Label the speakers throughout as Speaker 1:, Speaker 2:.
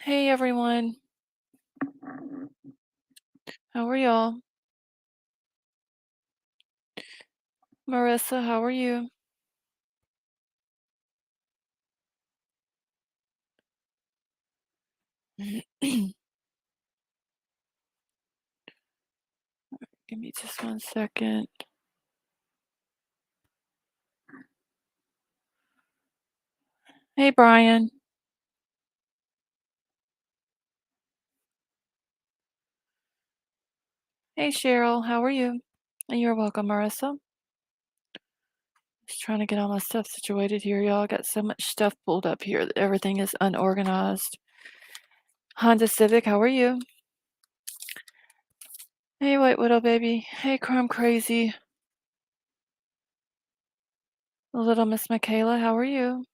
Speaker 1: Hey everyone, how are y'all? Marissa, how are you? Give me just 1 second. Hey Brian. Hey Cheryl, how are you? You're welcome, Marissa. Just trying to get all my stuff situated here, y'all. I got so much stuff pulled up here that everything is unorganized. Honda Civic, how are you? Hey White Widow baby. Hey Crime Crazy. Little Miss Michaela, how are you?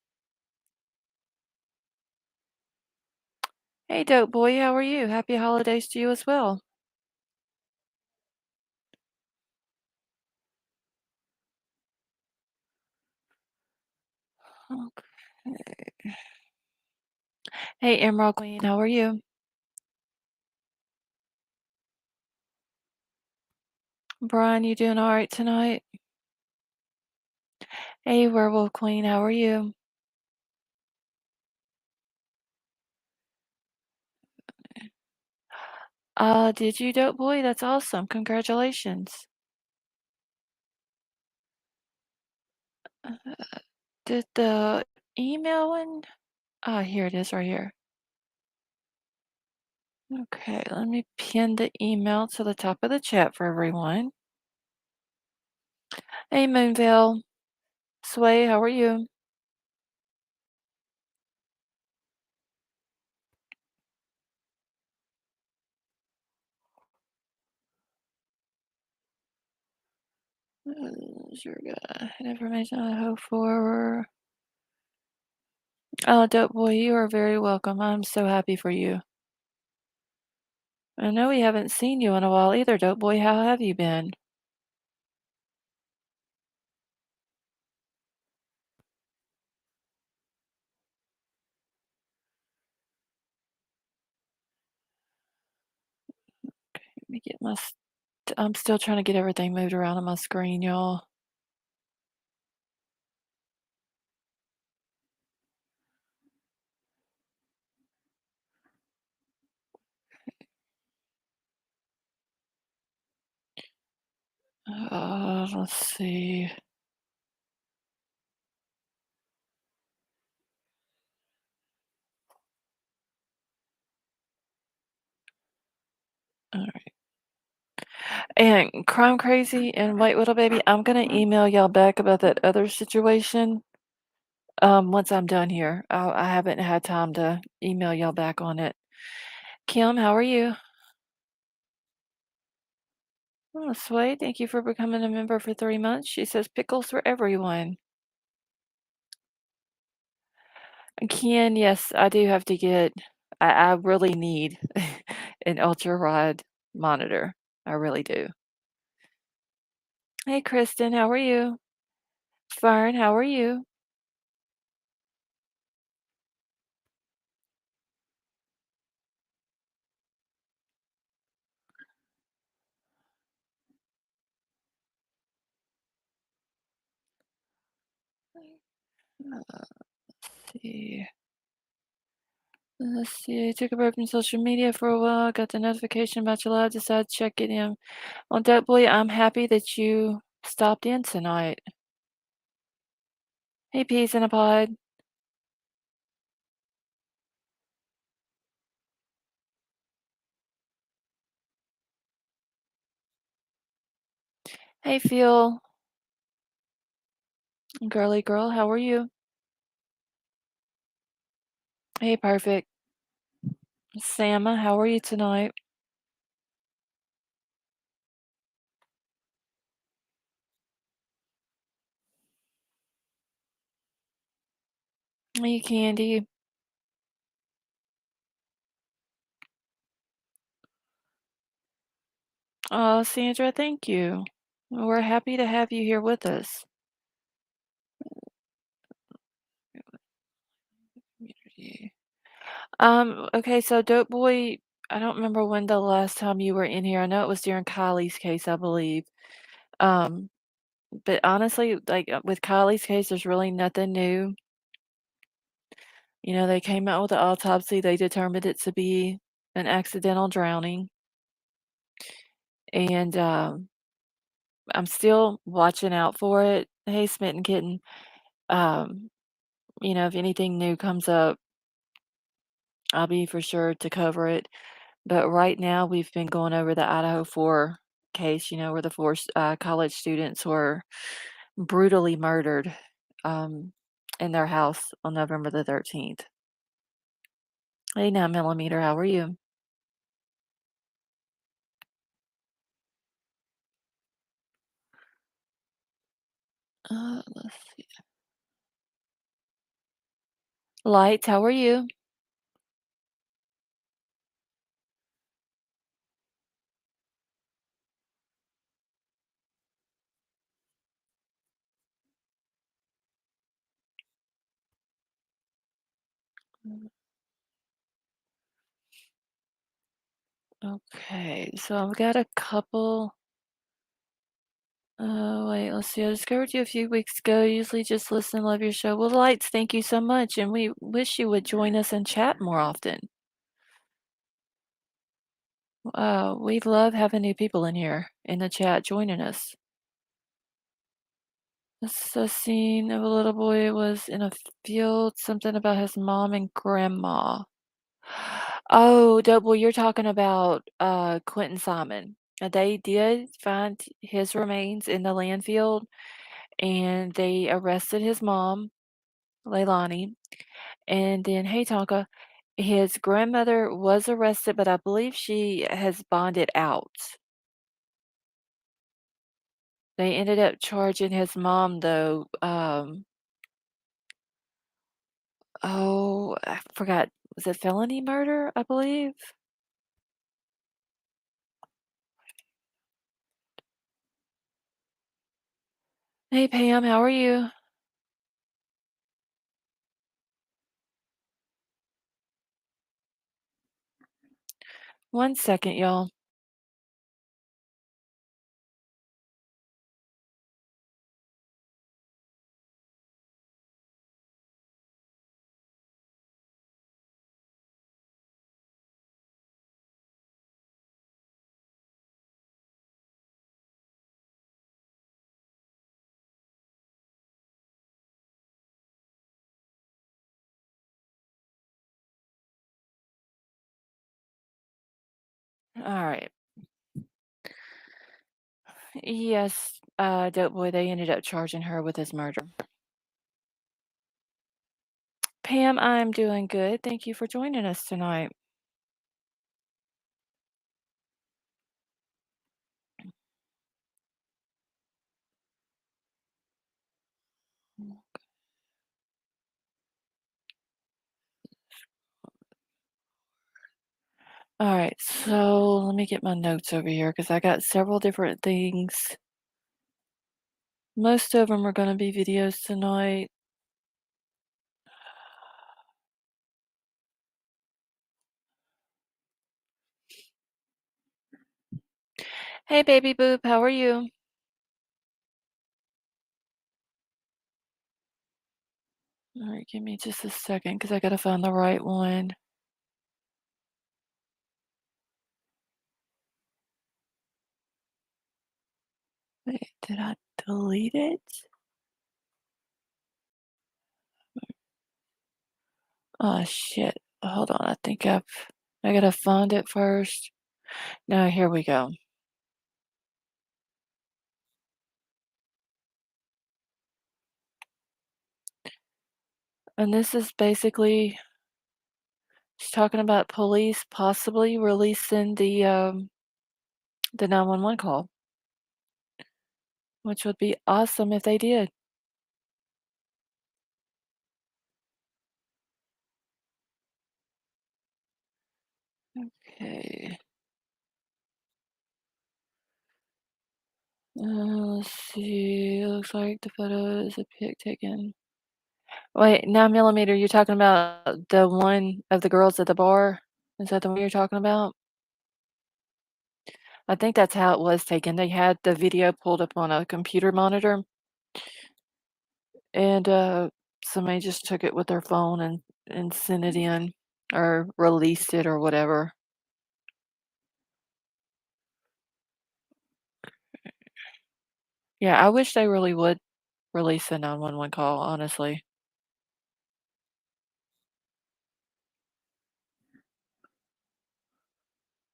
Speaker 1: Hey Dope Boy, how are you? Happy holidays to you as well. Okay. Hey Emerald Queen, how are you? Brian, you doing all right tonight? Hey, Werewolf Queen, how are you? Did you, Dope Boy? That's awesome. Congratulations. Uh, did the email one? Ah, here it is right here. Okay, let me pin the email to the top of the chat for everyone. Hey, Moonville. Sway, how are you? Sure, information I hope for. Oh, Dope Boy, you are very welcome. I'm so happy for you. I know we haven't seen you in a while either, Dope Boy. How have you been? Let me get my. I'm still trying to get everything moved around on my screen, y'all. Let's see. All right. And Crime Crazy and White Widow Baby, I'm gonna email y'all back about that other situation. Once I'm done here, I haven't had time to email y'all back on it. Kim, how are you? Oh, Sway, thank you for becoming a member for 3 months. She says pickles for everyone. And Ken, yes, I do have to get. I really need an ultra wide monitor. I really do. Hey, Kristen, how are you? Fern, how are you? See. Let's see. I took a break from social media for a while. Got the notification about your live. Decided to check it in. Well, Dope Boy, I'm happy that you stopped in tonight. Hey, Peas in a Pod. Hey, Phil. Girly girl, how are you? Hey, Perfect. Samma, how are you tonight? Hey, Candy. Oh, Sandra, thank you. We're happy to have you here with us. Community. Okay, so Dope Boy, I don't remember when the last time you were in here. I know it was during Kylie's case, I believe. Um, but honestly, like with Kylie's case, there's really nothing new. You know, they came out with the autopsy. They determined it to be an accidental drowning. And I'm still watching out for it. Hey, Smitten Kitten. Um, you know, if anything new comes up, I'll be for sure to cover it. But right now, we've been going over the Idaho 4 case, you know, where the four college students were brutally murdered um, in their house on November the 13th. Hey, 9 millimeter, how are you? Let's see. Lights, how are you? Mm, okay, so I've got a couple. Wait, let's see. I discovered you a few weeks ago. Usually just listen and love your show. Well, Lights, thank you so much. And we wish you would join us and chat more often. We love having new people in here in the chat joining us. This is a scene of a little boy was in a field, something about his mom and grandma. Oh, Double, you're talking about Quentin Simon. They did find his remains in the landfill and they arrested his mom, Leilani. And then, hey, Tonka, his grandmother was arrested, but I believe she has bonded out. They ended up charging his mom, though. Oh, I forgot. Was it felony murder, I believe? Hey, Pam, how are you? One second, y'all. All right. Yes, Dope Boy, they ended up charging her with his murder. Pam, I'm doing good. Thank you for joining us tonight. All right, so let me get my notes over here because I got several different things. Most of them are going to be videos tonight. Hey, baby boop, how are you? All right, give me just a second because I got to find the right one. Wait, did I delete it? Oh, shit. Hold on, I gotta find it first. No, here we go. And this is basically she's talking about police possibly releasing the 911 call, which would be awesome if they did. Okay. Let's see. It looks like the photo is a pic taken. Wait, 9 millimeter, you're talking about the one of the girls at the bar? Is that the one you're talking about? I think that's how it was taken. They had the video pulled up on a computer monitor, and, somebody just took it with their phone and sent it in or released it or whatever. Yeah, I wish they really would release the 911 call, honestly.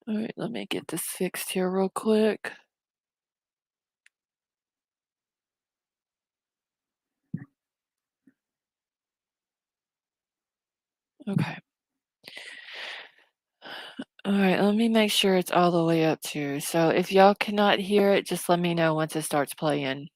Speaker 1: Alright, let me get this fixed here real quick. Okay. Alright, let me make sure it's all the way up too. So if y'all cannot hear it, just let me know once it starts playing.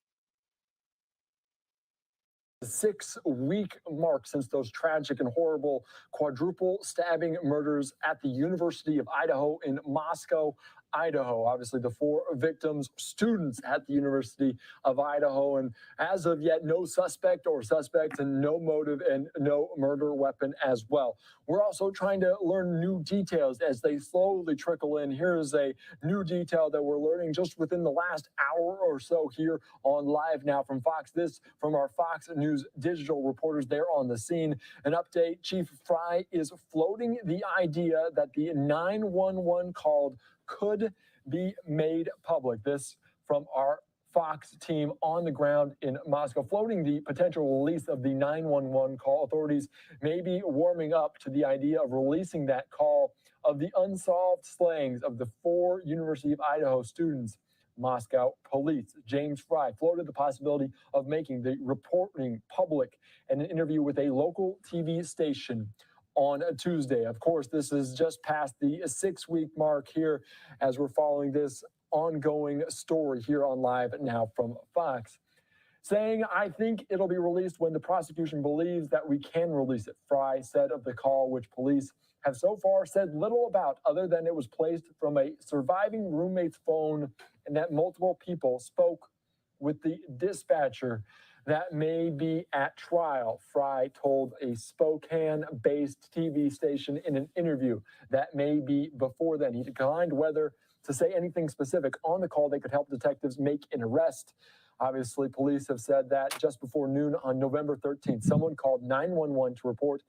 Speaker 2: 6-week mark since those tragic and horrible quadruple stabbing murders at the University of Idaho in Moscow, Idaho. Obviously, the 4 victims, students at the University of Idaho. And as of yet, no suspect or suspects and no motive and no murder weapon as well. We're also trying to learn new details as they slowly trickle in. Here's a new detail that we're learning just within the last hour or so here on Live Now from Fox. This from our Fox News digital reporters there on the scene. An update: Chief Fry is floating the idea that the 911 call could be made public. This from our Fox team on the ground in Moscow, floating the potential release of the 911 call. Authorities may be warming up to the idea of releasing that call of the unsolved slayings of the 4 University of Idaho students. Moscow police. James Fry floated the possibility of making the reporting public in an interview with a local TV station on a Tuesday. Of course, this is just past the 6-week mark here as we're following this ongoing story here on Live Now from Fox, saying, "I think it'll be released when the prosecution believes that we can release it," Fry said of the call, which police have so far said little about other than it was placed from a surviving roommate's phone and that multiple people spoke with the dispatcher that may be at trial. Fry told a Spokane based TV station in an interview that may be before then. He declined whether to say anything specific on the call that could help detectives make an arrest. Obviously, police have said that just before noon on November 13th, someone called 911 to report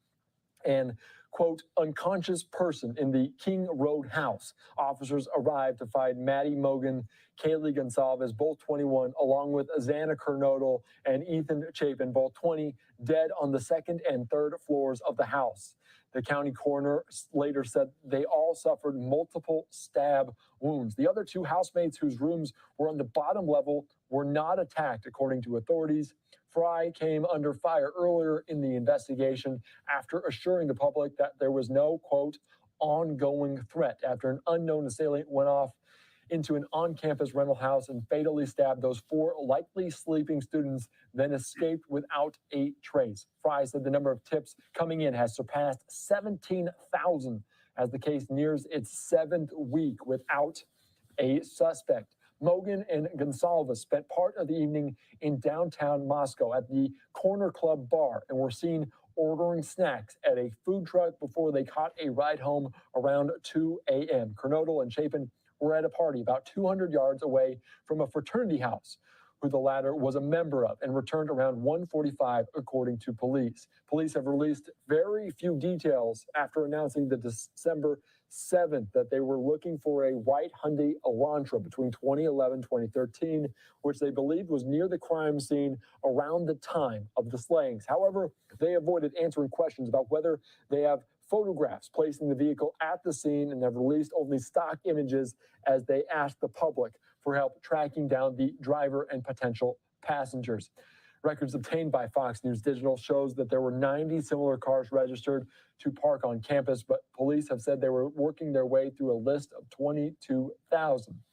Speaker 2: an quote unconscious person in the King Road house. Officers arrived to find Maddie Mogan, Kaylee Gonsalves, both 21, along with Xana Kernodle and Ethan Chapin, both 20, dead on the second and third floors of the house. The county coroner later said they all suffered multiple stab wounds. The other 2 housemates whose rooms were on the bottom level were not attacked, according to authorities. Fry came under fire earlier in the investigation after assuring the public that there was no, quote, ongoing threat after an unknown assailant went off into an on campus rental house and fatally stabbed those 4 likely sleeping students, then escaped without a trace. Fry said the number of tips coming in has surpassed 17,000 as the case nears its 7th week without a suspect. Mogan and Gonsalves spent part of the evening in downtown Moscow at the Corner Club bar and were seen ordering snacks at a food truck before they caught a ride home around 2 a.m. Kernodle and Chapin were at a party about 200 yards away from a fraternity house, who the latter was a member of, and returned around 1:45, according to police. Police have released very few details after announcing the December 7th that they were looking for a white Hyundai Elantra between 2011 and 2013, which they believed was near the crime scene around the time of the slayings. However, they avoided answering questions about whether they have photographs placing the vehicle at the scene and have released only stock images as they asked the public for help tracking down the driver and potential passengers. Records obtained by Fox News Digital shows that there were 90 similar cars registered to park on campus, but police have said they were working their way through a list of 22,000.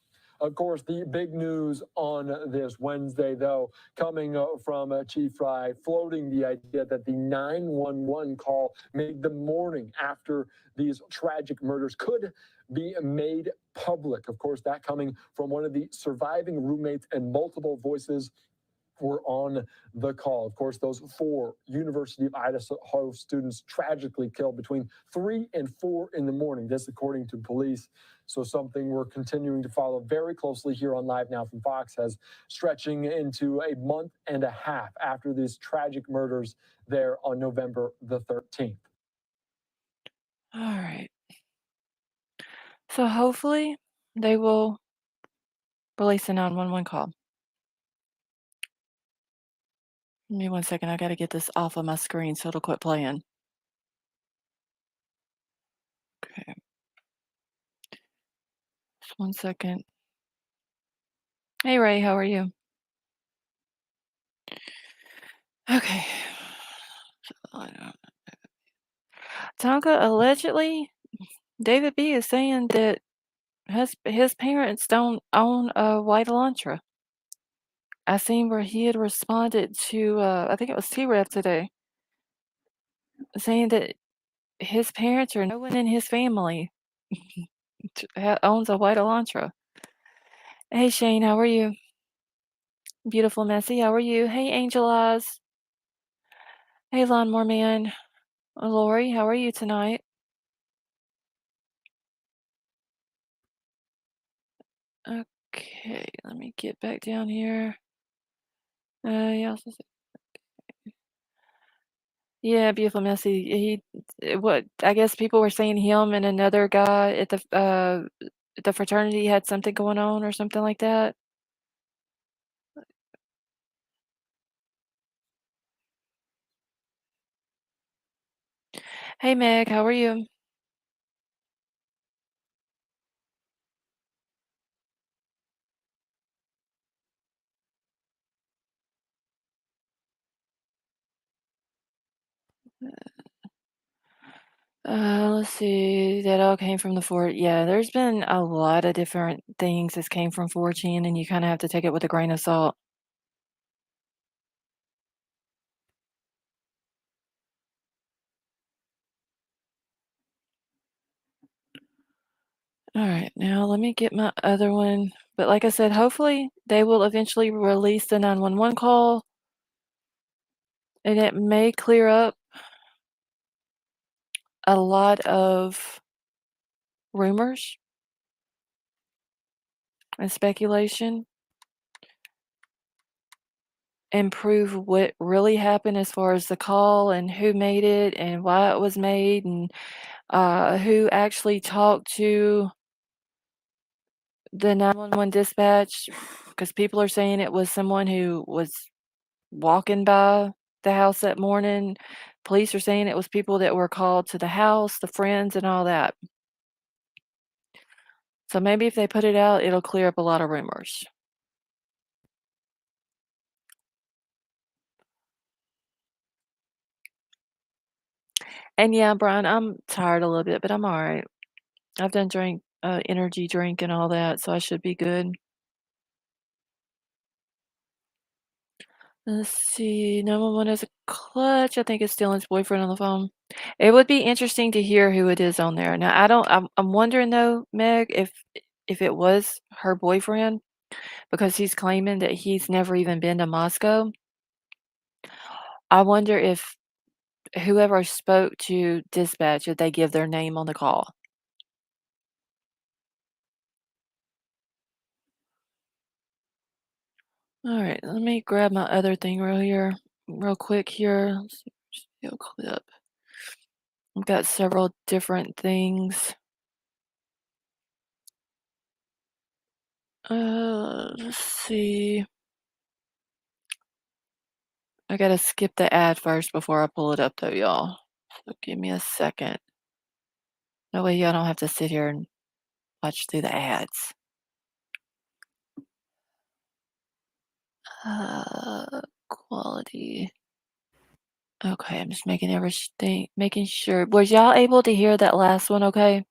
Speaker 2: Of course, the big news on this Wednesday, though, coming from Chief Fry, floating the idea that the 911 call made the morning after these tragic murders could be made public. Of course, that coming from one of the surviving roommates and multiple voices were on the call. Of course, those four University of Idaho students tragically killed between 3 and 4 in the morning. This, according to police. So, something we're continuing to follow very closely here on Live Now from Fox, has stretching into a month and a half after these tragic murders there on November the 13th.
Speaker 1: All right. So hopefully they will release a 911 call. Give me one second. I got to get this off of my screen so it'll quit playing. Okay. Just one second. Hey, Ray, how are you? Okay. Tonka, allegedly, David B is saying that his parents don't own a white Elantra. I seen where he had responded to, I think it was T-Rev today, saying that his parents or no one in his family owns a white Elantra. Hey, Shane, how are you? Beautiful Messy, how are you? Hey, Angel Eyes. Hey, Lawnmower Man. Lori, how are you tonight? Okay, let me get back down here. Yeah, yeah, Beautiful Messy. What? I guess people were saying him and another guy at the fraternity had something going on or something like that. Hey, Meg, how are you? Let's see. That all came from the fort. Yeah, there's been a lot of different things that came from 4chan, and you kind of have to take it with a grain of salt. All right, now let me get my other one. But like I said, hopefully they will eventually release the 911 call, and it may clear up a lot of rumors and speculation and prove what really happened as far as the call and who made it and why it was made and who actually talked to the 911 dispatch. Because people are saying it was someone who was walking by the house that morning. Police are saying it was people that were called to the house, the friends, and all that. So maybe if they put it out, it'll clear up a lot of rumors. And yeah, Brian, I'm tired a little bit, but I'm all right. I've done drink energy drink and all that, so I should be good. Let's see. 911 is a clutch. I think it's Dylan's boyfriend on the phone. It would be interesting to hear who it is on there. Now, I don't. I'm wondering though, Meg, if it was her boyfriend because he's claiming that he's never even been to Moscow. I wonder if whoever spoke to dispatch, if they give their name on the call. All right, let me grab my other thing real quick here. Let's see, video clip. I've got several different things. Let's see. I gotta skip the ad first before I pull it up though, y'all. So give me a second. That way y'all don't have to sit here and watch through the ads. Quality. Okay, I'm just making everything, making sure. Was y'all able to hear that last one okay?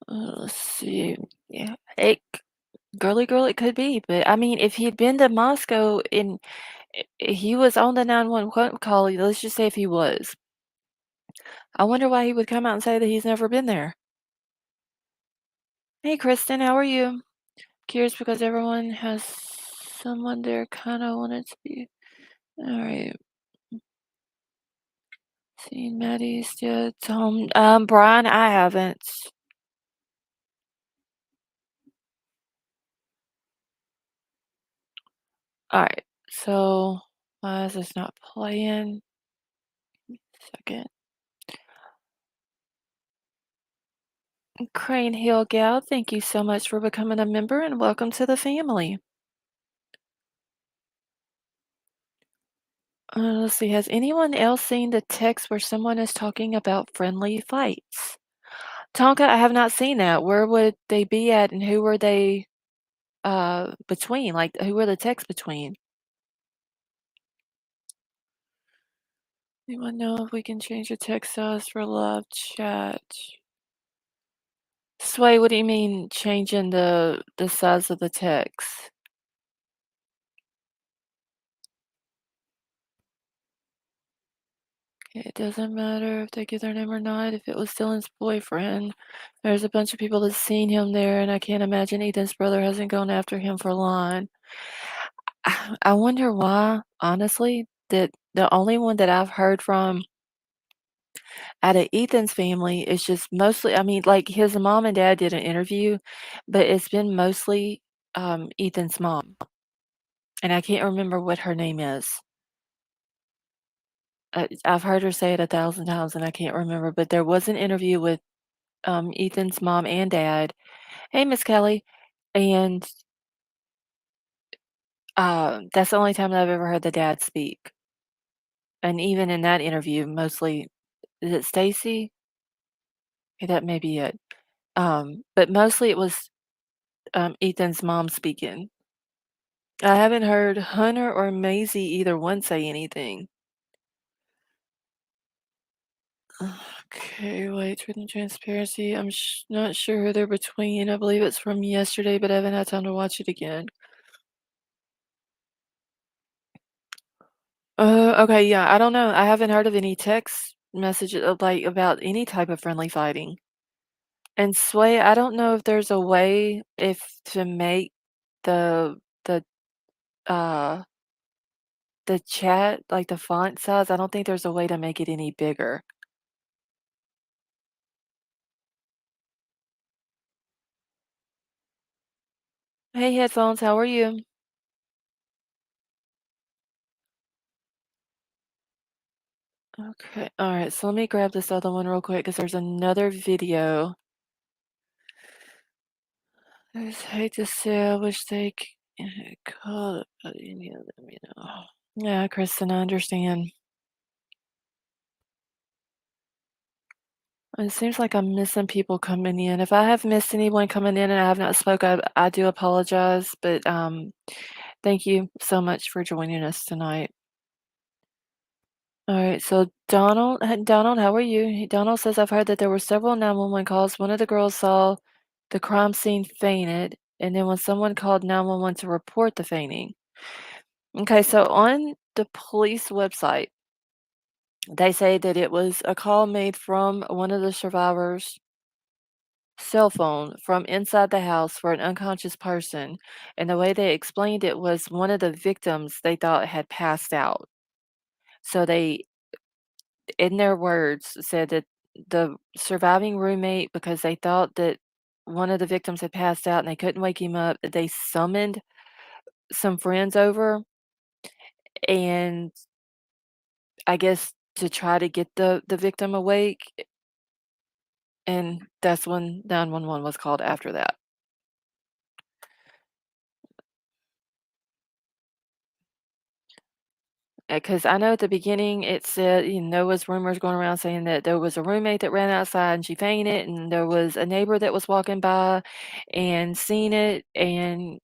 Speaker 1: Let's see. Yeah, girly girl, it could be, but I mean, if he'd been to Moscow and he was on the 911 call, let's just say if he was, I wonder why he would come out and say that he's never been there. Hey, Kristen, how are you? Curious because everyone has someone there kind of wanted to be. All right. Seen Maddie's yet. Brian, I haven't. All right. So, why is this not playing? Second. Crane Hill Gal, thank you so much for becoming a member and welcome to the family. Let's see. Has anyone else seen the text where someone is talking about friendly fights? Tonka, I have not seen that. Where would they be at and who were they between? Like, who were the texts between? Anyone know if we can change the text size for live chat? Sway, what do you mean changing the size of the text? It doesn't matter if they get their name or not. If it was Dylan's boyfriend, there's a bunch of people that's seen him there, and I can't imagine Ethan's brother hasn't gone after him for line. I wonder why, honestly, that the only one that I've heard from out of Ethan's family is just mostly, I mean, like his mom and dad did an interview, but it's been mostly Ethan's mom. And I can't remember what her name is. I've heard her say it 1,000 times and I can't remember, but there was an interview with Ethan's mom and dad. Hey, Miss Kelly. And that's the only time that I've ever heard the dad speak. And even in that interview, mostly, is it Stacy? Okay, that may be it. But mostly it was Ethan's mom speaking. I haven't heard Hunter or Maisie either one say anything. Okay, wait, truth and transparency. I'm not sure who they're between. I believe it's from yesterday, but I haven't had time to watch it again. Okay, yeah, I don't know. I haven't heard of any text messages like about any type of friendly fighting. And Sway, I don't know if there's a way if to make the uh the chat like the font size. I don't think there's a way to make it any bigger. Hey, headphones, how are you? Okay, all right. So let me grab this other one real quick because there's another video. I just hate to say, I wish they could, but you need to let me know. Yeah, Kristen, I understand. It seems like I'm missing people coming in. If I have missed anyone coming in and I have not spoke, I do apologize, but thank you so much for joining us tonight. All right, so Donald, how are you? Donald says, I've heard that there were several 911 calls. One of the girls saw the crime scene fainted, and then when someone called 911 to report the fainting. Okay, so on the police website, they say that it was a call made from one of the survivors' cell phone from inside the house for an unconscious person. And the way they explained it was one of the victims they thought had passed out. So they, in their words, said that the surviving roommate, because they thought that one of the victims had passed out and they couldn't wake him up, they summoned some friends over and I guess to try to get the victim awake, and that's when 911 was called after that. Because I know at the beginning it said, there was rumors going around saying that there was a roommate that ran outside and she fainted, and there was a neighbor that was walking by and seen it and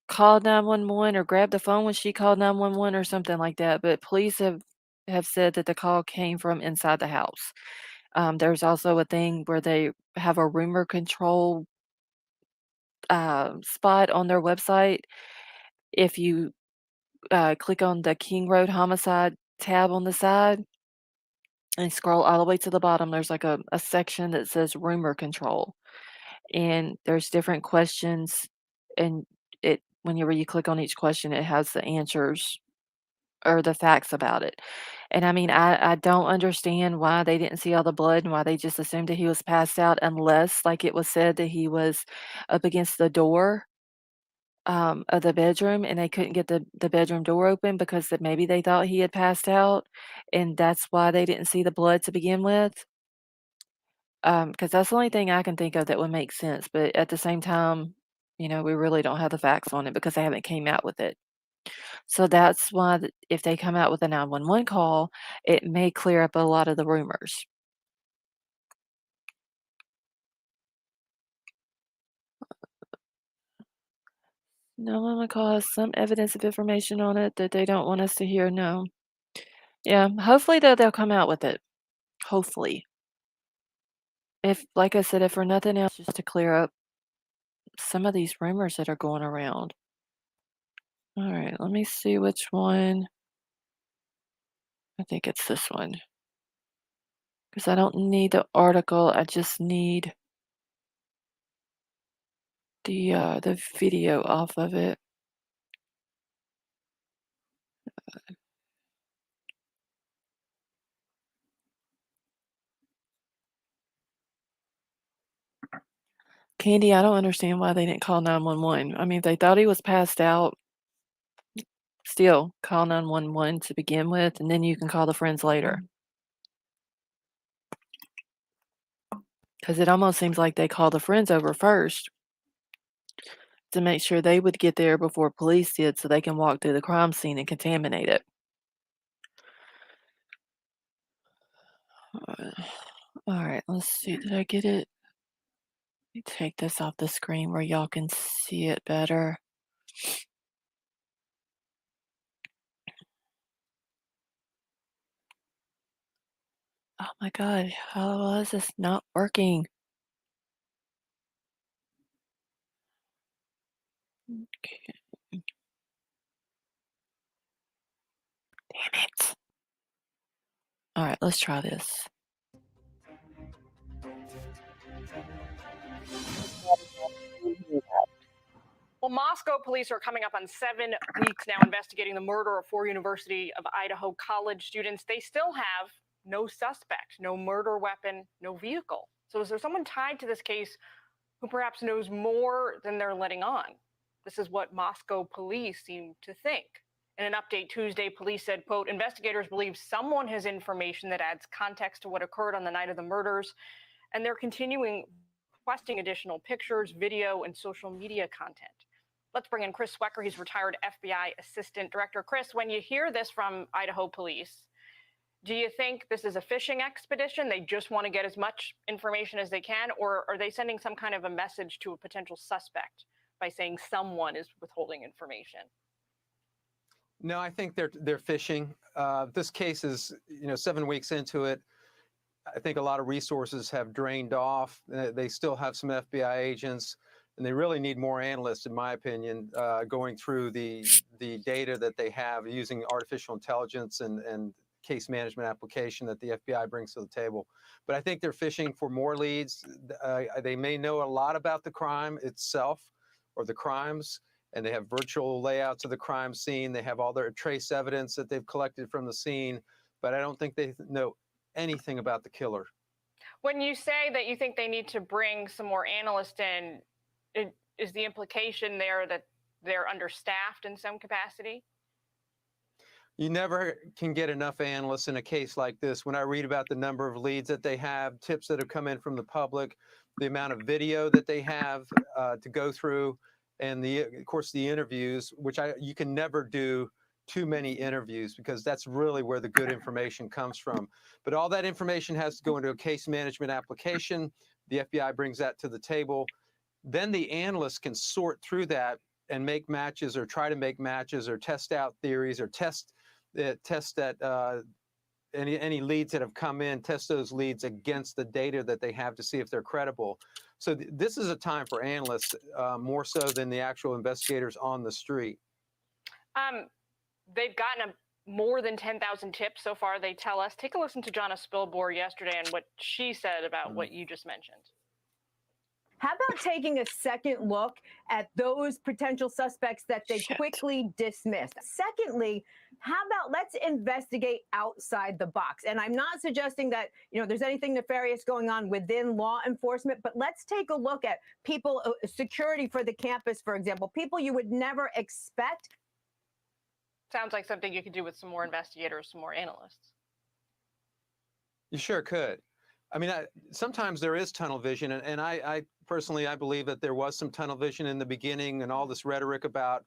Speaker 1: called 911 or grabbed the phone when she called 911 or something like that. But police have said that the call came from inside the house. There's also a thing where they have a rumor control spot on their website. If you click on the King Road Homicide tab on the side and scroll all the way to the bottom, there's like a section that says rumor control. and there's different questions, and it whenever you click on each question, it has the answers or the facts about it. And I mean, I don't understand why they didn't see all the blood and why they just assumed that he was passed out unless, like it was said, that he was up against the door, of the bedroom and they couldn't get the bedroom door open because that maybe they thought he had passed out, and that's why they didn't see the blood to begin with. Because that's the only thing I can think of that would make sense, but at the same time, we really don't have the facts on it because they haven't came out with it. So that's why if they come out with a 911 call, it may clear up a lot of the rumors. No one call has some evidence of information on it that they don't want us to hear. No. Yeah, hopefully though they'll come out with it. Hopefully. If, like I said, if for nothing else, just to clear up some of these rumors that are going around. All right, let me see which one. I think it's this one. Because I don't need the article. I just need the video off of it. Candy, I don't understand why they didn't call 911. I mean, if they thought he was passed out, still call 911 to begin with, and then you can call the friends later. Because it almost seems like they called the friends over first to make sure they would get there before police did so they can walk through the crime scene and contaminate it. All right, let's see. Did I get it? Let me take this off the screen where y'all can see it better. Oh my God, how is this not working? Okay. Damn it. All right, let's try this.
Speaker 3: Well, Moscow police are coming up on 7 weeks now investigating the murder of 4 University of Idaho college students. They still have no suspect, no murder weapon, no vehicle. So is there someone tied to this case who perhaps knows more than they're letting on? This is what Moscow police seem to think. In an update Tuesday, police said, quote, investigators believe someone has information that adds context to what occurred on the night of the murders, and they're continuing requesting additional pictures, video, and social media content. Let's bring in Chris Swecker. He's retired FBI assistant director. Chris, when you hear this from Idaho police, do you think this is a fishing expedition? They just want to get as much information as they can, or are they sending some kind of a message to a potential suspect by saying someone is withholding information?
Speaker 4: No, I think they're fishing. This case is 7 weeks into it. I think a lot of resources have drained off. They still have some FBI agents, and they really need more analysts, in my opinion, going through the data that they have using artificial intelligence and case management application that the FBI brings to the table. But I think they're fishing for more leads. They may know a lot about the crime itself or the crimes, and they have virtual layouts of the crime scene. They have all their trace evidence that they've collected from the scene, but I don't think they know anything about the killer.
Speaker 3: When you say that you think they need to bring some more analysts in, is the implication there that they're understaffed in some capacity?
Speaker 4: You never can get enough analysts in a case like this. When I read about the number of leads that they have, tips that have come in from the public, the amount of video that they have to go through, and of course the interviews, which you can never do too many interviews because that's really where the good information comes from. But all that information has to go into a case management application. The FBI brings that to the table. Then the analyst can sort through that and make matches or try to make matches or test out theories or test that any leads that have come in, test those leads against the data that they have to see if they're credible. So this is a time for analysts more so than the actual investigators on the street.
Speaker 3: They've gotten more than 10,000 tips so far, they tell us. Take a listen to Jonna Spilbor yesterday and what she said about what you just mentioned.
Speaker 5: How about taking a second look at those potential suspects that they
Speaker 1: Shit.
Speaker 5: quickly dismissed? Secondly, how about let's investigate outside the box? And I'm not suggesting that, there's anything nefarious going on within law enforcement, but let's take a look at people, security for the campus, for example, people you would never expect.
Speaker 3: Sounds like something you could do with some more investigators, some more analysts.
Speaker 4: You sure could. I mean, sometimes there is tunnel vision, and I personally, I believe that there was some tunnel vision in the beginning, and all this rhetoric about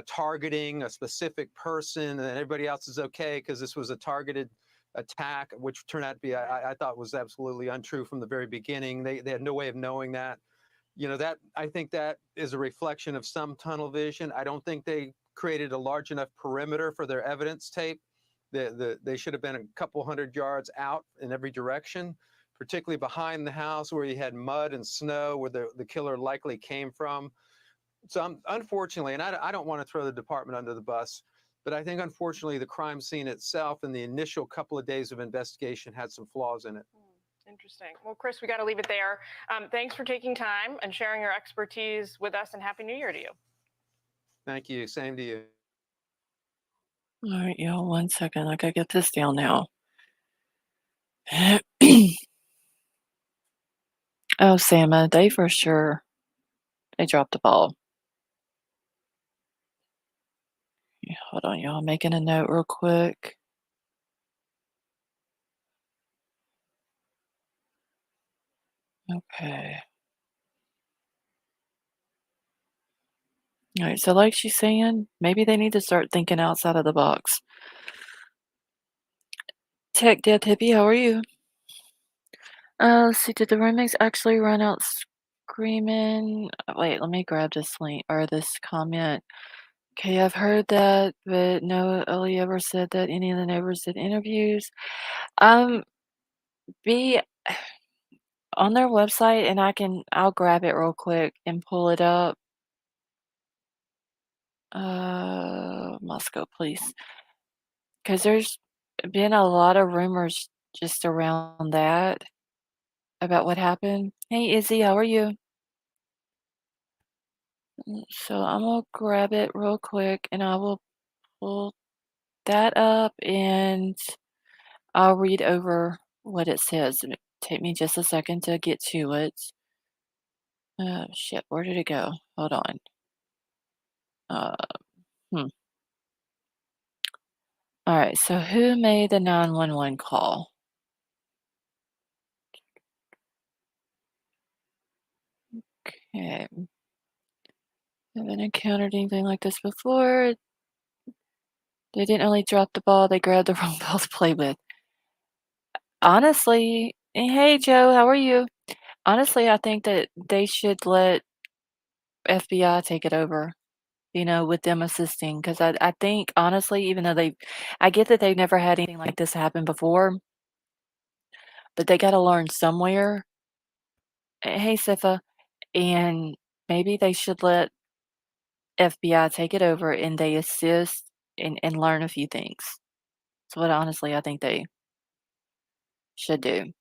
Speaker 4: targeting a specific person, and everybody else is okay because this was a targeted attack, which turned out to be, I thought was absolutely untrue from the very beginning. They had no way of knowing that. That I think that is a reflection of some tunnel vision. I don't think they created a large enough perimeter for their evidence tape. They should have been a couple hundred yards out in every direction, particularly behind the house where you had mud and snow, where the killer likely came from. So unfortunately, and I don't want to throw the department under the bus, but I think unfortunately the crime scene itself and the initial couple of days of investigation had some flaws in it.
Speaker 3: Interesting. Well, Chris, we got to leave it there. Thanks for taking time and sharing your expertise with us, and Happy New Year to you.
Speaker 4: Thank you. Same to you.
Speaker 1: All right, y'all, 1 second. I gotta get this down now. Oh, Sama, they for sure, they dropped the ball. Yeah, hold on, y'all. Making a note real quick. Okay. All right, so like she's saying, maybe they need to start thinking outside of the box. Tech Dev Hippie, how are you? Let's see, did the roommates actually run out screaming? Wait, let me grab this link or this comment. Okay, I've heard that, but no Ellie ever said that any of the neighbors did interviews. Um, be on their website, and I'll grab it real quick and pull it up. Moscow police, because there's been a lot of rumors just around that about what happened. Hey, Izzy, how are you? So I'm gonna grab it real quick, and I will pull that up, and I'll read over what it says. Take me just a second to get to it. Oh, shit, where did it go? Hold on. Uh, hmm. All right, so who made the 911 call? Okay. Haven't encountered anything like this before. They didn't really drop the ball, they grabbed the wrong ball to play with. Honestly, hey Joe, how are you? Honestly, I think that they should let FBI take it over, with them assisting. Because I think, honestly, even though I get that they've never had anything like this happen before, but they gotta learn somewhere. Hey, Sifa, and maybe they should let FBI take it over and they assist and learn a few things. That's what honestly I think they should do.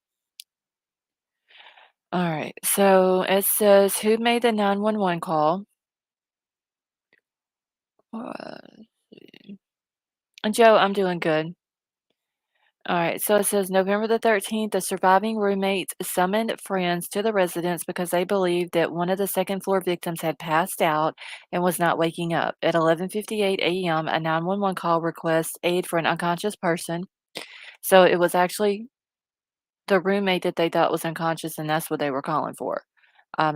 Speaker 1: Alright, so it says, "Who made the 911 call?" Let's see. Joe, I'm doing good. Alright, so it says, "November the 13th, the surviving roommates summoned friends to the residence because they believed that one of the second-floor victims had passed out and was not waking up. At 11:58 a.m., a 911 call requests aid for an unconscious person." So it was actually the roommate that they thought was unconscious, and that's what they were calling for.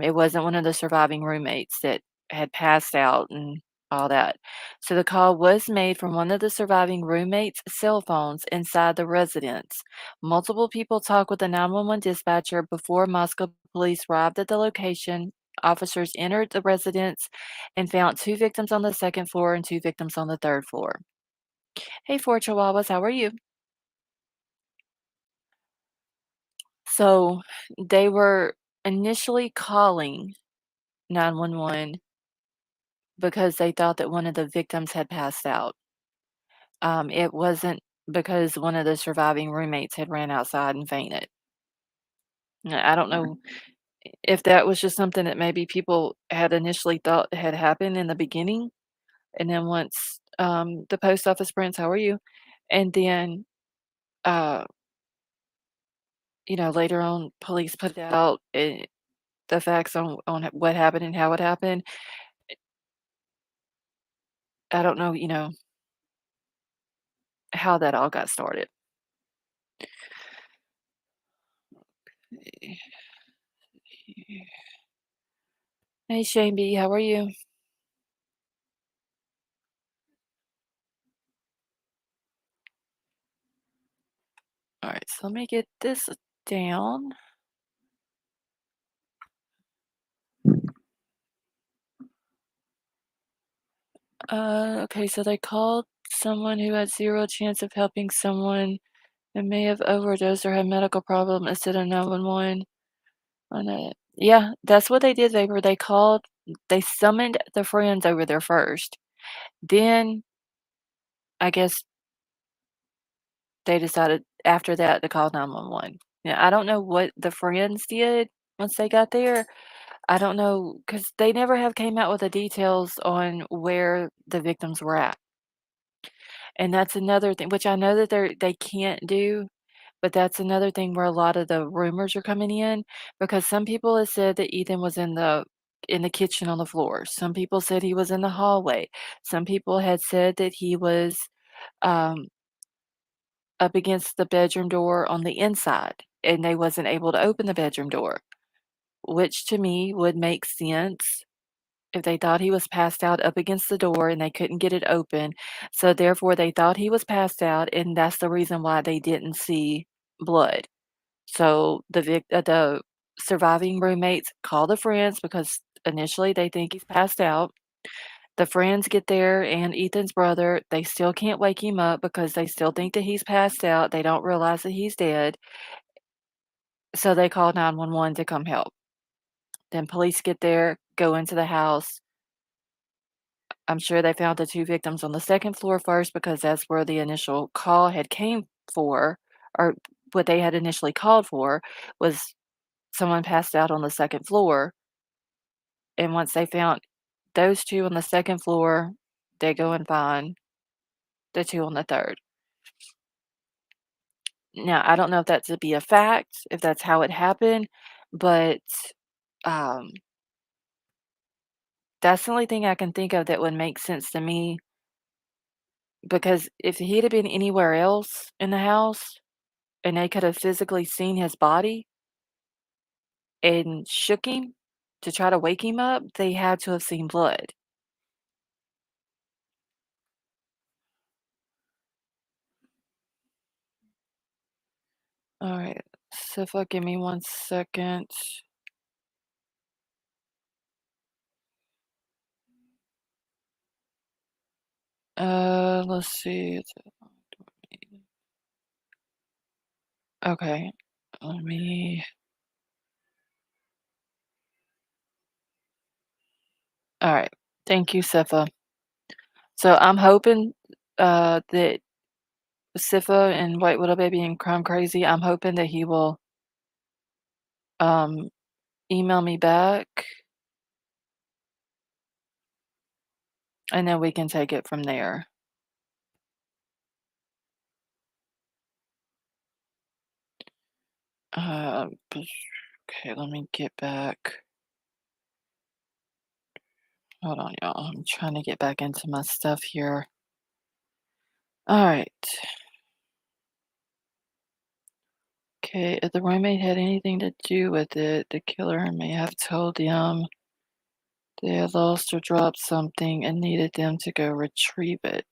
Speaker 1: It wasn't one of the surviving roommates that had passed out and all that. So the call was made from one of the surviving roommates' cell phones inside the residence. Multiple people talked with the 911 dispatcher before Moscow police arrived at the location. Officers entered the residence and found 2 victims on the second floor and 2 victims on the third floor. Hey, 4 Chihuahuas, how are you? So they were initially calling 911 because they thought that one of the victims had passed out. It wasn't because one of the surviving roommates had ran outside and fainted. I don't know. if that was just something that maybe people had initially thought had happened in the beginning, and then once, the post office prints, "How are you?" And then, uh, later on, police put out, the facts on what happened and how it happened. I don't know, how that all got started. Hey, Shane B, how are you? Alright, so let me get this down. Okay, so they called someone who had 0 chance of helping someone and may have overdosed or had medical problem instead of 911 on it. Yeah, that's what they did, they summoned the friends over there first. Then, I guess they decided after that to call 911. Yeah, I don't know what the friends did once they got there. I don't know because they never have came out with the details on where the victims were at. And that's another thing, which I know that they can't do, but that's another thing where a lot of the rumors are coming in because some people have said that Ethan was in the kitchen on the floor. Some people said he was in the hallway. Some people had said that he was um, up against the bedroom door on the inside and they wasn't able to open the bedroom door, which to me would make sense if they thought he was passed out up against the door and they couldn't get it open. So therefore they thought he was passed out and that's the reason why they didn't see blood. So the surviving roommates call the friends because initially they think he's passed out. The friends get there and Ethan's brother, they still can't wake him up because they still think that he's passed out. They don't realize that he's dead. So they call 911 to come help. Then police get there, go into the house. I'm sure they found the 2 victims on the 2nd floor first because that's where the initial call had came for, or what they had initially called for was someone passed out on the 2nd floor, and once they found those 2 on the 2nd floor, they go and find the 2 on the 3rd. Now, I don't know if that to be a fact, if that's how it happened, but, um, that's the only thing I can think of that would make sense to me, because if he'd have been anywhere else in the house and they could have physically seen his body and shook him to try to wake him up, they had to have seen blood. Alright, so if give me 1 second. Let's see. Okay, let me. Alright, thank you, Sifa. So I'm hoping, that Sifa and White Widow Baby and Crime Crazy, I'm hoping that he will, um, email me back, and then we can take it from there. Okay, let me get back. Hold on, y'all. I'm trying to get back into my stuff here. Alright. Okay, if the roommate had anything to do with it, the killer may have told them they had lost or dropped something and needed them to go retrieve it.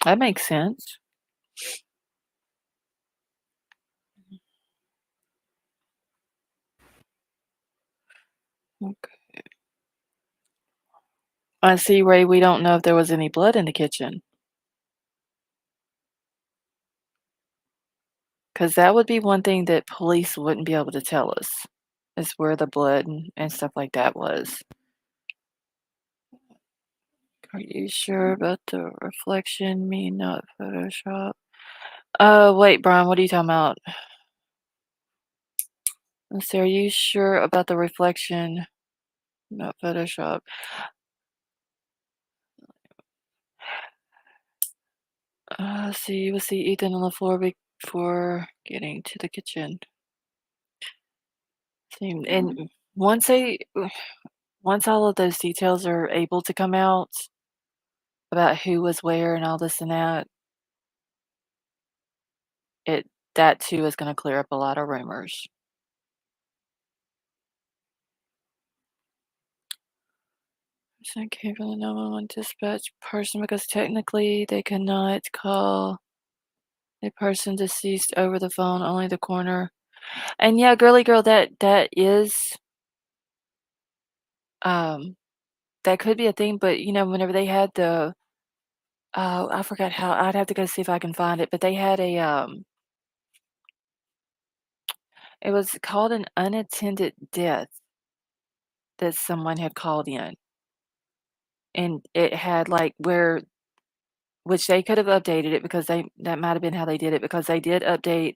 Speaker 1: That makes sense. Okay. I see, Ray, we don't know if there was any blood in the kitchen. Because that would be one thing that police wouldn't be able to tell us, is where the blood and stuff like that was. Are you sure about the reflection, me not Photoshop? Wait, Brian, what are you talking about? Let's see, are you sure about the reflection? Not Photoshop. See, you will see Ethan on the floor before getting to the kitchen. See, and once all of those details are able to come out about who was where and all this and that, it that too is gonna clear up a lot of rumors. So I came from the 911 dispatch person because technically they cannot call a person deceased over the phone, only the coroner. And yeah, girly girl, that is um that could be a thing, but whenever they had the I forgot how I'd have to go see if I can find it, but they had it was called an unattended death that someone had called in. And it had like where which they could have updated it because that might have been how they did it because they did update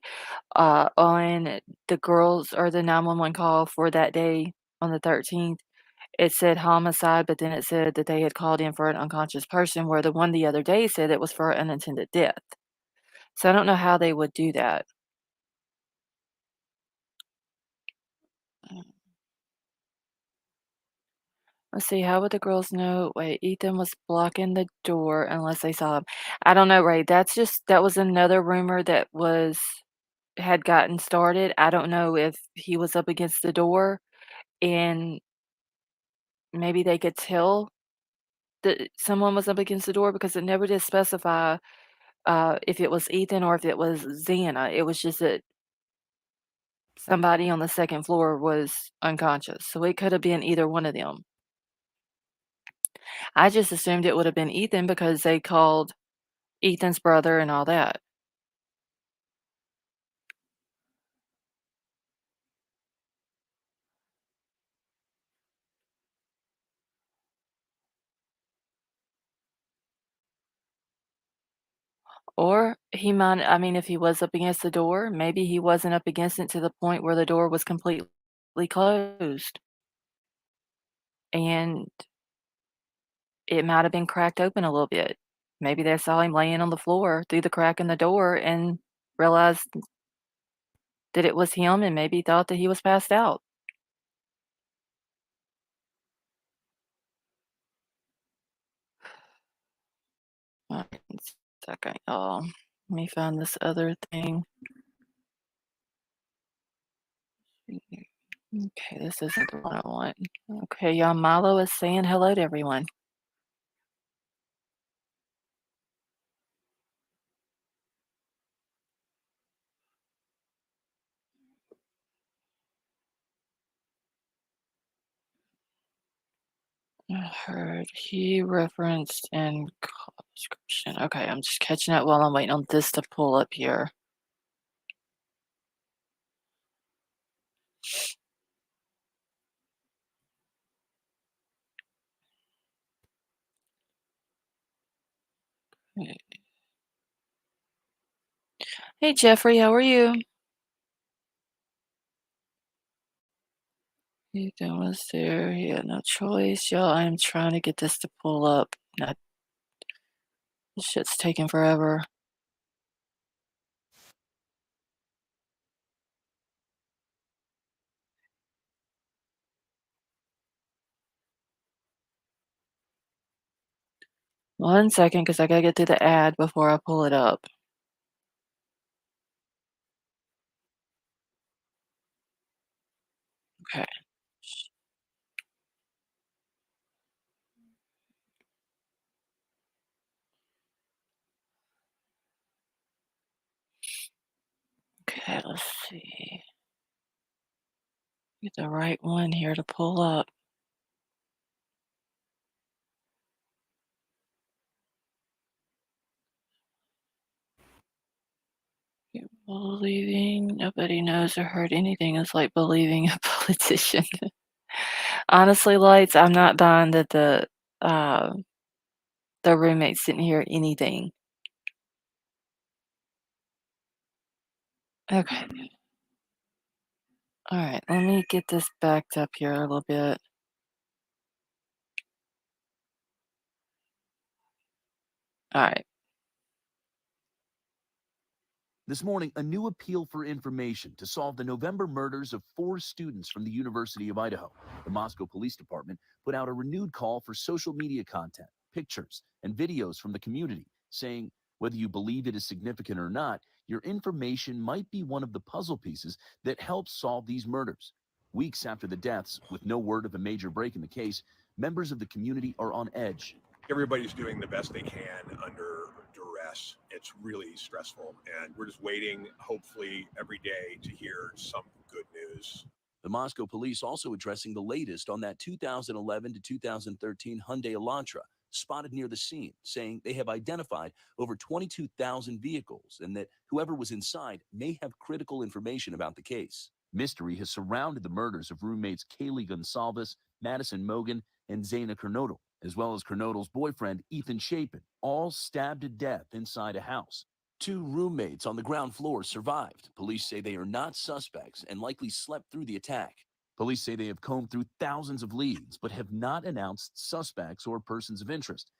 Speaker 1: on the girls or the 911 call for that day on the 13th. It said homicide, but then it said that they had called in for an unconscious person, where the one the other day said it was for an unattended death. So I don't know how they would do that. Mm, let's see, how would the girls know? Wait, Ethan was blocking the door unless they saw him. I don't know, Ray. That was another rumor that had gotten started. I don't know if he was up against the door and maybe they could tell that someone was up against the door because it never did specify if it was Ethan or if it was Xana. It was just that somebody on the second floor was unconscious. So it could have been either one of them. I just assumed it would have been Ethan because they called Ethan's brother and all that. Or he might, I mean, if he was up against the door, maybe he wasn't up against it to the point where the door was completely closed. And it might have been cracked open a little bit. Maybe they saw him laying on the floor through the crack in the door and realized that it was him and maybe thought that he was passed out. One second, y'all. Let me find this other thing. Okay, this isn't the one I want. Okay, y'all, Milo is saying hello to everyone. I heard he referenced in call description. Okay, I'm just catching up while I'm waiting on this to pull up here. Hey, Jeffrey, how are you? Ethan was there. He had no choice. Y'all, I'm trying to get this to pull up. This shit's taking forever. One second, because I gotta get through the ad before I pull it up. Okay. Okay, let's see. Get the right one here to pull up. Believing nobody knows or heard anything is like believing a politician. Honestly, Lights, I'm not buying that the roommates didn't hear anything. Okay. All right, let me get this backed up here a little bit. All right.
Speaker 6: This morning, a new appeal for information to solve the November murders of 4 students from the University of Idaho. The Moscow Police Department put out a renewed call for social media content, pictures, and videos from the community, saying whether you believe it is significant or not, your information might be one of the puzzle pieces that helps solve these murders. Weeks after the deaths, with no word of a major break in the case, members of the community are on edge.
Speaker 7: Everybody's doing the best they can under duress. It's really stressful, and we're just waiting, hopefully, every day to hear some good news.
Speaker 6: The Moscow police also addressing the latest on that 2011 to 2013 Hyundai Elantra spotted near the scene, saying they have identified over 22,000 vehicles and that whoever was inside may have critical information about the case. Mystery has surrounded the murders of roommates Kaylee Gonsalves, Madison Mogan, and Zaina Kernodle, as well as Kernodle's boyfriend Ethan Chapin, all stabbed to death inside a house. 2 roommates on the ground floor survived. Police say they are not suspects and likely slept through the attack. Police say they have combed through thousands of leads, but have not announced suspects or persons of interest.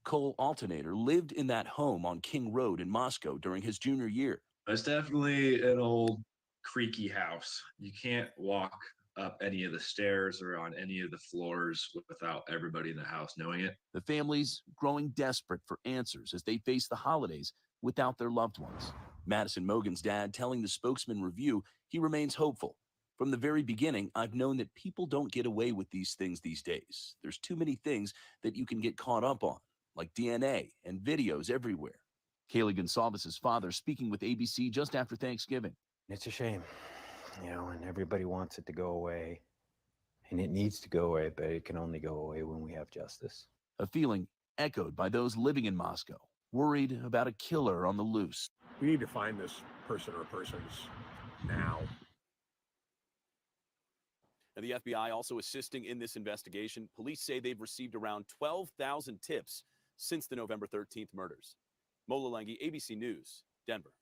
Speaker 6: Cole Alternator lived in that home on King Road in Moscow during his junior year.
Speaker 8: It's definitely an old creaky house. You can't walk up any of the stairs or on any of the floors without everybody in the house knowing it.
Speaker 6: The family's growing desperate for answers as they face the holidays without their loved ones. Madison Mogan's dad telling the Spokesman Review he remains hopeful. From the very beginning, I've known that people don't get away with these things these days. There's too many things that you can get caught up on, like DNA and videos everywhere. Kaylee Gonsalves' father speaking with ABC just after Thanksgiving.
Speaker 9: It's a shame, and everybody wants it to go away. And it needs to go away, but it can only go away when we have justice.
Speaker 6: A feeling echoed by those living in Moscow, worried about a killer on the loose.
Speaker 7: We need to find this person or persons now.
Speaker 6: Now, the FBI also assisting in this investigation. Police say they've received around 12,000 tips since the November 13th murders. Mola Lengi, ABC News, Denver.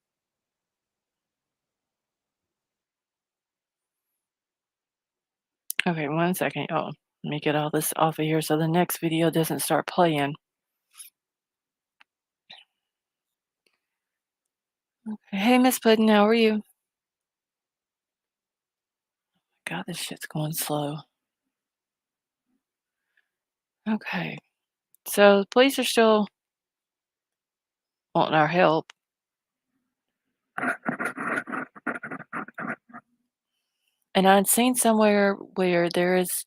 Speaker 1: Okay, 1 second, y'all. Let me get all this off of here so the next video doesn't start playing. Hey, Miss Puddin', how are you? God, this shit's going slow. Okay, so the police are still wanting our help. And I'd seen somewhere where there is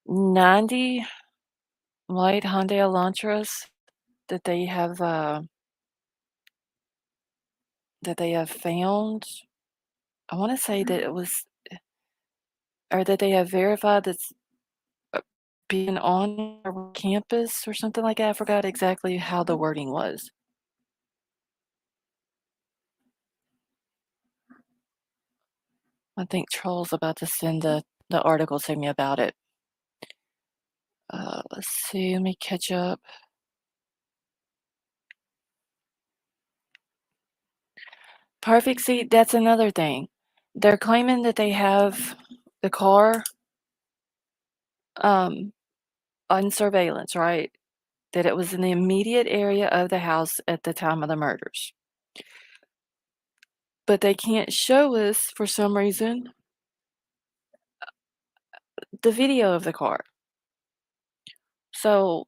Speaker 1: 90 white Hyundai Elantras that they have found. I want to say that it was, or that they have verified that's being on our campus or something like that. I forgot exactly how the wording was. I think Troll's about to send the article to me about it. Let's see, let me catch up. Perfect. See, that's another thing. They're claiming that they have the car on surveillance, right? That it was in the immediate area of the house at the time of the murders. But they can't show us, for some reason, the video of the car. So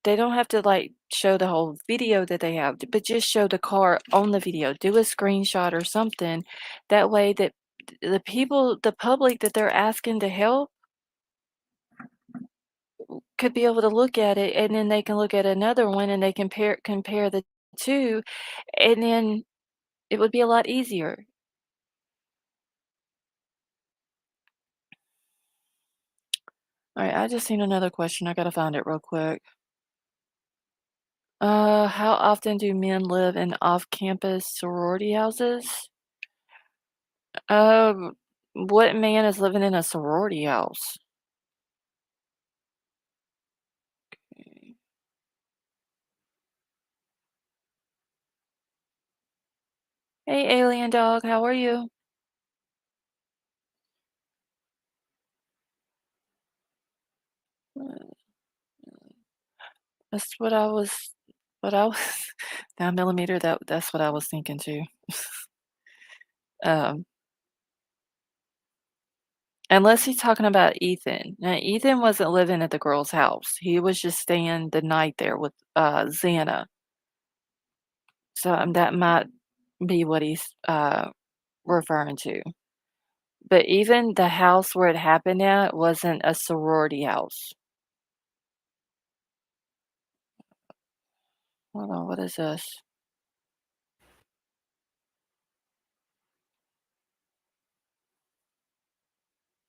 Speaker 1: they don't have to like show the whole video that they have, but just show the car on the video. Do a screenshot or something. That way that the people, the public that they're asking to help could be able to look at it, and then they can look at another one and they compare the two, and then it would be a lot easier. All right, I just seen another question. I gotta find it real quick. How often do men live in off-campus sorority houses? What man is living in a sorority house? Okay. Hey, alien dog, how are you? That's what I was 9 millimeter, that's what I was thinking too. Um, unless he's talking about Ethan. Now, Ethan wasn't living at the girl's house. He was just staying the night there with, Xana. So, that might be what he's, referring to. But even the house where it happened at wasn't a sorority house. Hold on, what is this?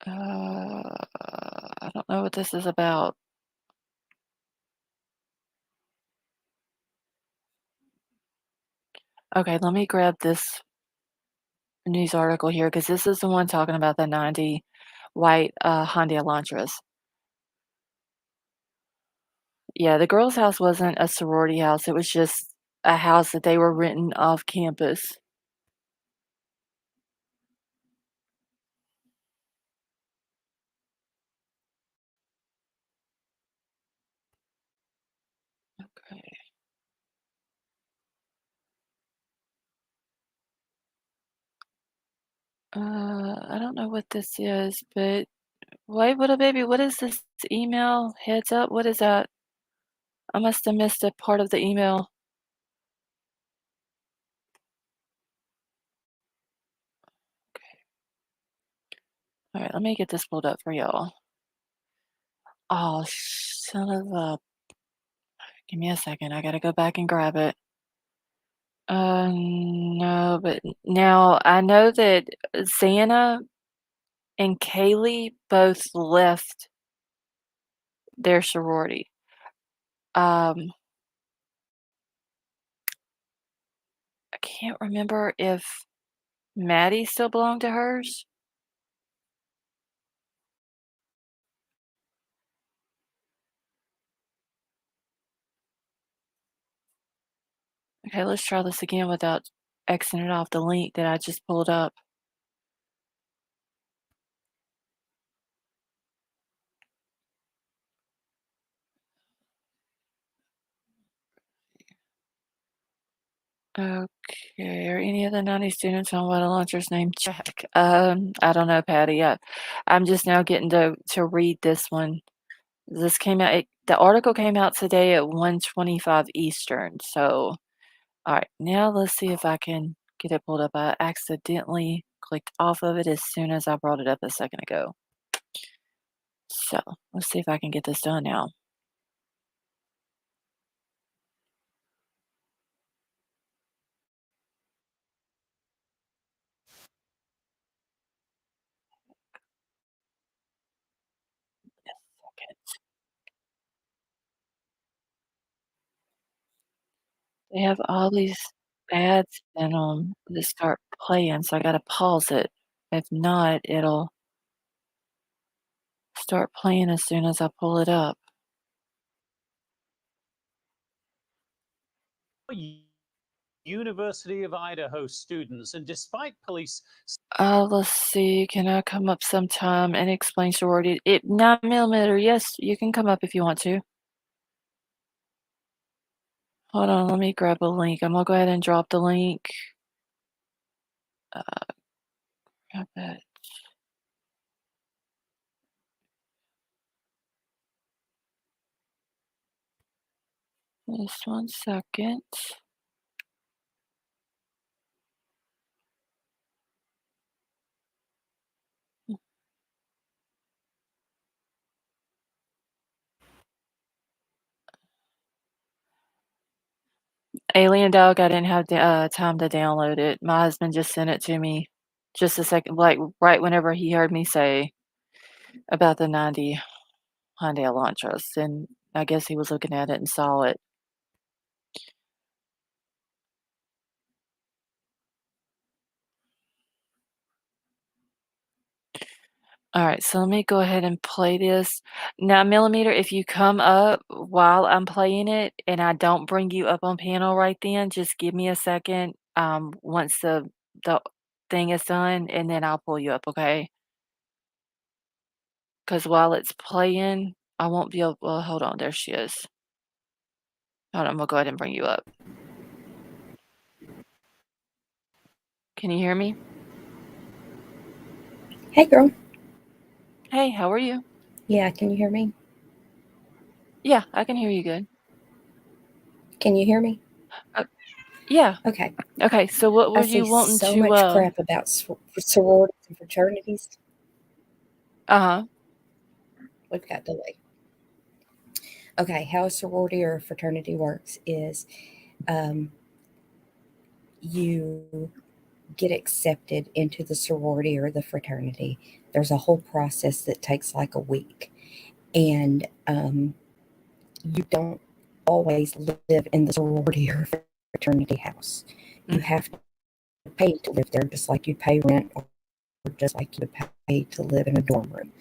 Speaker 1: I don't know what this is about. Okay, let me grab this news article here because this is the one talking about the 90 white, Hyundai Elantras. Yeah, the girls' house wasn't a sorority house, it was just a house that they were renting off campus. Okay. I don't know what this is, but wait, little baby, what is this email? Heads up, what is that? I must have missed a part of the email. Alright, let me get this pulled up for y'all. Oh, son of a give me a second, I gotta go back and grab it. No, but now I know that Xana and Kaylee both left their sorority. Um, I can't remember if Maddie still belonged to hers. Okay, let's try this again without exiting off the link that I just pulled up. Okay, are any of the 90 students on what a launcher's name check? I don't know, Patty. I'm just now getting to read this one. This came out. The article came out today at 1:25 Eastern. So, all right, now let's see if I can get it pulled up. I accidentally clicked off of it as soon as I brought it up a second ago. So let's see if I can get this done now. Okay. They have all these ads in them that start playing, so I gotta pause it. If not, it'll start playing as soon as I pull it up.
Speaker 10: University of Idaho students, and despite police
Speaker 1: Let's see. Can I come up sometime and explain sorority? 9 millimeter. Yes, you can come up if you want to. Hold on, let me grab a link. I'm gonna go ahead and drop the link. Uh, grab it. Just 1 second. Alien Dog, I didn't have time to download it. My husband just sent it to me just a second, like right whenever he heard me say about the 90 Hyundai Elantras, and I guess he was looking at it and saw it. All right, so let me go ahead and play this. Now, Millimeter, if you come up while I'm playing it and I don't bring you up on panel right then, just give me a second, once the thing is done, and then I'll pull you up, okay? Because while it's playing, I won't be able well, hold on, there she is. Hold on, we'll go ahead and bring you up. Can you hear me?
Speaker 11: Hey, girl.
Speaker 1: Hey, how are you?
Speaker 11: Yeah, can you hear me?
Speaker 1: Yeah, I can hear you good.
Speaker 11: Can you hear me?
Speaker 1: Yeah.
Speaker 11: Okay.
Speaker 1: Okay, so what
Speaker 11: I
Speaker 1: were
Speaker 11: see
Speaker 1: you wanting
Speaker 11: so
Speaker 1: to,
Speaker 11: much crap about sororities and fraternities.
Speaker 1: Uh-huh.
Speaker 11: We've got delay. Okay, how a sorority or a fraternity works is you get accepted into the sorority or the fraternity. There's a whole process that takes like a week. And you don't always live in the sorority or fraternity house. You
Speaker 1: Mhm.
Speaker 11: have to pay to live there, just like you pay rent or just like you pay to live in a dorm room.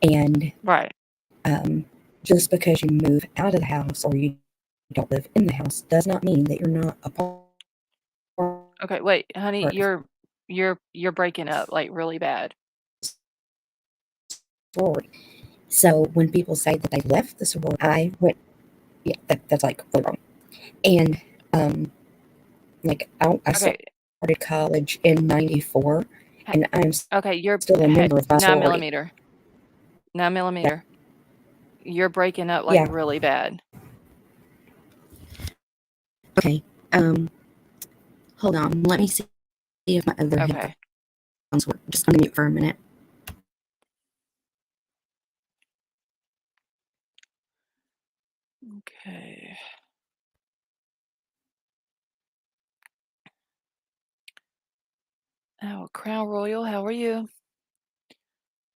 Speaker 11: And
Speaker 1: Right.
Speaker 11: just because you move out of the house or you don't live in the house does not mean that you're not a part
Speaker 1: Okay, wait, honey,
Speaker 11: of
Speaker 1: you're breaking up, like, really bad.
Speaker 11: sorority. So when people say that they left the sorority, I went, yeah, that's like really wrong. And like I
Speaker 1: Okay.
Speaker 11: started college in '94,
Speaker 1: Ha
Speaker 11: and I'm
Speaker 1: okay, you're
Speaker 11: still a
Speaker 1: hey,
Speaker 11: member of my
Speaker 1: 9
Speaker 11: sorority.
Speaker 1: millimeter. 9 millimeter. You're breaking up, like,
Speaker 11: Yeah.
Speaker 1: really bad.
Speaker 11: Okay. Hold on. Let me see if my other
Speaker 1: Okay.
Speaker 11: headphones work. Just unmute for a minute.
Speaker 1: Okay. Oh, Crown Royal, how are you?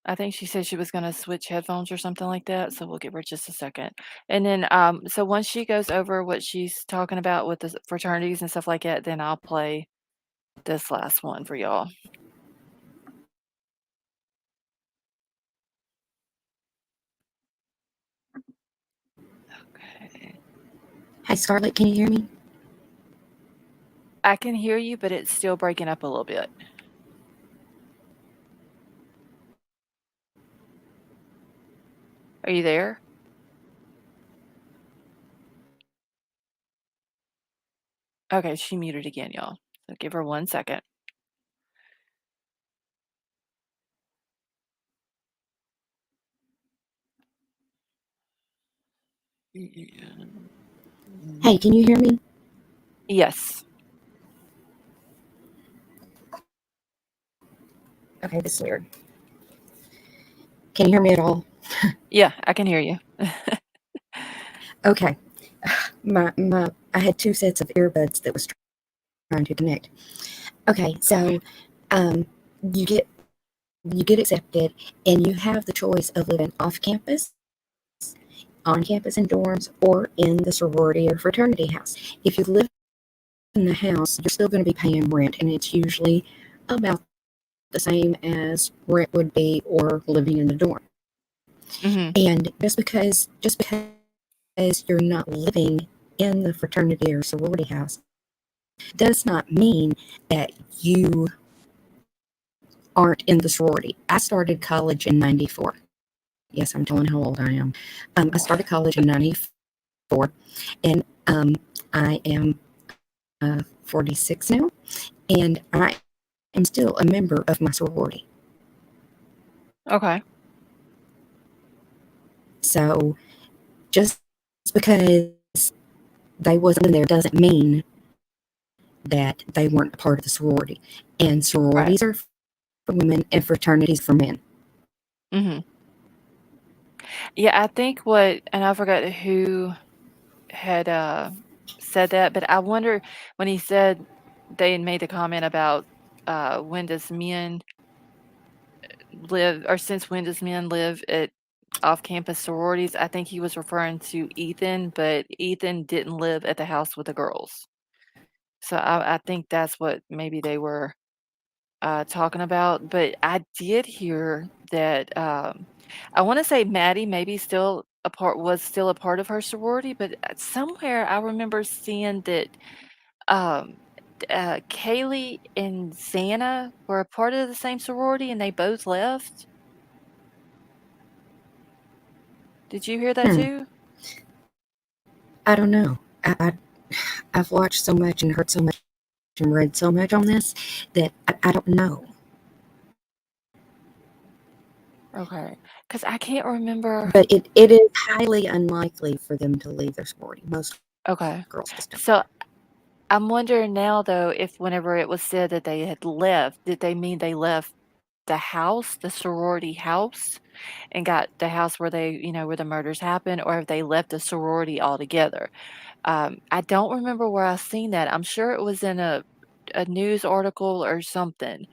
Speaker 1: I think she said she was gonna switch headphones or something like that, so we'll give her just a second. And then, so once she goes over what she's talking about with the fraternities and stuff like that, then I'll play this last one for y'all. Okay.
Speaker 11: Hi, Scarlett. Can you hear me?
Speaker 1: I can hear you, but it's still breaking up a little bit. Are you there? Okay, she muted again, y'all. So give her 1 second.
Speaker 11: Hey, can you hear me?
Speaker 1: Yes.
Speaker 11: Okay, this is weird. Can you hear me at all?
Speaker 1: Yeah, I can hear you.
Speaker 11: Okay. I had two sets of earbuds that was trying to connect. Okay, so you get accepted, and you have the choice of living off campus, on campus in dorms, or in the sorority or fraternity house. If you live in the house, you're still going to be paying rent, and it's usually about the same as rent would be or living in the dorm.
Speaker 1: Mhm.
Speaker 11: And just because you're not living in the fraternity or sorority house does not mean that you aren't in the sorority. I started college in '94. Yes, I'm telling how old I am. I started college in '94, and I am 46 now, and I am still a member of my sorority.
Speaker 1: Okay.
Speaker 11: So just because they wasn't in there doesn't mean that they weren't a part of the sorority. And
Speaker 1: Right.
Speaker 11: sororities are for women and fraternities for men.
Speaker 1: Mhm. Yeah, I think and I forgot who had, said that, but I wonder when he said they had made the comment about, when does men live or since when does men live at off-campus sororities, I think he was referring to Ethan, but Ethan didn't live at the house with the girls. So I think that's what maybe they were, talking about, but I did hear that, I wanna say Maddie maybe was still a part of her sorority, but, somewhere I remember seeing that, um, Kaylee and Xana were a part of the same sorority and they both left. Did you hear that
Speaker 11: Hmm.
Speaker 1: too?
Speaker 11: I don't know. I I've watched so much and heard so much and read so much on this that I don't know.
Speaker 1: Okay, because I can't remember.
Speaker 11: But it is highly unlikely for them to leave their sorority. Most
Speaker 1: Okay.
Speaker 11: girls just don't.
Speaker 1: So I'm wondering now, though, if whenever it was said that they had left, did they mean they left the house, the sorority house, and got the house where they, where the murders happened, or if they left the sorority altogether? I don't remember where I seen that. I'm sure it was in a news article or something.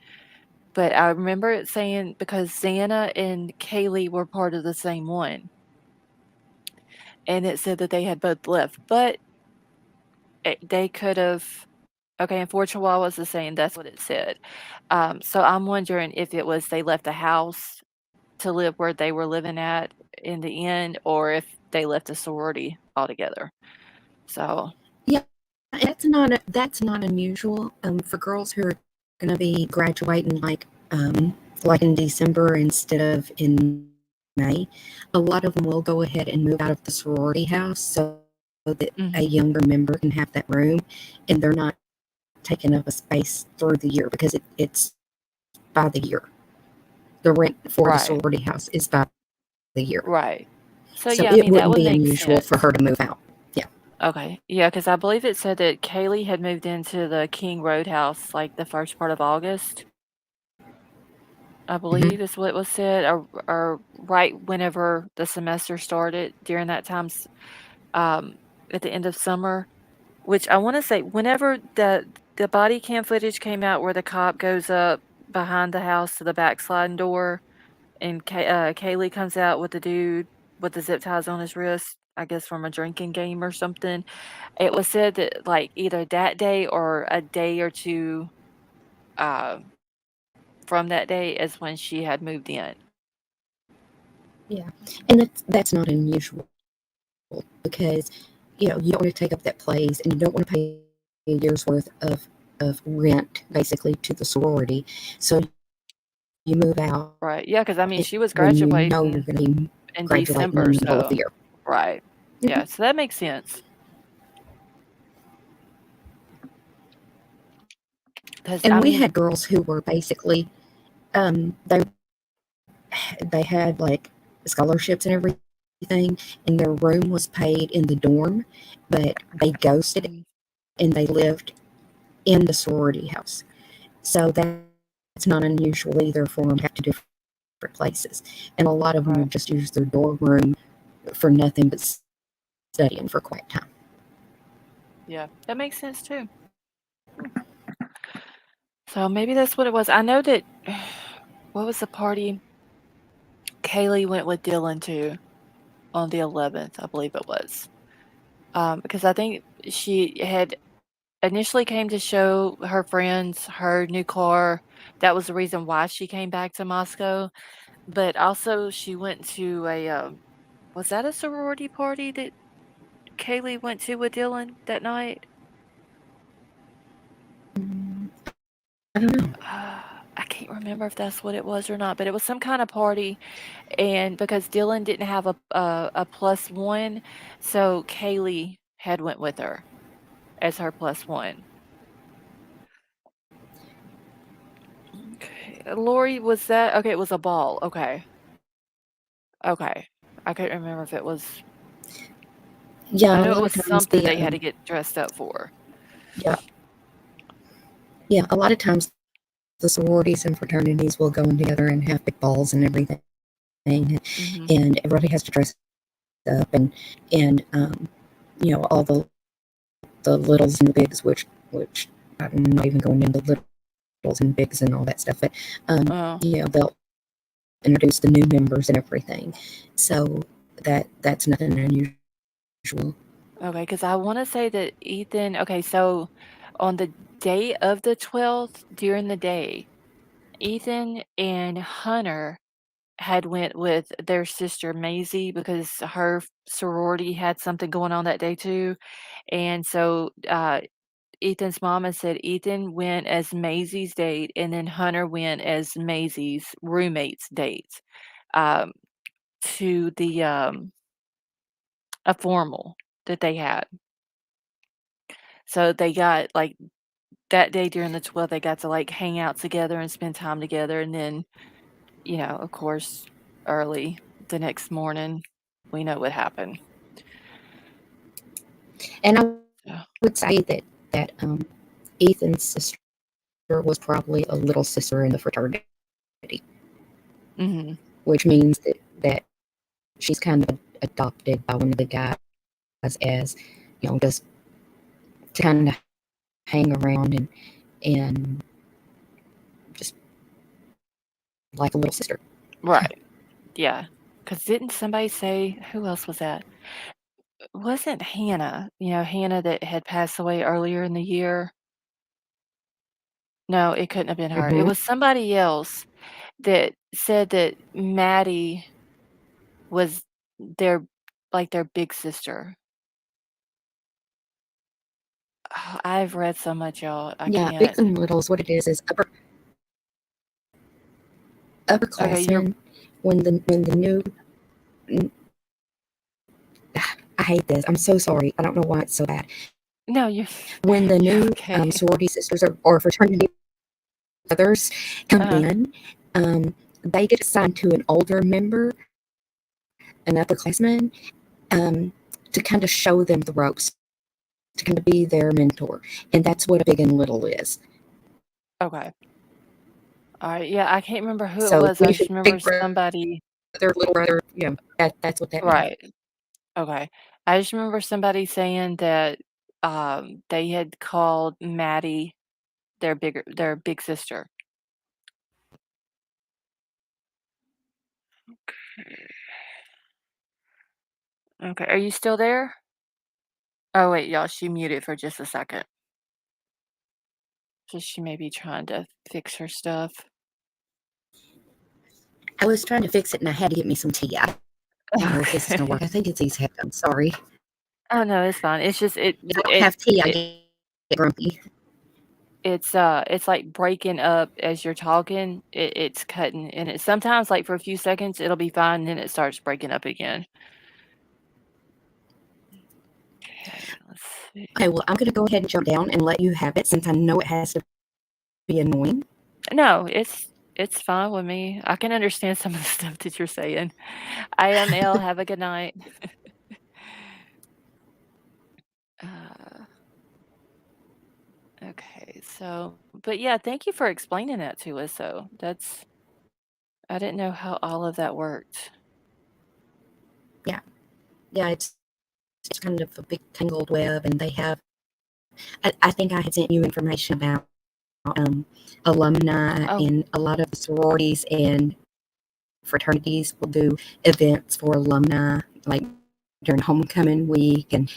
Speaker 1: But I remember it saying because Xana and Kaylee were part of the same one, and it said that they had both left, but they could have. Okay, and for Chihuahuas is saying that's what it said. So I'm wondering if it was they left the house to live where they were living at in the end, or if they left the sorority altogether. So
Speaker 11: Yeah, that's not unusual for girls who are going to be graduating like in December instead of in May. A lot of them will go ahead and move out of the sorority house so that a
Speaker 1: mhm,
Speaker 11: younger member can have that room, and they're not taking up a space through the year because it's by the year. The rent for the
Speaker 1: right,
Speaker 11: sorority house is by the year,
Speaker 1: right. So
Speaker 11: so
Speaker 1: yeah, I
Speaker 11: it
Speaker 1: mean that
Speaker 11: wouldn't
Speaker 1: would
Speaker 11: be
Speaker 1: make
Speaker 11: unusual for
Speaker 1: sense.
Speaker 11: her to move out. Yeah.
Speaker 1: Okay, yeah, because I believe it said that Kaylee had moved into the King Road house like the first part of August. I
Speaker 11: Hmm.
Speaker 1: believe is what was said, or right whenever the semester started during that time, um, at the end of summer. Which I wanna say whenever the body cam footage came out where the cop goes up behind the house to the back sliding door and Kaylee comes out with the dude with the zip ties on his wrist, I guess from a drinking game or something. It was said that, like, either that day or a day or 2, uh, from that day is when she had moved in.
Speaker 11: Yeah, and that's not unusual because you don't want to take up that place and you don't want to pay a year's worth of rent basically to the sorority. So you move out
Speaker 1: Right, yeah, because I mean, she was
Speaker 11: when you know you're
Speaker 1: graduating
Speaker 11: going to be
Speaker 1: in
Speaker 11: graduating in
Speaker 1: December,
Speaker 11: the middle of the
Speaker 1: so
Speaker 11: year.
Speaker 1: right.
Speaker 11: Mhm.
Speaker 1: Yeah, so that makes sense. Because I
Speaker 11: And we
Speaker 1: mean
Speaker 11: had girls who were basically um, they they had like scholarships and everything, and their room was paid in the dorm, but they ghosted
Speaker 1: mhm,
Speaker 11: and they lived in the sorority house. So that's not unusual either for them to have to different places. And a lot of them
Speaker 1: right.
Speaker 11: would just use their dorm room for nothing but studying for quiet time.
Speaker 1: Yeah, that makes sense too. So maybe that's what it was. I know that what was the party Kaylee went with Dylan to on the 11th, I believe it was. Because I think she had initially came to show her friends her new car. That was the reason why she came back to Moscow. But also she went to was that a sorority party that Kaylee went to with Dylan that night?
Speaker 11: Mm, I don't know.
Speaker 1: I can't remember if that's what it was or not, but it was some kind of party. And because Dylan didn't have a plus one, so Kaylee had went with her as her plus one. Okay. Lori, was that okay, it was a ball. Okay. Okay. I couldn't remember if it was
Speaker 11: Yeah,
Speaker 1: I
Speaker 11: and a
Speaker 1: knew it
Speaker 11: lot of
Speaker 1: was
Speaker 11: times
Speaker 1: something they had to get dressed up for.
Speaker 11: yeah, yeah, a lot of times the sororities and fraternities will go in together and have big balls and everything,
Speaker 1: Mhm.
Speaker 11: and everybody has to dress up and all the littles and the bigs, which I'm not even going into littles and bigs and all that stuff, but
Speaker 1: Oh,
Speaker 11: they'll introduce the new members and everything. So that's nothing unusual.
Speaker 1: okay, because I wanna say that Ethan okay, so on the day of the 12th, during the day, Ethan and Hunter had went with their sister Maisie because her sorority had something going on that day too, and so, Ethan's mama said Ethan went as Maisie's date, and then Hunter went as Maisie's roommate's date, um, to a formal that they had. So they got, like, that day during the 12th, they got to, like, hang out together and spend time together, and then, of course, early the next morning, we know what happened.
Speaker 11: And I
Speaker 1: So
Speaker 11: would say that Ethan's sister was probably a little sister in the fraternity,
Speaker 1: mhm.
Speaker 11: which means that she's kind of adopted by one of the guys as, just to kind of hang around and just like a little sister.
Speaker 1: Right. Yeah. Because didn't somebody say who else was that? Wasn't Hannah, Hannah that had passed away earlier in the year? No, it couldn't have been her. It
Speaker 11: Mm-hmm.
Speaker 1: was somebody else that said that Maddie was their their big sister. I've read so much, y'all. I
Speaker 11: Yeah, big
Speaker 1: can't.
Speaker 11: and little is what it is
Speaker 1: Okay, you're
Speaker 11: upperclassmen when the new I hate this. I'm so sorry. I don't know why it's so bad.
Speaker 1: no, you
Speaker 11: When the
Speaker 1: you're
Speaker 11: new
Speaker 1: okay.
Speaker 11: sorority sisters or fraternity brothers come
Speaker 1: Uh-huh.
Speaker 11: in, they get assigned to an older member, an upperclassman, to kind of show them the ropes, to kind of be their mentor. And that's what a big and little is.
Speaker 1: Okay. Alright, yeah, I can't remember who it
Speaker 11: So
Speaker 1: was.
Speaker 11: when
Speaker 1: I
Speaker 11: you
Speaker 1: just
Speaker 11: say
Speaker 1: remember
Speaker 11: big brother,
Speaker 1: somebody
Speaker 11: little brother, that's what that means.
Speaker 1: right. Okay. I just remember somebody saying that, they had called Maddie their big sister. Okay, are you still there? Oh, wait, y'all, she muted for just a second. So she may be trying to fix her stuff.
Speaker 11: I was trying to fix it and I had to get me some tea. I don't know if this is going to work.
Speaker 1: Okay.
Speaker 11: I think it's these headphones. Sorry.
Speaker 1: Oh, no, it's fine. It's just
Speaker 11: If I don't have tea, I
Speaker 1: it
Speaker 11: get grumpy.
Speaker 1: it's, like, breaking up as you're talking. It's cutting, and it sometimes, like, for a few seconds, it'll be fine, and then it starts breaking up again. Okay, let's see.
Speaker 11: Okay, well, I'm going to go ahead and jump down and let you have it since I know it has to be annoying.
Speaker 1: No, it's fine with me. I can understand some of the stuff that you're saying. I am ill. Have a good night. Uh, okay, so but, yeah, thank you for explaining that to us, though. I didn't know how all of that worked.
Speaker 11: Yeah. Yeah, it's kind of a big tangled web, and they have. I think I had sent you information about alumni,
Speaker 1: Oh,
Speaker 11: and a lot of the sororities and fraternities will do events for alumni, like during homecoming week and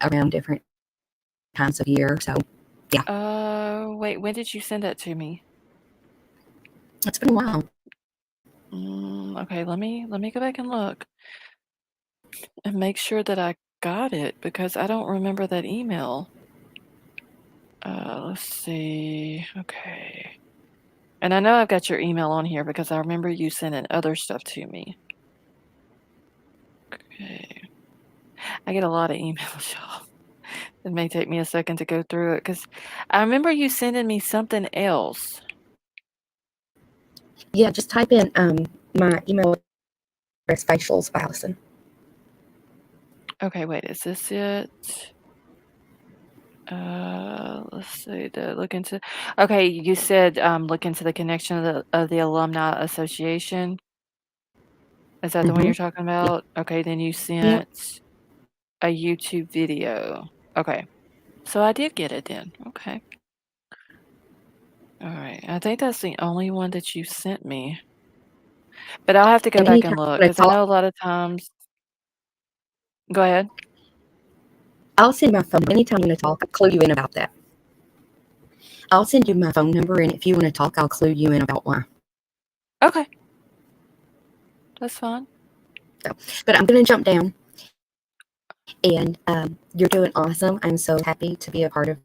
Speaker 11: around different times of year. So yeah,
Speaker 1: wait, when did you send that to me?
Speaker 11: it's been a while.
Speaker 1: Okay, let me go back and look and make sure that I got it because I don't remember that email. Let's see. Okay. And I know I've got your email on here because I remember you sending other stuff to me. Okay. I get a lot of emails, y'all. It may take me a second to go through it because I remember you sending me something else.
Speaker 11: Yeah, just type in my email address, facials by Allison.
Speaker 1: Okay, wait, is this it? Let's see. Okay, you said look into the connection of the alumni association. Is that the one
Speaker 11: Mm-hmm.
Speaker 1: you're talking
Speaker 11: Yeah.
Speaker 1: about? Okay, then you
Speaker 11: Yep.
Speaker 1: sent a YouTube video. Okay, so I did get it then. Okay. All right. I think that's the only one that you sent me. But I'll have to go
Speaker 11: And
Speaker 1: back and
Speaker 11: anytime
Speaker 1: look
Speaker 11: you want
Speaker 1: because
Speaker 11: to
Speaker 1: I
Speaker 11: talk,
Speaker 1: know a lot of times. Go ahead.
Speaker 11: I'll send my phone. Anytime you want to talk, I'll clue you in about that. I'll send you my phone number, and if you want to talk, I'll clue you in about why.
Speaker 1: Okay, that's fine.
Speaker 11: So, but I'm going to jump down, and you're doing awesome. I'm so happy to be a part of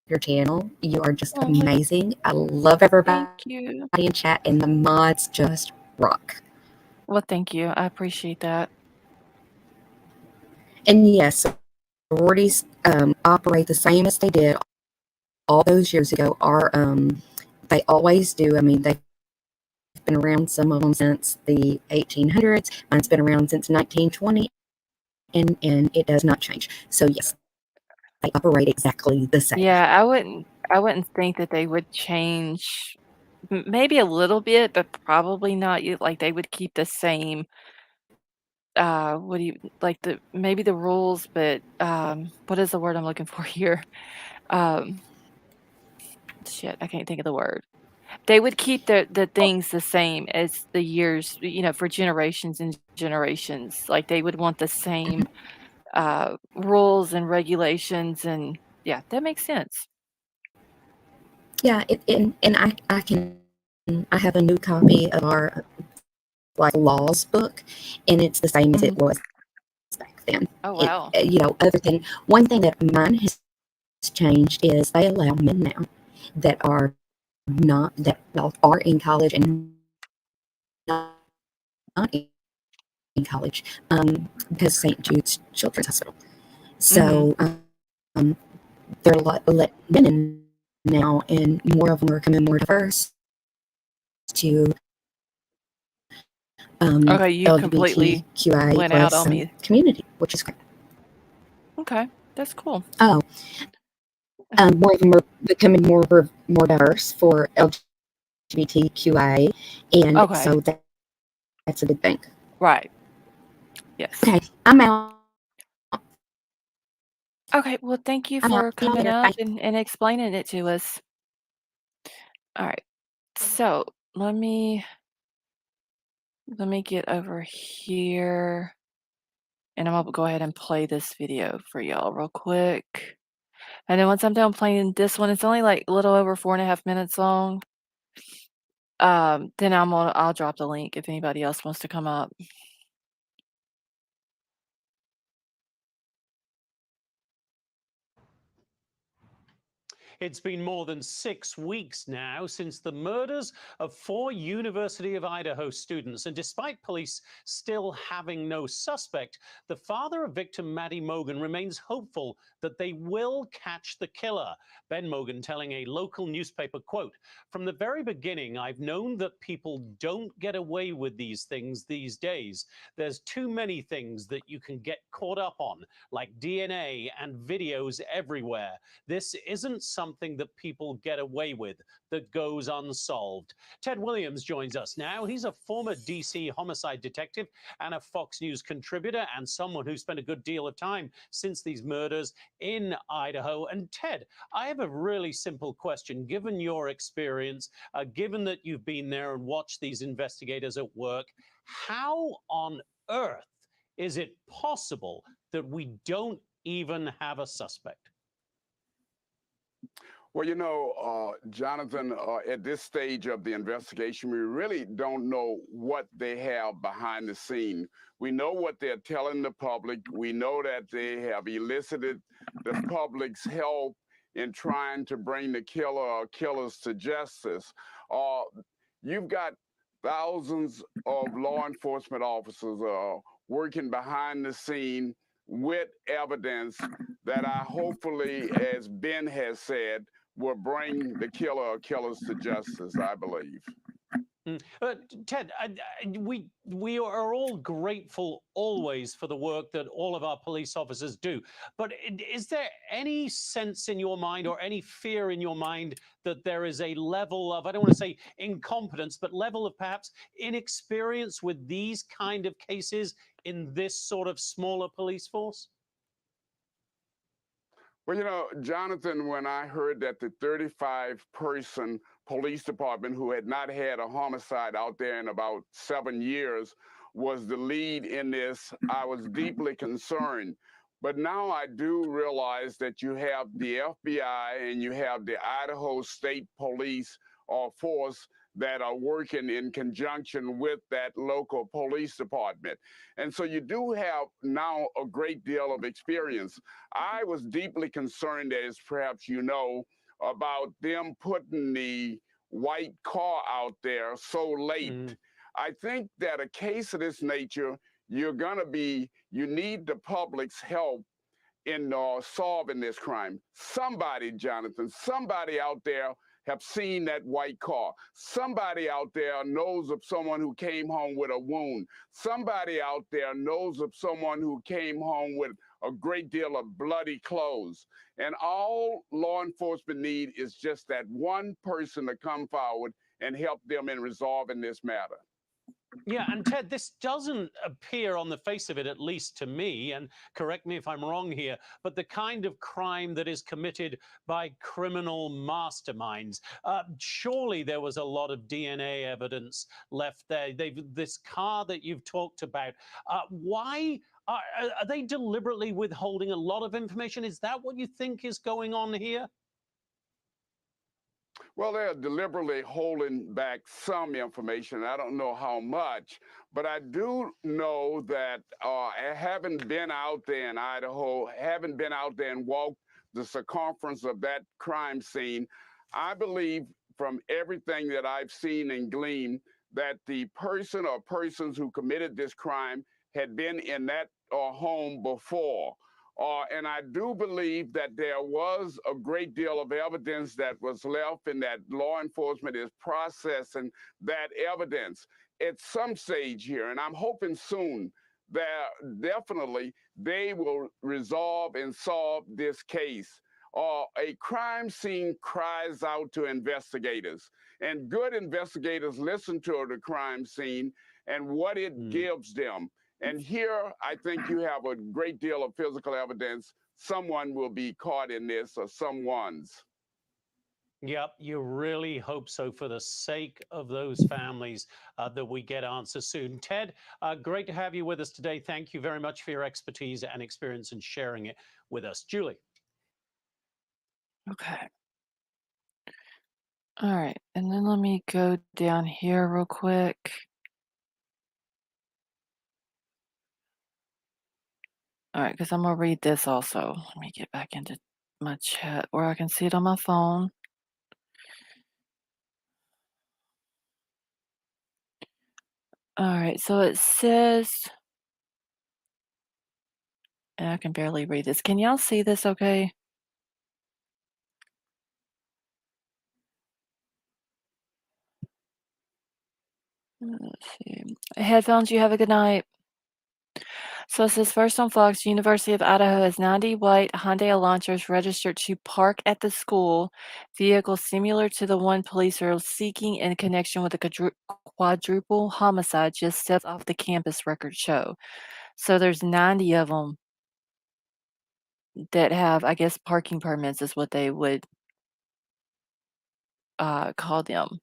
Speaker 11: your channel. You are just
Speaker 1: Oh,
Speaker 11: amazing. I love everybody
Speaker 1: thank you.
Speaker 11: in chat, and the mods just rock.
Speaker 1: Well, thank you. I appreciate that.
Speaker 11: And yes, sororities operate the same as they did all those years ago. They always do. I mean, they've been around, some of them since the 1800s. Mine's been around since 1920, and it does not change. So yes, they operate exactly the same.
Speaker 1: Yeah, I wouldn't think that they would change maybe a little bit, but probably not. Like they would keep the same what do you like maybe the rules, but what is the word I'm looking for here? Um shit, I can't think of the word. They would keep the things the same as the years, for generations and generations. Like they would want the same rules and regulations, and yeah, that makes sense.
Speaker 11: Yeah, and I have a new copy of our like laws book, and it's the same as it
Speaker 1: Mhm.
Speaker 11: was back then.
Speaker 1: Oh, wow.
Speaker 11: Other thing, one thing that mine has changed is they allow men now that are not that well are in college and not in college, because St. Jude's Children's Hospital.
Speaker 1: Mhm.
Speaker 11: So they're let men in now, and more of them are coming more diverse to
Speaker 1: Okay, you completely
Speaker 11: LGBTQIA
Speaker 1: went out
Speaker 11: plus
Speaker 1: on me.
Speaker 11: community, which is great.
Speaker 1: Okay, that's cool.
Speaker 11: Oh, more of them are becoming more diverse for LGBTQIA, and
Speaker 1: Okay,
Speaker 11: so that's a good thing.
Speaker 1: right. Yes.
Speaker 11: Okay, I'm out.
Speaker 1: Okay, well, thank you
Speaker 11: I'm out.
Speaker 1: for
Speaker 11: See y'all
Speaker 1: coming
Speaker 11: later.
Speaker 1: up
Speaker 11: Bye.
Speaker 1: and explaining it to us. All right. So, let me get over here, and I'm gonna go ahead and play this video for y'all real quick. And then once I'm done playing this one, it's only like a little over 4.5 minutes long. Then I'll drop the link if anybody else wants to come up.
Speaker 10: It's been more than 6 weeks now since the murders of 4 University of Idaho students, and despite police still having no suspect, the father of victim Maddie Mogan remains hopeful that they will catch the killer. Ben Mogan telling a local newspaper, quote, "From the very beginning, I've known that people don't get away with these things these days. There's too many things that you can get caught up on, like DNA and videos everywhere. This isn't something that people get away with, that goes unsolved." Ted Williams joins us now. He's a former DC homicide detective and a Fox News contributor, and someone who spent a good deal of time since these murders in Idaho. And Ted, I have a really simple question. Given your experience, given that you've been there and watched these investigators at work, how on earth is it possible that we don't even have a suspect?
Speaker 12: Well, Jonathan, at this stage of the investigation, we really don't know what they have behind the scene. We know what they're telling the public. We know that they have elicited the public's help in trying to bring the killer or killers to justice. Uh, you've got thousands of law enforcement officers working behind the scene with evidence that I hopefully, as Ben has said, will bring the killer or killers to justice, I believe.
Speaker 10: Ted, we are all grateful always for the work that all of our police officers do. But is there any sense in your mind or any fear in your mind that there is a level of, I don't want to say incompetence, but level of perhaps inexperience with these kind of cases in this sort of smaller police force?
Speaker 12: Well, Jonathan, when I heard that the 35-person police department who had not had a homicide out there in about 7 years was the lead in this, I was deeply concerned. But now I do realize that you have the FBI and you have the Idaho State Police force that are working in conjunction with that local police department. And so you do have now a great deal of experience. I was deeply concerned, as perhaps you know, about them putting the white car out there so late. I think that a case of this nature, you need the public's help in solving this crime. Somebody, Jonathan, somebody out there have seen that white car. Somebody out there knows of someone who came home with a wound. Somebody out there knows of someone who came home with a great deal of bloody clothes. And all law enforcement need is just that one person to come forward and help them in resolving this matter.
Speaker 10: Yeah, and Ted, this doesn't appear on the face of it, at least to me, and correct me if I'm wrong here, but the kind of crime that is committed by criminal masterminds. Surely there was a lot of DNA evidence left there. This car that you've talked about, why are they deliberately withholding a lot of information? Is that what you think is going on here?
Speaker 12: Well, they're deliberately holding back some information. I don't know how much, but I do know that having been out there in Idaho, having been out there and walked the circumference of that crime scene, I believe from everything that I've seen and gleaned that the person or persons who committed this crime had been in that home before. And I do believe that there was a great deal of evidence that was left and that law enforcement is processing that evidence at some stage here. And I'm hoping soon that definitely they will resolve and solve this case. A crime scene cries out to investigators, and good investigators listen to the crime scene and what it gives them. And here, I think you have a great deal of physical evidence. Someone will be caught in this, or someone's.
Speaker 10: Yep, you really hope so for the sake of those families that we get answers soon. Ted, great to have you with us today. Thank you very much for your expertise and experience and sharing it with us. Julie.
Speaker 1: Okay. All right. And then let me go down here real quick. All right, because I'm going to read this also. Let me get back into my chat where I can see it on my phone. All right, so it says, and I can barely read this. Can y'all see this okay? Let's see. Headphones, you have a good night. So it says first on Fox, University of Idaho has 90 white Hyundai Elantras registered to park at the school, vehicles similar to the one police are seeking in connection with a quadruple homicide just steps off the campus, records show. So there's 90 of them that have, I guess, parking permits is what they would call them.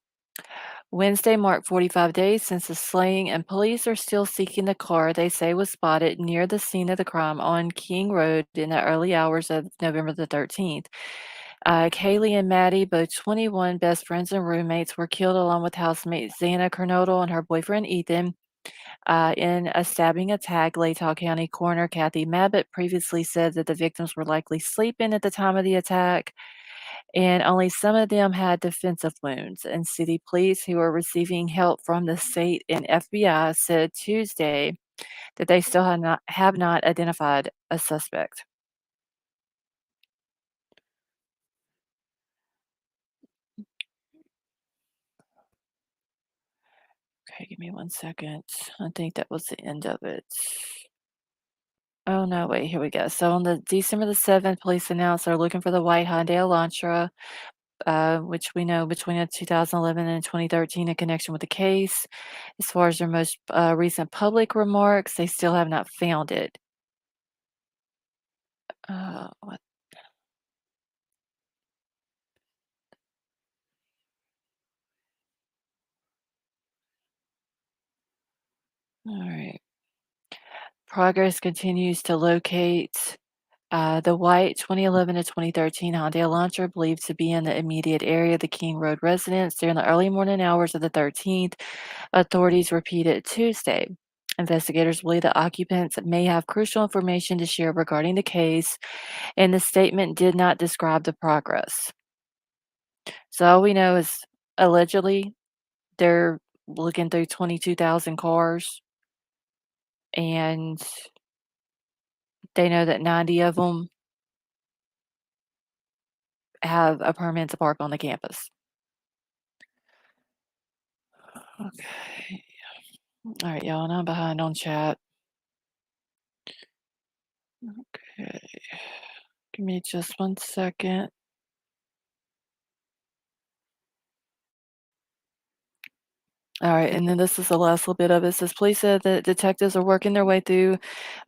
Speaker 1: Wednesday marked 45 days since the slaying, and police are still seeking the car they say was spotted near the scene of the crime on King Road in the early hours of November the 13th. Kaylee and Maddie, both 21, best friends and roommates, were killed along with housemate Xana Kernodle and her boyfriend Ethan in a stabbing attack. Latah County Coroner Kathy Mabbitt previously said that the victims were likely sleeping at the time of the attack, and only some of them had defensive wounds. And city police, who are receiving help from the state and FBI, said Tuesday that they still have not identified a suspect. Okay, give me 1 second. I think that was the end of it. Oh, no, wait, here we go. So on the December the 7th, police announced they're looking for the white Hyundai Elantra, which we know between 2011 and 2013 in connection with the case. As far as their most recent public remarks, they still have not found it. What? All right. Progress continues to locate the white 2011 to 2013 Hyundai Elantra, believed to be in the immediate area of the King Road residence during the early morning hours of the 13th, authorities repeated Tuesday. Investigators believe the occupants may have crucial information to share regarding the case, and the statement did not describe the progress. So all we know is allegedly they're looking through 22,000 cars, and They know that 90 of them have a permit to park on the campus. Okay. All right, y'all, and I'm behind on chat. Okay. Give me just 1 second. All right, and then this is the last little bit of it. It says, police said that detectives are working their way through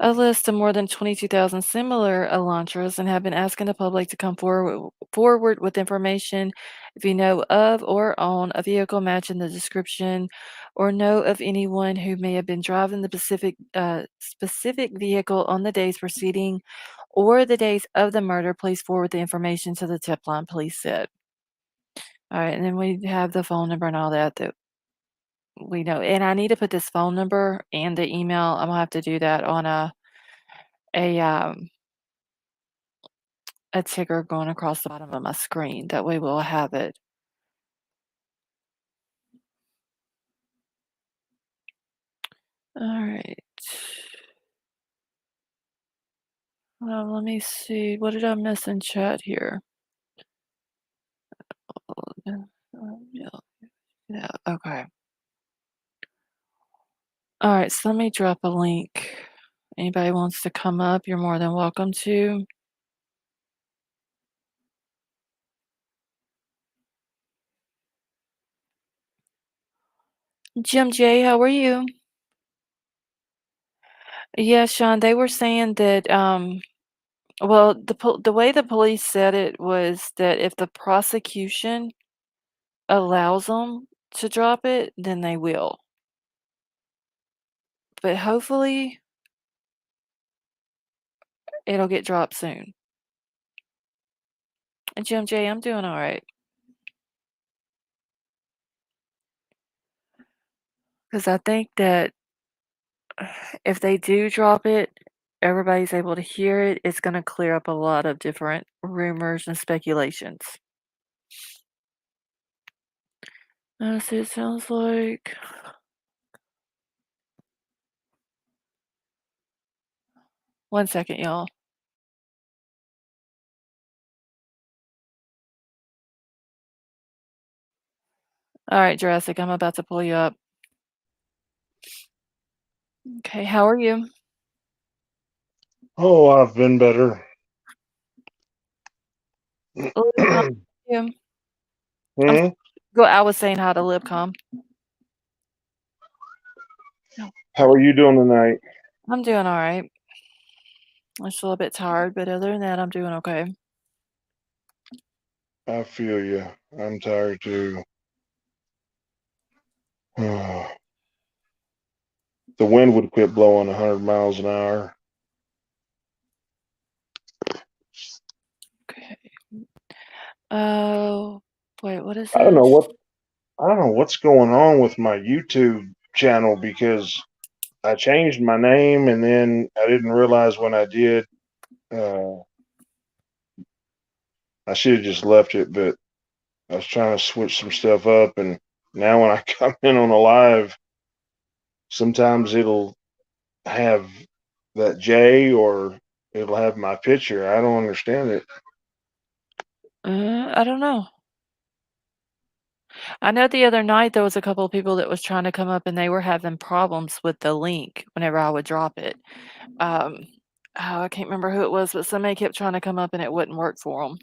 Speaker 1: a list of more than 22,000 similar Elantras and have been asking the public to come forward with information if you know of or own a vehicle matching the description or know of anyone who may have been driving the specific vehicle on the days preceding or the days of the murder. Please forward the information to the tip line, police said. All right, and then we have the phone number and all that we know, and I need to put this phone number and the email. I'm gonna have to do that on a, um a ticker going across the bottom of my screen. That way we'll have it. Alright. Let me see. What did I miss in chat here? Yeah, okay. Alright, so let me drop a link. Anybody wants to come up, you're more than welcome to. Jim J, how are you? Yeah, Sean, they were saying that, well, the way the police said it was that if the prosecution allows them to drop it, then they will. But hopefully it'll get dropped soon. And Jim J, I'm doing all right. Because I think that if they do drop it, everybody's able to hear it. It's going to clear up a lot of different rumors and speculations. So it sounds like. One second, y'all. All right, Jurassic, I'm about to pull you up. Okay, how are you?
Speaker 13: Oh, I've been better.
Speaker 1: LibCom, yeah.
Speaker 13: Hmm?
Speaker 1: I was saying hi to LibCom.
Speaker 13: How are you doing tonight?
Speaker 1: I'm doing all right. I'm still a bit tired, but other than that, I'm doing okay.
Speaker 13: I feel you. I'm tired too. The wind would quit blowing 100 miles an hour.
Speaker 1: Okay. Oh, wait, what is
Speaker 13: I don't know
Speaker 1: this?
Speaker 13: what's going on with my YouTube channel because I changed my name and then I didn't realize when I did. I should have just left it, but I was trying to switch some stuff up, and now when I come in on a live, sometimes it'll have that J or it'll have my picture. I don't understand it.
Speaker 1: I don't know. I know the other night there was a couple of people that was trying to come up and they were having problems with the link whenever I would drop it. Oh, I can't remember who it was, but somebody kept trying to come up and it wouldn't work for them.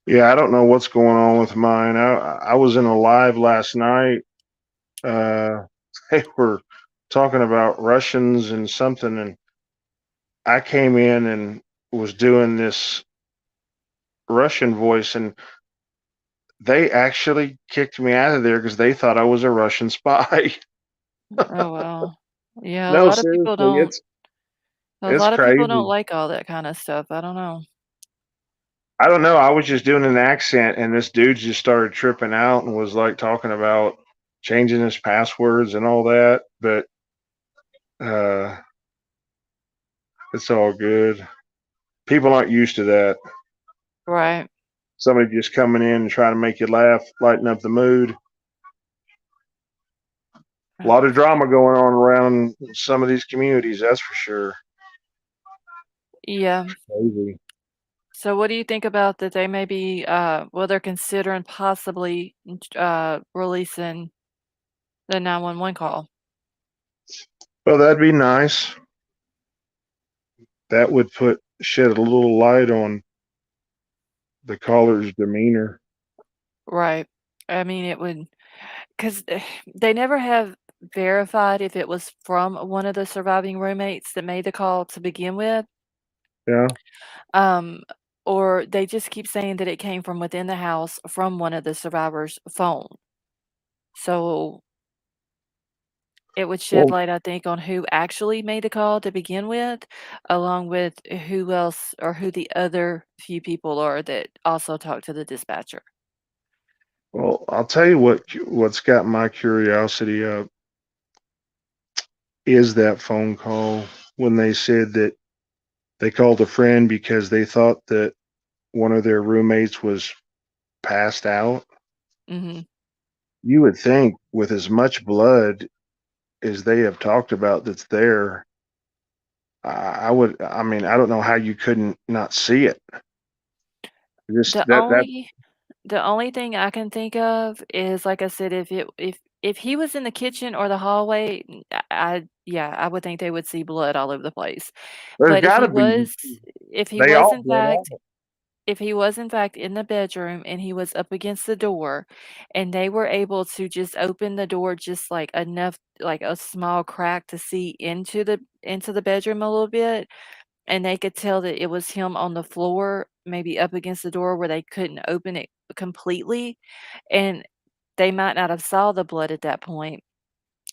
Speaker 13: Yeah, I don't know what's going on with mine. I was in a live last night. They were talking about Russians and something, and I came in and was doing this Russian voice, and they actually kicked me out of there because they thought I was a Russian spy.
Speaker 1: Oh, well. Yeah,
Speaker 13: No, seriously,
Speaker 1: a
Speaker 13: it's
Speaker 1: lot of people don't
Speaker 13: crazy.
Speaker 1: like all that kind of stuff. I don't know.
Speaker 13: I don't know. I was just doing an accent, and this dude just started tripping out and was like talking about changing his passwords and all that. But uh, it's all good. People aren't used to that.
Speaker 1: Right.
Speaker 13: Somebody just coming in and trying to make you laugh, lighten up the mood. A lot of drama going on around some of these communities, that's for sure.
Speaker 1: Yeah.
Speaker 13: Crazy.
Speaker 1: So what do you think about that they may be, well, they're considering possibly, releasing the 911 call?
Speaker 13: Well, that'd be nice. That would shed a little light on the caller's demeanor.
Speaker 1: Right. I mean, it would, 'cause they never have verified if it was from one of the surviving roommates that made the call to begin with,
Speaker 13: Yeah.
Speaker 1: um, or they just keep saying that it came from within the house from one of the survivors' phone. So it would shed
Speaker 13: Well,
Speaker 1: light, I think, on who actually made the call to begin with, along with who else or who the other few people are that also talked to the dispatcher.
Speaker 13: well, I'll tell you what's got my curiosity up is that phone call when they said that they called a friend because they thought that one of their roommates was passed out.
Speaker 1: Mhm.
Speaker 13: You would think with as much blood as they have talked about that's there, I mean, I don't know how you couldn't not see it. Just
Speaker 1: The
Speaker 13: that
Speaker 1: only the only thing I can think of is, like I said, if he was in the kitchen or the hallway, yeah, I would think they would see blood all over the place.
Speaker 13: there's
Speaker 1: But
Speaker 13: got to be.
Speaker 1: if he
Speaker 13: They
Speaker 1: was
Speaker 13: all
Speaker 1: in
Speaker 13: did all.
Speaker 1: fact if he was in fact in the bedroom and he was up against the door and they were able to just open the door just like enough, like a small crack to see into the bedroom a little bit, and they could tell that it was him on the floor, maybe up against the door where they couldn't open it completely, and they might not have saw the blood at that point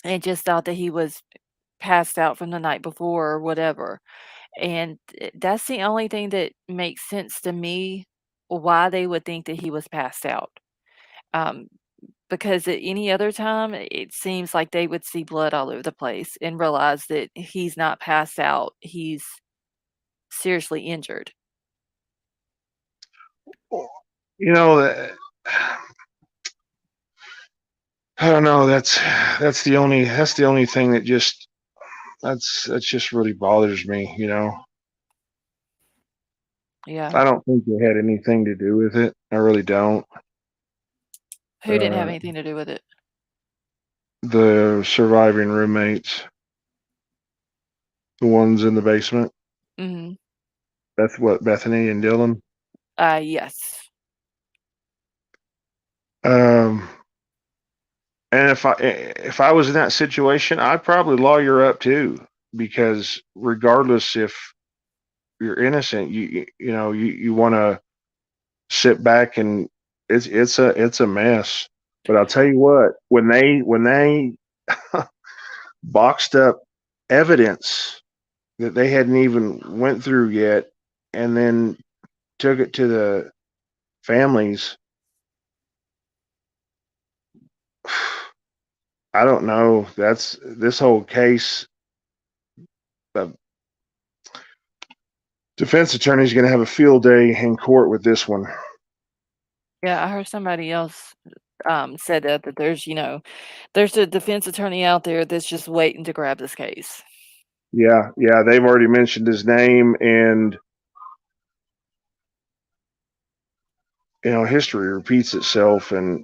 Speaker 1: and just thought that he was passed out from the night before or whatever. And that's the only thing that makes sense to me why they would think that he was passed out. Um, because at any other time, it seems like they would see blood all over the place and realize that he's not passed out, he's seriously injured.
Speaker 13: You know, I don't know. That's the only thing that just that's just really bothers me.
Speaker 1: Yeah.
Speaker 13: I don't think it had anything to do with it. I really don't.
Speaker 1: Who didn't have
Speaker 13: Uh,
Speaker 1: anything to do with it?
Speaker 13: the surviving roommates, the ones in the basement.
Speaker 1: Mhm.
Speaker 13: Bethany and Dylan.
Speaker 1: Yes.
Speaker 13: Um, and if I was in that situation, I'd probably lawyer up too, because regardless if you're innocent, you want to sit back and it's a mess. But I'll tell you what, when they boxed up evidence that they hadn't even went through yet, and then took it to the families, I don't know. That's this whole case. The defense attorney's going to have a field day in court with this one.
Speaker 1: Yeah, I heard somebody else, said that there's, there's a defense attorney out there that's just waiting to grab this case.
Speaker 13: Yeah, yeah, they've already mentioned his name, and history repeats itself. And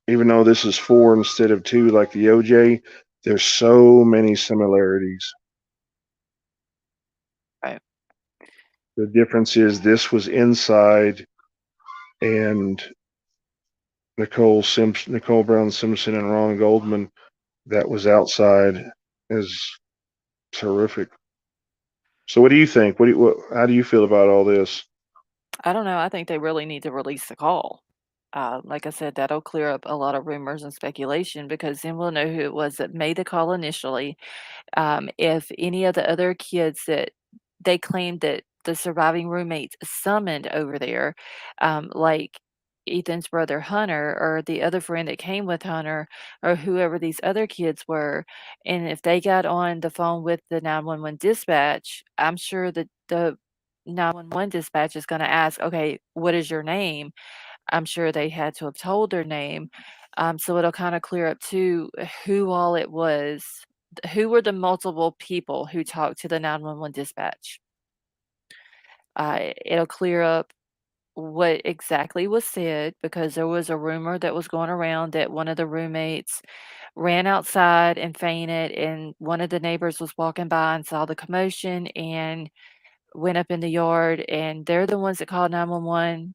Speaker 13: even though this is 4 instead of 2, like the OJ, there's so many similarities.
Speaker 1: Right.
Speaker 13: The difference is this was inside, and Nicole Brown Simpson, and Ron Goldman, that was outside, is terrific. So, what do you think? How do you feel about all this?
Speaker 1: I don't know, I think they really need to release the call. Like I said, that'll clear up a lot of rumors and speculation because then we'll know who it was that made the call initially. If any of the other kids that they claimed that the surviving roommates summoned over there, like Ethan's brother Hunter or the other friend that came with Hunter or whoever these other kids were, and if they got on the phone with the 911 dispatch, I'm sure that the 911 dispatch is going to ask, okay, what is your name? I'm sure they had to have told their name. So it'll kind of clear up too who all it was, who were the multiple people who talked to the 911 dispatch. It'll clear up what exactly was said because there was a rumor that was going around that one of the roommates ran outside and fainted, and one of the neighbors was walking by and saw the commotion and went up in the yard, and they're the ones that called 911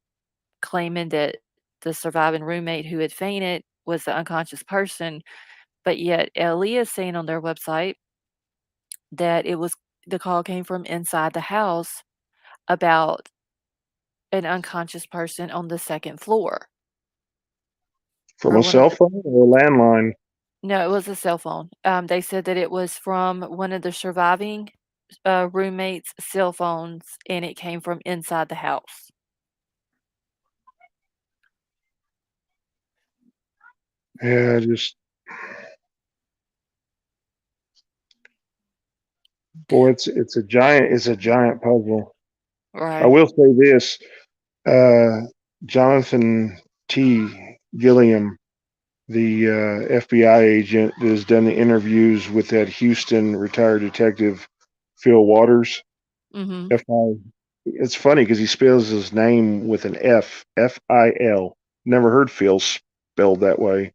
Speaker 1: claiming that the surviving roommate who had fainted was the unconscious person, but yet LE is saying on their website that the call came from inside the house about an unconscious person on the second floor.
Speaker 13: From
Speaker 1: Or
Speaker 13: a
Speaker 1: one of
Speaker 13: cell
Speaker 1: the
Speaker 13: phone or a landline?
Speaker 1: No, it was a cell phone. They said that it was from one of the surviving, roommates' cell phones, and it came from inside the house.
Speaker 13: Yeah, just boy, it's a giant puzzle. I
Speaker 1: Right.
Speaker 13: will say this: uh, Jonathan T. Gilliam, the FBI agent that has done the interviews with that Houston retired detective Phil Waters.
Speaker 1: Mhm.
Speaker 13: F.I. It's funny because he spells his name with an F, F-I-L. Never heard Phil spelled that way.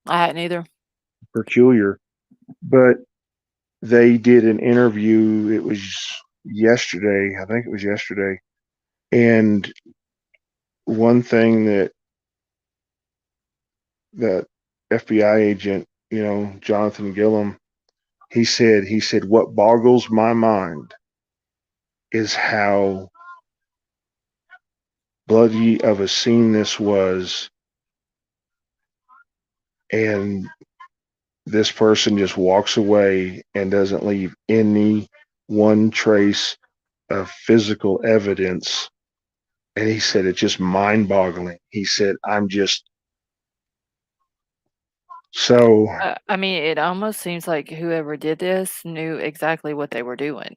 Speaker 1: I hadn't either.
Speaker 13: Peculiar. But they did an interview. It was yesterday. I think it was yesterday. And one thing that FBI agent, Jonathan Gillum, he said, what boggles my mind is how bloody of a scene this was. And this person just walks away and doesn't leave any one trace of physical evidence. And he said, it's just mind boggling. He said, I'm just so.
Speaker 1: I mean, it almost seems like whoever did this knew exactly what they were doing.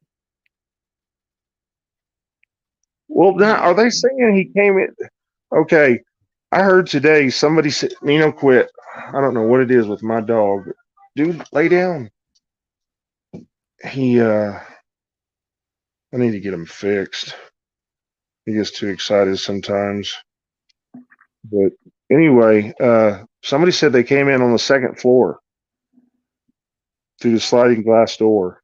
Speaker 13: Well, now, are they saying he came in? Okay. I heard today somebody said, quit. I don't know what it is with my dog. Dude, lay down. I need to get him fixed. He gets too excited sometimes. But anyway, somebody said they came in on the second floor through the sliding glass door,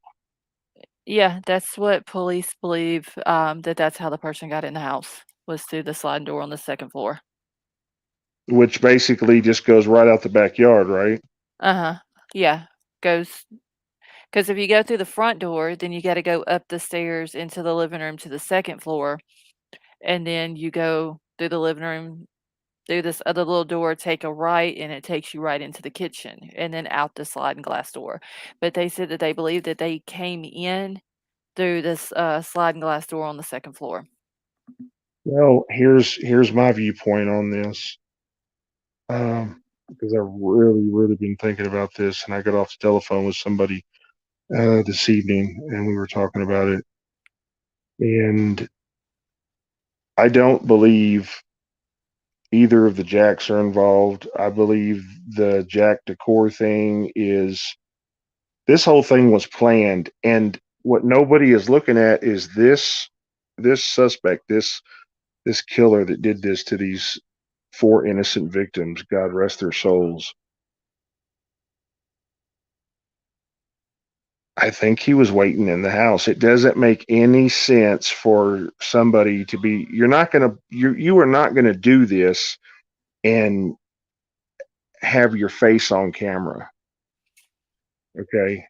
Speaker 1: Yeah, that's what police believe, that's how the person got in the house, was through the sliding door on the second floor.
Speaker 13: which basically just goes right out the backyard, right?
Speaker 1: Uh-huh. Yeah. Goes Because if you go through the front door, then you gotta go up the stairs into the living room to the second floor, and then you go through the living room, through this other little door, take a right, and it takes you right into the kitchen, and then out the sliding glass door. But they said that they believe that they came in through this, sliding glass door on the second floor.
Speaker 13: Well, here's my viewpoint on this. Because I've really, really been thinking about this, and I got off the telephone with somebody this evening, and we were talking about it. And I don't believe either of the Jacks are involved. I believe the Jack Decor thing is this whole thing was planned, and what nobody is looking at is this suspect, this killer that did this to these four innocent victims. God rest their souls. I think he was waiting in the house. It doesn't make any sense for somebody to be. You are not gonna do this and have your face on camera. Okay,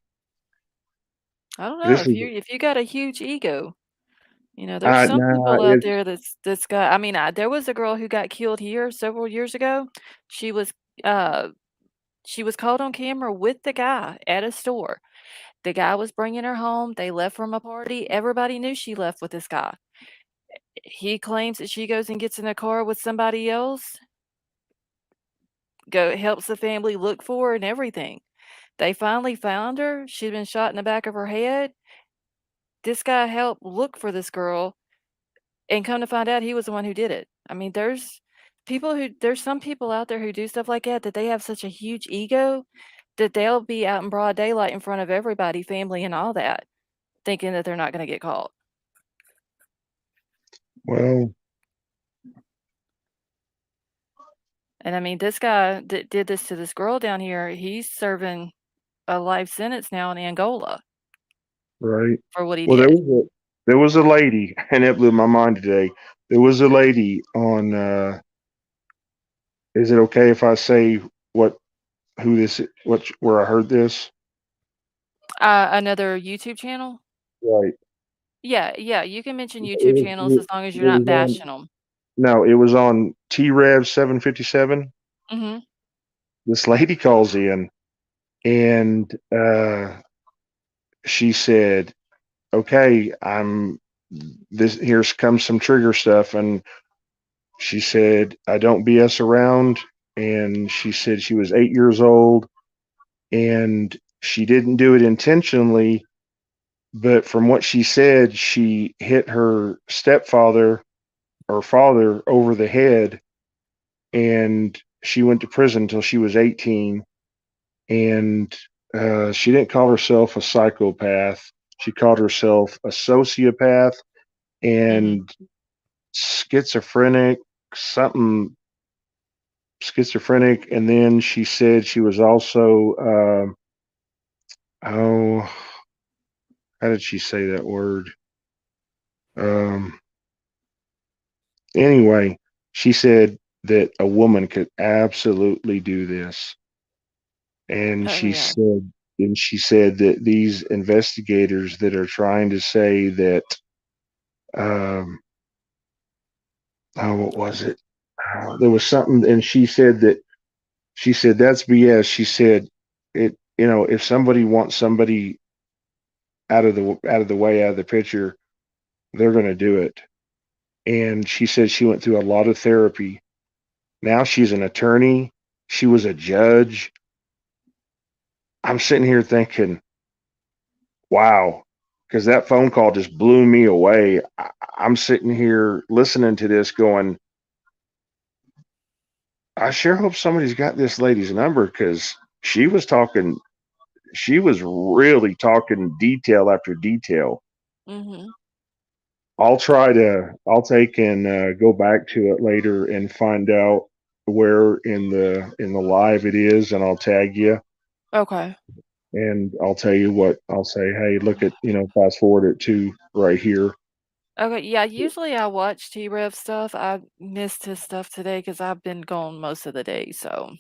Speaker 1: I don't know,
Speaker 13: this is
Speaker 1: if you got a huge ego, there's some
Speaker 13: nah.
Speaker 1: people out there that's got I mean, there was a girl who got killed here several years ago. She was, uh she was caught on camera with the guy at a store. The guy was bringing her home, they left from a party, everybody knew she left with this guy. He claims that she goes and gets in a car with somebody else, helps the family look for her and everything. They finally found her, she'd been shot in the back of her head. This guy helped look for this girl, and come to find out he was the one who did it. I mean, there's some people out there who do stuff like that they have such a huge ego that they'll be out in broad daylight in front of everybody, family and all that, thinking that they're not gonna get caught.
Speaker 13: Well,
Speaker 1: And I mean, this guy that did this to this girl down here, he's serving a life sentence now in Angola
Speaker 13: right.
Speaker 1: for what he
Speaker 13: Well,
Speaker 1: did.
Speaker 13: there was a lady, and it blew my mind today. There was a lady on. Is it okay if I say what who this what where I heard this?
Speaker 1: Another YouTube channel?
Speaker 13: Right.
Speaker 1: Yeah, you can mention
Speaker 13: It
Speaker 1: YouTube
Speaker 13: was,
Speaker 1: channels as
Speaker 13: it,
Speaker 1: long as
Speaker 13: it
Speaker 1: you're not
Speaker 13: was on.
Speaker 1: bashing them.
Speaker 13: No, it was on T Rev 757.
Speaker 1: Mhm.
Speaker 13: This lady calls in, and she said, "Okay, I'm this. Here's comes some trigger stuff." And she said, "I don't BS around." And she said she was 8 years old, and she didn't do it intentionally. But from what she said, she hit her stepfather or father over the head, and she went to prison until she was 18. And she didn't call herself a psychopath. She called herself a sociopath
Speaker 1: Mhm.
Speaker 13: and schizophrenic, something schizophrenic. And then she said she was also, oh, how did she say that word? Um, anyway, she said that a woman could absolutely do this. And
Speaker 1: Oh yeah.
Speaker 13: she said that these investigators that are trying to say that um oh, what was it? There was something, and she said that's BS. She said it. If somebody wants somebody out of the way, out of the picture, they're going to do it. And she said she went through a lot of therapy. Now she's an attorney. She was a judge. I'm sitting here thinking, wow, because that phone call just blew me away. I'm sitting here listening to this going, I sure hope somebody's got this lady's number because she was really talking detail after detail.
Speaker 1: Mhm.
Speaker 13: I'll take and go back to it later and find out where in the live it is, and I'll tag you,
Speaker 1: Okay.
Speaker 13: and I'll tell you what I'll say. Hey, look at, fast forward it to right here.
Speaker 1: Okay, yeah, usually I watch T-Rev stuff. I missed his stuff today because 'cause I've been gone most of the day, so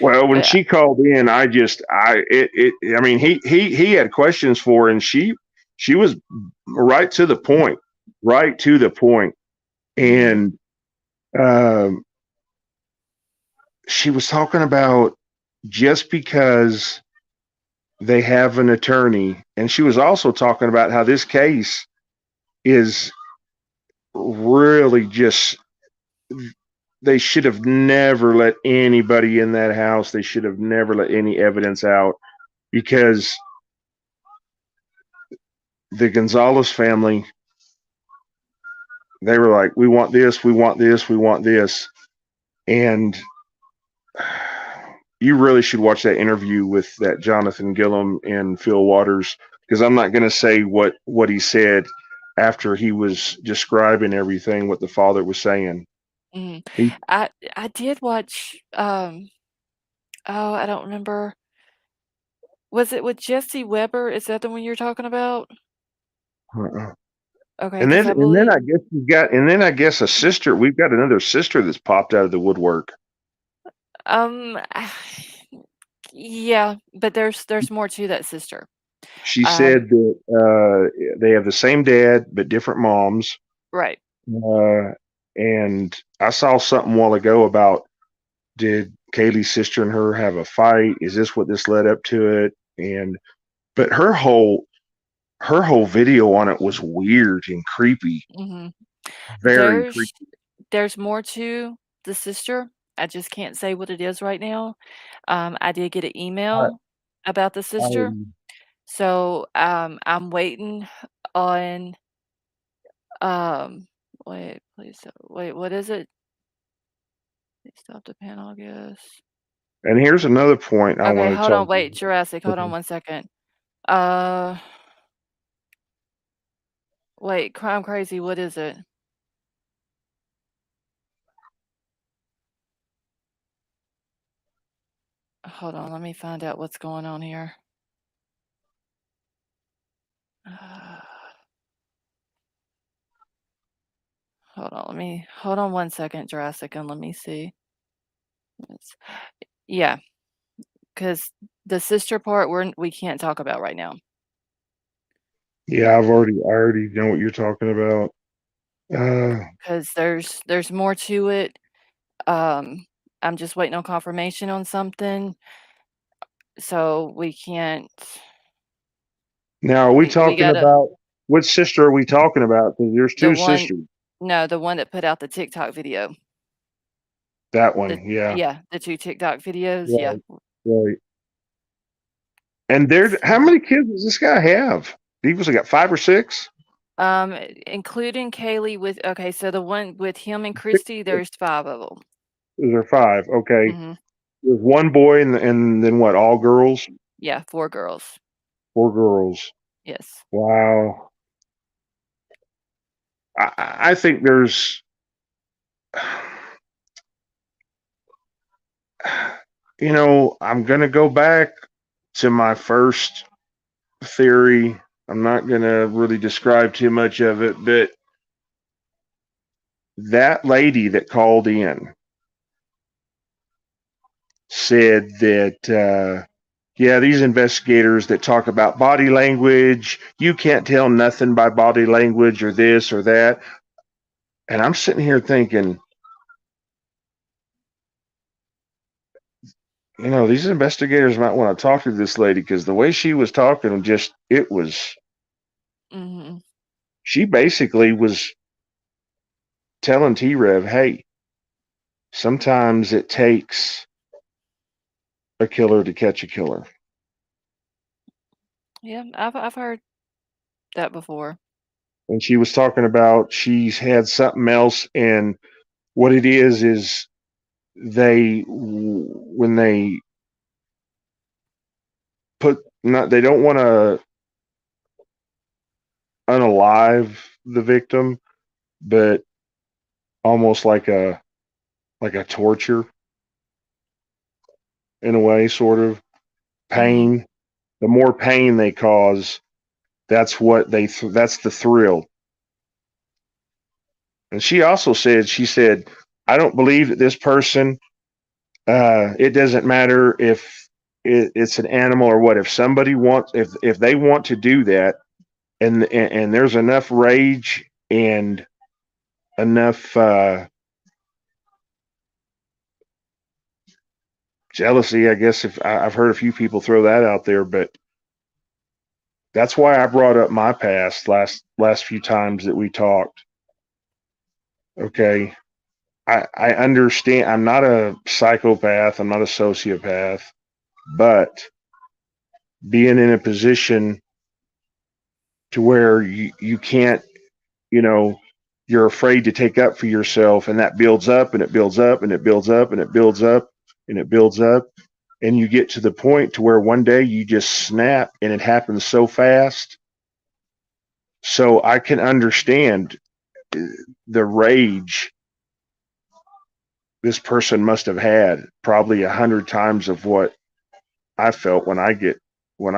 Speaker 13: Well, when
Speaker 1: but
Speaker 13: she called in, I mean, he had questions for her, and she was right to the point, right to the point.
Speaker 1: mhm,
Speaker 13: And um, she was talking about just because they have an attorney, and she was also talking about how this case is really just, they should have never let anybody in that house. They should have never let any evidence out because the Gonzalez family, they were like, we want this, we want this, we want this. And you really should watch that interview with that Jonathan Gillum and Phil Waters, because I'm not going to say what he said after he was describing everything, what the father was saying.
Speaker 1: mhm.
Speaker 13: He,
Speaker 1: I did watch, oh, I don't remember. Was it with Jesse Weber? Is that the one you're talking about?
Speaker 13: uh-uh.
Speaker 1: Okay,
Speaker 13: And
Speaker 1: because
Speaker 13: then
Speaker 1: I
Speaker 13: and then
Speaker 1: believe
Speaker 13: I guess I guess a sister. We've got another sister that's popped out of the woodwork.
Speaker 1: um, yeah, but there's more to that sister.
Speaker 13: She
Speaker 1: Um,
Speaker 13: said that they have the same dad but different moms.
Speaker 1: right.
Speaker 13: Uh, and I saw something a while ago about, did Kaylee's sister and her have a fight? Is this what this led up to it? And but her whole video on it was weird and creepy,
Speaker 1: Mhm.
Speaker 13: very creepy.
Speaker 1: There's more to the sister. I just can't say what it is right now. I did get an
Speaker 13: I,
Speaker 1: email about the
Speaker 13: I
Speaker 1: sister, so, I'm waiting on, um wait, please, wait, what is it? Please stop the panel, I guess.
Speaker 13: and here's another point I
Speaker 1: Okay,
Speaker 13: want to
Speaker 1: hold
Speaker 13: talk
Speaker 1: on, wait,
Speaker 13: about.
Speaker 1: Jurassic, hold on
Speaker 13: Okay.
Speaker 1: one second. Uh, wait, Crime Crazy, what is it? Hold on, let me find out what's going on here. Hold on 1 second, Jurassic, and let me see. Yeah, because the sister part we can't talk about right now.
Speaker 13: Yeah, I already know what you're talking about.
Speaker 1: Because there's more to it. I'm just waiting on confirmation on something, so we can't.
Speaker 13: Now, are we
Speaker 1: We
Speaker 13: talking
Speaker 1: gotta
Speaker 13: about which sister are we talking about? Because there's
Speaker 1: the
Speaker 13: two
Speaker 1: one.
Speaker 13: sisters.
Speaker 1: No, the one that put out the TikTok video.
Speaker 13: That
Speaker 1: The
Speaker 13: one, yeah,
Speaker 1: Yeah, the 2 TikTok videos. Yeah.
Speaker 13: right, right. And how
Speaker 1: So,
Speaker 13: many kids does this guy have? He was got 5 or 6.
Speaker 1: including Kaylee okay, so the one with him and Christy, there's 5 of them.
Speaker 13: Is there 5? Okay,
Speaker 1: Mhm.
Speaker 13: there's one boy and then what? All girls?
Speaker 1: Yeah, 4 girls.
Speaker 13: 4 girls.
Speaker 1: Yes.
Speaker 13: Wow. I think there's, I'm gonna go back to my first theory. I'm not gonna really describe too much of it, but that lady that called in said that, yeah, these investigators that talk about body language, you can't tell nothing by body language or this or that. And I'm sitting here thinking, these investigators might want to talk to this lady because the way she was talking,
Speaker 1: Mhm.
Speaker 13: she basically was telling T-Rev, hey, sometimes it takes a killer to catch a killer.
Speaker 1: Yeah, I've heard that before.
Speaker 13: And she was talking about she's had something else, and what it is when they they don't want to unalive the victim, but almost like a torture in a way, sort of
Speaker 1: Mhm.
Speaker 13: pain. The more pain they cause, that's that's the thrill. And she said, I don't believe that this person, it doesn't matter if it's an animal or what. If somebody wants, if they want to do that, and there's enough rage and enough jealousy, I guess, if I've heard a few people throw that out there, but that's why I brought up my past last few times that we talked. Okay, I understand. I'm not a psychopath. I'm not a sociopath, but being in a position to where you can't, you know, you're afraid to take up for yourself, and that builds up and it builds up and it builds up and it builds up and it builds up, and you get to the point to where one day you just snap, and it happens so fast. So I can understand the rage this person must have had, probably 100 times of what I felt when I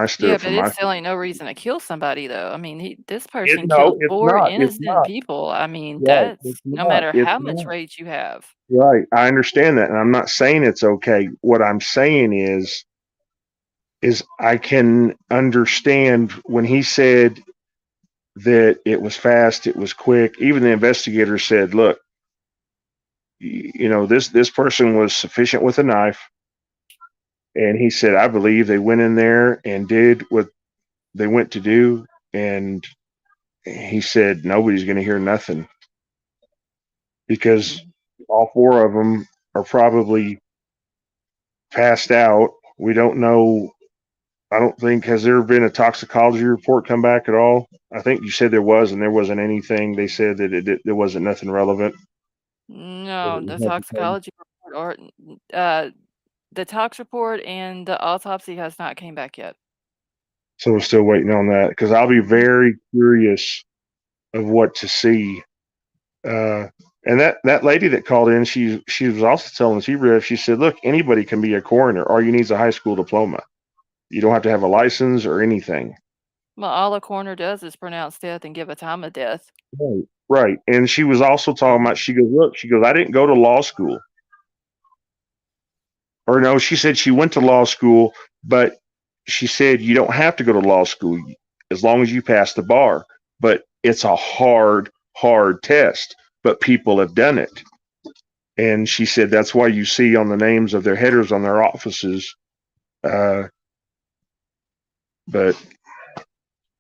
Speaker 13: stood
Speaker 1: Yeah,
Speaker 13: up for
Speaker 1: but
Speaker 13: my.
Speaker 1: it still ain't no reason to kill somebody, though. I mean, this person
Speaker 13: No,
Speaker 1: killed
Speaker 13: it's
Speaker 1: 4
Speaker 13: not. It's
Speaker 1: innocent
Speaker 13: not.
Speaker 1: people. I mean,
Speaker 13: Right.
Speaker 1: that's
Speaker 13: It's
Speaker 1: no
Speaker 13: not.
Speaker 1: matter
Speaker 13: It's
Speaker 1: how much
Speaker 13: not.
Speaker 1: rage you have.
Speaker 13: Right. I understand that, and I'm not saying it's okay. What I'm saying is I can understand when he said that it was fast, it was quick. Even the investigator said, "Look, this person was sufficient with a knife." And he said, "I believe they went in there and did what they went to do." And he said, "Nobody's going to hear nothing because
Speaker 1: Mhm.
Speaker 13: all 4 of them are probably passed out. We don't know. I don't think, has there been a toxicology report come back at all? I think you said there was, and there wasn't anything. They said that there wasn't nothing relevant.
Speaker 1: No, the toxicology report the tox report and the autopsy has not came back yet.
Speaker 13: So we're still waiting on that, because I'll be
Speaker 1: Mhm.
Speaker 13: very curious of what to see. Uh, And that lady that called in, she was also telling us, she said, look, anybody can be a coroner. All you need is a high school diploma. You don't have to have a license or anything.
Speaker 1: Well, all a coroner does is pronounce death and give a time of death.
Speaker 13: Right. Right. And she was also talking about, she goes, look, she goes, I didn't go to law school. Or no, she said she went to law school, but she said you don't have to go to law school as long as you pass the bar. But it's a hard, hard test. But people have done it. And she said that's why you see on the names of their headers on their offices. But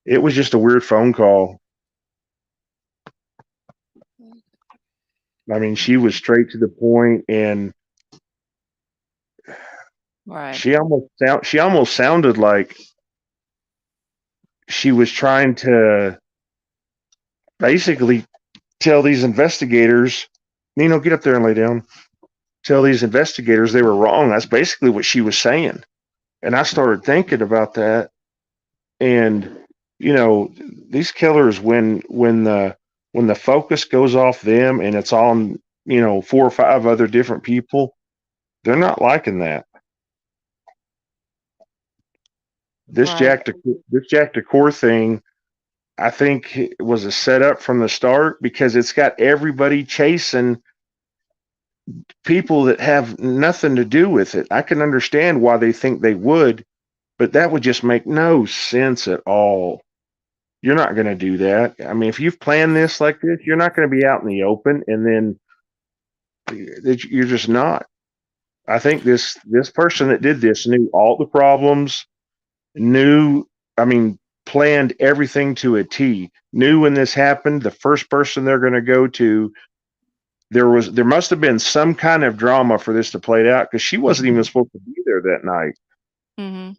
Speaker 13: it was just a weird phone call. I mean, she was straight to the point, and
Speaker 1: Right.
Speaker 13: she almost sounded like she was trying to basically tell these investigators, get up there and lay down. Tell these investigators they were wrong. That's basically what she was saying. And I started thinking about that. And these killers, when the focus goes off them and it's on 4 or 5 other different people, they're not liking that. This
Speaker 1: Right.
Speaker 13: Jack DeCore thing, I think, it was a setup from the start because it's got everybody chasing people that have nothing to do with it. I can understand why they think they would, but that would just make no sense at all. You're not going to do that. I mean, if you've planned this like this, you're not going to be out in the open, and then you're just not. I think this person that did this knew all the problems, knew, I mean, planned everything to a T. Knew when this happened, the first person they're going to go to. There must have been some kind of drama for this to play out because she wasn't even supposed to be there that night.
Speaker 1: Mhm.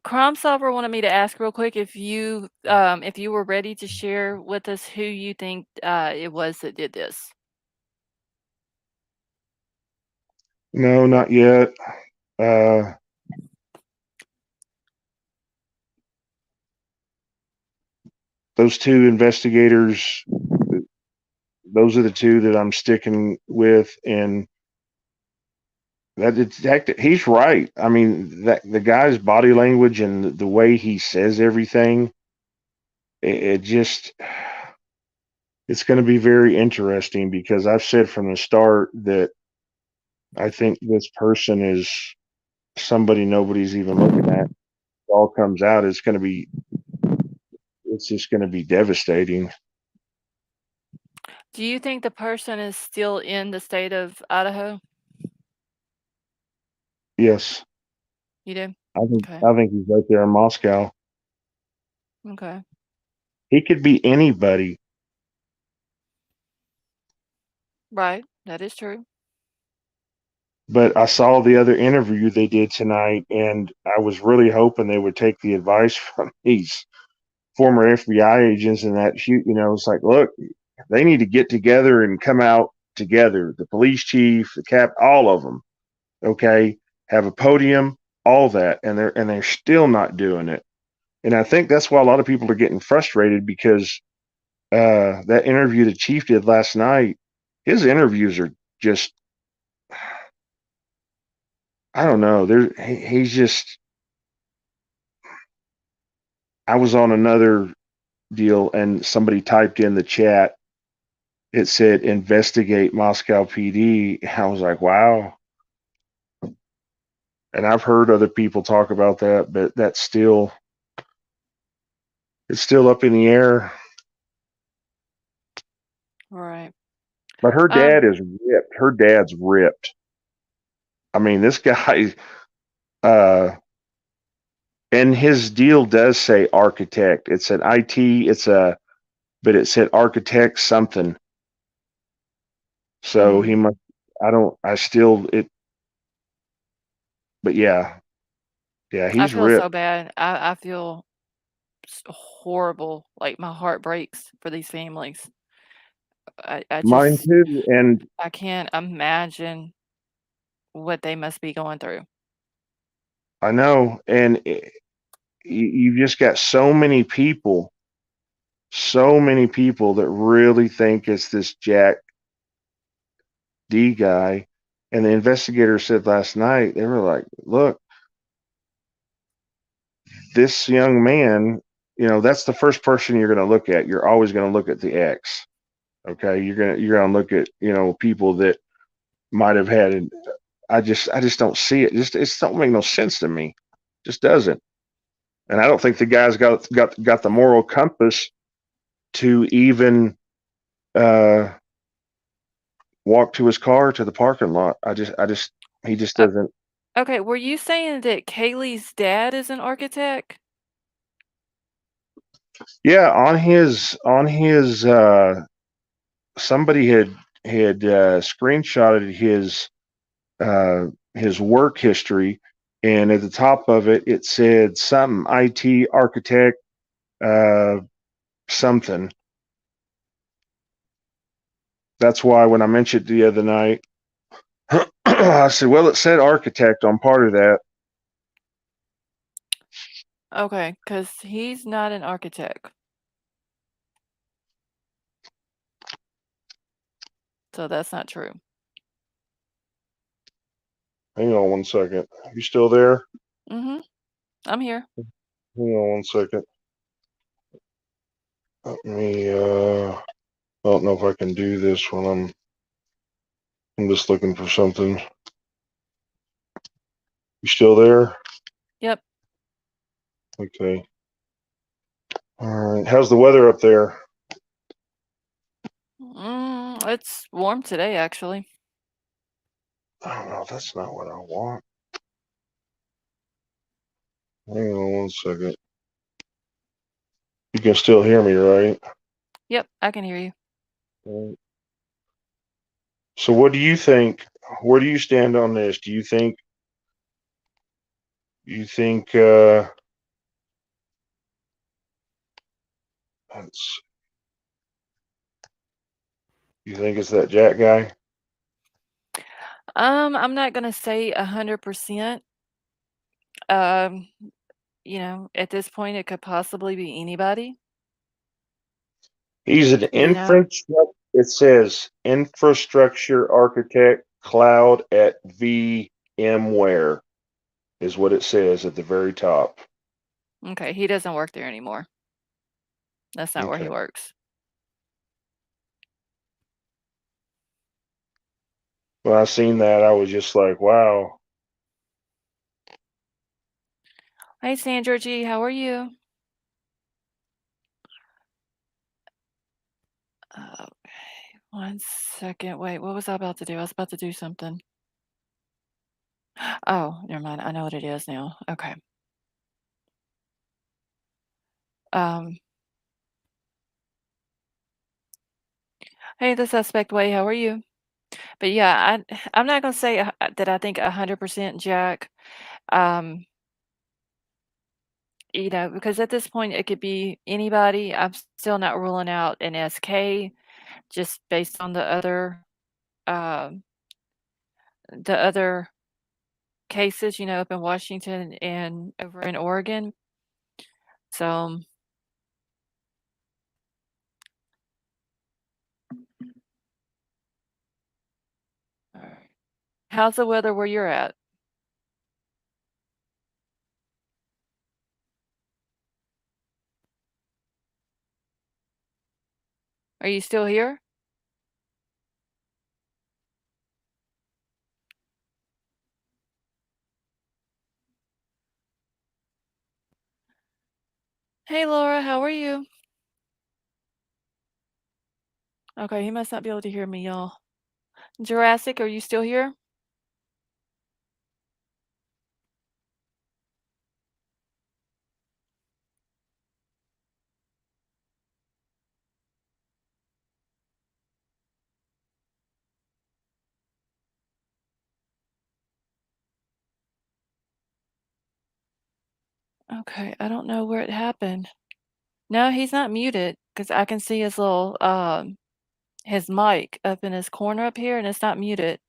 Speaker 1: Crime Solver wanted me to ask real quick if you were ready to share with us who you think it was that did this.
Speaker 13: No, not yet. Those 2 investigators, those are the 2 that I'm sticking with, and that detective, he's right. I mean, that the guy's body language and the way he says everything, it just, it's going to be very interesting because I've said from the start that I think this person is somebody nobody's even looking at. It all comes out, it's just going to be devastating.
Speaker 1: Do you think the person is still in the state of Idaho?
Speaker 13: Yes,
Speaker 1: You do? Okay.
Speaker 13: I think he's right there in Moscow.
Speaker 1: Okay.
Speaker 13: He could be anybody.
Speaker 1: Right. That is true.
Speaker 13: But I saw the other interview they did tonight, and I was really hoping they would take the advice from these former FBI agents, and that it's like, look, they need to get together and come out together. The police chief, the cap, all of them. Okay, have a podium, all that, and they're still not doing it. And I think that's why a lot of people are getting frustrated because that interview the chief did last night, his interviews are just, I don't know. He's just. I was on another deal, and somebody typed in the chat. It said investigate Moscow PD. I was like, wow. And I've heard other people talk about that, but it's still up in the air.
Speaker 1: Right.
Speaker 13: But her dad is ripped. Her dad's ripped. I mean, this guy, and his deal does say architect. It's an IT. But it said architect something. So he must. But yeah,
Speaker 1: I
Speaker 13: he's
Speaker 1: feel so
Speaker 13: ripped.
Speaker 1: bad. I feel horrible. Like my heart breaks for these families. I
Speaker 13: Mine
Speaker 1: just
Speaker 13: too. And
Speaker 1: I can't imagine what they must be going through.
Speaker 13: I know, and you've just got so many people so many people that really think it's this Jack D guy. And the investigator said last night, they were like, look, this young man, that's the first person you're going to look at. You're always going to look at the ex. Okay. You're going to look at, people that might have had it. I just don't see it. It don't make no sense to me. Just doesn't. And I don't think the guy's got the moral compass to even walk to his car to the parking lot. He just
Speaker 1: Uh,
Speaker 13: doesn't.
Speaker 1: okay, were you saying that Kaylee's dad is an architect?
Speaker 13: Yeah, on his somebody had screenshotted his work history, and at the top of it it said something IT architect something. That's why when I mentioned the other night, I said, well, it said architect on part of that.
Speaker 1: Okay, because he's not an architect. So that's not true.
Speaker 13: Hang on one second. You still there?
Speaker 1: Mm-hmm. I'm here.
Speaker 13: Hang on one second. Let me I don't know if I can do this when I'm just looking for something. You still there?
Speaker 1: Yep.
Speaker 13: Okay. All right. How's the weather up there?
Speaker 1: It's warm today, actually.
Speaker 13: Oh no, that's not what I want. Hang on one second. You can still hear me, right?
Speaker 1: Yep, I can hear you.
Speaker 13: Right. So what do you think? Where do you stand on this? Do you think that's you think it's that Jack guy?
Speaker 1: I'm not gonna say 100%. Um, at this point, it could possibly be anybody.
Speaker 13: He's an
Speaker 1: You know,
Speaker 13: infrastructure. It says infrastructure architect, cloud at VMware is what it says at the very top.
Speaker 1: okay, he doesn't work there anymore. That's not where he
Speaker 13: Okay.
Speaker 1: works.
Speaker 13: When I seen that, I was just like, wow.
Speaker 1: Hey, Sandra G, how are you? Okay, one second. Wait, what was I about to do? I was about to do something. Oh, never mind. I know what it is now. Okay. Um, hey, the suspect way, how are you? But yeah, I'm not gonna say that I think 100% Jack. Um, because at this point it could be anybody. I'm still not ruling out an SK just based on um, the other cases, up in Washington and over in Oregon. So, alright. How's the weather where you're at? Are you still here? Hey, Laura, how are you? Okay, he must not be able to hear me, y'all. Jurassic, are you still here? Okay, I don't know where it happened. No, he's not muted because I can see his mic up in his corner up here, and it's not muted.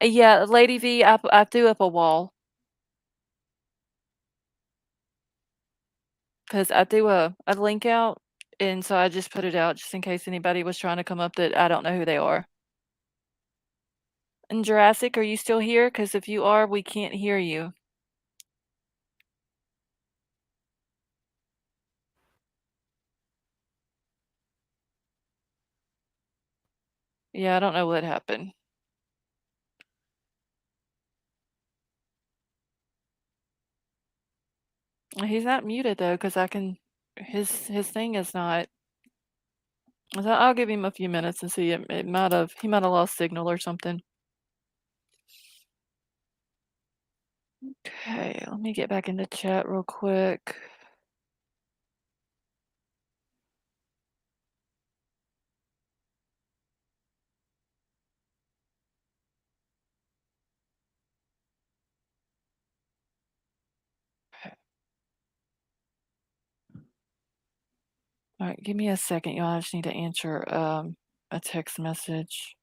Speaker 1: Yeah, Lady V, I threw up a wall. because I threw a link out, and so I just put it out just in case anybody was trying to come up that I don't know who they are. And Jurassic, are you still here? Because if you are, we can't hear you. Yeah, I don't know what happened. He's not muted though, because I can. His thing is not. So I'll give him a few minutes and see. It might have he might have lost signal or something. Okay, let me get back into chat real quick. All right, give me a second, y'all. I just need to answer a text message.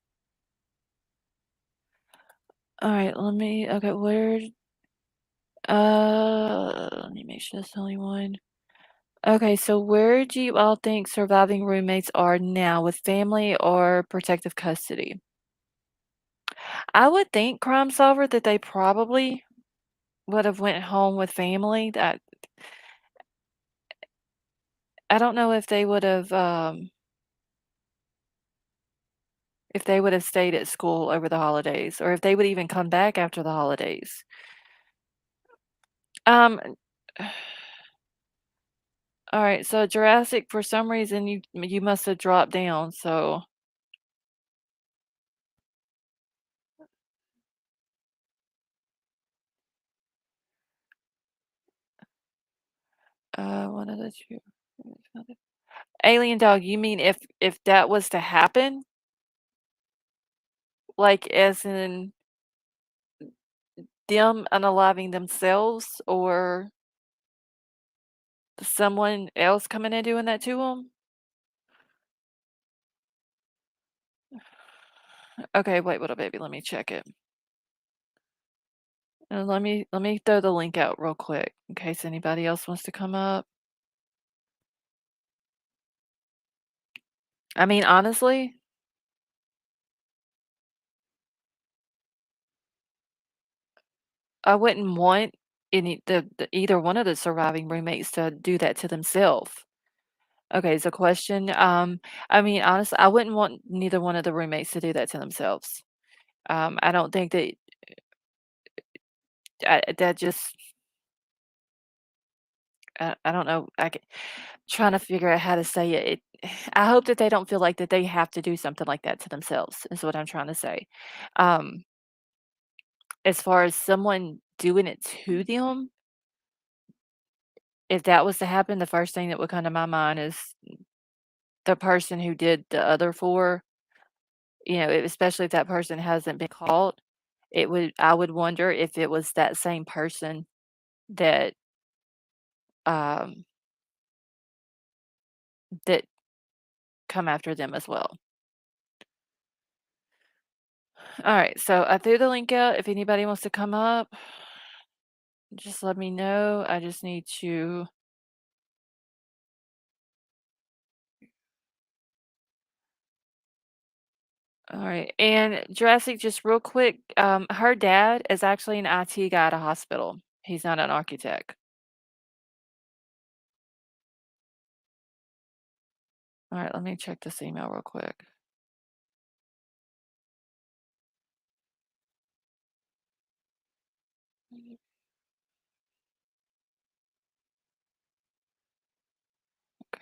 Speaker 1: All right, okay, let me make sure that's the only one. Okay, so where do you all think surviving roommates are now, with family or protective custody? I would think, Crime Solver, that they probably would have went home with family. That I don't know if they would have stayed at school over the holidays, or if they would even come back after the holidays. Um, all right, so Jurassic, for some reason, you must have dropped down, so one of the two. Alien Dog, you mean if that was to happen? Like, as in them unaliving themselves, or someone else coming and doing that to them? Okay, wait, little baby, let me check it. And let me throw the link out real quick in case anybody else wants to come up. I mean, honestly, I wouldn't want either one of the surviving roommates to do that to themselves. Okay, so question. I mean, honestly, I wouldn't want neither one of the roommates to do that to themselves. I don't think that just. I don't know. Trying to figure out how to say it. I hope that they don't feel like that they have to do something like that to themselves. Is what I'm trying to say. Um, as far as someone doing it to them, if that was to happen, the first thing that would come to my mind is the person who did the other 4, especially if that person hasn't been caught, I would wonder if it was that same person that, um, that come after them as well. Alright, so I threw the link out. If anybody wants to come up, just let me know. I just need to. Alright, and Jurassic, just real quick, her dad is actually an IT guy at a hospital. He's not an architect. Alright, let me check this email real quick.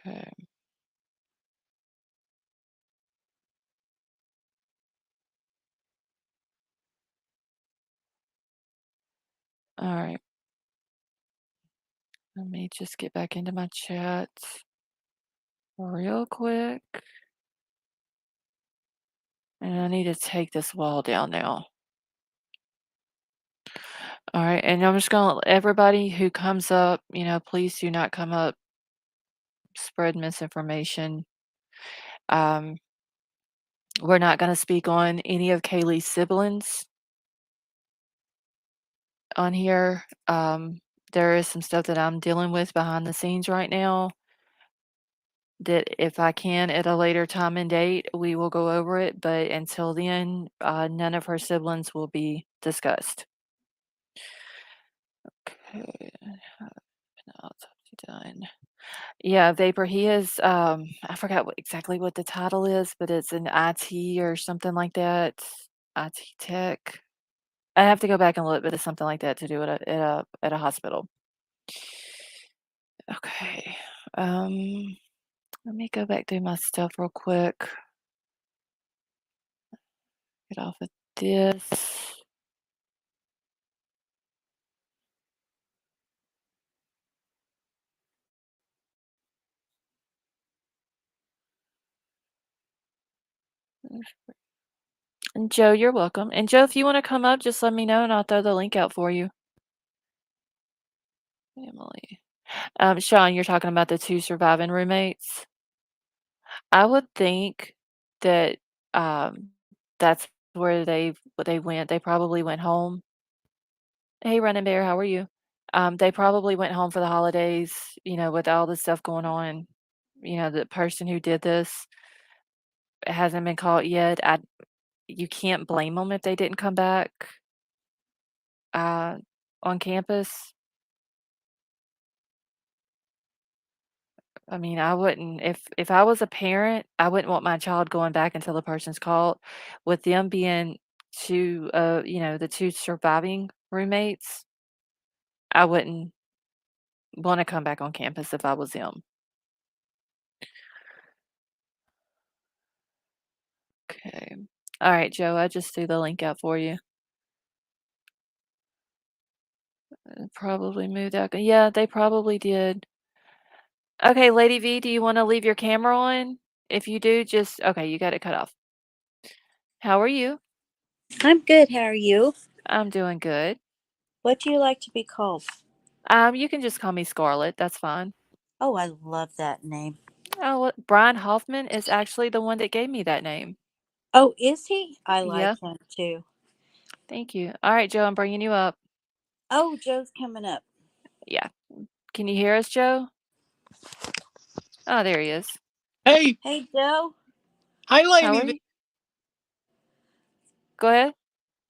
Speaker 1: Okay. Alright. Let me just get back into my chat real quick. And I need to take this wall down now. Alright, and I'm just gonna let everybody who comes up, please do not come up, spread misinformation. Um, we're not gonna speak on any of Kaylee's siblings on here. there is some stuff that I'm dealing with behind the scenes right now that if I can at a later time and date, we will go over it, but until then, none of her siblings will be discussed. Okay, autopsy done. Yeah, Vapor, he is, I forgot exactly what the title is, but it's an IT or something like that. IT tech. I have to go back and look, but it's something like that to do at a hospital. Okay. Let me go back through my stuff real quick. Get off of this. And Joe, you're welcome. And Joe, if you want to come up, just let me know and I'll throw the link out for you. Emily. Sean, you're talking about the two surviving roommates. I would think that that's where they went. They probably went home. Hey, Running Bear, how are you? They probably went home for the holidays, with all this stuff going on. The person who did this hasn't been caught yet. You can't blame them if they didn't come back uh, on campus. I mean, I wouldn't if I was a parent, I wouldn't want my child going back until the person's caught. With them being two, the two surviving roommates, I wouldn't want to come back on campus if I was them. Okay. All right, Joe, I just threw the link out for you. Probably moved out. Yeah, they probably did. Okay, Lady V, do you want to leave your camera on? If you do, okay, you got it cut off. How are you?
Speaker 14: I'm good. How are you?
Speaker 1: I'm doing good.
Speaker 14: What do you like to be called?
Speaker 1: You can just call me Scarlett. That's fine.
Speaker 14: Oh, I love that name.
Speaker 1: Oh, Brian Hoffman is actually the one that gave me that name.
Speaker 14: Oh, is he? I
Speaker 1: Yeah.
Speaker 14: like him too.
Speaker 1: Thank you. All right, Joe, I'm bringing you up.
Speaker 14: Oh, Joe's coming up.
Speaker 1: Yeah. Can you hear us, Joe? Oh, there he is.
Speaker 15: Hey.
Speaker 14: Hey, Joe.
Speaker 15: Hi, Lady.
Speaker 1: How are you? Go ahead.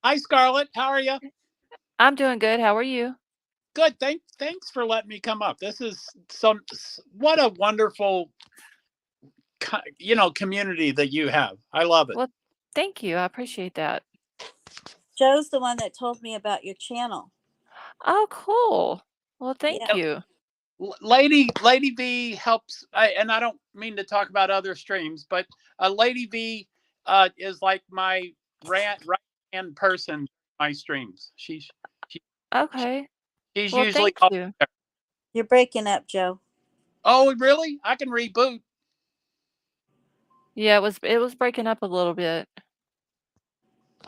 Speaker 15: Hi, Scarlett. How are you?
Speaker 1: I'm doing good. How are you?
Speaker 15: Good. Thanks for letting me come up. This is what a wonderful, community that you have. I love it.
Speaker 1: Well, thank you. I appreciate that.
Speaker 14: Joe's the one that told me about your channel.
Speaker 1: Oh, cool. Well, thank you.
Speaker 15: Lady V helps, and I don't mean to talk about other streams, but Lady V is like my right hand person in my streams.
Speaker 1: Okay.
Speaker 15: She's
Speaker 1: Well,
Speaker 15: usually
Speaker 1: thank you.
Speaker 15: there.
Speaker 14: You're breaking up, Joe.
Speaker 15: Oh, really? I can reboot.
Speaker 1: Yeah, it was breaking up a little bit.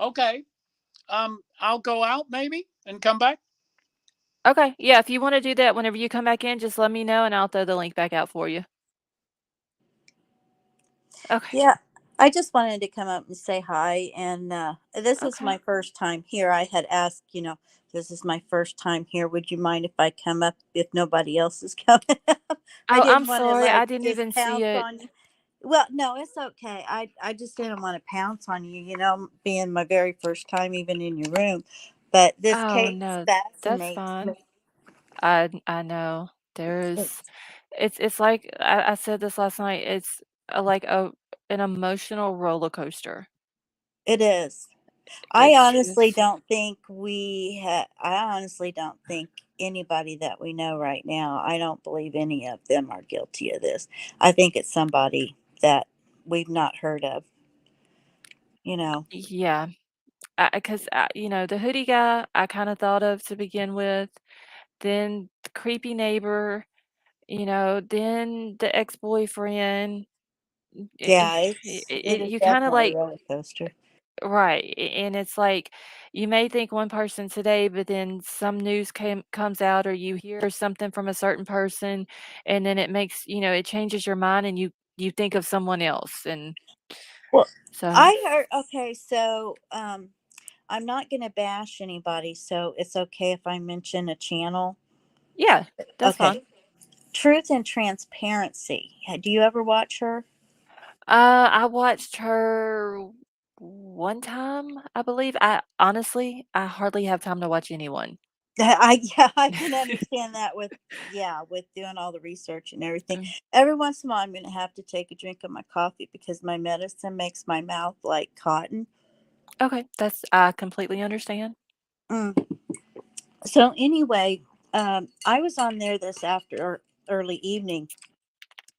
Speaker 15: Okay. I'll go out maybe and come back.
Speaker 1: Okay. Yeah, if you want to do that whenever you come back in, just let me know and I'll throw the link back out for you. Okay.
Speaker 14: Yeah, I just wanted to come up and say hi. And this is
Speaker 1: Okay.
Speaker 14: my first time here. I had asked, this is my first time here. Would you mind if I come up if nobody else is coming up? I
Speaker 1: Oh, I'm
Speaker 14: didn't want to
Speaker 1: sorry. I didn't
Speaker 14: just
Speaker 1: even see
Speaker 14: pounce
Speaker 1: it.
Speaker 14: on you. Well, no, it's okay. I just didn't want to pounce on you, being my very first time even in your room. But this
Speaker 1: Oh,
Speaker 14: case
Speaker 1: no. That's
Speaker 14: fascinates
Speaker 1: fine.
Speaker 14: me.
Speaker 1: I know. It's like I said this last night. It's like an emotional roller coaster.
Speaker 14: It is. I
Speaker 1: It's
Speaker 14: honestly
Speaker 1: just
Speaker 14: don't think I honestly don't think anybody that we know right now, I don't believe any of them are guilty of this. I think it's somebody that we've not heard of, you know.
Speaker 1: yeah. Because the hoodie guy I kind of thought of to begin with, then the creepy neighbor, then the ex-boyfriend.
Speaker 14: Yeah, it is
Speaker 1: You kind of
Speaker 14: definitely a
Speaker 1: like
Speaker 14: roller coaster.
Speaker 1: right, and it's like you may think one person today, but then some news comes out or you hear something from a certain person, and then it makes it changes your mind and you think of someone else, and
Speaker 14: Well,
Speaker 1: so
Speaker 14: I heard okay, so I'm not going to bash anybody, so it's okay if I mention a channel.
Speaker 1: Yeah, that's
Speaker 14: Okay.
Speaker 1: fine.
Speaker 14: Truth and Transparency. Do you ever watch her?
Speaker 1: I watched her one time, I believe. I hardly have time to watch anyone.
Speaker 14: Yeah, I can understand that with yeah, with doing all the research and everything.
Speaker 1: Mm.
Speaker 14: Every once in a while I'm gonna have to take a drink of my coffee because my medicine makes my mouth like cotton.
Speaker 1: Okay, I completely understand.
Speaker 14: Mm. So anyway, I was on there this after early evening,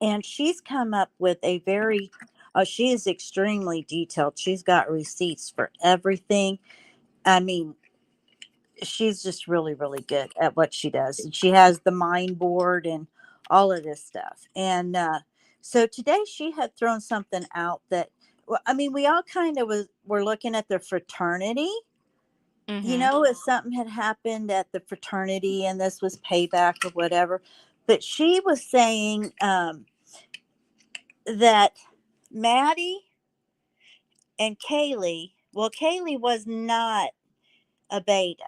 Speaker 14: and she's come up with a very she is extremely detailed. She's got receipts for everything. I mean, she's just really really good at what she does, and she has the mind board and all of this stuff. And so today she had thrown something out that, well, I mean, we all kind of were looking at the fraternity, you
Speaker 1: Mhm.
Speaker 14: know, if something had happened at the fraternity and this was payback or whatever. But she was saying that Maddie and Kaylee, well, Kaylee was not a beta.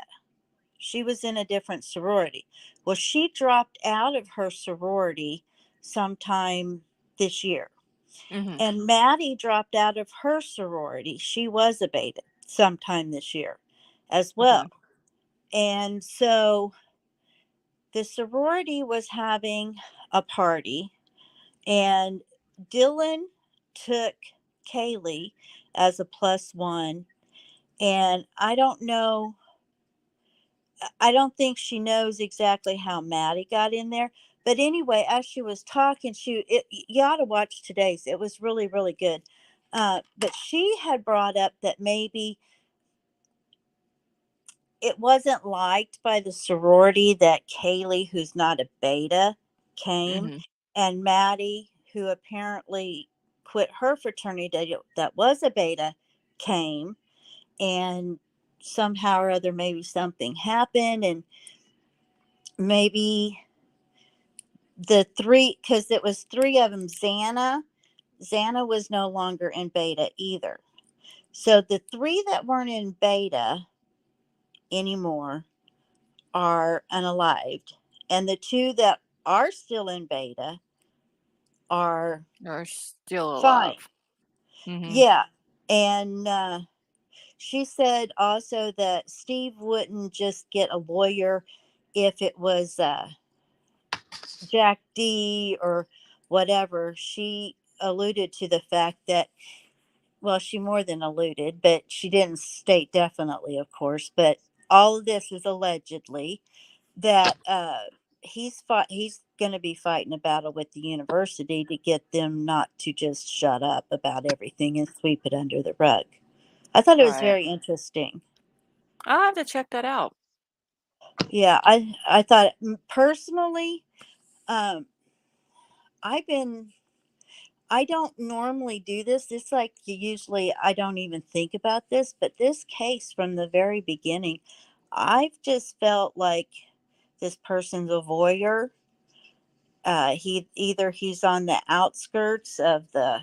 Speaker 14: She was in a different sorority. Well, she dropped out of her sorority sometime this year.
Speaker 1: Mhm.
Speaker 14: And Maddie dropped out of her sorority. She was a beta sometime this year as well.
Speaker 1: Okay.
Speaker 14: And so the sorority was having a party, and Dylan took Kaylee as a plus one. And I don't think she knows exactly how Maddie got in there. But anyway, as she was talking, you ought to watch today's. It was really, really good. But she had brought up that maybe it wasn't liked by the sorority that Kaylee, who's not a beta, came,
Speaker 1: Mhm.
Speaker 14: and Maddie, who apparently quit her fraternity that was a beta, came, and somehow or other, maybe something happened, and maybe the three, because it was three of them. Xana was no longer in beta either. So the three that weren't in beta anymore are unalived, and the two that are still in beta are
Speaker 1: Are still
Speaker 14: fine.
Speaker 1: alive. Mhm.
Speaker 14: Yeah. And she said also that Steve wouldn't just get a lawyer if it was Jack D or whatever. She alluded to the fact that, well, she more than alluded, but she didn't state definitely, of course. But all of this is allegedly that he's going to be fighting a battle with the university to get them not to just shut up about everything and sweep it under the rug. I thought it was
Speaker 1: Right.
Speaker 14: very interesting.
Speaker 1: I'll have to check that out.
Speaker 14: Yeah, I thought personally, um, I've been I don't normally do this. It's like usually I don't even think about this, but this case from the very beginning, I've just felt like this person's a voyeur. He's on the outskirts of the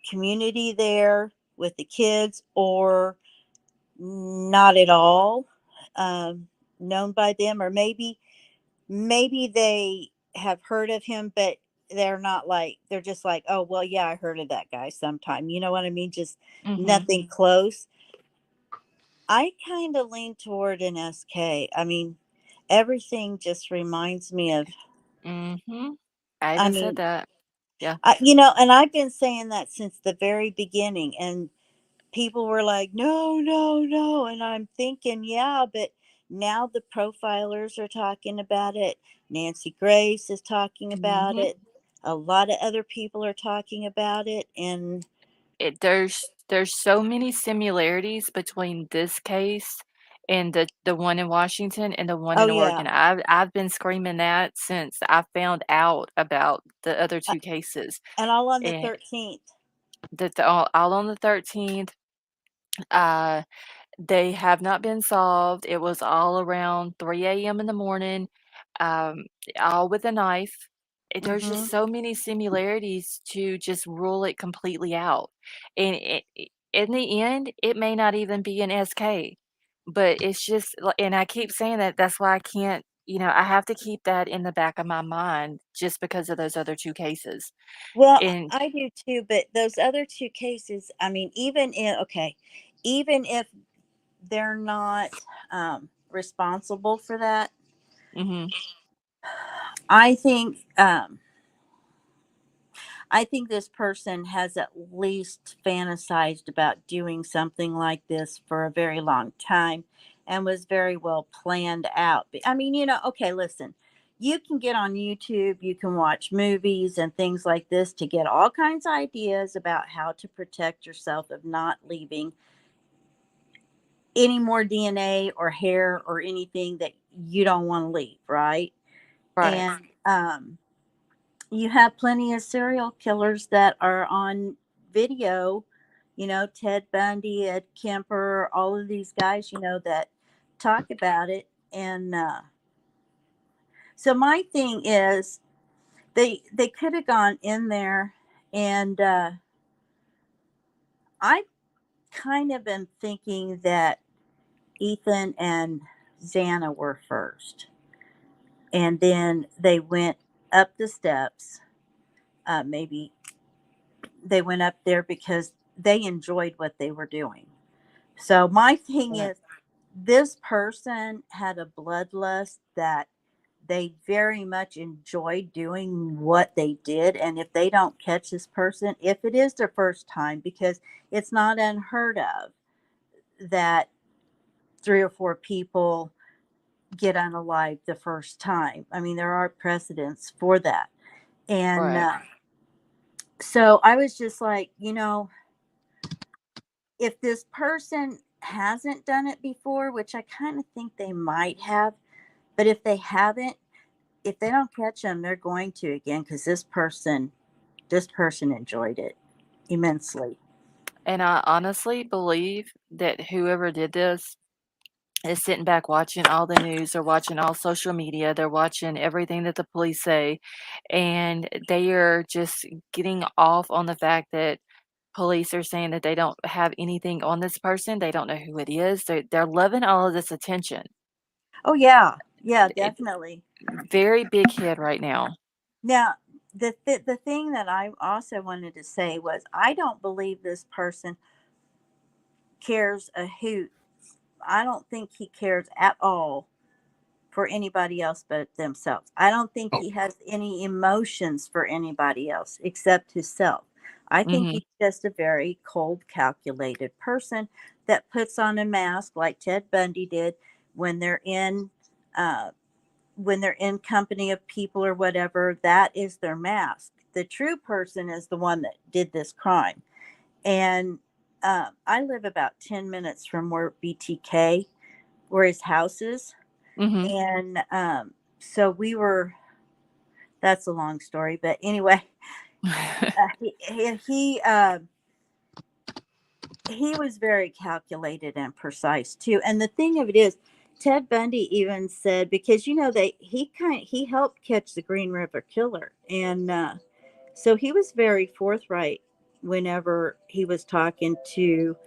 Speaker 14: community there with the kids, or not at all um, known by them, or maybe they have heard of him, but they're just like, oh well, yeah, I heard of that guy sometime, you know what I mean, just
Speaker 1: Mhm.
Speaker 14: nothing close. I kind of lean toward an SK. I mean, everything just reminds me of,
Speaker 1: Mhm. I
Speaker 14: I
Speaker 1: even said
Speaker 14: mean,
Speaker 1: that. Yeah.
Speaker 14: and I've been saying that since the very beginning, and people were like, no, no, no. And I'm thinking, yeah, but now the profilers are talking about it. Nancy Grace is talking about
Speaker 1: Mhm.
Speaker 14: it. A lot of other people are talking about it. And
Speaker 1: There's so many similarities between this case and the one in Washington and the one
Speaker 14: oh,
Speaker 1: in Oregon.
Speaker 14: yeah.
Speaker 1: I've been screaming that since I found out about the other
Speaker 14: Uh,
Speaker 1: 2 cases,
Speaker 14: and all on the
Speaker 1: and
Speaker 14: 13th.
Speaker 1: that all on the 13th. Uh, they have not been solved. It was all around 3 a.m. in the morning, um, all with a knife. There's just
Speaker 14: Hmm.
Speaker 1: so many similarities to just rule it completely out. And in the end, it may not even be an SK, but it's just, and I keep saying that. That's why I can't I have to keep that in the back of my mind just because of those other 2 cases.
Speaker 14: Well,
Speaker 1: And
Speaker 14: I do too, but those other two cases, I mean, even if they're not responsible for that,
Speaker 1: mhm,
Speaker 14: I think I think this person has at least fantasized about doing something like this for a very long time and was very well planned out. I mean, okay, listen, you can get on YouTube, you can watch movies and things like this to get all kinds of ideas about how to protect yourself of not leaving any more DNA or hair or anything that you don't want to leave, right?
Speaker 1: right,
Speaker 14: And you have plenty of serial killers that are on video, Ted Bundy, Ed Kemper, all of these guys, that talk about it. And so my thing is they could have gone in there, and I kind of been thinking that Ethan and Xana were first, and then they went up the steps. Maybe they went up there because they enjoyed what they were doing. So my thing
Speaker 1: right,
Speaker 14: is, this person had a bloodlust that they very much enjoyed doing what they did. And if they don't catch this person, if it is their first time, because it's not unheard of that 3 or 4 people get unalived the first time. I mean, there are precedents for that. And
Speaker 1: right.
Speaker 14: so I was just like, if this person hasn't done it before, which I kind of think they might have, but if they haven't, if they don't catch them, they're going to again, because this person enjoyed it immensely.
Speaker 1: And I honestly believe that whoever did this is sitting back watching all the news, they're watching all social media, they're watching everything that the police say, and they are just getting off on the fact that police are saying that they don't have anything on this person, they don't know who it is, they're loving all of this attention.
Speaker 14: Oh yeah, yeah,
Speaker 1: It
Speaker 14: definitely.
Speaker 1: very big hit right now.
Speaker 14: Now, the thing that I also wanted to say was, I don't believe this person cares a hoot. I don't think he cares at all for anybody else but themselves. I don't think he has any emotions for anybody else except himself. I think
Speaker 1: Mhm,
Speaker 14: he's just a very cold, calculated person that puts on a mask like Ted Bundy did when they're in uh, company of people or whatever. That is their mask. The true person is the one that did this crime. And I live about 10 minutes from where BTK, where his house is,
Speaker 1: mhm.
Speaker 14: and so we were, that's a long story, but anyway, he was very calculated and precise too. And the thing of it is, Ted Bundy even said, because that he helped catch the Green River Killer, and so he was very forthright whenever he was talking to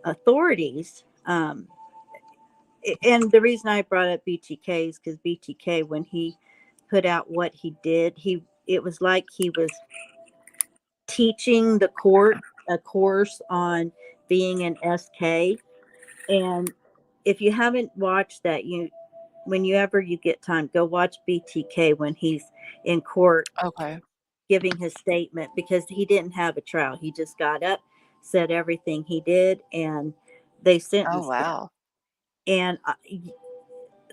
Speaker 14: authorities. And the reason I brought up BTK is because BTK, when he put out what he did, it was like he was teaching the court a course on being an SK. And if you haven't watched that, whenever you get time, go watch BTK when he's in court
Speaker 1: Okay.
Speaker 14: giving his statement, because he didn't have a trial. He just got up, said everything he did, and they
Speaker 1: Oh,
Speaker 14: sentenced him.
Speaker 1: wow.
Speaker 14: And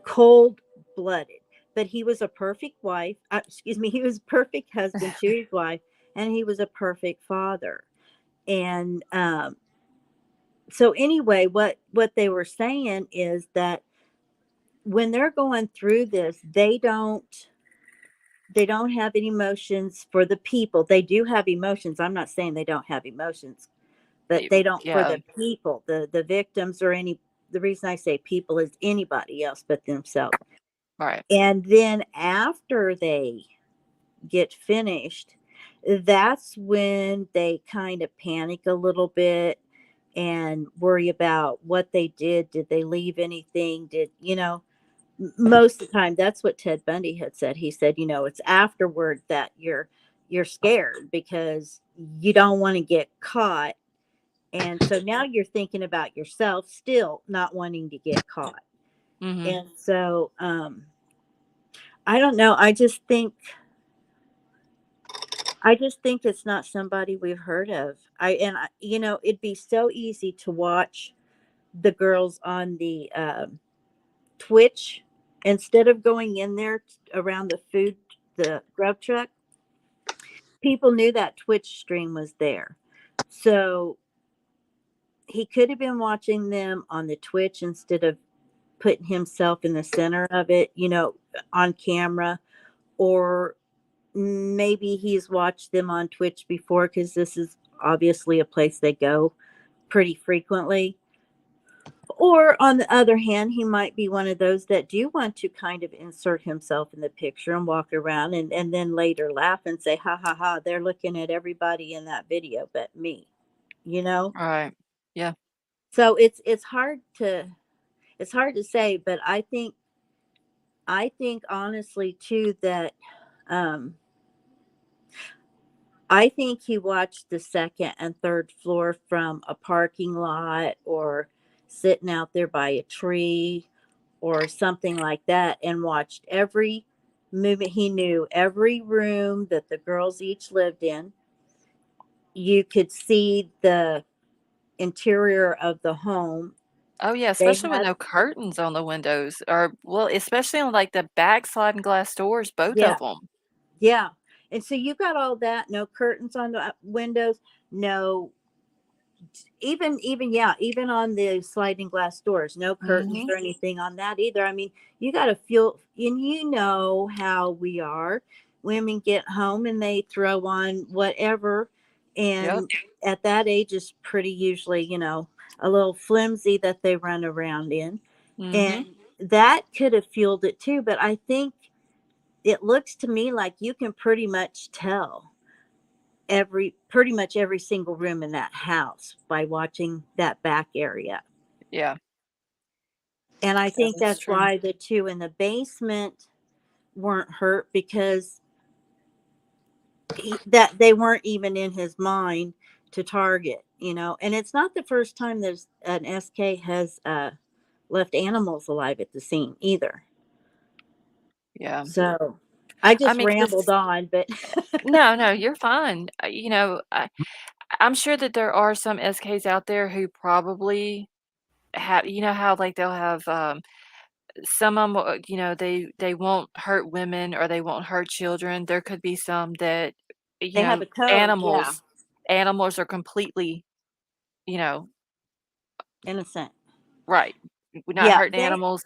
Speaker 14: cold blooded. But he was a perfect wife. Excuse me, he was a perfect husband to his wife, and he was a perfect father. And so anyway, what they were saying is that when they're going through this, they don't have any emotions for the people. They do have emotions. I'm not saying they don't have emotions, but they don't for
Speaker 1: Yeah,
Speaker 14: the people, the victims, or any. The reason I say people is anybody else but themselves.
Speaker 1: right.
Speaker 14: And then after they get finished, that's when they kind of panic a little bit and worry about what they did. Did they leave anything? most of the time, that's what Ted Bundy had said. He said, you know, it's afterward that you're scared because you don't want to get caught. And so now you're thinking about yourself, still not wanting to get caught.
Speaker 1: Mhm.
Speaker 14: And so I don't know. I just think it's not somebody we've heard of. You know, it'd be so easy to watch the girls on the Twitch instead of going in there around the grub truck. People knew that Twitch stream was there, so he could have been watching them on the Twitch instead of putting himself in the center of it, you know, on camera, or maybe he's watched them on Twitch before because this is obviously a place they go pretty frequently. Or on the other hand, he might be one of those that do want to kind of insert himself in the picture and walk around and then later laugh and say, ha ha ha, they're looking at everybody in that video but me, you know?
Speaker 1: Right. Yeah.
Speaker 14: So it's hard to say, but I think honestly too that um I think he watched the second and third floor from a parking lot or sitting out there by a tree or something like that and watched every movement. He knew every room that the girls each lived in. You could see the interior of the home.
Speaker 1: Oh, yeah,
Speaker 14: They
Speaker 1: especially with
Speaker 14: had,
Speaker 1: no curtains on the windows or well, especially on, like, the back sliding glass doors, both
Speaker 14: yeah,
Speaker 1: of them.
Speaker 14: yeah. And so you got all that, no curtains on the windows, no, even on the sliding glass doors, no curtains
Speaker 1: Mhm.
Speaker 14: or anything on that either. I mean, you got to feel, and you know how we are. Women get home and they throw on whatever,
Speaker 1: Yep.
Speaker 14: and at that age is pretty usually, you know, a little flimsy that they run around in,
Speaker 1: Mhm.
Speaker 14: and that could have fueled it too. But I think it looks to me like you can pretty much tell pretty much every single room in that house by watching that back area.
Speaker 1: Yeah,
Speaker 14: And I
Speaker 1: that
Speaker 14: think
Speaker 1: is
Speaker 14: that's
Speaker 1: true.
Speaker 14: why the two in the basement weren't hurt because that they weren't even in his mind to target, you know. And it's not the first time there's an SK has left animals alive at the scene either.
Speaker 1: Yeah.
Speaker 14: So I
Speaker 1: I
Speaker 14: just
Speaker 1: mean,
Speaker 14: rambled
Speaker 1: 'cause
Speaker 14: on, but
Speaker 1: no, no, you're fine. You know, I'm sure that there are some SKs out there who probably have you know how, like, they'll have, some of 'em, you know, they won't hurt women or they won't hurt children. There could be some that, you
Speaker 14: they have
Speaker 1: know,
Speaker 14: a code, yeah,
Speaker 1: animals are completely, you know
Speaker 14: innocent.
Speaker 1: right. We're not
Speaker 14: Yeah,
Speaker 1: hurting
Speaker 14: they
Speaker 1: animals.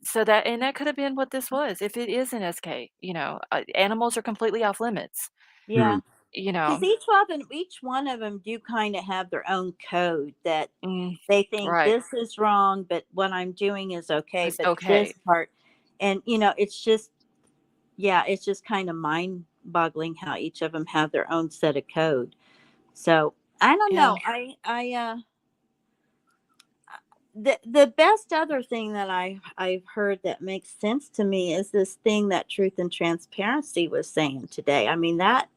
Speaker 1: So that and that could have been what this was. If it is an SK, you know, animals are completely off limits,
Speaker 14: yeah.
Speaker 1: you
Speaker 14: Because
Speaker 1: know.
Speaker 14: each one of them do kind of have their own code that
Speaker 1: Mm,
Speaker 14: they think
Speaker 1: right.
Speaker 14: this is wrong, but what I'm doing is okay.
Speaker 1: It's
Speaker 14: But this
Speaker 1: okay.
Speaker 14: part, and you know, it's just, yeah, it's just kind of mind boggling how each of them have their own set of code. So I don't
Speaker 1: Yeah.
Speaker 14: know. The best other thing that I've heard that makes sense to me is this thing that Truth and Transparency was saying today. I mean, that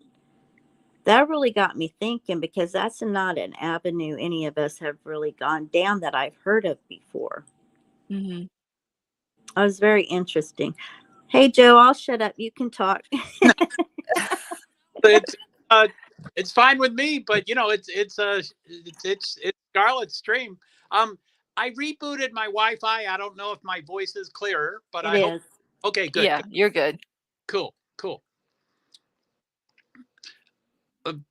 Speaker 14: really got me thinking because that's not an avenue any of us have really gone down that I've heard of before.
Speaker 1: Mhm.
Speaker 14: It was very interesting. Hey, Joe, I'll shut up. You can talk.
Speaker 15: It's uh, it's fine with me, but you know, it's Scarlett's stream. Um, I rebooted my Wi-Fi. I don't know if my voice is clearer, but
Speaker 14: It
Speaker 15: I hope.
Speaker 14: is.
Speaker 15: Okay, good,
Speaker 1: Yeah,
Speaker 15: good,
Speaker 1: you're good.
Speaker 15: cool, cool.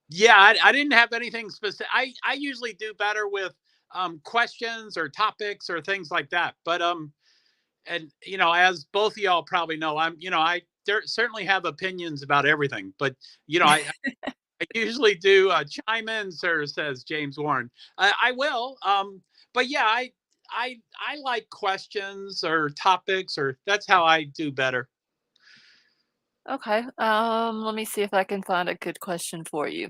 Speaker 15: Yeah, I didn't have anything specific. I usually do better with questions or topics or things like that. But and you know, as both of y'all probably know, certainly have opinions about everything. But you know, I usually do chime in, sir, says James Warren. I will. But yeah, I like questions or topics, or that's how I do better.
Speaker 1: Okay. Let me see if I can find a good question for you.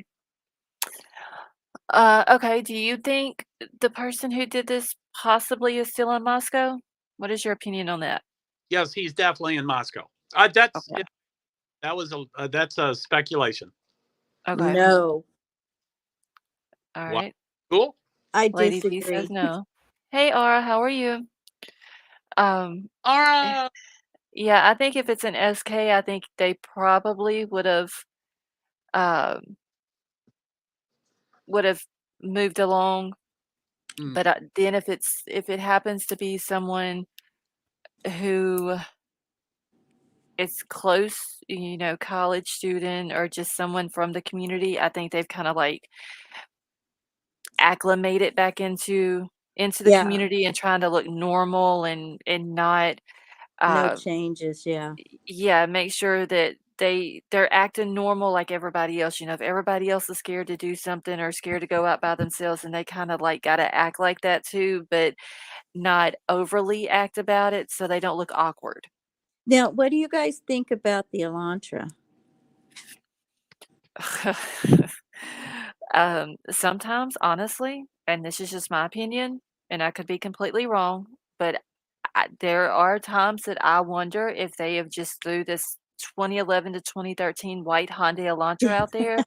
Speaker 1: Okay, do you think the person who did this possibly is still in Moscow What is your opinion on that?
Speaker 15: Yes, he's definitely in Moscow.
Speaker 1: Okay.
Speaker 15: That was that's a speculation.
Speaker 1: Okay.
Speaker 14: No,
Speaker 1: All
Speaker 15: Wow.
Speaker 1: right.
Speaker 15: Cool.
Speaker 14: I
Speaker 1: Lady V says
Speaker 14: disagree.
Speaker 1: no. Hey, Aura, how are you? Um,
Speaker 15: All
Speaker 1: eh,
Speaker 15: right.
Speaker 1: yeah, I think if it's an SK, I think they probably um, would have moved along.
Speaker 15: Mm,
Speaker 1: But then if it happens to be someone who is close, college student or just someone from the community, I think they've kind of like acclimated back into the
Speaker 14: Yeah,
Speaker 1: community and trying to look normal and not
Speaker 14: no
Speaker 1: uh
Speaker 14: changes. Yeah.
Speaker 1: yeah, make sure that they're acting normal like everybody else. If everybody else is scared to do something or scared to go out by themselves, and they kind of like got to act like that too, but not overly act about it so they don't look awkward.
Speaker 14: Now, what do you guys think about the Elantra?
Speaker 1: Sometimes, honestly, and this is just my opinion, and I could be completely wrong, but there are times that I wonder if they have just threw this 2011 to 2013 white Hyundai Elantra out there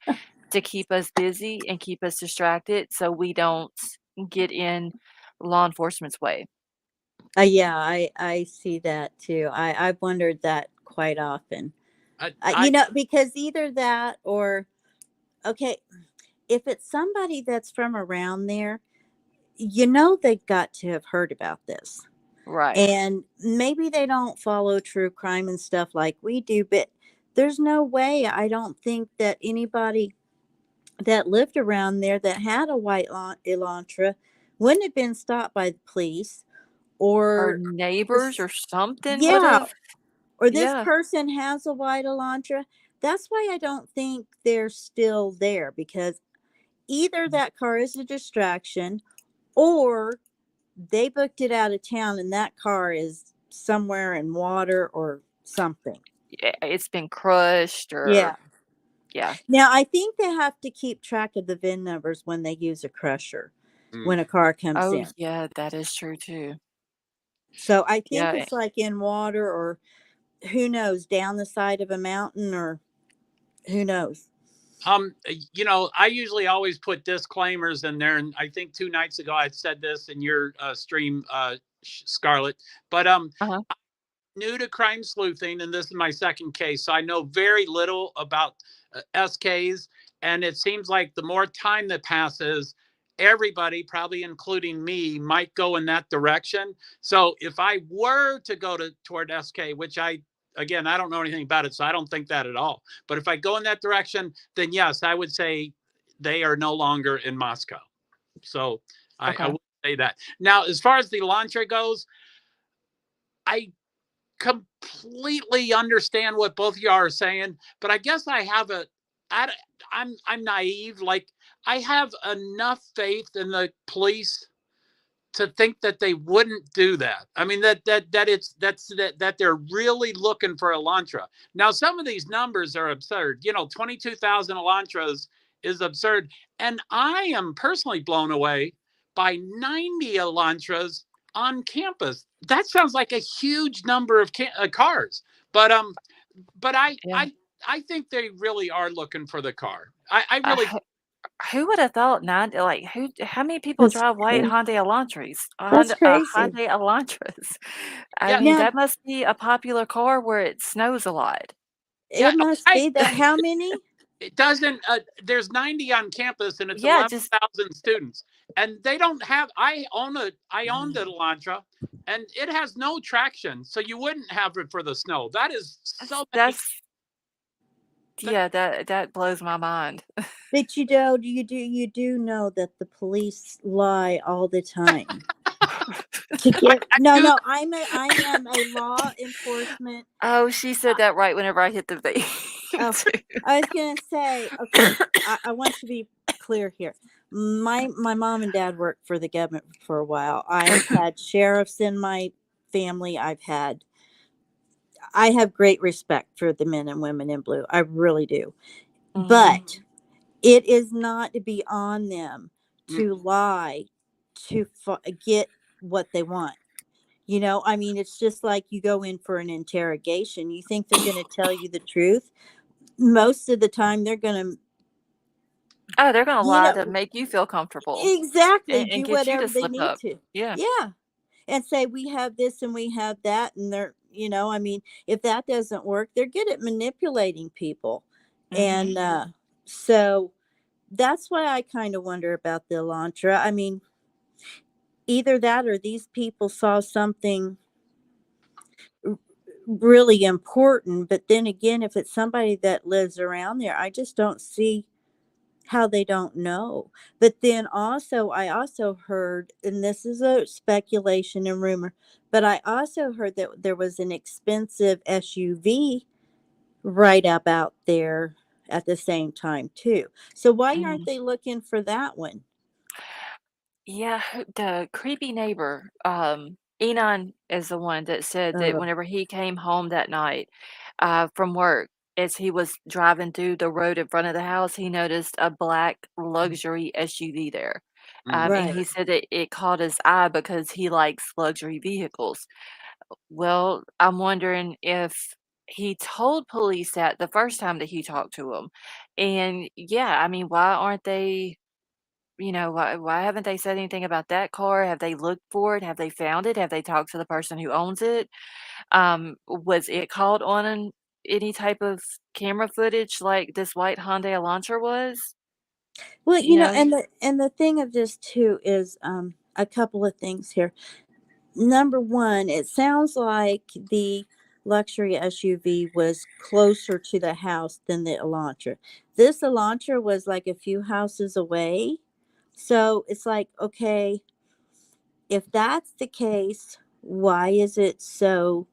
Speaker 1: to keep us busy and keep us distracted so we don't get in law enforcement's way.
Speaker 14: Yeah, I see that too. I've wondered that quite often.
Speaker 15: I
Speaker 14: Because either that or okay, if it's somebody that's from around there, they've got to have heard about this.
Speaker 1: Right.
Speaker 14: And maybe they don't follow true crime and stuff like we do, but there's no way I don't think that anybody that lived around there that had a white Elantra wouldn't have been stopped by the police
Speaker 1: Or
Speaker 14: or
Speaker 1: neighbors
Speaker 14: this,
Speaker 1: or something would
Speaker 14: yeah,
Speaker 1: have.
Speaker 14: or this
Speaker 1: Yeah.
Speaker 14: person has a white Elantra. That's why I don't think they're still there, because either that car is a distraction or they booked it out of town and that car is somewhere in water or something.
Speaker 1: It's been crushed or
Speaker 14: Yeah.
Speaker 1: yeah.
Speaker 14: Now, I think they have to keep track of the VIN numbers when they use a crusher
Speaker 15: mm.
Speaker 14: when a car comes
Speaker 1: Oh,
Speaker 14: in.
Speaker 1: yeah, that is true too.
Speaker 14: So I think
Speaker 1: Yeah.
Speaker 14: it's like in water or who knows, down the side of a mountain or who knows.
Speaker 15: I usually always put disclaimers in there, and I think 2 nights ago I said this in your stream, Scarlett. But
Speaker 1: Uh-huh.
Speaker 15: new to crime sleuthing, and this is my second case, so I know very little about SKs. And it seems like the more time that passes, everybody, probably including me, might go in that direction. So if I were to go toward SK, which again, I don't know anything about it, so I don't think that at all. But if I go in that direction, then yes, I would say they are no longer in Moscow. So I
Speaker 1: Okay.
Speaker 15: would say that. Now, as far as the launcher goes, I completely understand what both of y'all are saying, but I guess I, I'm naive. Like, I have enough faith in the police to think that they wouldn't do that. I mean that they're really looking for Elantra. Now some of these numbers are absurd. 22,000 Elantras is absurd, and I am personally blown away by 90 Elantras on campus. That sounds like a huge number of cars. But
Speaker 1: Yeah.
Speaker 15: I think they really are looking for the car. I really
Speaker 1: Who would have thought how many people
Speaker 14: That's
Speaker 1: drive white
Speaker 14: crazy.
Speaker 1: Hyundai Elantras?
Speaker 14: That's crazy.
Speaker 1: Hyundai Elantras. I
Speaker 15: yeah
Speaker 1: mean,
Speaker 14: Now,
Speaker 1: that must be a popular car where it snows a lot.
Speaker 15: yeah
Speaker 14: it must
Speaker 15: I
Speaker 14: be that. How many?
Speaker 15: it doesn't there's 90 on campus and it's
Speaker 1: Yeah, just
Speaker 15: 11,000 students, and they don't have I owned an Elantra, and it has no traction, so you wouldn't have it for the snow. That is so many
Speaker 1: that's
Speaker 15: that,
Speaker 1: yeah, that blows my mind.
Speaker 14: But you do know that the police lie all the time to get.
Speaker 15: I
Speaker 14: No,
Speaker 15: do
Speaker 14: no, I am a law enforcement.
Speaker 1: Oh, she said that right whenever I hit the V
Speaker 14: Oh,
Speaker 1: too.
Speaker 14: I was gonna say, okay, I want to be clear here. My mom and dad worked for the government for a while. I have had sheriffs in my family. I have great respect for the men and women in blue. I really do.
Speaker 1: Mhm.
Speaker 14: But it is not to be on them
Speaker 15: mm,
Speaker 14: to lie to get what they want. You know, I mean, it's just like you go in for an interrogation. You think they're going to tell you the truth. Most of the time, they're going to,
Speaker 1: Oh, they're gonna
Speaker 14: you
Speaker 1: lie to
Speaker 14: know,
Speaker 1: make you feel comfortable
Speaker 14: exactly
Speaker 1: and
Speaker 14: do
Speaker 1: get you
Speaker 14: whatever
Speaker 1: to
Speaker 14: they
Speaker 1: slip
Speaker 14: need
Speaker 1: up.
Speaker 14: to.
Speaker 1: Yeah.
Speaker 14: Yeah. And say, we have this and we have that. And they're, you know, I mean, if that doesn't work, they're good at manipulating people.
Speaker 1: Mhm.
Speaker 14: And so that's why I kind of wonder about the Elantra. I mean, either that or these people saw something really important. But then again, if it's somebody that lives around there, I just don't see how they don't know. But then also, I also heard, and this is a speculation and rumor, but I also heard that there was an expensive SUV right about there at the same time too. So why aren't
Speaker 1: Mhm.
Speaker 14: they looking for that one?
Speaker 1: Yeah, the creepy neighbor, Enon is the one that said that
Speaker 14: Uh,
Speaker 1: whenever he came home that night, from work, as he was driving through the road in front of the house, he noticed a black luxury SUV there. And
Speaker 14: right.
Speaker 1: he said that it caught his eye because he likes luxury vehicles. Well, I'm wondering if he told police that the first time that he talked to them. And yeah, I mean, why aren't they, why haven't they said anything about that car? Have they looked for it? Have they found it? Have they talked to the person who owns it? Was it caught on any type of camera footage like this white Hyundai Elantra was?
Speaker 14: Well,
Speaker 1: You
Speaker 14: you know,
Speaker 1: know?
Speaker 14: and the thing of this too is a couple of things here. Number one, it sounds like the luxury SUV was closer to the house than the Elantra. This Elantra was like a few houses away. So it's like, okay, if that's the case, why is it so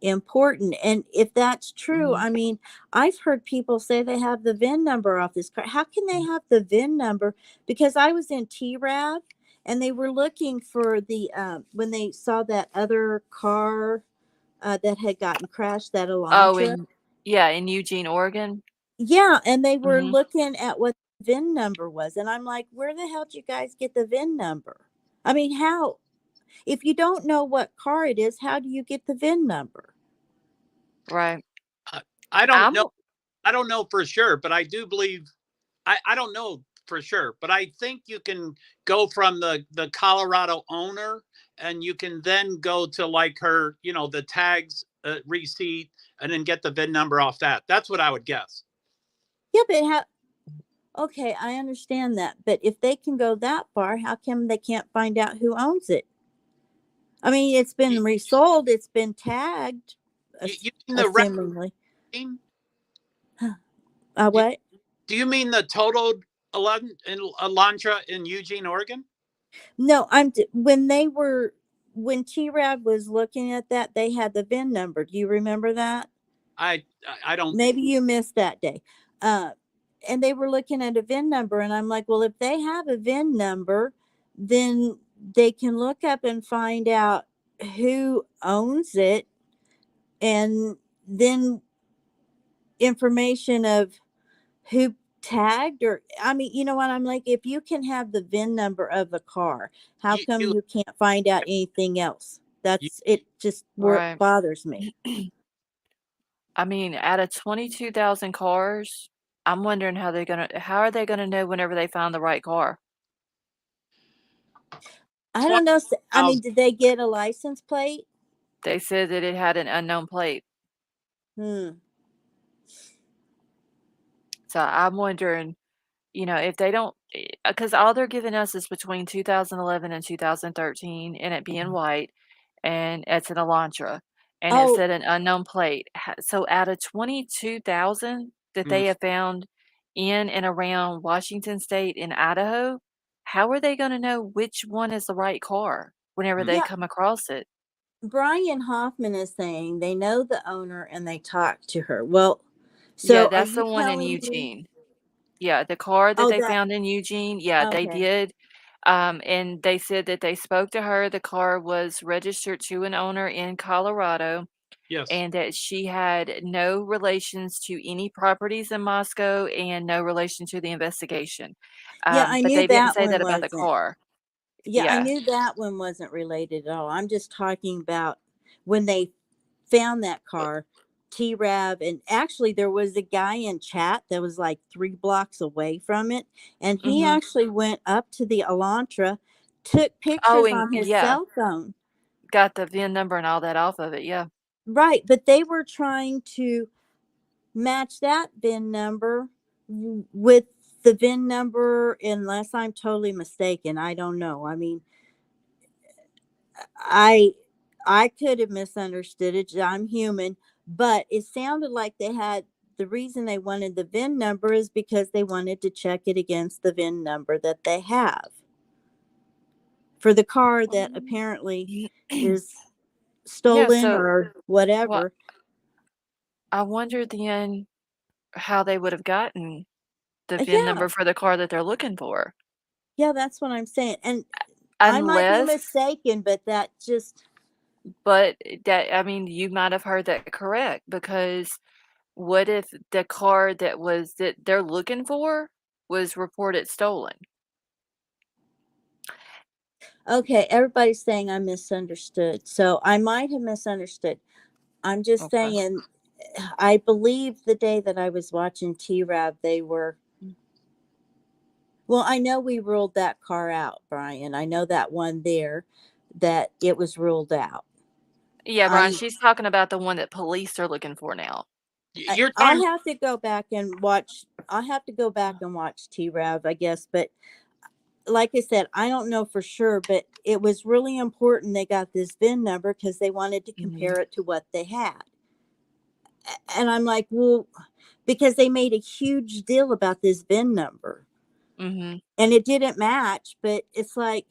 Speaker 14: important? And if that's true,
Speaker 1: Mhm.
Speaker 14: I mean, I've heard people say they have the VIN number off this car. How can they have the VIN number? Because I was in TRAV and they were looking for the when they saw that other car that had gotten crashed, that
Speaker 1: Oh,
Speaker 14: Elantra.
Speaker 1: in Eugene, Oregon?
Speaker 14: Yeah, and they were
Speaker 1: Mhm.
Speaker 14: looking at what the VIN number was, and I'm like, where the hell did you guys get the VIN number? I mean, how? If you don't know what car it is, how do you get the VIN number?
Speaker 1: Right.
Speaker 15: Uh, I don't
Speaker 1: I'm
Speaker 15: know. I don't know for sure, but I do believe. I don't know for sure, but I think you can go from the Colorado owner, and you can then go to like her, you know, the tags receipt, and then get the VIN number off that. That's what I would guess.
Speaker 14: Yeah, but how? Okay, I understand that, but if they can go that far, how come they can't find out who owns it? I mean, it's
Speaker 15: You,
Speaker 14: been resold, it's been tagged,
Speaker 15: you mean the red
Speaker 14: assumingly.
Speaker 15: team? You,
Speaker 14: What?
Speaker 15: do you mean the totaled Elantra in Eugene, Oregon?
Speaker 14: No, when T-Rab was looking at that, they had the VIN number. Do you remember that?
Speaker 15: I I don't.
Speaker 14: Maybe you missed that day. Uh, and they were looking at a VIN number, and I'm like, well, if they have a VIN number, then they can look up and find out who owns it, and then information of who tagged, or I mean, you know what, I'm like, if you can have the VIN number of a car, how
Speaker 15: You
Speaker 14: come
Speaker 15: you
Speaker 14: you can't find out anything else?
Speaker 15: you,
Speaker 14: That's it, just
Speaker 1: right.
Speaker 14: bothers me.
Speaker 1: I mean, out of 22,000 cars, I'm wondering how are they gonna know whenever they find the right car?
Speaker 14: I
Speaker 15: twenty
Speaker 14: don't know. I mean,
Speaker 15: thousand.
Speaker 14: did they get a license plate?
Speaker 1: They said that it had an unknown plate.
Speaker 14: Hmm.
Speaker 1: So I'm wondering, if they don't, because all they're giving us is between 2011 and 2013, and it being white, and it's an Elantra, and it
Speaker 14: Oh,
Speaker 1: said an unknown plate. So out of 22,000 that
Speaker 15: Mm.
Speaker 1: they have found in and around Washington State and Idaho, how are they going to know which one is the right car whenever they
Speaker 14: yeah.
Speaker 1: come across it?
Speaker 14: Brian Hoffman is saying they know the owner and they talk to her. Well,
Speaker 1: Yeah,
Speaker 14: so are
Speaker 1: that's
Speaker 14: you
Speaker 1: the one in
Speaker 14: telling me?
Speaker 1: Eugene. Yeah, the car that
Speaker 14: Oh,
Speaker 1: they
Speaker 14: that
Speaker 1: found in Eugene, yeah, they
Speaker 14: okay.
Speaker 1: did. And they said that they spoke to her. The car was registered to an owner in Colorado,
Speaker 15: Yes.
Speaker 1: and that she had no relations to any properties in Moscow and no relation to the investigation.
Speaker 14: Yeah, I
Speaker 1: But
Speaker 14: knew
Speaker 1: they didn't
Speaker 14: that
Speaker 1: say
Speaker 14: one
Speaker 1: that about the
Speaker 14: wasn't.
Speaker 1: car.
Speaker 14: Yeah, I
Speaker 1: Yeah.
Speaker 14: knew that one wasn't related at all. I'm just talking about when they found that car, T-Rav, and actually there was a guy in chat that was like 3 blocks away from it, and he
Speaker 1: Mhm.
Speaker 14: actually went up to the Elantra, took
Speaker 1: Oh,
Speaker 14: pictures
Speaker 1: and
Speaker 14: on his
Speaker 1: yeah,
Speaker 14: cell phone.
Speaker 1: got the VIN number and all that off of it, yeah.
Speaker 14: Right, but they were trying to match that VIN number with the VIN number, unless I'm totally mistaken. I don't know. I mean, I I could have misunderstood it. I'm human, but it sounded like they had the reason they wanted the VIN number is because they wanted to check it against the VIN number that they have for the car that apparently is
Speaker 1: Yeah,
Speaker 14: stolen
Speaker 1: so
Speaker 14: or
Speaker 1: well,
Speaker 14: whatever.
Speaker 1: I wonder then how they would have gotten the VIN
Speaker 14: Yeah,
Speaker 1: number for the car that they're looking for.
Speaker 14: yeah, that's what I'm saying. And I might be
Speaker 1: Unless
Speaker 14: mistaken, but that just
Speaker 1: but that I mean, you might have heard that correct because what if the car that they're looking for was reported stolen?
Speaker 14: okay. Everybody's saying I misunderstood, so I might have misunderstood. I'm just
Speaker 1: Okay.
Speaker 14: saying, I believe the day that I was watching T-Rav, they were. Well, I know we ruled that car out, Brian. I know that one there, that it was ruled out.
Speaker 1: Yeah, Brian,
Speaker 14: I'm.
Speaker 1: she's talking about the one that police are looking for now.
Speaker 15: You're
Speaker 14: I'll
Speaker 15: talking.
Speaker 14: have to go back and watch. I'll have to go back and watch T-Rav, I guess. But like I said, I don't know for sure. But it was really important they got this VIN number because they wanted to compare it to what they had. And I'm like, well, because they made a huge deal about this VIN number.
Speaker 1: Mhm.
Speaker 14: And it didn't match, but it's like,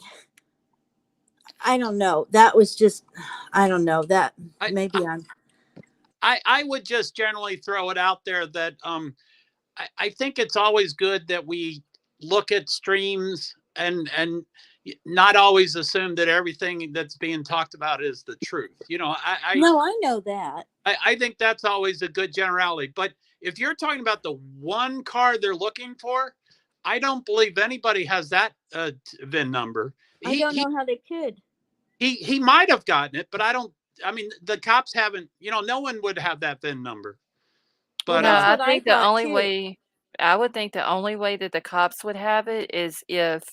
Speaker 14: I don't know. That was just, I don't know that
Speaker 15: I,
Speaker 14: maybe I'm.
Speaker 15: I would just generally throw it out there that I think it's always good that we look at streams and not always assume that everything that's being talked about is the truth. You know,
Speaker 14: No, I know that.
Speaker 15: I think that's always a good generality. But if you're talking about the one car they're looking for, I don't believe anybody has that VIN number.
Speaker 14: I
Speaker 15: He
Speaker 14: don't
Speaker 15: he
Speaker 14: know how they could.
Speaker 15: he might have gotten it, but I don't. I mean, the cops haven't. You know, no one would have that VIN number.
Speaker 14: Well,
Speaker 15: But
Speaker 1: No,
Speaker 14: that's
Speaker 1: I
Speaker 14: what I
Speaker 1: think the
Speaker 14: thought
Speaker 1: only
Speaker 14: too.
Speaker 1: way I would think the only way that the cops would have it is if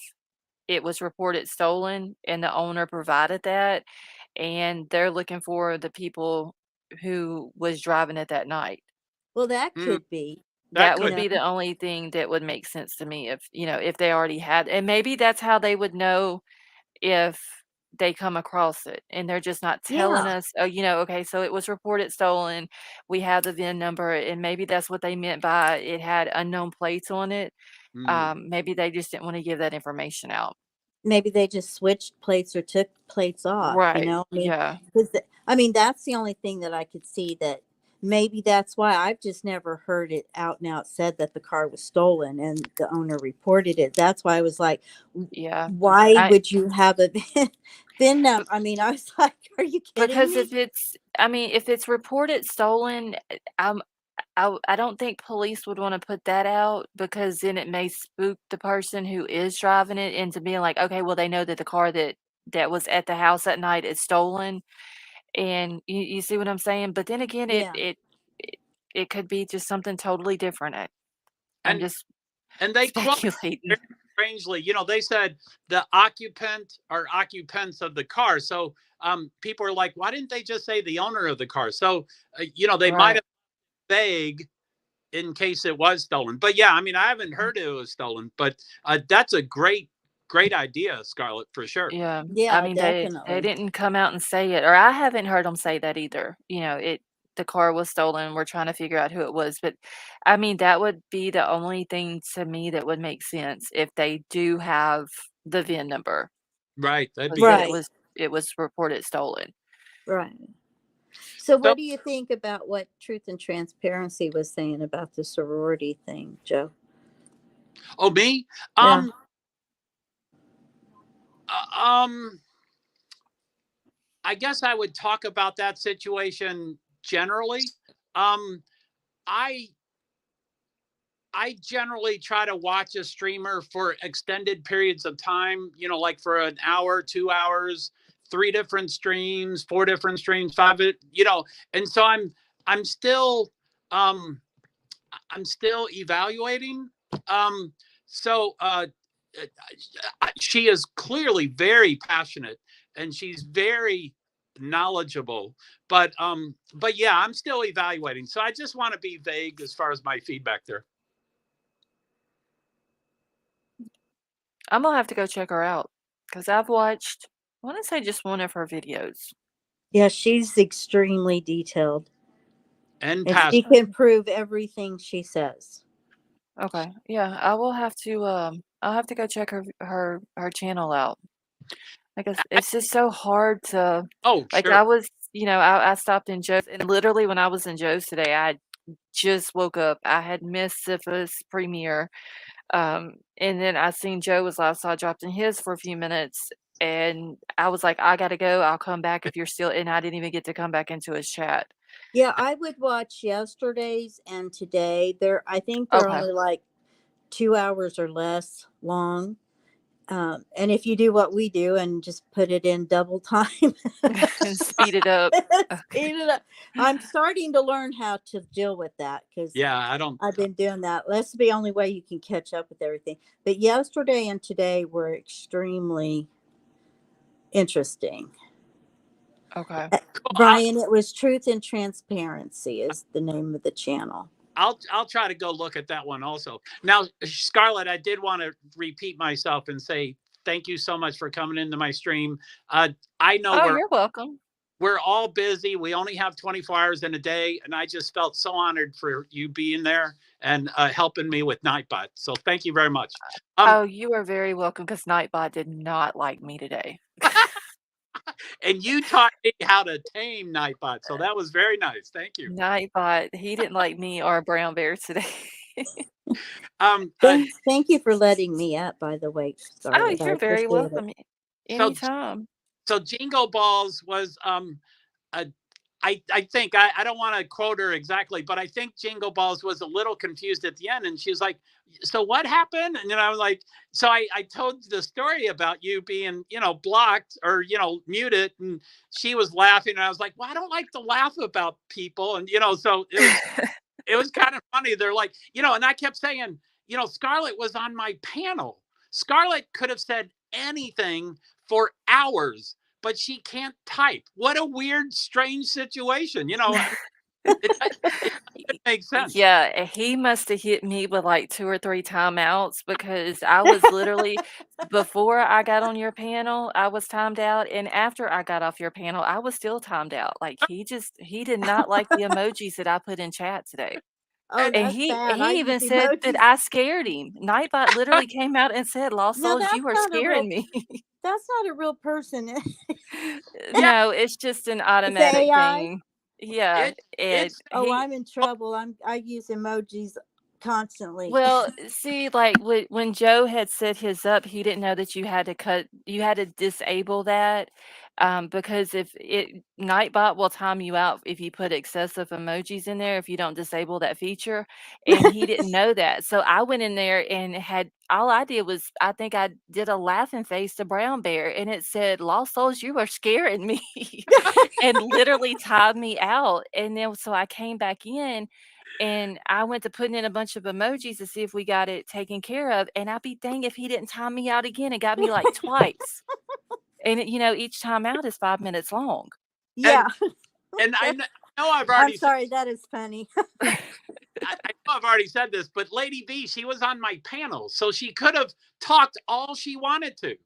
Speaker 1: it was reported stolen and the owner provided that, and they're looking for the people who was driving it that night.
Speaker 14: Well, that
Speaker 15: mm,
Speaker 14: could be,
Speaker 15: that
Speaker 1: That
Speaker 14: you
Speaker 1: would
Speaker 15: could
Speaker 14: know.
Speaker 1: be the only thing that would make sense to me if, if they already had and maybe that's how they would know if they come across it and they're just not telling
Speaker 14: Yeah,
Speaker 1: us, "Oh, okay, so it was reported stolen. We have the VIN number," and maybe that's what they meant by it had unknown plates on it.
Speaker 15: mm.
Speaker 1: Maybe they just didn't wanna give that information out.
Speaker 14: maybe they just switched plates or took plates off, you
Speaker 1: Right,
Speaker 14: know. I mean,
Speaker 1: yeah,
Speaker 14: because I mean, that's the only thing that I could see that maybe that's why I've just never heard it out and out said that the car was stolen and the owner reported it. That's why I was like,
Speaker 1: yeah.
Speaker 14: why
Speaker 1: I
Speaker 14: would you have a VIN number? I mean, I was like, are you kidding
Speaker 1: because
Speaker 14: me?
Speaker 1: if it's reported stolen, I don't think police would wanna put that out because then it may spook the person who is driving it into being like, "Okay, well, they know that the car that was at the house that night is stolen," and you see what I'm saying? But then again,
Speaker 14: Yeah.
Speaker 1: it it could be just something totally different. I'm
Speaker 15: And
Speaker 1: just
Speaker 15: and they quote
Speaker 1: speculating.
Speaker 15: very strangely. You know, they said the occupant or occupants of the car. So people are like, why didn't they just say the owner of the car? So you know, they might
Speaker 1: Right.
Speaker 15: have vague in case it was stolen. But yeah, I mean, I haven't heard it was stolen, but that's a great idea, Scarlett, for sure.
Speaker 1: Yeah, I
Speaker 14: Yeah,
Speaker 1: mean, they
Speaker 14: definitely.
Speaker 1: didn't come out and say it, or I haven't heard them say that either. The car was stolen. We're trying to figure out who it was, but I mean, that would be the only thing to me that would make sense if they do have the VIN number,
Speaker 15: Right, that'd be
Speaker 1: was that
Speaker 15: good.
Speaker 14: Right.
Speaker 1: it was reported stolen.
Speaker 14: Right. So,
Speaker 15: So,
Speaker 14: what do you think about what Truth and Transparency was saying about the sorority thing, Joe?
Speaker 15: oh me,
Speaker 14: Yeah.
Speaker 15: um, um, I guess I would talk about that situation generally. Um, I I generally try to watch a streamer for extended periods of time, like for an hour, 2 hours, 3 different streams, 4 different streams, and so I'm still um I'm still evaluating. Um so she is clearly very passionate and she's very knowledgeable, but yeah, I'm still evaluating. So I just want to be vague as far as my feedback there.
Speaker 1: I'm gonna have to go check her out because I've watched, I want to say just one of her videos.
Speaker 14: Yeah, she's extremely detailed.
Speaker 15: And
Speaker 14: And she can prove everything she says.
Speaker 1: Okay, yeah, I will have to. I'll have to go check her channel out. I guess it's just so hard to.
Speaker 15: Oh,
Speaker 1: Like
Speaker 15: sure.
Speaker 1: I was, I stopped in Joe's, and literally when I was in Joe's today, I just woke up. I had missed Syphilis premiere, and then I seen Joe was live, so I dropped in his for a few minutes, and I was like, I gotta go. I'll come back if you're still. And I didn't even get to come back into his chat.
Speaker 14: Yeah, I would watch yesterday's and today. I think they're
Speaker 1: Okay.
Speaker 14: only like 2 hours or less long. And if you do what we do and just put it in double time
Speaker 1: And speed it up.
Speaker 14: speed it up. I'm starting to learn how to deal with that because
Speaker 15: yeah,
Speaker 14: I've been doing that. That's the only way you can catch up with everything. But yesterday and today were extremely interesting.
Speaker 1: Okay.
Speaker 14: Brian, it was Truth and Transparency is the name of the channel.
Speaker 15: I'll try to go look at that one also. Now, Scarlett, I did want to repeat myself and say thank you so much for coming into my stream. I know
Speaker 1: You're welcome.
Speaker 15: We're all busy. We only have 24 hours in a day, and I just felt so honored for you being there and helping me with Nightbot. So thank you very much.
Speaker 1: You are very welcome because Nightbot did not like me today.
Speaker 15: And you taught me how to tame Nightbot, so that was very nice. Thank you.
Speaker 1: Nightbot, he didn't like me or Brown Bear today.
Speaker 14: Thank you for letting me up, by the way, Scarlett.
Speaker 1: You're very welcome.
Speaker 14: It.
Speaker 1: Anytime.
Speaker 15: So Jingle Balls was I think I don't want to quote her exactly, but I think Jingle Balls was a little confused at the end, and she was like, "So what happened?" And I was like, "So I told the story about you being blocked or muted," and she was laughing, and I was like, "Well, I don't like to laugh about people," and so it was kind of funny. They're like, and I kept saying, Scarlett was on my panel. Scarlett could have said anything for hours, but she can't type. What a weird, strange situation. It makes sense.
Speaker 1: Yeah, he must have hit me with like 2 or 3 timeouts because I was literally before I got on your panel, I was timed out, and after I got off your panel, I was still timed out. Like he did not like the emojis that I put in chat today.
Speaker 14: Oh,
Speaker 1: And
Speaker 14: that's
Speaker 1: he
Speaker 14: bad. I
Speaker 1: even
Speaker 14: use
Speaker 1: said that
Speaker 14: emojis.
Speaker 1: I scared him. Nightbot literally came out and said, "Lost
Speaker 14: No,
Speaker 1: Souls,
Speaker 14: that's
Speaker 1: you are
Speaker 14: not a
Speaker 1: scaring
Speaker 14: real.
Speaker 1: me."
Speaker 14: That's not a real person.
Speaker 1: No, it's just an
Speaker 14: It's
Speaker 1: automatic
Speaker 14: AI.
Speaker 1: thing. Yeah, and
Speaker 14: Oh,
Speaker 1: he
Speaker 14: I'm in trouble. I use emojis constantly.
Speaker 1: Well, see, like when Joe had set his up, he didn't know that you had to disable that, because if Nightbot will time you out if you put excessive emojis in there if you don't disable that feature, and he didn't know that. So I went in there and all I did was I think I did a laughing face to Brown Bear, and it said, "Lost Souls, you are scaring me," and literally timed me out. And then so I came back in and I went to putting in a bunch of emojis to see if we got it taken care of, and I'd be dang if he didn't time me out again and got me, like, twice. And, each time out is 5 minutes long.
Speaker 14: Yeah.
Speaker 15: And I know I've
Speaker 14: I'm
Speaker 15: already
Speaker 14: sorry, that is funny.
Speaker 15: I know I've already said this, but Lady V, she was on my panel, so she could have talked all she wanted to,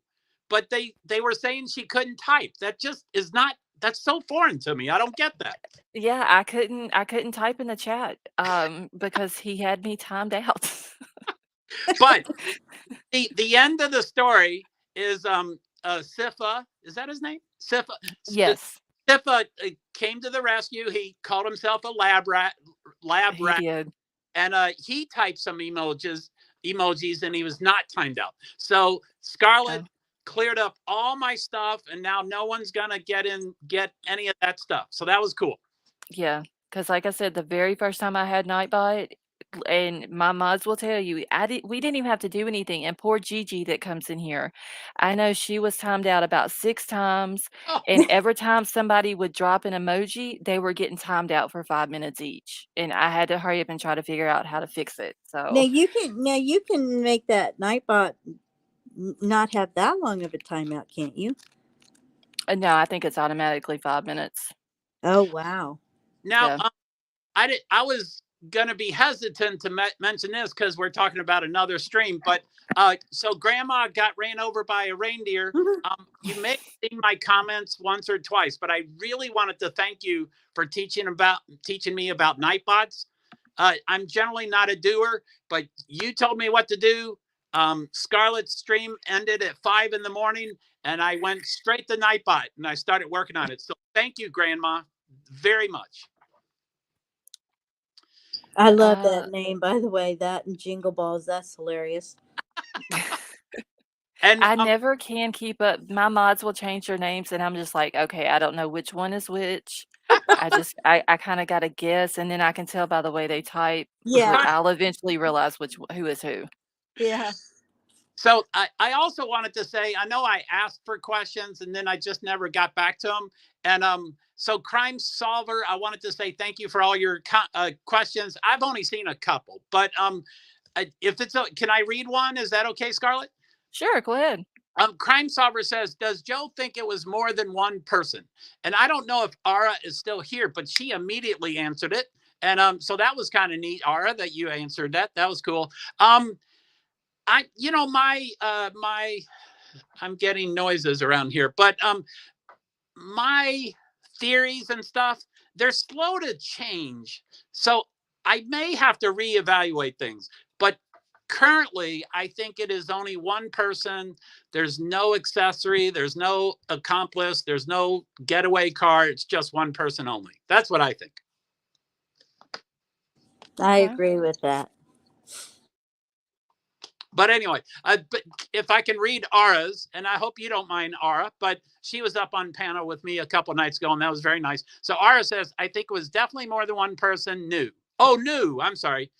Speaker 15: but they were saying she couldn't type. That just is not. That's so foreign to me. I don't get that.
Speaker 1: Yeah, I couldn't type in the chat, because he had me timed out.
Speaker 15: But the end of the story is Sifa, is that his name? Sifa.
Speaker 1: Yes.
Speaker 15: Sifa came to the rescue. He called himself a lab rat.
Speaker 1: He did.
Speaker 15: And he typed some emojis, and he was not timed out. So Scarlett cleared up all my stuff, and now no one's gonna get any of that stuff. So that was cool.
Speaker 1: Yeah, because like I said, the very first time I had Nightbot, And my mods will tell you, we didn't even have to do anything, and poor Gigi that comes in here, I know she was timed out about 6 times,
Speaker 15: Oh,
Speaker 1: and every time somebody would drop an emoji, they were getting timed out for 5 minutes each, and I had to hurry up and try to figure out how to fix it, so
Speaker 14: Now you can make that Nightbot not have that long of a timeout, can't you?
Speaker 1: no, I think it's automatically 5 minutes.
Speaker 14: Oh wow.
Speaker 15: now
Speaker 1: Yeah.
Speaker 15: I was gonna be hesitant to mention this because we're talking about another stream, but so Grandma got ran over by a reindeer. You may have seen my comments once or twice, but I really wanted to thank you for teaching me about Nightbots. I'm generally not a doer, but you told me what to do. Scarlett's stream ended at 5 in the morning, and I went straight to Nightbot and I started working on it. So thank you, Grandma, very much.
Speaker 14: I love
Speaker 1: Uh
Speaker 14: that name, by the way. That and Jingle Balls. That's hilarious.
Speaker 15: And
Speaker 1: I never can keep up. My mods will change their names, and I'm just like, "Okay, I don't know which one is which." I kinda gotta guess, and then I can tell by the way they type.
Speaker 14: Yeah.
Speaker 1: I'll eventually realize who is who.
Speaker 14: Yeah.
Speaker 15: So I also wanted to say, I know I asked for questions and then I just never got back to them. And so Crime Solver, I wanted to say thank you for all your questions. I've only seen a couple, but if it's can I read one? Is that okay, Scarlett?
Speaker 1: Sure, go ahead.
Speaker 15: Crime Solver says, does Joe think it was more than one person? And I don't know if Ara is still here, but she immediately answered it. And so that was kind of neat, Ara, that you answered that. That was cool. My I'm getting noises around here, but my theories and stuff, they're slow to change. So I may have to reevaluate things. But currently, I think it is only one person. There's no accessory, there's no accomplice, there's no getaway car. It's just one person only. That's what I think.
Speaker 14: I
Speaker 1: Okay.
Speaker 14: agree with that.
Speaker 15: But anyway, but if I can read Ara's, and I hope you don't mind Ara, but she was up on panel with me a couple nights ago, and that was very nice. So Ara says, I think it was definitely more than one person new. Oh, new. I'm sorry.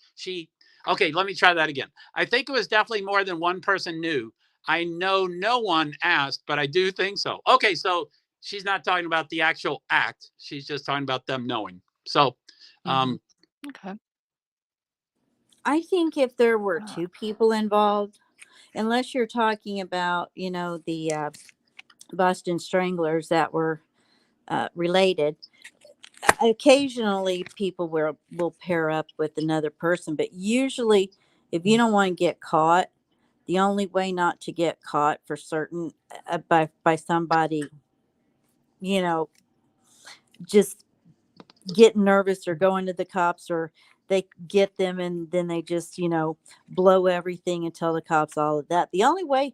Speaker 15: Okay, let me try that again. I think it was definitely more than one person new. I know no one asked, but I do think so. Okay, so she's not talking about the actual act. She's just talking about them knowing. So,
Speaker 1: Okay.
Speaker 14: I think if there were two people involved, unless you're talking about, the Boston Stranglers that were related, occasionally people will pair up with another person, but usually, if you don't want to get caught, the only way not to get caught for certain by somebody, you know, just getting nervous or going to the cops, or they get them and then they just blow everything and tell the cops all of that. The only way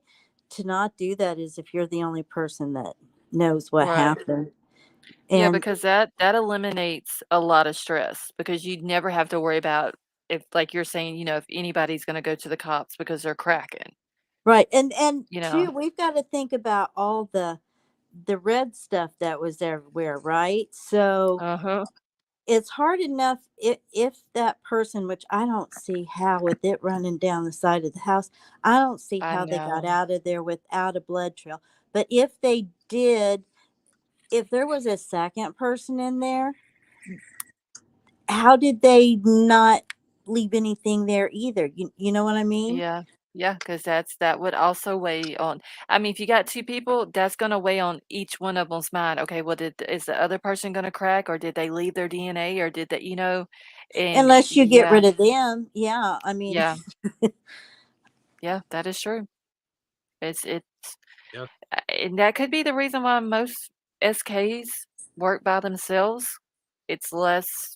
Speaker 14: to not do that is if you're the only person that knows what
Speaker 1: Right.
Speaker 14: happened.
Speaker 1: Yeah,
Speaker 14: And
Speaker 1: because that eliminates a lot of stress because you'd never have to worry about if, like you're saying, if anybody's gonna go to the cops because they're cracking,
Speaker 14: right, and
Speaker 1: you know?
Speaker 14: two, we've got to think about all the red stuff that was everywhere, right? So
Speaker 1: Uh-huh.
Speaker 14: it's hard enough if that person, which I don't see how, with it running down the side of the house, I don't see
Speaker 1: I
Speaker 14: how they got
Speaker 1: know.
Speaker 14: out of there without a blood trail. But if they did, if there was a second person in there, how did they not leave anything there either? You know what I mean?
Speaker 1: Yeah. Yeah, because that would also weigh on I mean, if you got 2 people, that's gonna weigh on each one of them's mind. Okay, well, is the other person gonna crack, or did they leave their DNA, or did they and
Speaker 14: Unless you get
Speaker 1: yeah,
Speaker 14: rid of them, yeah. I mean,
Speaker 1: yeah, yeah, that is true. It's
Speaker 15: yeah.
Speaker 1: and that could be the reason why most SKs work by themselves. It's less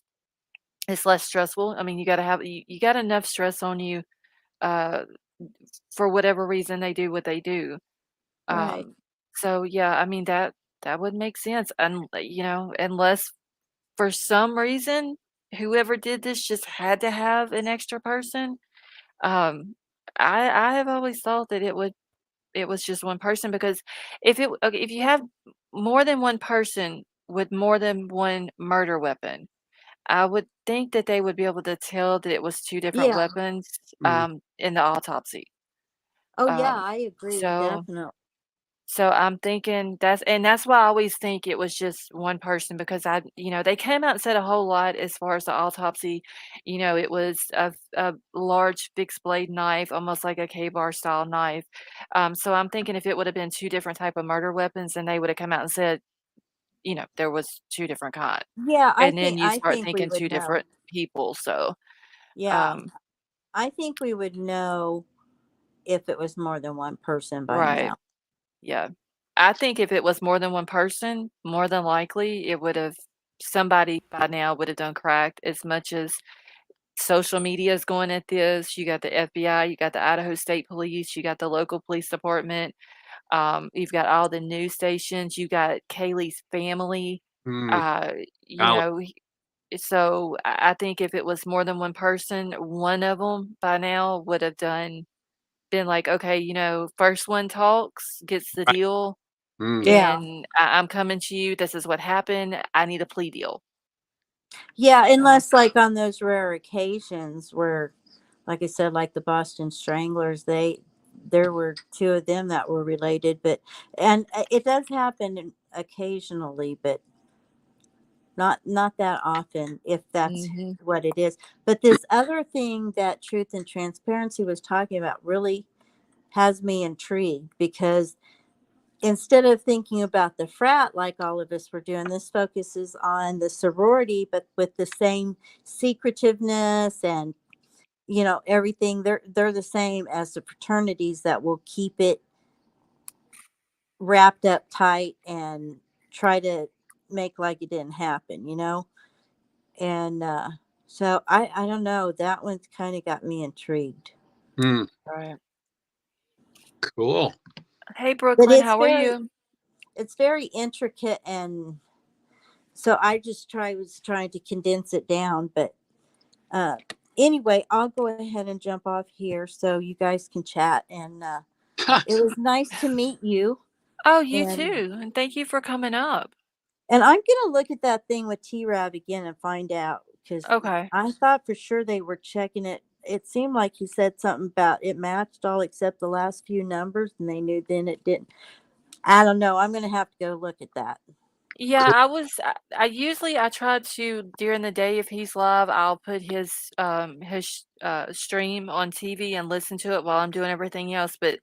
Speaker 1: it's less stressful. I mean, you got enough stress on you, uh, for whatever reason they do what they do.
Speaker 14: right.
Speaker 1: Um, so yeah, I mean that would make sense, and unless for some reason whoever did this just had to have an extra person. Um, I have always thought that it was just one person because if you have more than one person with more than one murder weapon, I would think that they would be able to tell that it was 2 different
Speaker 14: Yeah.
Speaker 1: weapons,
Speaker 4: Mm.
Speaker 1: in the autopsy.
Speaker 14: Oh yeah,
Speaker 1: Um,
Speaker 14: I agree.
Speaker 1: so
Speaker 14: Definitely.
Speaker 1: so I'm thinking that's why I always think it was just one person because they came out and said a whole lot as far as the autopsy. It was a large fixed blade knife, almost like a K-bar style knife. So I'm thinking if it would have been 2 different type of murder weapons, then they would have come out and said, there was 2 different kind.
Speaker 14: Yeah,
Speaker 1: And then you
Speaker 14: I
Speaker 1: start
Speaker 14: think we
Speaker 1: thinking
Speaker 14: would
Speaker 1: 2
Speaker 14: know.
Speaker 1: different people, so,
Speaker 14: Yeah,
Speaker 1: um
Speaker 14: I think we would know if it was more than one person by
Speaker 1: right,
Speaker 14: now.
Speaker 1: yeah. I think if it was more than one person, more than likely, it would've somebody by now would have done cracked as much as social media is going at this. You got the FBI, you got the Idaho State Police, you got the local police department, you've got all the news stations, you got Kaylee's family,
Speaker 4: Mm.
Speaker 1: uh, you
Speaker 4: Alex.
Speaker 1: know, so I think if it was more than one person, one of them by now would have been like, "Okay, first one talks, gets the
Speaker 4: Right.
Speaker 1: deal,
Speaker 4: Mm.
Speaker 14: Yeah.
Speaker 1: and I'm coming to you. This is what happened. I need a plea deal."
Speaker 14: Yeah,
Speaker 1: So
Speaker 14: unless like on those rare occasions where, like I said, like the Boston Stranglers, there were two of them that were related, but and it does happen occasionally, but not that often if that's
Speaker 1: mhm.
Speaker 14: what it is. But this other thing that Truth and Transparency was talking about really has me intrigued because instead of thinking about the frat like all of us were doing, this focuses on the sorority, but with the same secretiveness and everything. They're the same as the fraternities that will keep it wrapped up tight and try to make like it didn't happen. And so I don't know. That one's kind of got me intrigued.
Speaker 4: Mm.
Speaker 1: Right.
Speaker 4: Cool.
Speaker 1: Hey,
Speaker 14: But
Speaker 1: Brooklyn, how are you?
Speaker 14: it's very intricate, and so I just was trying to condense it down. But uh, anyway, I'll go ahead and jump off here so you guys can chat. And it was nice to meet you.
Speaker 1: Oh, you
Speaker 14: And
Speaker 1: too, and thank you for coming up.
Speaker 14: I'm gonna look at that thing with T-Rav again and find out because
Speaker 1: Okay.
Speaker 14: I thought for sure they were checking it. It seemed like he said something about it matched all except the last few numbers, and they knew then it didn't. I don't know. I'm gonna have to go look at that.
Speaker 1: Yeah,
Speaker 4: Cool.
Speaker 1: I usually I try to during the day if he's live, I'll put his stream on TV and listen to it while I'm doing everything else, but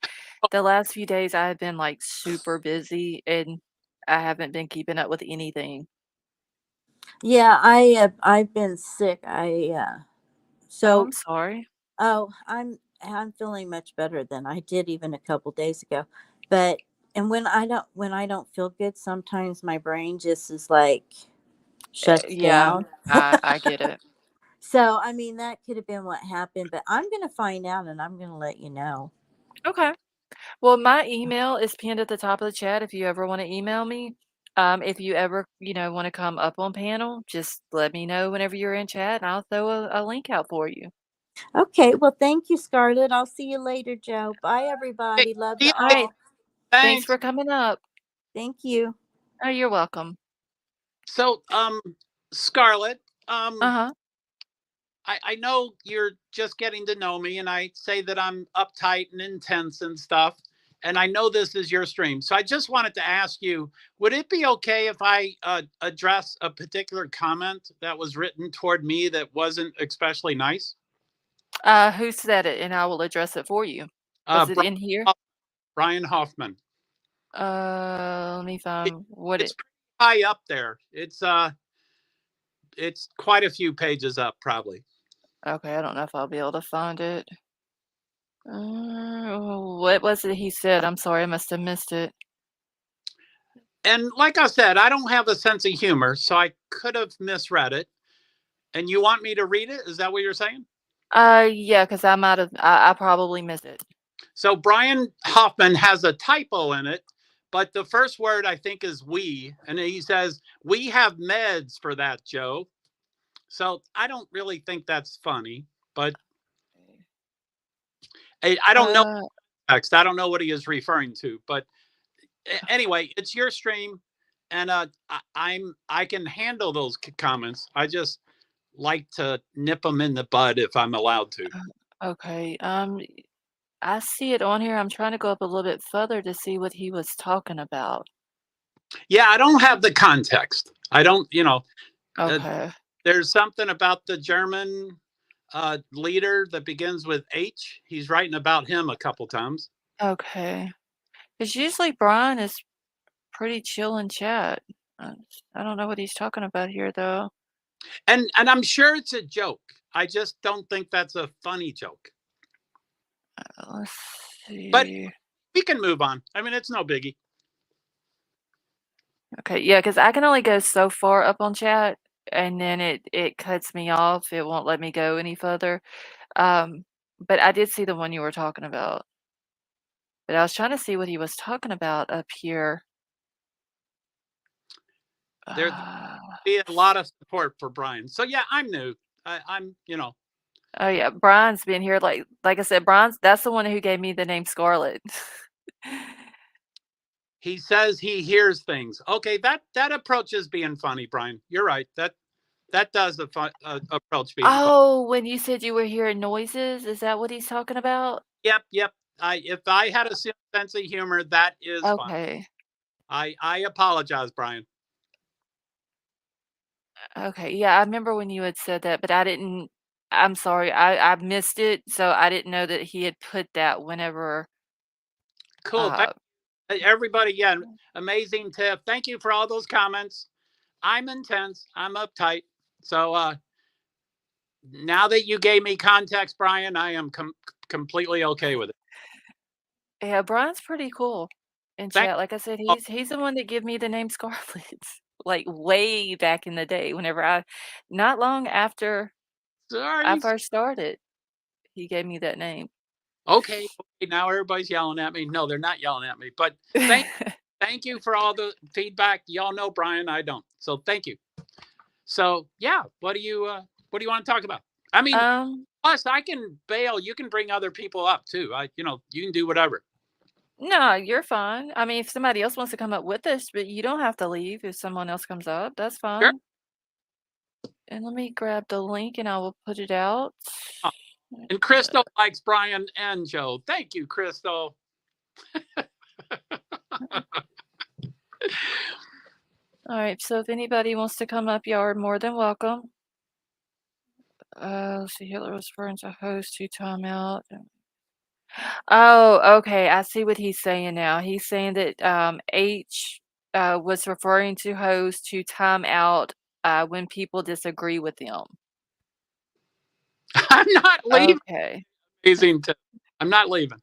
Speaker 1: the last few days I have been like super busy and I haven't been keeping up with anything.
Speaker 14: Yeah, I've been sick.
Speaker 1: Oh,
Speaker 14: So
Speaker 1: I'm sorry.
Speaker 14: I'm feeling much better than I did even a couple days ago. But and when I don't feel good, sometimes my brain just is like shuts
Speaker 1: Yeah,
Speaker 14: down.
Speaker 1: I get it.
Speaker 14: So I mean that could have been what happened, but I'm gonna find out and I'm gonna let you know.
Speaker 1: Okay. Well, my email is pinned at the top of the chat if you ever want to email me. If you ever, want to come up on panel, just let me know whenever you're in chat and I'll throw a link out for you.
Speaker 14: Okay, well thank you, Scarlett. I'll see you later, Joe. Bye
Speaker 15: Hey,
Speaker 14: everybody. Love
Speaker 15: see
Speaker 14: you
Speaker 15: you
Speaker 1: All
Speaker 15: later.
Speaker 1: right.
Speaker 14: all.
Speaker 1: Thanks
Speaker 15: Thanks.
Speaker 1: for coming up.
Speaker 14: Thank you.
Speaker 1: Oh, you're welcome.
Speaker 15: So, Scarlett,
Speaker 1: Uh-huh.
Speaker 15: I know you're just getting to know me, and I say that I'm uptight and intense and stuff. And I know this is your stream. So I just wanted to ask you, would it be okay if I address a particular comment that was written toward me that wasn't especially nice?
Speaker 1: Who said it? And I will address it for you. Was it
Speaker 15: Brian,
Speaker 1: in here?
Speaker 15: Brian Hoffman.
Speaker 1: Let me
Speaker 15: It,
Speaker 1: find what
Speaker 15: it's
Speaker 1: it.
Speaker 15: pretty high up there. It's quite a few pages up, probably.
Speaker 1: Okay, I don't know if I'll be able to find it. What was it he said? I'm sorry, I must have missed it.
Speaker 15: And like I said, I don't have a sense of humor, so I could have misread it. And you want me to read it? Is that what you're saying?
Speaker 1: Yeah, because I probably missed it.
Speaker 15: So Brian Hoffman has a typo in it, but the first word I think is we. And he says, "We have meds for that, Joe." So I don't really think that's funny, but I don't know
Speaker 1: Uh,
Speaker 15: text. I don't know what he is referring to. But anyway, it's your stream. And I can handle those comments. I just like to nip them in the bud if I'm allowed to.
Speaker 1: Okay. I see it on here. I'm trying to go up a little bit further to see what he was talking about.
Speaker 15: Yeah, I don't have the context. I don't,
Speaker 1: Okay.
Speaker 15: there's something about the German leader that begins with H. He's writing about him a couple times.
Speaker 1: Okay. Because usually Brian is pretty chill in chat. Uh, I don't know what he's talking about here, though.
Speaker 15: And I'm sure it's a joke. I just don't think that's a funny joke.
Speaker 1: Let's
Speaker 15: But
Speaker 1: see.
Speaker 15: we can move on. I mean, it's no biggie.
Speaker 1: Okay, yeah, because I can only go so far up on chat, and then it cuts me off. It won't let me go any further. But I did see the one you were talking about. But I was trying to see what he was talking about up here.
Speaker 15: There'd be a lot of support for Brian. So yeah, I'm new. I'm.
Speaker 1: Oh yeah, Brian's been here. Like I said, that's the one who gave me the name Scarlet.
Speaker 15: He says he hears things. Okay, that approach is being funny, Brian. You're right. That does the approach being funny.
Speaker 1: Oh, when you said you were hearing noises, is that what he's talking about?
Speaker 15: Yep. If I had a sense of humor, that is fun.
Speaker 1: Okay.
Speaker 15: I apologize, Brian.
Speaker 1: Okay, yeah, I remember when you had said that, but I'm sorry, I missed it, so I didn't know that he had put that whenever.
Speaker 15: Cool. Everybody, yeah, amazing tip. Thank you for all those comments. I'm intense. I'm uptight. So now that you gave me context, Brian, I am completely okay with it.
Speaker 1: Yeah, Brian's pretty cool in chat. Like I said, he's the one that gave me the name Scarlet, like way back in the day. Not long after I first started, he gave me that name.
Speaker 15: Okay, now everybody's yelling at me. No, they're not yelling at me. But thank you for all the feedback. Y'all know Brian, I don't. So thank you. So yeah, what do you want to talk about? I mean, plus I can bail. You can bring other people up too. You can do whatever.
Speaker 1: No, you're fine. I mean, if somebody else wants to come up with us, but you don't have to leave if someone else comes up. That's fine.
Speaker 15: Sure.
Speaker 1: And let me grab the link and I will put it out.
Speaker 15: Oh, and Crystal likes Brian and Joe. Thank you, Crystal.
Speaker 1: All right, so if anybody wants to come up, y'all are more than welcome. Let's see, Hitler was referring to host to timeout. Oh, okay, I see what he's saying now. He's saying that H was referring to host to time out when people disagree with them.
Speaker 15: I'm not leaving.
Speaker 1: Okay.
Speaker 15: Amazing tip. I'm not leaving.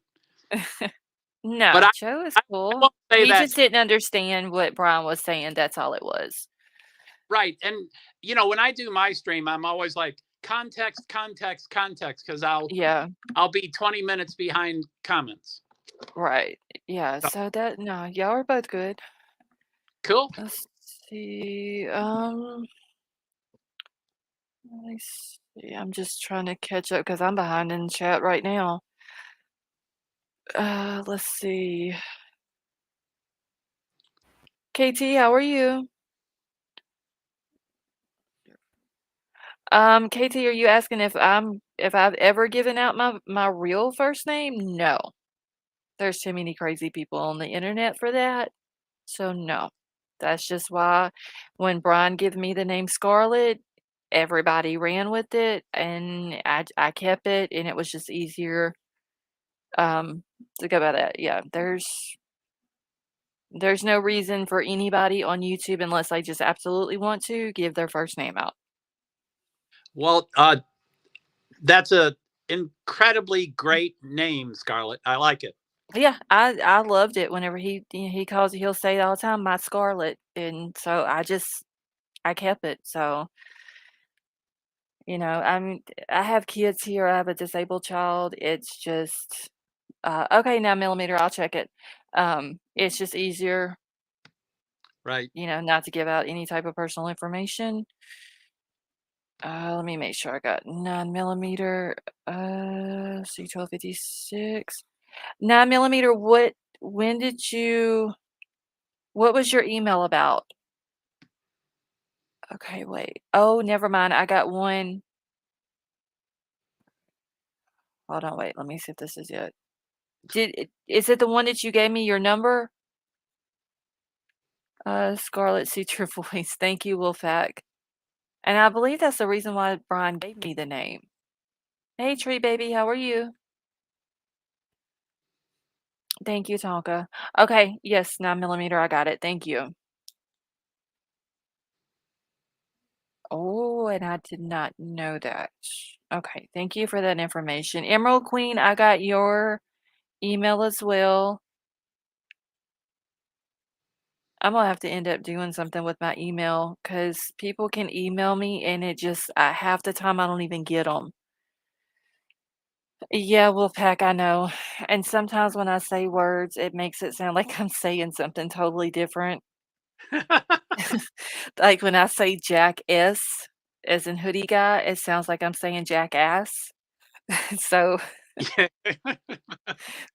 Speaker 1: No,
Speaker 15: but
Speaker 1: Joe is
Speaker 15: I
Speaker 1: cool.
Speaker 15: won't say
Speaker 1: He
Speaker 15: that.
Speaker 1: just didn't understand what Brian was saying. That's all it was.
Speaker 15: Right. And when I do my stream, I'm always like context, because I'll be 20 minutes behind comments.
Speaker 1: Right. Yeah. So y'all are both good.
Speaker 15: Cool.
Speaker 1: Let's see. Let me see. I'm just trying to catch up because I'm behind in chat right now. Let's see. KT, how are you? KT, are you asking if I've ever given out my real first name? No. There's too many crazy people on the internet for that. So no. That's just why when Brian gave me the name Scarlet, everybody ran with it and I kept it and it was just easier to go by that. Yeah, there's no reason for anybody on YouTube unless they just absolutely want to give their first name out.
Speaker 15: Well, that's a incredibly great name, Scarlett. I like it.
Speaker 1: Yeah, I loved it whenever he'll say it all the time, my Scarlet. And so I kept it. So, I have kids here. I have a disabled child. It's just, okay, now millimeter, I'll check it. It's just easier,
Speaker 15: right?
Speaker 1: Not to give out any type of personal information. Let me make sure I got 9mm, C1256. 9mm, what was your email about? Okay, wait. Oh, never mind. I got one. Hold on, wait. Let me see if this is it. Is it the one that you gave me your number? Scarlet Suit Your Voice. Thank you, Wolfpack. And I believe that's the reason why Brian gave me the name. Hey, Tree Baby, how are you? Thank you, Tonka. Okay, yes, 9mm, I got it. Thank you. Oh, and I did not know that. Okay, thank you for that information. Emerald Queen, I got your email as well. I'm gonna have to end up doing something with my email because people can email me and it just half the time I don't even get them. Yeah, Wolfpack, I know. And sometimes when I say words, it makes it sound like I'm saying something totally different. Like when I say jackass, as in hoodie guy, it sounds like I'm saying jackass. So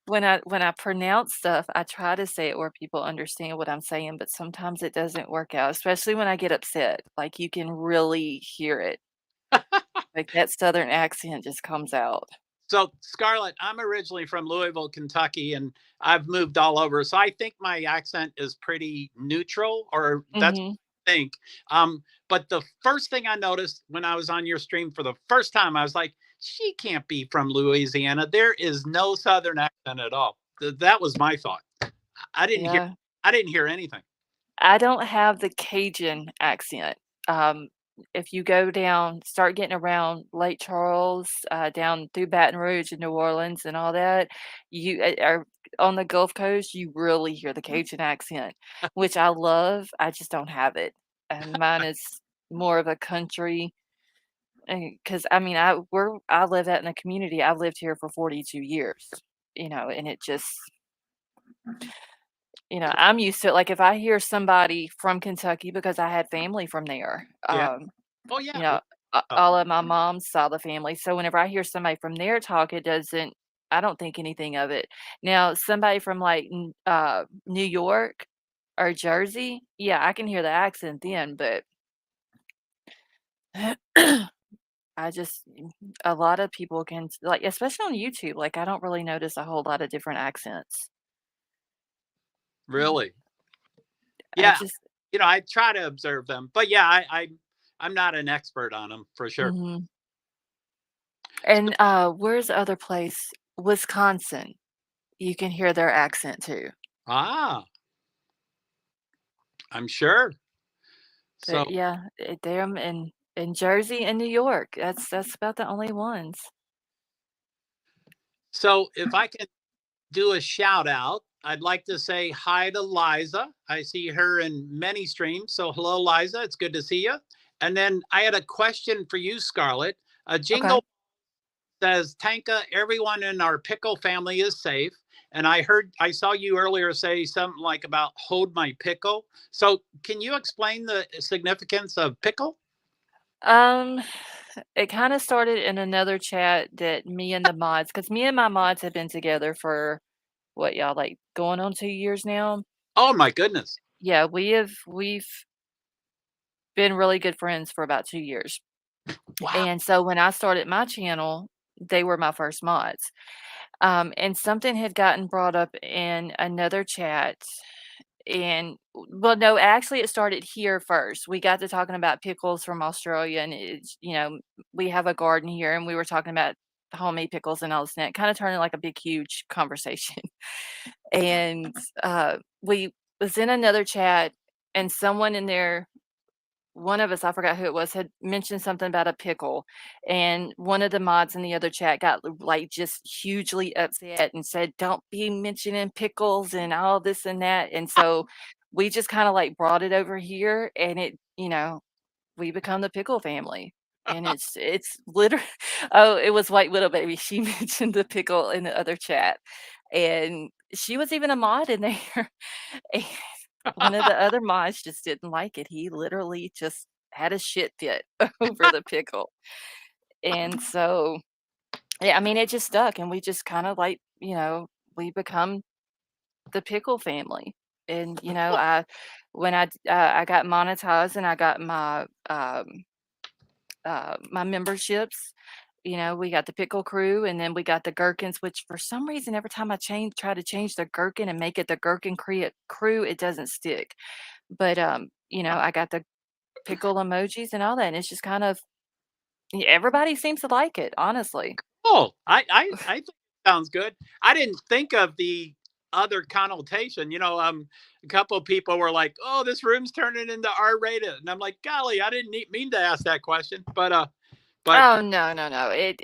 Speaker 1: when I pronounce stuff, I try to say it where people understand what I'm saying, but sometimes it doesn't work out, especially when I get upset. Like you can really hear it. Like that southern accent just comes out.
Speaker 15: So, Scarlett, I'm originally from Louisville, Kentucky, and I've moved all over. So I think my accent is pretty neutral, or that's
Speaker 1: Mhm.
Speaker 15: what I think. But the first thing I noticed when I was on your stream for the first time, I was like, she can't be from Louisiana. There is no southern accent at all. That was my thought. I didn't hear
Speaker 1: Yeah.
Speaker 15: I didn't hear anything.
Speaker 1: I don't have the Cajun accent. Um, if you go down, start getting around Lake Charles, down through Baton Rouge and New Orleans and all that, you are on the Gulf Coast, you really hear the Cajun accent, which I love. I just don't have it. And mine is more of a country. Because I mean, I live out in a community. I've lived here for 42 years, and it just I'm used to it, like, if I hear somebody from Kentucky because I had family from there,
Speaker 15: Yeah. Oh yeah.
Speaker 1: you know, all of my mom's side of the family, so whenever I hear somebody from there talk, I don't think anything of it. Now, somebody from, like, New York or Jersey, yeah, I can hear the accent then, but I just a lot of people can like, especially on YouTube, like, I don't really notice a whole lot of different accents.
Speaker 15: Really?
Speaker 1: I
Speaker 15: Yeah.
Speaker 1: just
Speaker 15: I try to observe them, but yeah, I'm not an expert on them for sure.
Speaker 1: Mhm.
Speaker 15: So,
Speaker 1: And, where's the other place? Wisconsin. You can hear their accent too.
Speaker 15: ah, I'm sure. So,
Speaker 1: But yeah, them in Jersey and New York. That's about the only ones.
Speaker 15: so if I can do a shout out, I'd like to say hi to Liza. I see her in many streams. So hello, Liza. It's good to see you. And then I had a question for you, Scarlett. A
Speaker 1: Okay.
Speaker 15: jingle says, Tanka, everyone in our pickle family is safe. And I saw you earlier say something like about hold my pickle. So can you explain the significance of pickle?
Speaker 1: Um, it kinda started in another chat that me and the mods, because me and my mods have been together for what, y'all, like, going on 2 years now?
Speaker 15: Oh my goodness.
Speaker 1: Yeah, we've been really good friends for about 2 years.
Speaker 15: Wow.
Speaker 1: And so when I started my channel, they were my first mods. And something had gotten brought up in another chat, and well, no, actually, it started here first. We got to talking about pickles from Australia, and we have a garden here, and we were talking about homemade pickles and all this, and it kind of turned into like a big, huge conversation. And we was in another chat, and someone in there one of us, I forgot who it was, had mentioned something about a pickle, and one of the mods in the other chat got, like, just hugely upset and said, "Don't be mentioning pickles," and all this and that, and so we just kinda, like, brought it over here, and we become the pickle family, and it's liter oh, it was White Widow Baby, she mentioned the pickle in the other chat, and she was even a mod in there, and one of the other mods just didn't like it. He literally just had a shit fit over the pickle. And so, yeah, I mean, it just stuck and we just kind of like, we become the pickle family. And, I got monetized and I got my memberships. We got the pickle crew and then we got the gherkins, which for some reason, every time I try to change the gherkin and make it the gherkin crew, it doesn't stick. But, I got the pickle emojis and all that. And it's just kind of, everybody seems to like it, honestly.
Speaker 15: Oh, I think it sounds good. I didn't think of the other connotation. A couple of people were like, "Oh, this room's turning into R-rated," and I'm like, "Golly, I didn't mean to ask that question." But
Speaker 1: Oh, no, no, no.
Speaker 15: I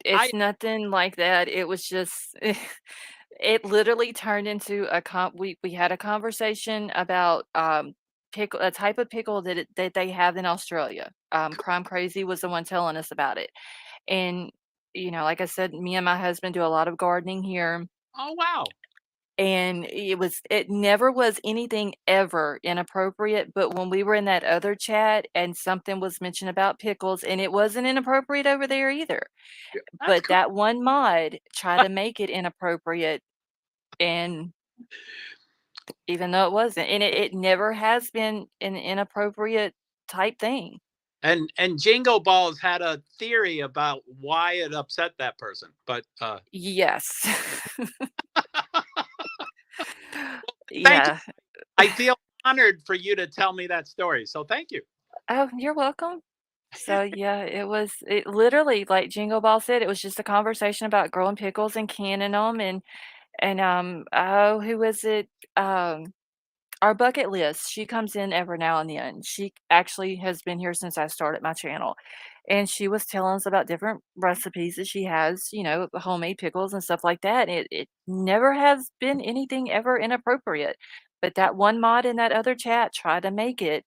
Speaker 1: It's nothing like that. It was just it literally turned into we had a conversation about, pickle a type of pickle that they have in Australia. Crime Crazy was the one telling us about it. And, like I said, me and my husband do a lot of gardening here,
Speaker 15: oh wow,
Speaker 1: and it never was anything ever inappropriate, but when we were in that other chat and something was mentioned about pickles, and it wasn't inappropriate over there either,
Speaker 15: that's
Speaker 1: but
Speaker 15: cool.
Speaker 1: that one mod tried to make it inappropriate, and even though it wasn't, and it never has been an inappropriate type thing.
Speaker 15: And Jingle Balls had a theory about why it upset that person, but
Speaker 1: Yes.
Speaker 15: thank you.
Speaker 1: Yeah.
Speaker 15: I feel honored for you to tell me that story. So thank you.
Speaker 1: Oh, you're welcome. So, yeah, it literally, like Jingle Ball said, it was just a conversation about growing pickles and canning them, who is it? Um, our bucket list, she comes in every now and then. She actually has been here since I started my channel, and she was telling us about different recipes that she has, homemade pickles and stuff like that. It never has been anything ever inappropriate, but that one mod in that other chat tried to make it,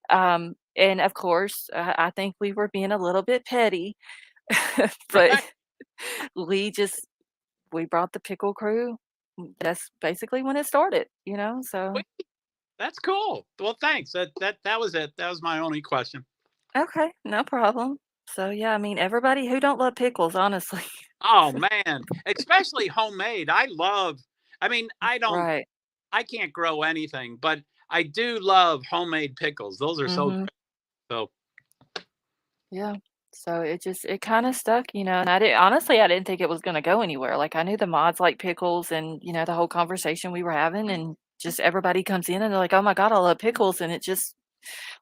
Speaker 1: and of course, I think we were being a little bit petty, but
Speaker 15: Right?
Speaker 1: we just we brought the pickle crew. That's basically when it started, so
Speaker 15: Wait, that's cool. Well, thanks. That was it. That was my only question.
Speaker 1: okay, no problem. So, yeah, I mean, everybody who don't love pickles, honestly.
Speaker 15: Oh man, especially homemade. I mean,
Speaker 1: Right.
Speaker 15: I can't grow anything, but I do love homemade pickles. Those are so
Speaker 1: Mhm.
Speaker 15: good. So,
Speaker 1: Yeah. So it kinda stuck, and I didn't think it was gonna go anywhere. Like, I knew the mods like pickles and, the whole conversation we were having, and just everybody comes in and they're like, "Oh my god, I love pickles," and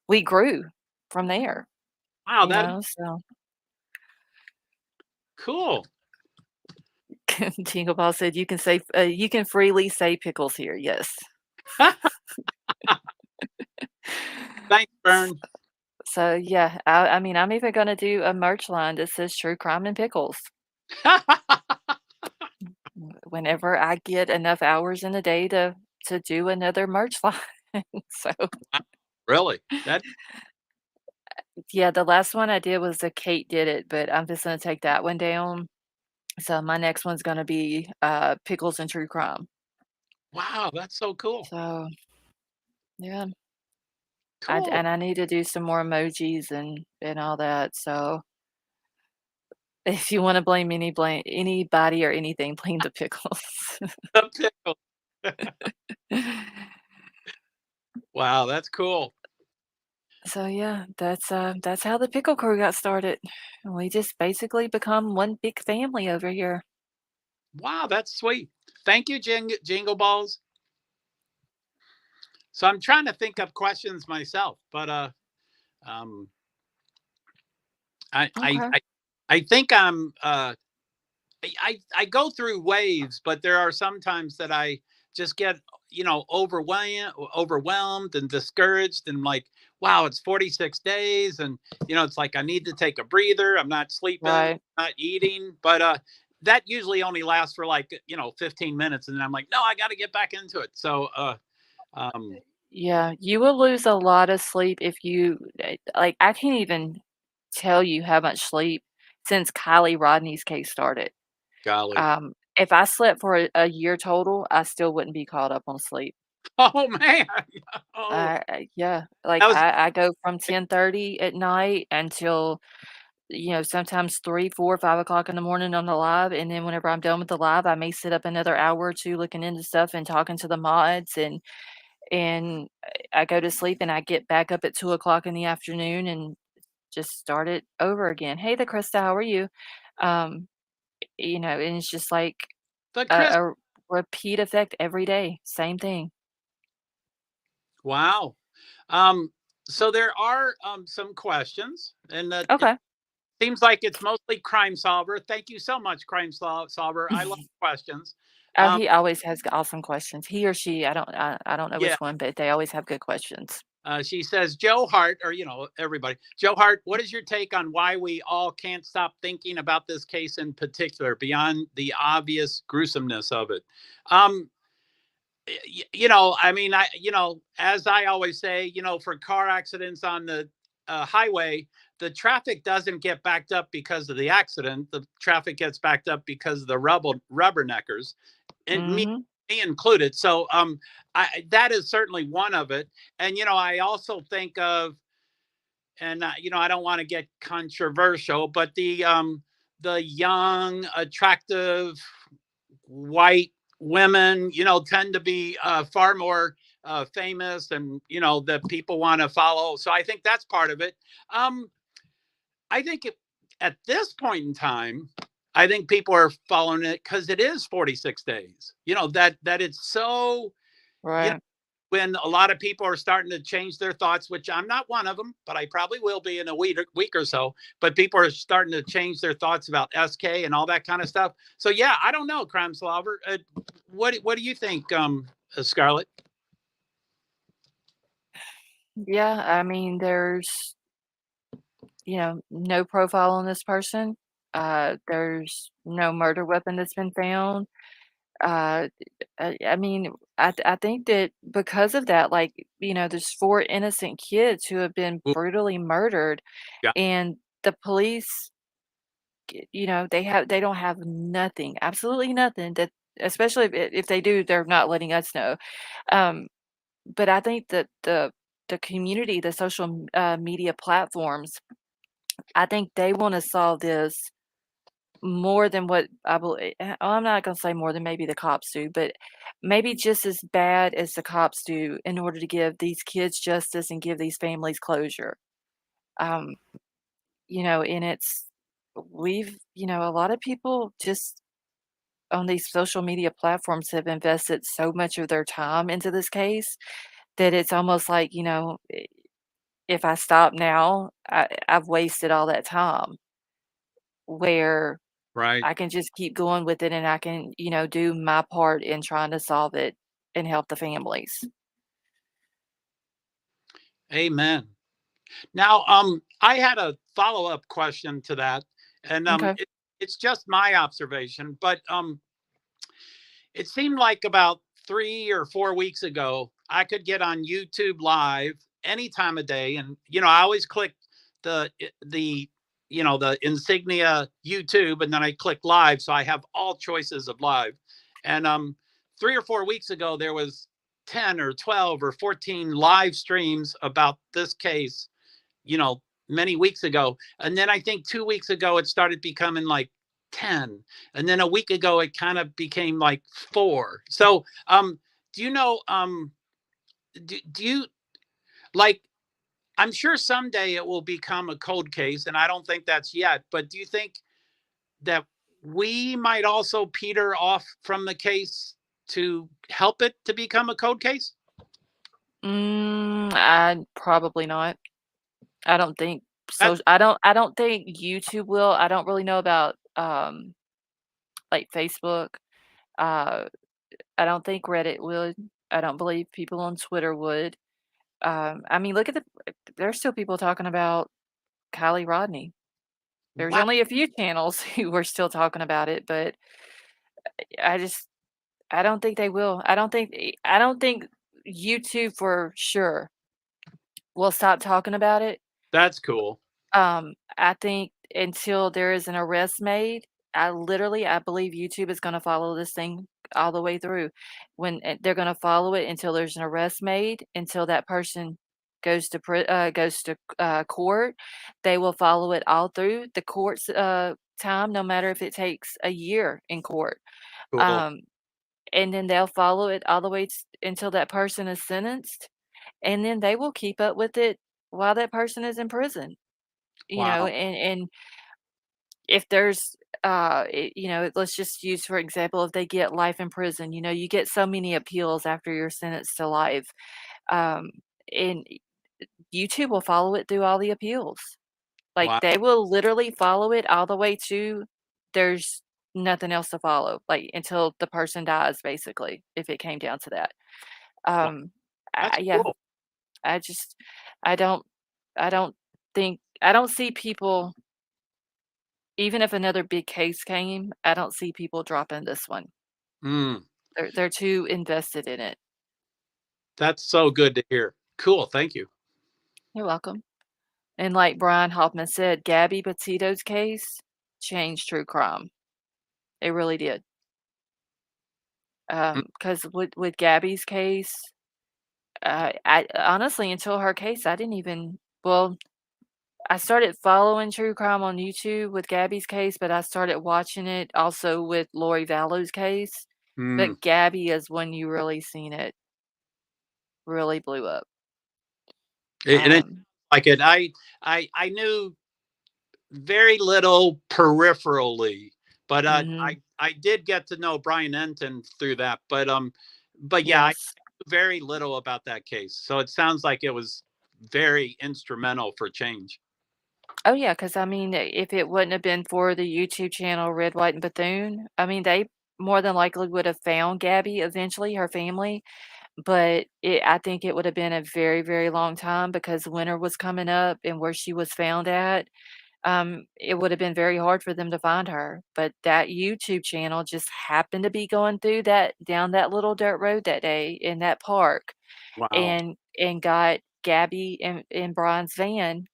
Speaker 1: we grew from there,
Speaker 15: wow, that is
Speaker 1: so
Speaker 15: cool.
Speaker 1: Jingle Ball said, you can freely say pickles here." Yes.
Speaker 15: Thanks, Vern.
Speaker 1: So, yeah, I mean, I'm even gonna do a merch line that says "True Crime and Pickles." Whenever I get enough hours in the day to do another merch line. So,
Speaker 15: Really? That
Speaker 1: yeah, the last one I did was a Kate Did It, but I'm just gonna take that one down. So my next one's gonna be, pickles and true crime.
Speaker 15: wow, that's so cool.
Speaker 1: So, yeah,
Speaker 15: Cool.
Speaker 1: I need to do some more emojis and all that, so if you wanna blame anybody or anything, blame the pickles.
Speaker 15: The pickle. Wow, that's cool.
Speaker 1: So, yeah, that's how the pickle crew got started. We just basically become one big family over here.
Speaker 15: Wow, that's sweet. Thank you, Jingle Balls. So I'm trying to think up questions myself, but um, I I
Speaker 1: Okay.
Speaker 15: I, I think I go through waves, but there are some times that I just get overwhelmed and discouraged, and like, wow, it's 46 days, and it's like I need to take a breather. I'm not sleeping,
Speaker 1: Right.
Speaker 15: not eating, but that usually only lasts for like 15 minutes, and then I'm like, no, I got to get back into it. So um,
Speaker 1: Yeah, you will lose a lot of sleep if like, I can't even tell you how much sleep since Kylie Rodney's case started.
Speaker 15: golly,
Speaker 1: If I slept for a year total, I still wouldn't be caught up on sleep.
Speaker 15: oh man, oh
Speaker 1: Yeah, like,
Speaker 15: that was
Speaker 1: I go from 10:30 at night until sometimes 3, 4, 5 o'clock in the morning on the live, and then whenever I'm done with the live, I may sit up another hour or 2 looking into stuff and talking to the mods, and I go to sleep, and I get back up at 2 o'clock in the afternoon and just start it over again. "Hey there, Krista, how are you?" Um, and it's just like
Speaker 15: But Chris,
Speaker 1: a repeat effect every day, same thing.
Speaker 15: wow. So there are some questions, and it
Speaker 1: Okay.
Speaker 15: seems like it's mostly Crime Solver. Thank you so much, Solver. I love questions.
Speaker 1: Oh,
Speaker 15: Um,
Speaker 1: he always has awesome questions. He or she, I don't know
Speaker 15: yeah.
Speaker 1: which one, but they always have good questions.
Speaker 15: She says, Joe Hart, or everybody, Joe Hart, what is your take on why we all can't stop thinking about this case in particular, beyond the obvious gruesomeness of it? Um, I mean, as I always say, for car accidents on the highway, the traffic doesn't get backed up because of the accident. The traffic gets backed up because of the rubberneckers, and
Speaker 1: Mhm.
Speaker 15: me included. So, that is certainly one of it. And I also think of, and I don't want to get controversial, but the young, attractive white women, tend to be far more famous, and that people want to follow. So I think that's part of it. Um, I think at this point in time, I think people are following it because it is 46 days. That it's so. You know,
Speaker 1: Right.
Speaker 15: when a lot of people are starting to change their thoughts, which I'm not one of them, but I probably will be in a week or so. But people are starting to change their thoughts about SK and all that kind of stuff. So yeah, I don't know, Crime Solver. What do you think, Scarlett?
Speaker 1: Yeah, I mean, there's, no profile on this person. There's no murder weapon that's been found. Uh, I mean, I think that because of that, like, there's 4 innocent kids who have been
Speaker 15: Ooh,
Speaker 1: brutally murdered,
Speaker 15: yeah,
Speaker 1: and the police, they don't have nothing, absolutely nothing that, especially if they do, they're not letting us know. Um, but I think that the community, the social media platforms, I think they want to solve this more than what I believe. I'm not going to say more than maybe the cops do, but maybe just as bad as the cops do in order to give these kids justice and give these families closure. Um, and a lot of people just on these social media platforms have invested so much of their time into this case that it's almost like, if I stop now, I've wasted all that time where
Speaker 15: right.
Speaker 1: I can just keep going with it and I can, do my part in trying to solve it and help the families.
Speaker 15: Amen. Now, I had a follow up question to that, and
Speaker 1: Okay.
Speaker 15: it's just my observation, but it seemed like about 3 or 4 weeks ago, I could get on YouTube Live any time of day, and I always click the the insignia YouTube, and then I click Live, so I have all choices of Live. And 3 or 4 weeks ago, there was 10 or 12 or 14 live streams about this case, many weeks ago. And then I think 2 weeks ago, it started becoming like 10. And then a week ago, it kind of became like 4. So, do you know, do you like, I'm sure someday it will become a cold case, and I don't think that's yet, but do you think that we might also peter off from the case to help it to become a cold case?
Speaker 1: I probably not. I don't think
Speaker 15: That
Speaker 1: so. I don't think YouTube will. I don't really know about like Facebook. Uh I don't think Reddit would. I don't believe people on Twitter would. I mean, look at there's still people talking about Kylie Rodney. There's
Speaker 15: Wow,
Speaker 1: only a few channels who are still talking about it, but I just I don't think they will. I don't think YouTube for sure will stop talking about it.
Speaker 15: that's cool.
Speaker 1: I think until there is an arrest made, I believe YouTube is gonna follow this thing all the way through. They're gonna follow it until there's an arrest made, until that person goes to court, they will follow it all through the court's time, no matter if it takes a year in court.
Speaker 10: Cool.
Speaker 1: Um, and then they'll follow it all the way until that person is sentenced, and then they will keep up with it while that person is in prison. You know,
Speaker 10: Wow.
Speaker 1: and if there's let's just use for example, if they get life in prison, you get so many appeals after you're sentenced to life. Um, and YouTube will follow it through all the appeals. Like,
Speaker 10: Wow.
Speaker 1: they will literally follow it all the way to there's nothing else to follow, like, until the person dies, basically, if it came down to that.
Speaker 10: Wow.
Speaker 1: Um,
Speaker 10: That's
Speaker 1: yeah,
Speaker 10: cool.
Speaker 1: I just I don't I don't I don't see people, even if another big case came, I don't see people dropping this one.
Speaker 10: Mm,
Speaker 1: They're too invested in it.
Speaker 10: that's so good to hear. Cool. Thank you.
Speaker 1: You're welcome. And like Brian Hoffman said, Gabby Petito's case changed true crime. It really did.
Speaker 10: Mm,
Speaker 1: Because with Gabby's case, I honestly, until her case, I didn't even, well, I started following true crime on YouTube with Gabby's case, but I started watching it also with Lori Vallow's case.
Speaker 10: mm.
Speaker 1: But Gabby is when you really seen it really blew up.
Speaker 10: And it
Speaker 1: Um,
Speaker 10: like it. I knew very little peripherally, but
Speaker 1: mhm,
Speaker 10: I did get to know Brian Enton through that. But yeah, I
Speaker 1: yes.
Speaker 10: knew very little about that case. So it sounds like it was very instrumental for change.
Speaker 1: Oh, yeah, because I mean, if it wouldn't have been for the YouTube channel Red, White, and Bethune, I mean, they more than likely would have found Gabby eventually, her family, but I think it would have been a very, very long time because winter was coming up and where she was found at, it would have been very hard for them to find her. But that YouTube channel just happened to be going through that down that little dirt road that day in that park
Speaker 10: Wow.
Speaker 1: and got Gabby in Brian's van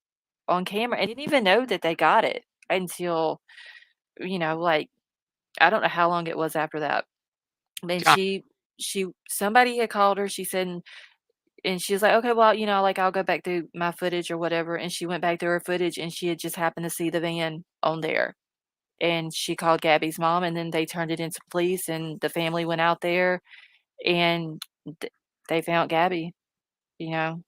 Speaker 1: on camera. I didn't even know that they got it until, like, I don't know how long it was after that. And
Speaker 10: God,
Speaker 1: she somebody had called her, she said, and she was like, "Okay, well, like, I'll go back through my footage or whatever," and she went back through her footage, and she had just happened to see the van on there, and she called Gabby's mom, and then they turned it into police, and the family went out there, and th they found Gabby, you know,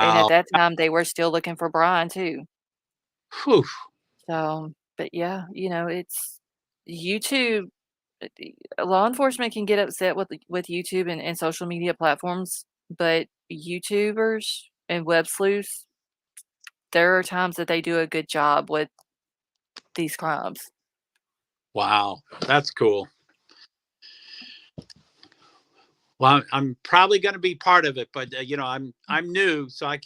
Speaker 1: and at
Speaker 10: wow.
Speaker 1: that time, they were still looking for Brian too.
Speaker 10: Whew.
Speaker 1: So, but yeah, it's YouTube. Law enforcement can get upset with YouTube and social media platforms, but YouTubers and web sleuths, there are times that they do a good job with these crimes.
Speaker 10: Wow. That's cool. Well, I'm probably going to be part of it, but I'm new, so I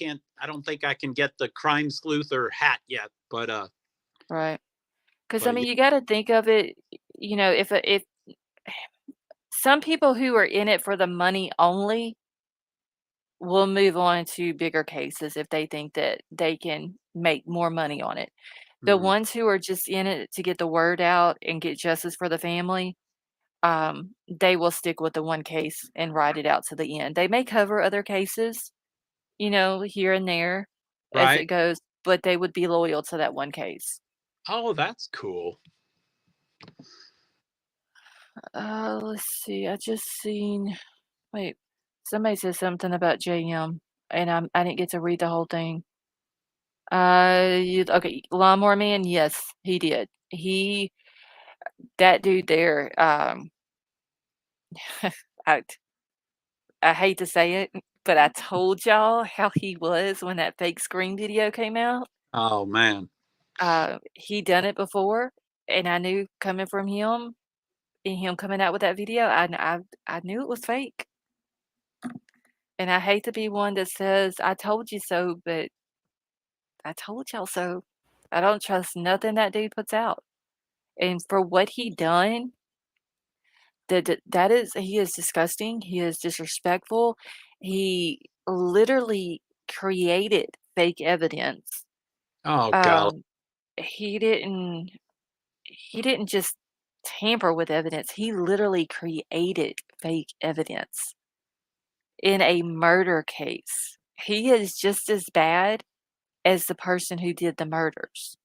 Speaker 10: don't think I can get the crime sleuther hat yet.
Speaker 1: Right? Because I
Speaker 10: But
Speaker 1: mean,
Speaker 10: yeah,
Speaker 1: you got to think of it. If some people who are in it for the money only will move on to bigger cases if they think that they can make more money on it. The
Speaker 10: mm,
Speaker 1: ones who are just in it to get the word out and get justice for the family, they will stick with the one case and ride it out to the end. They may cover other cases, here and there as
Speaker 10: right.
Speaker 1: it goes, but they would be loyal to that one case.
Speaker 10: Oh, that's cool.
Speaker 1: Let's see. I just seen. Wait, somebody said something about JM, and I didn't get to read the whole thing. Okay, Lawnmower Man. Yes, he did. That dude there. I I hate to say it, but I told y'all how he was when that fake scream video came out.
Speaker 10: Oh man.
Speaker 1: He done it before, and I knew coming from him and him coming out with that video, I knew it was fake. And I hate to be one that says, "I told you so," but I told y'all so. I don't trust nothing that dude puts out. And for what he done, he is disgusting. He is disrespectful. He literally created fake evidence.
Speaker 10: Oh golly.
Speaker 1: Um, he didn't he didn't just tamper with evidence. He literally created fake evidence in a murder case. he is just as bad as the person who did the murders.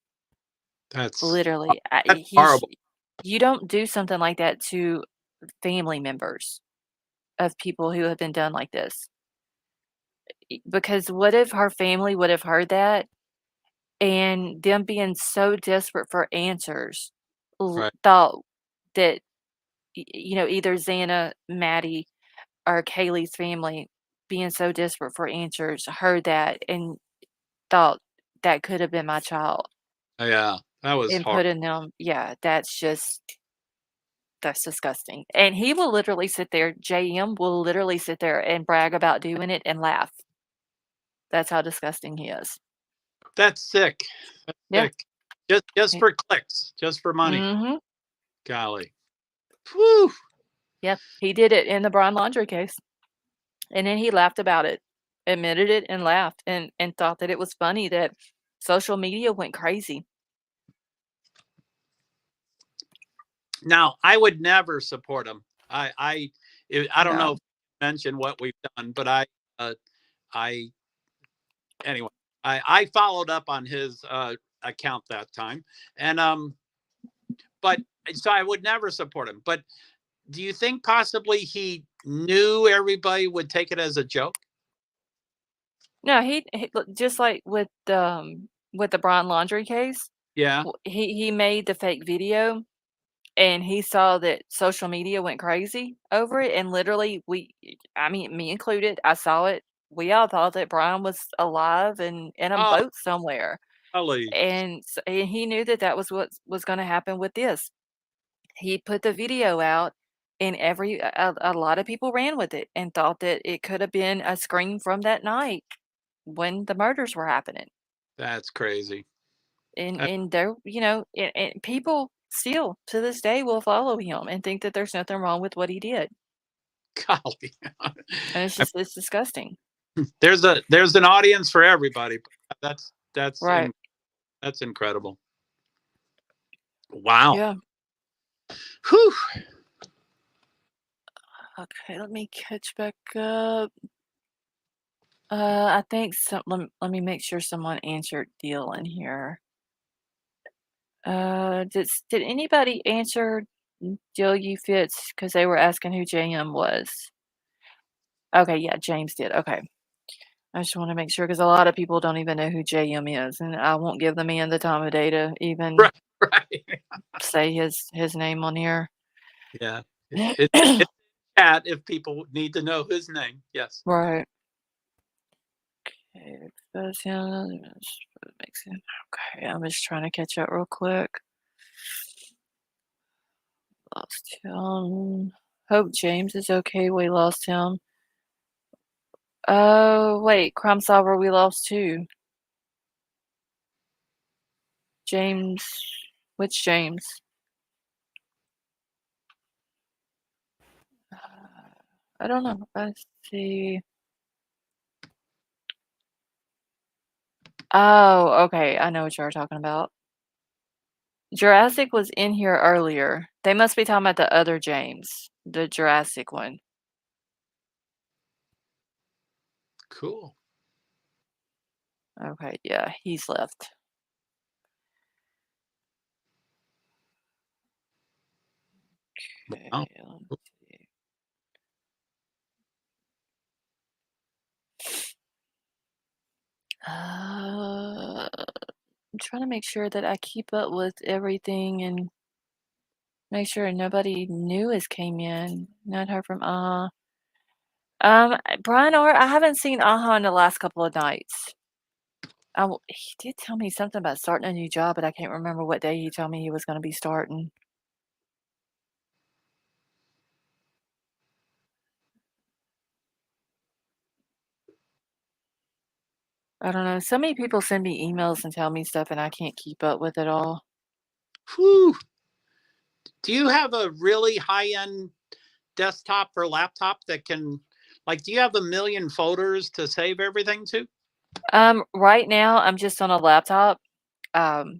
Speaker 10: That's
Speaker 1: Literally,
Speaker 10: that's horrible.
Speaker 1: you don't do something like that to family members of people who have been done like this. Because what if her family would have heard that and them being so desperate for answers,
Speaker 10: Right.
Speaker 1: thought that, either Xana, Maddie, or Kaylee's family being so desperate for answers heard that and thought that could have been my child
Speaker 10: Yeah, that was
Speaker 1: and
Speaker 10: horrible.
Speaker 1: putting them, yeah, that's disgusting. And he will literally sit there, JM will literally sit there and brag about doing it and laugh. That's how disgusting he is.
Speaker 10: That's sick. That's
Speaker 1: Yeah.
Speaker 10: sick. Just for clicks, just for money.
Speaker 1: Mm-hmm.
Speaker 10: Golly. Whew.
Speaker 1: Yep. He did it in the Brian Laundrie case. And then he laughed about it, admitted it and laughed and thought that it was funny that social media went crazy.
Speaker 10: Now, I would never support him. I don't know
Speaker 1: No.
Speaker 10: if you mentioned what we've done, but I anyway, I followed up on his account that time, and but so I would never support him. But do you think possibly he knew everybody would take it as a joke?
Speaker 1: No, he just like with the Brian Laundrie case,
Speaker 10: Yeah.
Speaker 1: he made the fake video and he saw that social media went crazy over it and literally I mean me included, I saw it. We all thought that Brian was alive and in a
Speaker 10: Oh,
Speaker 1: boat somewhere.
Speaker 10: golly.
Speaker 1: And he knew that that was what was going to happen with this. He put the video out and a lot of people ran with it and thought that it could have been a screen from that night when the murders were happening.
Speaker 10: That's crazy.
Speaker 1: And there, and people still to this day will follow him and think that there's nothing wrong with what he did.
Speaker 10: Golly.
Speaker 1: And it's disgusting.
Speaker 10: There's an audience for everybody. That's
Speaker 1: Right.
Speaker 10: that's incredible. Wow.
Speaker 1: Yeah.
Speaker 10: Whew.
Speaker 1: Okay, let me catch back up. I think let me make sure someone answered Deal in here. Did anybody answer Deal You Fits? Because they were asking who JM was. Okay, yeah, James did. Okay. I just want to make sure because a lot of people don't even know who JM is, and I won't give the man the time of day to even
Speaker 10: Right.
Speaker 1: say his name on here.
Speaker 10: Yeah. It's chat if people need to know his name. Yes.
Speaker 1: Right. Okay, expose him. Okay, I'm just trying to catch up real quick. Lost him. Hope James is okay. We lost him. Oh, wait, Crime Solver, we lost too. James, which James? I don't know. Let's see. Oh, okay. I know what you're talking about. Jurassic was in here earlier. They must be talking about the other James, the Jurassic one.
Speaker 10: Cool.
Speaker 1: Okay, yeah, he's left. Okay,
Speaker 10: Wow.
Speaker 1: let's see. I'm trying to make sure that I keep up with everything and make sure nobody new has came in. Not heard from Brian or I haven't seen in the last couple of nights. He did tell me something about starting a new job, but I can't remember what day he told me he was going to be starting. I don't know. So many people send me emails and tell me stuff, and I can't keep up with it all.
Speaker 10: Whew. Do you have a really high-end desktop or laptop that can, like, do you have a million folders to save everything to?
Speaker 1: Right now I'm just on a laptop, but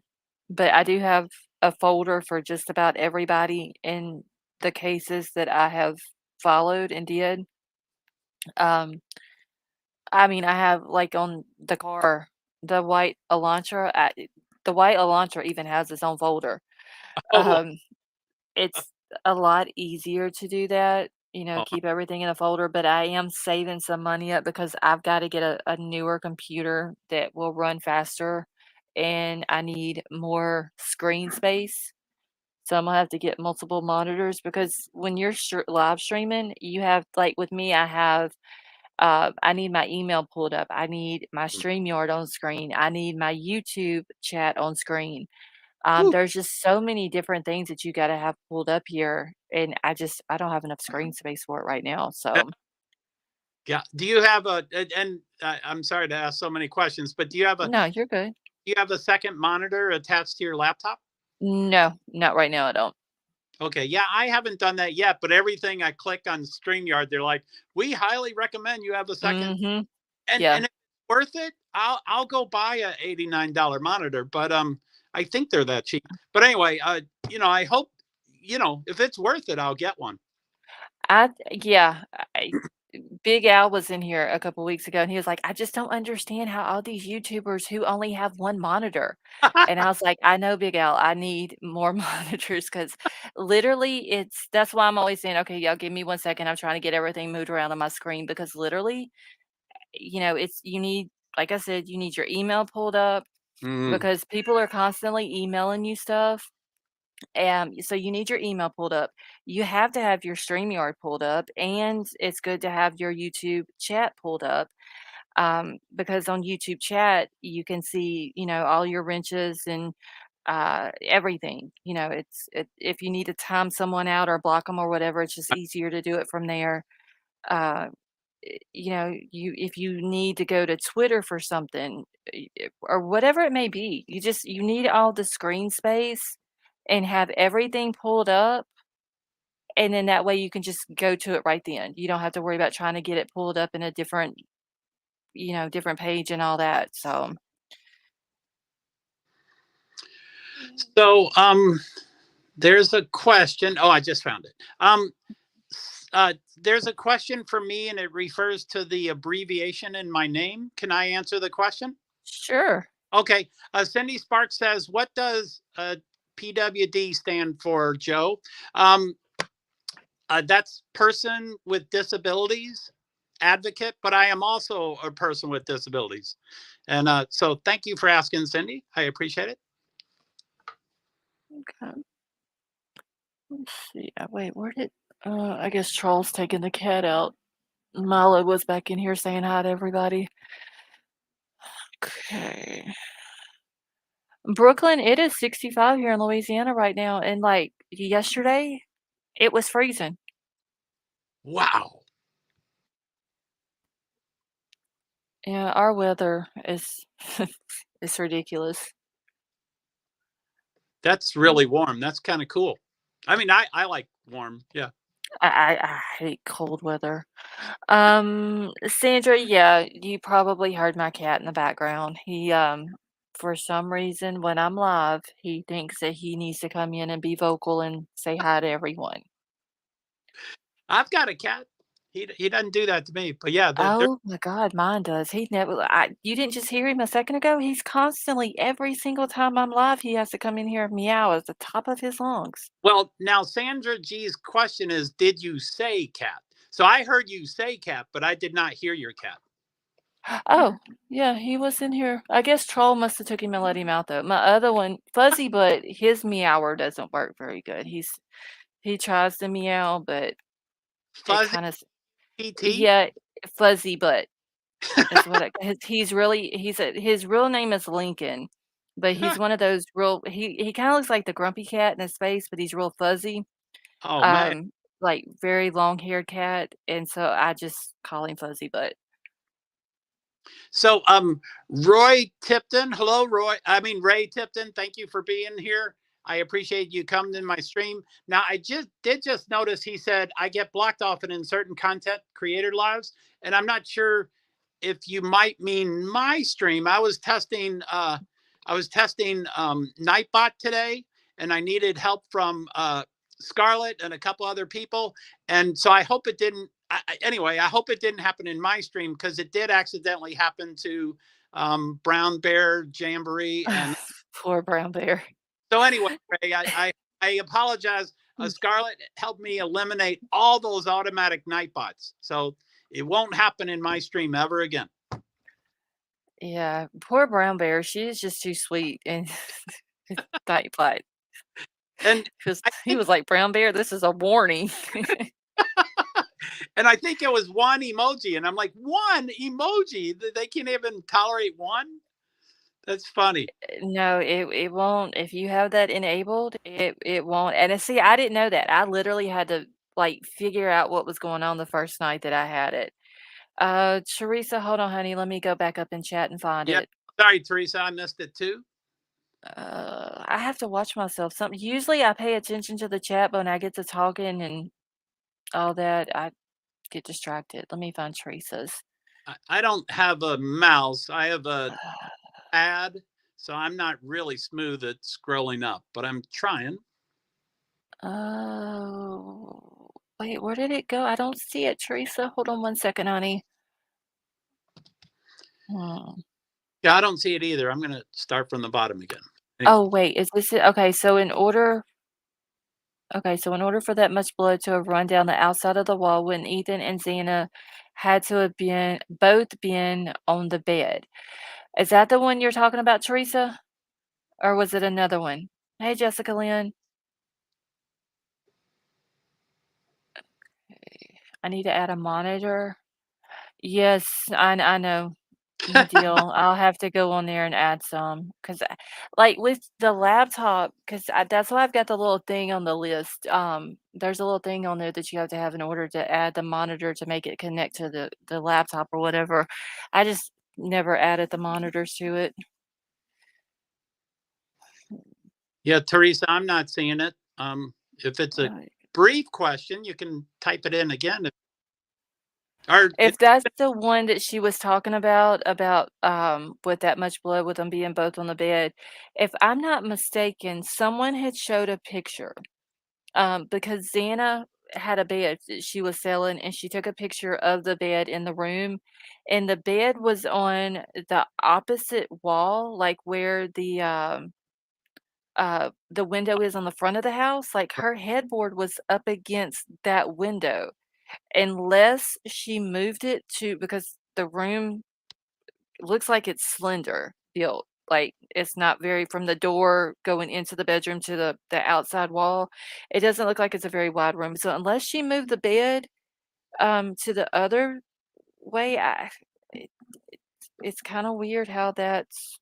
Speaker 1: I do have a folder for just about everybody in the cases that I have followed and did. Um, I mean, I have, like, on the car, the white Elantra, the white Elantra even has its own folder.
Speaker 15: Oh,
Speaker 1: Um, it's a lot easier to do that,
Speaker 15: oh,
Speaker 1: keep everything in a folder, but I am saving some money up because I've gotta get a newer computer that will run faster, and I need more screen space. So I'm gonna have to get multiple monitors because when you're live streaming, you have like with me, I need my email pulled up. I need my StreamYard on screen. I need my YouTube chat on screen.
Speaker 15: whew.
Speaker 1: There's just so many different things that you got to have pulled up here, and I don't have enough screen space for it right now. So
Speaker 15: Yeah. Do you have and I'm sorry to ask so many questions, but
Speaker 1: no, you're good.
Speaker 15: do you have a second monitor attached to your laptop?
Speaker 1: No, not right now. I don't.
Speaker 15: Okay. Yeah, I haven't done that yet, but everything I click on StreamYard, they're like, we highly recommend you have a second.
Speaker 1: Mm-hmm.
Speaker 15: And
Speaker 1: Yeah.
Speaker 15: if it's worth it, I'll go buy a $89 monitor, but I think they're that cheap. But anyway, I hope, if it's worth it, I'll get one.
Speaker 1: Yeah. Big Al was in here a couple weeks ago, and he was like, "I just don't understand how all these YouTubers who only have 1 monitor." And I was like, "I know, Big Al, I need more monitors because literally that's why I'm always saying, 'Okay, y'all give me 1 second, I'm trying to get everything moved around on my screen,' because literally, it's you need like I said, you need your email pulled up
Speaker 15: Mm.
Speaker 1: because people are constantly emailing you stuff. So you need your email pulled up. You have to have your StreamYard pulled up, and it's good to have your YouTube chat pulled up, because on YouTube chat, you can see, all your wrenches and everything. If you need to time someone out or block them or whatever, it's just easier to do it from there. Uh, if you need to go to Twitter for something, or whatever it may be, you need all the screen space and have everything pulled up, and then that way you can just go to it right then. You don't have to worry about trying to get it pulled up in a different page and all that. So
Speaker 15: So, there's a question. Oh, I just found it. There's a question for me, and it refers to the abbreviation in my name. Can I answer the question?
Speaker 1: sure.
Speaker 15: Okay. Cindy Sparks says, "What does PWD stand for, Joe?" Um, that's person with disabilities advocate, but I am also a person with disabilities. And so thank you for asking, Cindy. I appreciate it.
Speaker 1: Okay. Let's see. Wait, where did I guess Charles taking the cat out. Milo was back in here saying hi to everybody. Okay. Brooklyn, it is 65 here in Louisiana right now, and like yesterday, it was freezing.
Speaker 15: Wow.
Speaker 1: Yeah, our weather is it's ridiculous.
Speaker 15: That's really warm. That's kind of cool. I mean, I like warm. Yeah.
Speaker 1: I hate cold weather. Sandra, yeah, you probably heard my cat in the background. For some reason, when I'm live, he thinks that he needs to come in and be vocal and say hi to everyone.
Speaker 15: I've got a cat. He doesn't do that to me, but yeah, they're
Speaker 1: Oh my God, mine does. You didn't just hear him a second ago? He's constantly, every single time I'm live, he has to come in here and meow at the top of his lungs.
Speaker 15: well, now Sandra G's question is, did you say cat? So I heard you say cat, but I did not hear your cat.
Speaker 1: Oh, yeah, he was in here. I guess Troll must have took him and let him out though. My other one, Fuzzy Butt, his meower doesn't work very good. He tries to meow, but it
Speaker 15: Fuzzy
Speaker 1: kind of
Speaker 15: PT?
Speaker 1: yeah, Fuzzy Butt is what his real name is Lincoln, but he's one of those he kind of looks like the grumpy cat in his face, but he's real fuzzy.
Speaker 15: Oh man.
Speaker 1: Um, like very long-haired cat, and so I just call him Fuzzy Butt.
Speaker 15: So Roy Tipton, hello Roy. I mean Ray Tipton, thank you for being here. I appreciate you coming in my stream. Now I just notice he said I get blocked often in certain content creator lives, and I'm not sure if you might mean my stream. I was testing Nightbot today, and I needed help from Scarlett and a couple other people, and so I hope it didn't anyway, I hope it didn't happen in my stream because it did accidentally happen to Brown Bear Jamboree. And
Speaker 1: Poor brown bear.
Speaker 15: so anyway, Ray, I apologize. Scarlett helped me eliminate all those automatic night bots. So it won't happen in my stream ever again.
Speaker 1: Yeah, poor brown bear. She is just too sweet and tight fight.
Speaker 15: And
Speaker 1: He was like, brown bear, this is a warning.
Speaker 15: and I think it was one emoji, and I'm like, one emoji? They can't even tolerate one? That's funny.
Speaker 1: No, it won't. If you have that enabled, it won't. And see, I didn't know that. I literally had to like figure out what was going on the first night that I had it. Teresa, hold on, honey. Let me go back up in chat and find
Speaker 15: Yeah,
Speaker 1: it.
Speaker 15: sorry, Teresa, I missed it too.
Speaker 1: I have to watch myself. Usually I pay attention to the chat, but when I get to talking and all that, I get distracted. Let me find Teresa's.
Speaker 15: I don't have a mouse. I have a pad, so I'm not really smooth at scrolling up, but I'm trying.
Speaker 1: Oh, wait, where did it go? I don't see it, Teresa. Hold on one second, honey.
Speaker 15: Yeah, I don't see it either. I'm going to start from the bottom again.
Speaker 1: Anyway. Oh, wait, is this it? Okay, so in order for that much blood to have run down the outside of the wall when Ethan and Xana had to have both been on the bed. Is that the one you're talking about, Teresa? Or was it another one? Hey, Jessica Lynn. Okay. I need to add a monitor. Yes, I know. Deal. I'll have to go on there and add some because, like, with the laptop, because that's why I've got the little thing on the list. There's a little thing on there that you have to have in order to add the monitor to make it connect to the laptop or whatever. I just never added the monitors to it.
Speaker 15: Yeah, Teresa, I'm not seeing it. If it's a brief question, you can type it in again.
Speaker 1: If that's the one that she was talking about with that much blood with them being both on the bed, if I'm not mistaken, someone had showed a picture because Xana had a bed that she was selling and she took a picture of the bed in the room and the bed was on the opposite wall, like where the window is on the front of the house. Like her headboard was up against that window. Unless she moved it to because the room looks like it's slender built, like, it's not very from the door going into the bedroom to the outside wall, it doesn't look like it's a very wide room, so unless she moved the bed, to the other way, it it's kinda weird how that's,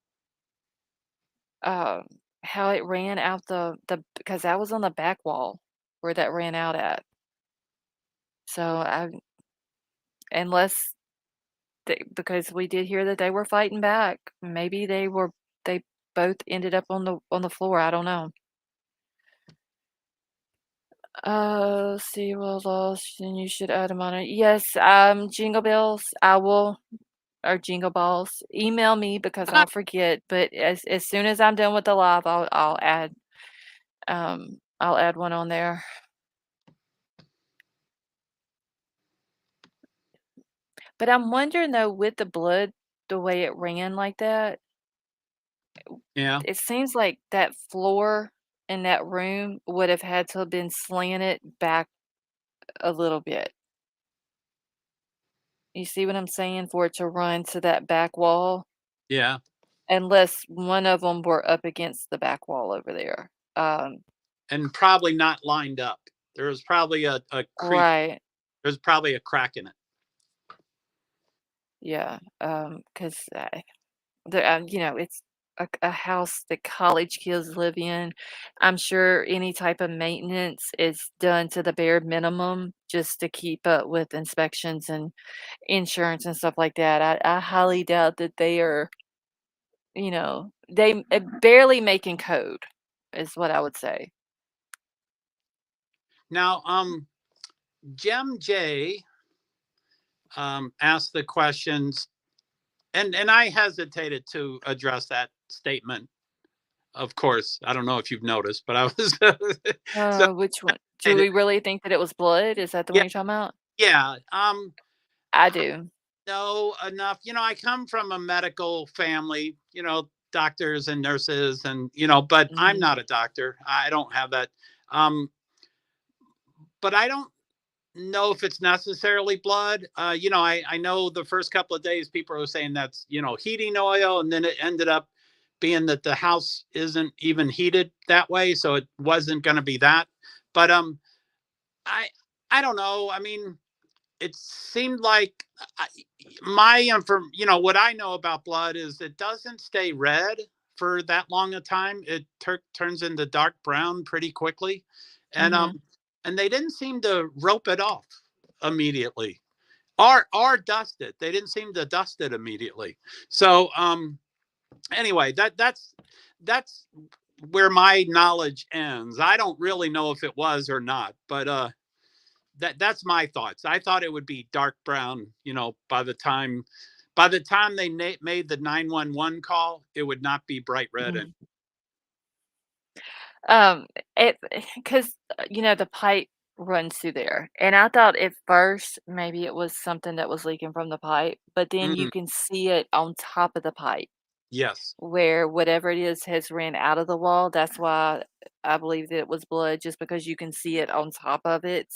Speaker 1: how it ran out the because that was on the back wall where that ran out at. So, unless because we did hear that they were fighting back. Maybe they both ended up on the floor. I don't know. Let's see, well, lost, and you should add them on it. Yes, Jingle Bells, I will, or Jingle Balls. Email me because I'll forget. But as soon as I'm done with the live, I'll add one on there. But I'm wondering though, with the blood, the way it ran like that.
Speaker 15: Yeah.
Speaker 1: It seems like that floor in that room would have had to have been slanted back a little bit. You see what I'm saying? For it to run to that back wall?
Speaker 15: Yeah.
Speaker 1: Unless one of them were up against the back wall over there.
Speaker 15: And probably not lined up. There was probably a creep.
Speaker 1: Right.
Speaker 15: There's probably a crack in it.
Speaker 1: Yeah, 'cause, it's a house that college kids live in. I'm sure any type of maintenance is done to the bare minimum just to keep up with inspections and insurance and stuff like that. I highly doubt that they are, they barely making code is what I would say.
Speaker 15: Now, Gem J asked the questions, and I hesitated to address that statement. Of course, I don't know if you've noticed, but I was.
Speaker 1: Which one? Do we really think that it was blood? Is that the one you're talking about?
Speaker 15: Yeah.
Speaker 1: I do.
Speaker 15: Know enough. I come from a medical family, doctors and nurses and, but I'm
Speaker 1: Mhm.
Speaker 15: not a doctor. I don't have that. Um, but I don't know if it's necessarily blood. I know the first couple of days people are saying that's, heating oil. And then it ended up being that the house isn't even heated that way. So it wasn't going to be that. But I, I don't know. I mean, it seemed like what I know about blood is it doesn't stay red for that long a time. It turns into dark brown pretty quickly, and
Speaker 1: Mhm.
Speaker 15: and they didn't seem to rope it off immediately, or dust it. They didn't seem to dust it immediately. So anyway, that's where my knowledge ends. I don't really know if it was or not, but that's my thoughts. I thought it would be dark brown, by the time they made the 911 call, it would not be bright red. And
Speaker 1: Mhm. Um, it because the pipe runs through there, and I thought at first maybe it was something that was leaking from the pipe, but then you
Speaker 15: mm,
Speaker 1: can see it on top of the pipe
Speaker 15: yes,
Speaker 1: where whatever it is has ran out of the wall. That's why I believe that it was blood, just because you can see it on top of it.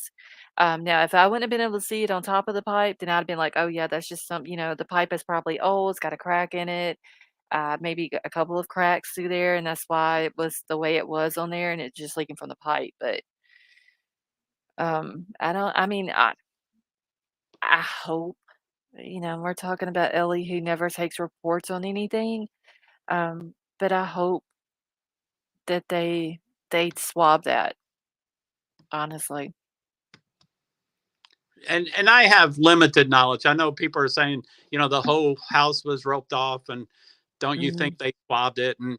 Speaker 1: Now, if I wouldn't have been able to see it on top of the pipe, then I'd have been like, oh yeah, that's just the pipe is probably old, it's got a crack in it, maybe a couple of cracks through there, and that's why it was the way it was on there, and it's just leaking from the pipe. But I don't. I mean, I hope we're talking about Ellie who never takes reports on anything. But I hope that they swab that, honestly.
Speaker 15: and I have limited knowledge. I know people are saying, the whole house was roped off, and don't you think
Speaker 1: Mhm.
Speaker 15: they swabbed it? And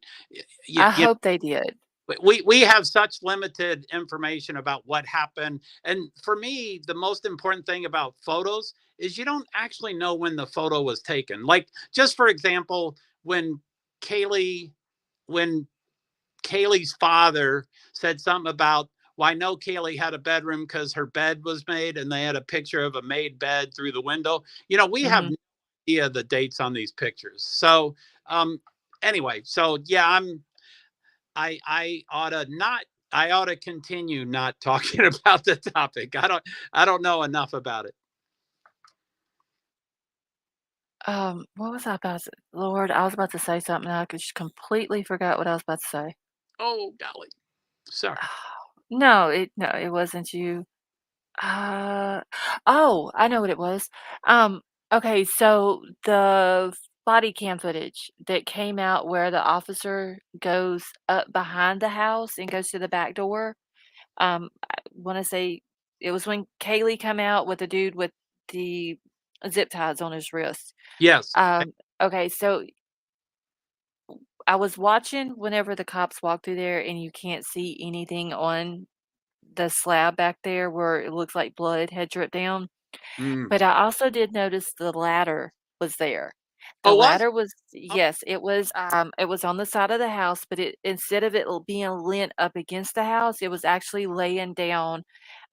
Speaker 1: I
Speaker 15: you
Speaker 1: hope they did.
Speaker 15: we have such limited information about what happened. And for me, the most important thing about photos is you don't actually know when the photo was taken. Like, just for example, when kaylee when Kaylee's father said something about, well, I know Kaylee had a bedroom because her bed was made, and they had a picture of a made bed through the window. We have
Speaker 1: Mhm.
Speaker 15: no idea the dates on these pictures. So um anyway, so yeah, I ought to not I ought to continue not talking about the topic. I don't know enough about it.
Speaker 1: What was I about to Lord, I was about to say something, and I just completely forgot what I was about to say.
Speaker 15: Oh golly. Sorry.
Speaker 1: No, it wasn't you. Uh, oh, I know what it was. Um, okay, so the body cam footage that came out where the officer goes up behind the house and goes to the back door. I want to say it was when Kaylee come out with the dude with the zip ties on his wrist.
Speaker 15: Yes.
Speaker 1: Okay, so I was watching whenever the cops walk through there, and you can't see anything on the slab back there where it looks like blood had dripped down.
Speaker 15: Mm.
Speaker 1: But I also did notice the ladder was there. The
Speaker 15: Oh, was
Speaker 1: ladder was
Speaker 15: oh,
Speaker 1: yes, it was on the side of the house, but it instead of being leant up against the house, it was actually laying down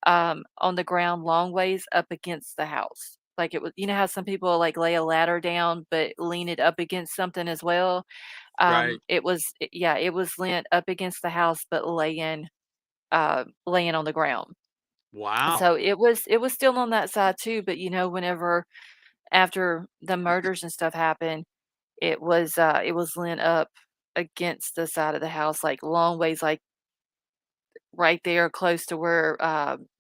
Speaker 1: on the ground long ways up against the house. Like it was, how some people like lay a ladder down but lean it up against something as well.
Speaker 15: right.
Speaker 1: Yeah, it was leant up against the house but laying on the ground.
Speaker 15: Wow.
Speaker 1: So it was still on that side too, but whenever after the murders and stuff happened, it was leaned up against the side of the house, like long ways, like right there close to where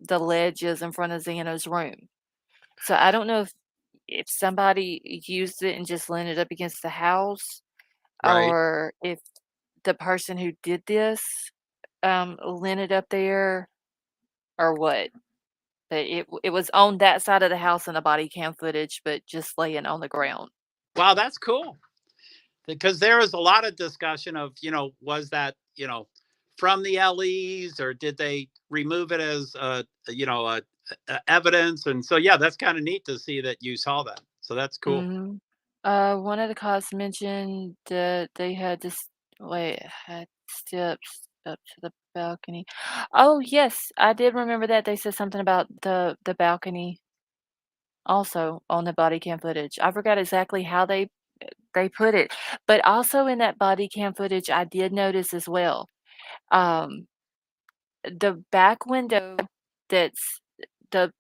Speaker 1: the ledge is in front of Xana's room. So I don't know if somebody used it and just leaned it up against the house,
Speaker 15: Right.
Speaker 1: or if the person who did this leaned it up there or what. But it was on that side of the house in the body cam footage, but just laying on the ground.
Speaker 15: Wow, that's cool. Because there was a lot of discussion of, was that, from the LEs, or did they remove it as evidence? And so yeah, that's kind of neat to see that you saw that. So that's cool.
Speaker 1: Mhm. One of the cops mentioned that they had steps up to the balcony. Oh, yes, I did remember that. They said something about the balcony. also on the body cam footage. I forgot exactly how they put it, but also in that body cam footage, I did notice as well, um, the back window that's the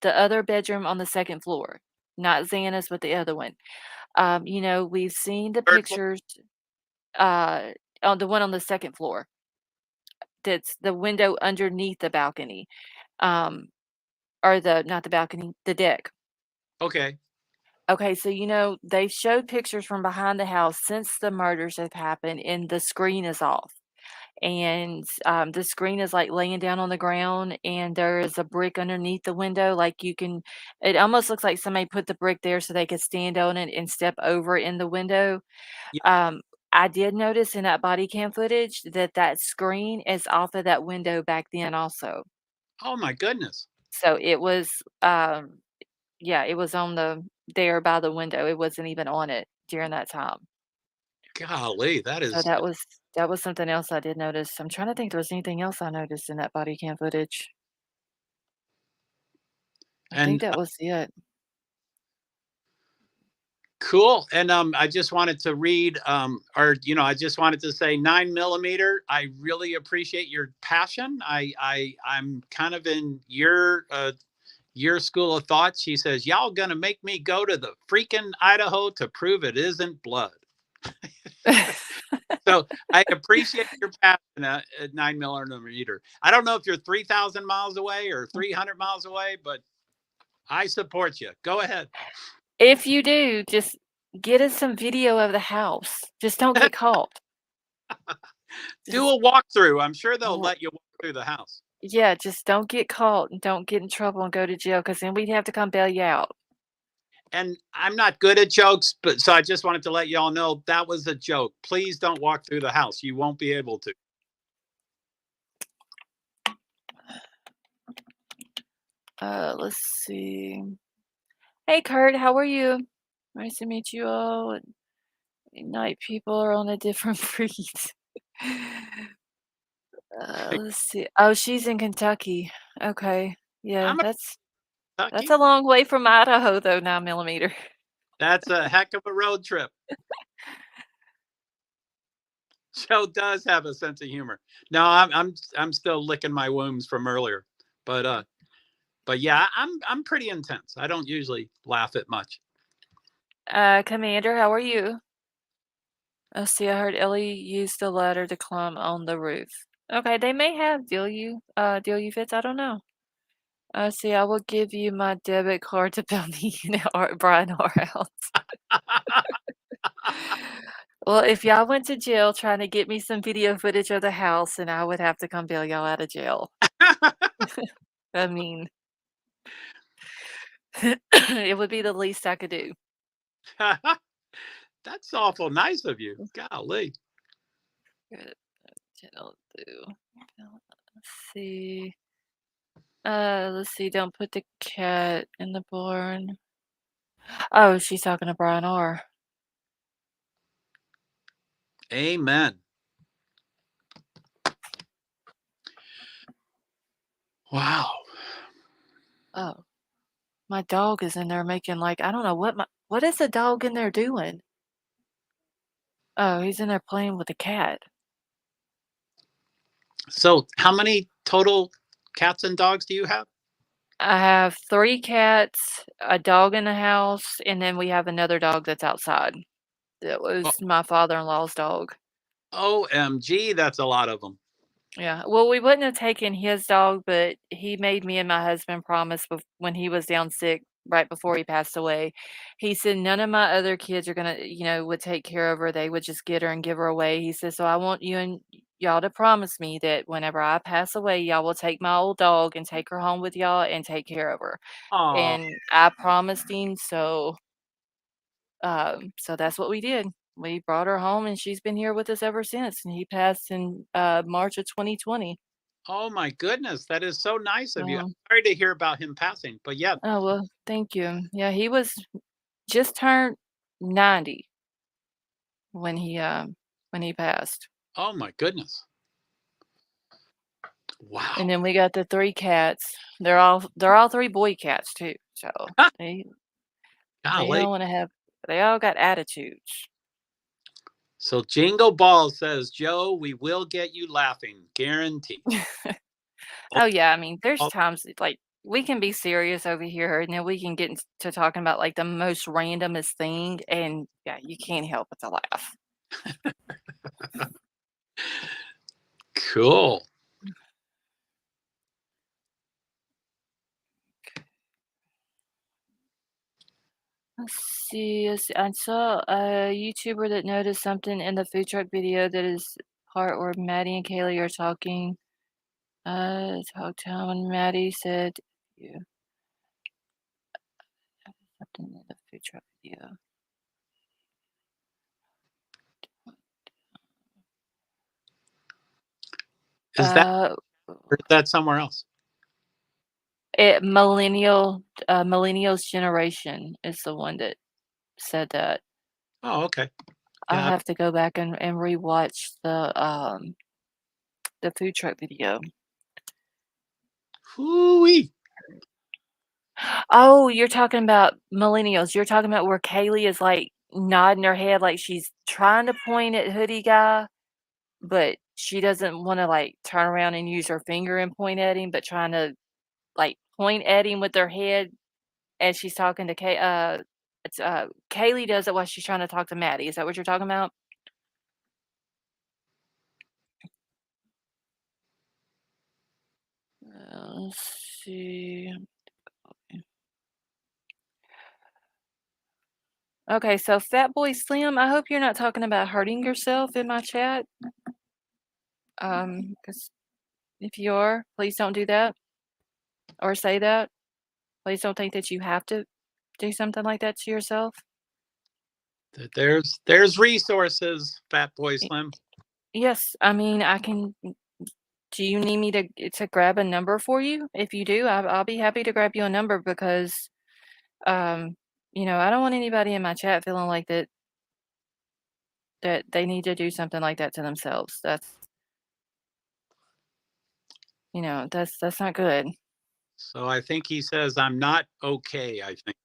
Speaker 1: other bedroom on the second floor, not Xana's, but the other one. You know, we've seen the
Speaker 15: Third floor?
Speaker 1: pictures, uh, on the one on the second floor. That's the window underneath the balcony, um, or the not the balcony, the deck.
Speaker 15: Okay.
Speaker 1: Okay, so you know, they showed pictures from behind the house since the murders have happened, and the screen is off. And the screen is like laying down on the ground, and there is a brick underneath the window. Like you can, it almost looks like somebody put the brick there so they could stand on it and step over in the window.
Speaker 15: Yeah.
Speaker 1: Um, I did notice in that body cam footage that that screen is off of that window back then, also.
Speaker 15: Oh my goodness.
Speaker 1: So it was, yeah, it was on the there by the window. It wasn't even on it during that time.
Speaker 15: Golly, that
Speaker 1: So
Speaker 15: is
Speaker 1: that was something else I did notice. I'm trying to think if there was anything else I noticed in that body cam footage. I think
Speaker 15: and
Speaker 1: that was it.
Speaker 15: cool. And I just wanted to read, or I just wanted to say, 9mm. I really appreciate your passion. I'm kind of in your school of thought. She says, "Y'all gonna make me go to the freaking Idaho to prove it isn't blood." So I appreciate your passion at 9mm. I don't know if you're 3,000 miles away or 300 miles away, but I support you. Go ahead.
Speaker 1: If you do, just get us some video of the house. Just don't get caught.
Speaker 15: Do
Speaker 1: Just
Speaker 15: a walkthrough. I'm sure they'll
Speaker 1: r
Speaker 15: let you walk through the house.
Speaker 1: yeah, just don't get caught and don't get in trouble and go to jail, because then we'd have to come bail you out.
Speaker 15: And I'm not good at jokes, but so I just wanted to let y'all know that was a joke. Please don't walk through the house. You won't be able to.
Speaker 1: Let's see. Hey, Kurt, how are you? Nice to meet you all. Night people are on a different breed. Let's see. Oh, she's in Kentucky. Okay. Yeah,
Speaker 15: I'm a
Speaker 1: that's
Speaker 15: Kentucky.
Speaker 1: a long way from Idaho, though, 9mm.
Speaker 15: That's a heck of a road trip. Joe does have a sense of humor. No, I'm still licking my wounds from earlier, but yeah, I'm pretty intense. I don't usually laugh at much.
Speaker 1: Commander, how are you? Oh, see, I heard Ellie used the ladder to climb on the roof. Okay, they may have deal you fits. I don't know. See, I will give you my debit card to bail me in Brian our house. Well, if y'all went to jail trying to get me some video footage of the house, then I would have to come bail y'all out of jail. I mean, it would be the least I could do.
Speaker 15: That's awful nice of you. Golly.
Speaker 1: Good. Let's see. Let's see. Don't put the cat in the barn. Oh, she's talking to Brian R.
Speaker 15: Amen. Wow.
Speaker 1: Oh, my dog is in there making like I don't know what is the dog in there doing? Oh, he's in there playing with the cat.
Speaker 15: So, how many total cats and dogs do you have?
Speaker 1: I have 3 cats, a dog in the house, and then we have another dog that's outside. That
Speaker 15: Oh,
Speaker 1: was my father-in-law's dog.
Speaker 15: OMG, that's a lot of them.
Speaker 1: Yeah. Well, we wouldn't have taken his dog, but he made me and my husband promise when he was down sick right before he passed away. He said, "None of my other kids are gonna, would take care of her. They would just get her and give her away." He said, "So I want you and y'all to promise me that whenever I pass away, y'all will take my old dog and take her home with y'all and take care of her."
Speaker 15: Oh,
Speaker 1: And I promised him, so that's what we did. We brought her home, and she's been here with us ever since. And he passed in March of 2020.
Speaker 15: oh my goodness, that is so nice of you. I'm
Speaker 1: So,
Speaker 15: sorry to hear about him passing, but yeah.
Speaker 1: oh well, thank you. Yeah, he was just turned 90 when he passed.
Speaker 15: Oh my goodness. Wow.
Speaker 1: And then we got the 3 cats. They're all 3 boy cats too. So they
Speaker 15: Golly.
Speaker 1: they all got attitudes.
Speaker 15: So Jingle Ball says, Joe, we will get you laughing, guaranteed.
Speaker 1: Oh yeah, I mean, there's times like we can be serious over here, and then we can get into talking about like the most randomest thing, and yeah, you can't help but to laugh.
Speaker 15: Cool.
Speaker 1: Let's see. I saw a YouTuber that noticed something in the food truck video that is part where Maddie and Kaylee are talking. Talk to him, and Maddie said, "You something in the food truck video."
Speaker 15: Is that or is that somewhere else?
Speaker 1: Millennials generation is the one that said that.
Speaker 15: Oh, okay.
Speaker 1: I'll
Speaker 15: Yeah.
Speaker 1: have to go back and rewatch the food truck video.
Speaker 15: Hoo-wee.
Speaker 1: Oh, you're talking about millennials. You're talking about where Kaylee is like nodding her head like she's trying to point at hoodie guy, but she doesn't want to like turn around and use her finger and point at him, but trying to like point at him with her head as she's talking to Kaylee does it while she's trying to talk to Maddie. Is that what you're talking about? Let's see. Okay, so Fat Boy Slim, I hope you're not talking about hurting yourself in my chat. Because if you are, please don't do that or say that. Please don't think that you have to do something like that to yourself.
Speaker 15: There's resources, Fat Boy Slim.
Speaker 1: Yes, I mean I can. Do you need me to grab a number for you? If you do, I'll be happy to grab you a number because, I don't want anybody in my chat feeling like that they need to do something like that to themselves. That's not good.
Speaker 15: So I think he says, I'm not okay, I think.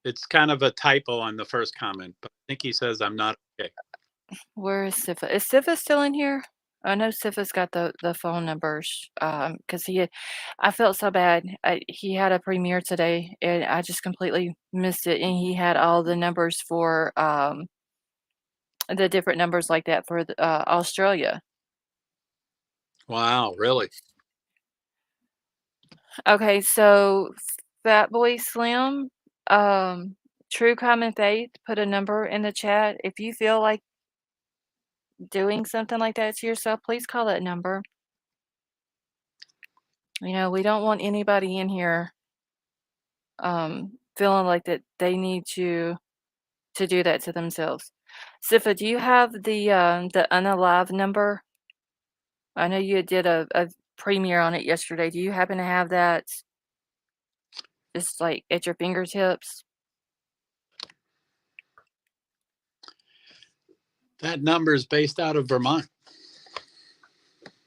Speaker 15: It's kind of a typo on the first comment, but I think he says, I'm not okay.
Speaker 1: Where is Sifa? Is Sifa still in here? I know Sifa's got the phone numbers, because I felt so bad. He had a premiere today, and I just completely missed it, and he had all the numbers for, the different numbers like that for Australia.
Speaker 15: Wow, really?
Speaker 1: Okay, so Fat Boy Slim, True Common Faith put a number in the chat. If you feel like doing something like that to yourself, please call that number. We don't want anybody in here feeling like that they need to do that to themselves. Sifa, do you have the unalive number? I know you did a premiere on it yesterday. Do you happen to have that just like at your fingertips?
Speaker 15: That number is based out of Vermont.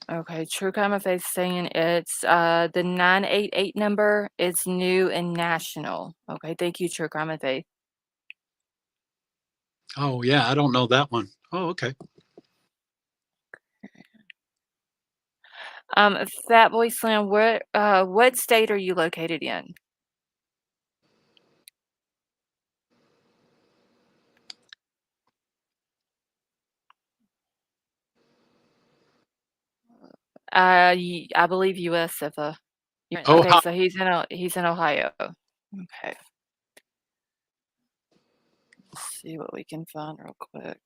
Speaker 1: Okay, True Common Faith saying it's the 988 number. It's new and national. Okay, thank you, True Common Faith.
Speaker 15: Oh, yeah, I don't know that one. Oh, okay.
Speaker 1: Fat Boy Slim, what state are you located in? I believe U.S. Sifa. Okay,
Speaker 15: Ohio.
Speaker 1: so he's in Ohio. Okay. Let's see what we can find real quick.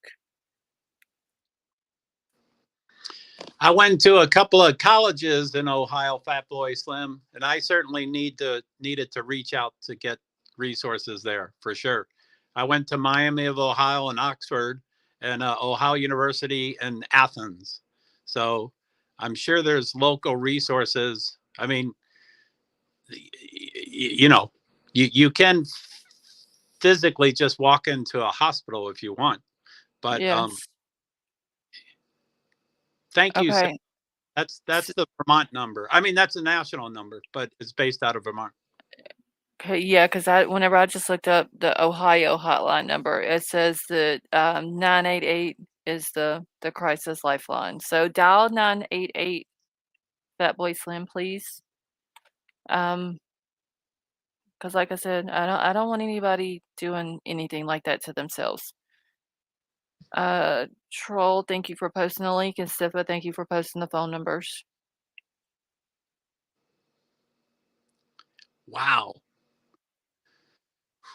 Speaker 15: I went to a couple of colleges in Ohio, Fat Boy Slim, and I certainly needed to reach out to get resources there for sure. I went to Miami of Ohio and Oxford, and Ohio University and Athens. So I'm sure there's local resources. I mean, you can physically just walk into a hospital if you want, but
Speaker 1: Yes.
Speaker 15: thank you.
Speaker 1: Okay.
Speaker 15: That's the Vermont number. I mean, that's a national number, but it's based out of Vermont.
Speaker 1: Okay, yeah, because whenever I just looked up the Ohio hotline number, it says that 988 is the crisis lifeline. So dial 988, Fat Boy Slim, please. Because like I said, I don't want anybody doing anything like that to themselves. Troll, thank you for posting the link, and Stifa, thank you for posting the phone numbers.
Speaker 15: Wow.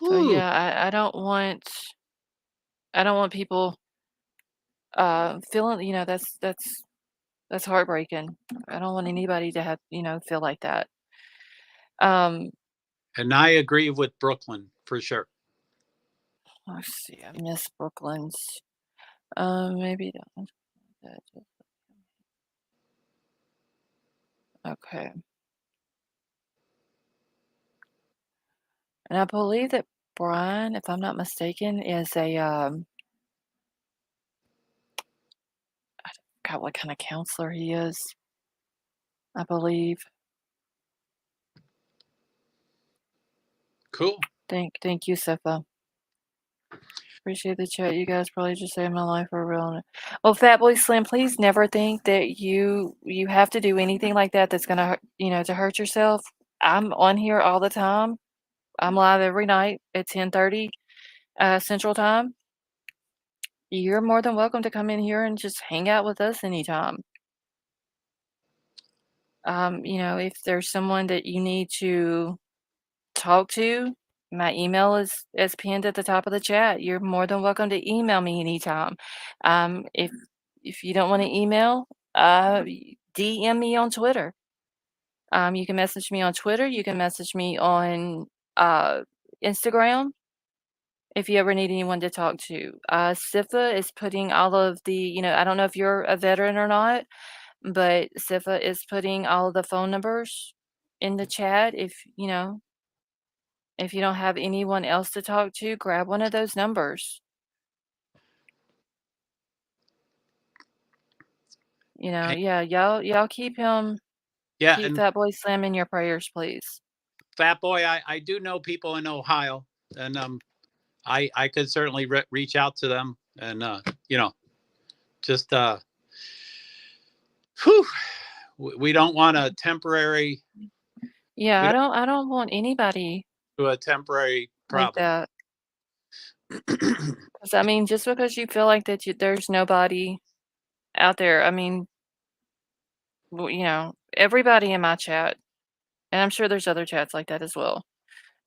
Speaker 1: So yeah, I don't want people feeling, that's heartbreaking. I don't want anybody to have, feel like that.
Speaker 15: And I agree with Brooklyn for sure.
Speaker 1: Let's see, I miss Brooklyn's. Maybe that. Okay. And I believe that Brian, if I'm not mistaken, is a I forgot what kind of counselor he is. I believe.
Speaker 15: Cool.
Speaker 1: Thank you, Sifa. Appreciate the chat. You guys probably just saved my life for real. Well, Fat Boy Slim, please never think that you have to do anything like that that's gonna to hurt yourself. I'm on here all the time. I'm live every night at 10:30 Central Time. You're more than welcome to come in here and just hang out with us anytime. If there's someone that you need to talk to, my email is pinned at the top of the chat. You're more than welcome to email me anytime. If you don't want to email, DM me on Twitter. You can message me on Twitter. You can message me on Instagram if you ever need anyone to talk to. Sifa is putting all of the, I don't know if you're a veteran or not, but Sifa is putting all of the phone numbers in the chat. If you don't have anyone else to talk to, grab one of those numbers. Yeah, y'all keep him,
Speaker 15: Yeah,
Speaker 1: keep
Speaker 15: and
Speaker 1: Fat Boy Slim in your prayers, please.
Speaker 15: Fat Boy, I do know people in Ohio, and I could certainly reach out to them, and just whew, we don't want a temporary.
Speaker 1: Yeah,
Speaker 15: We
Speaker 1: I don't want anybody
Speaker 15: to a temporary
Speaker 1: like
Speaker 15: problem.
Speaker 1: that. 'Cause, I mean, just because you feel like that there's nobody out there, I mean, everybody in my chat, and I'm sure there's other chats like that as well,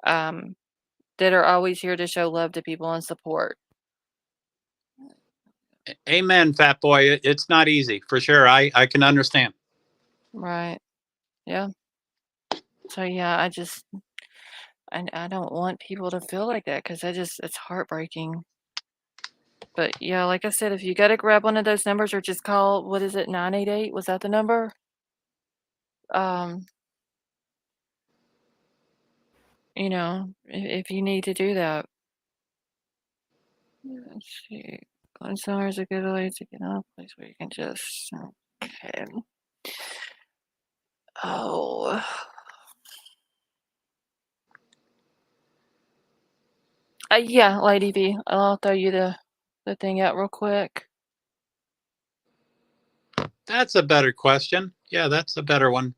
Speaker 1: that are always here to show love to people and support.
Speaker 15: Amen, Fat Boy. It's not easy for sure. I can understand.
Speaker 1: Right. Yeah. So yeah, I don't want people to feel like that because it's heartbreaking. But yeah, like I said, if you got to grab one of those numbers or just call, what is it, 988? Was that the number? Um, if you need to do that. Let's see. Going somewhere is a good way to get out, a place where you can just, okay. Oh. Yeah, Lady V. I'll throw you the thing out real quick.
Speaker 15: That's a better question. Yeah, that's a better one.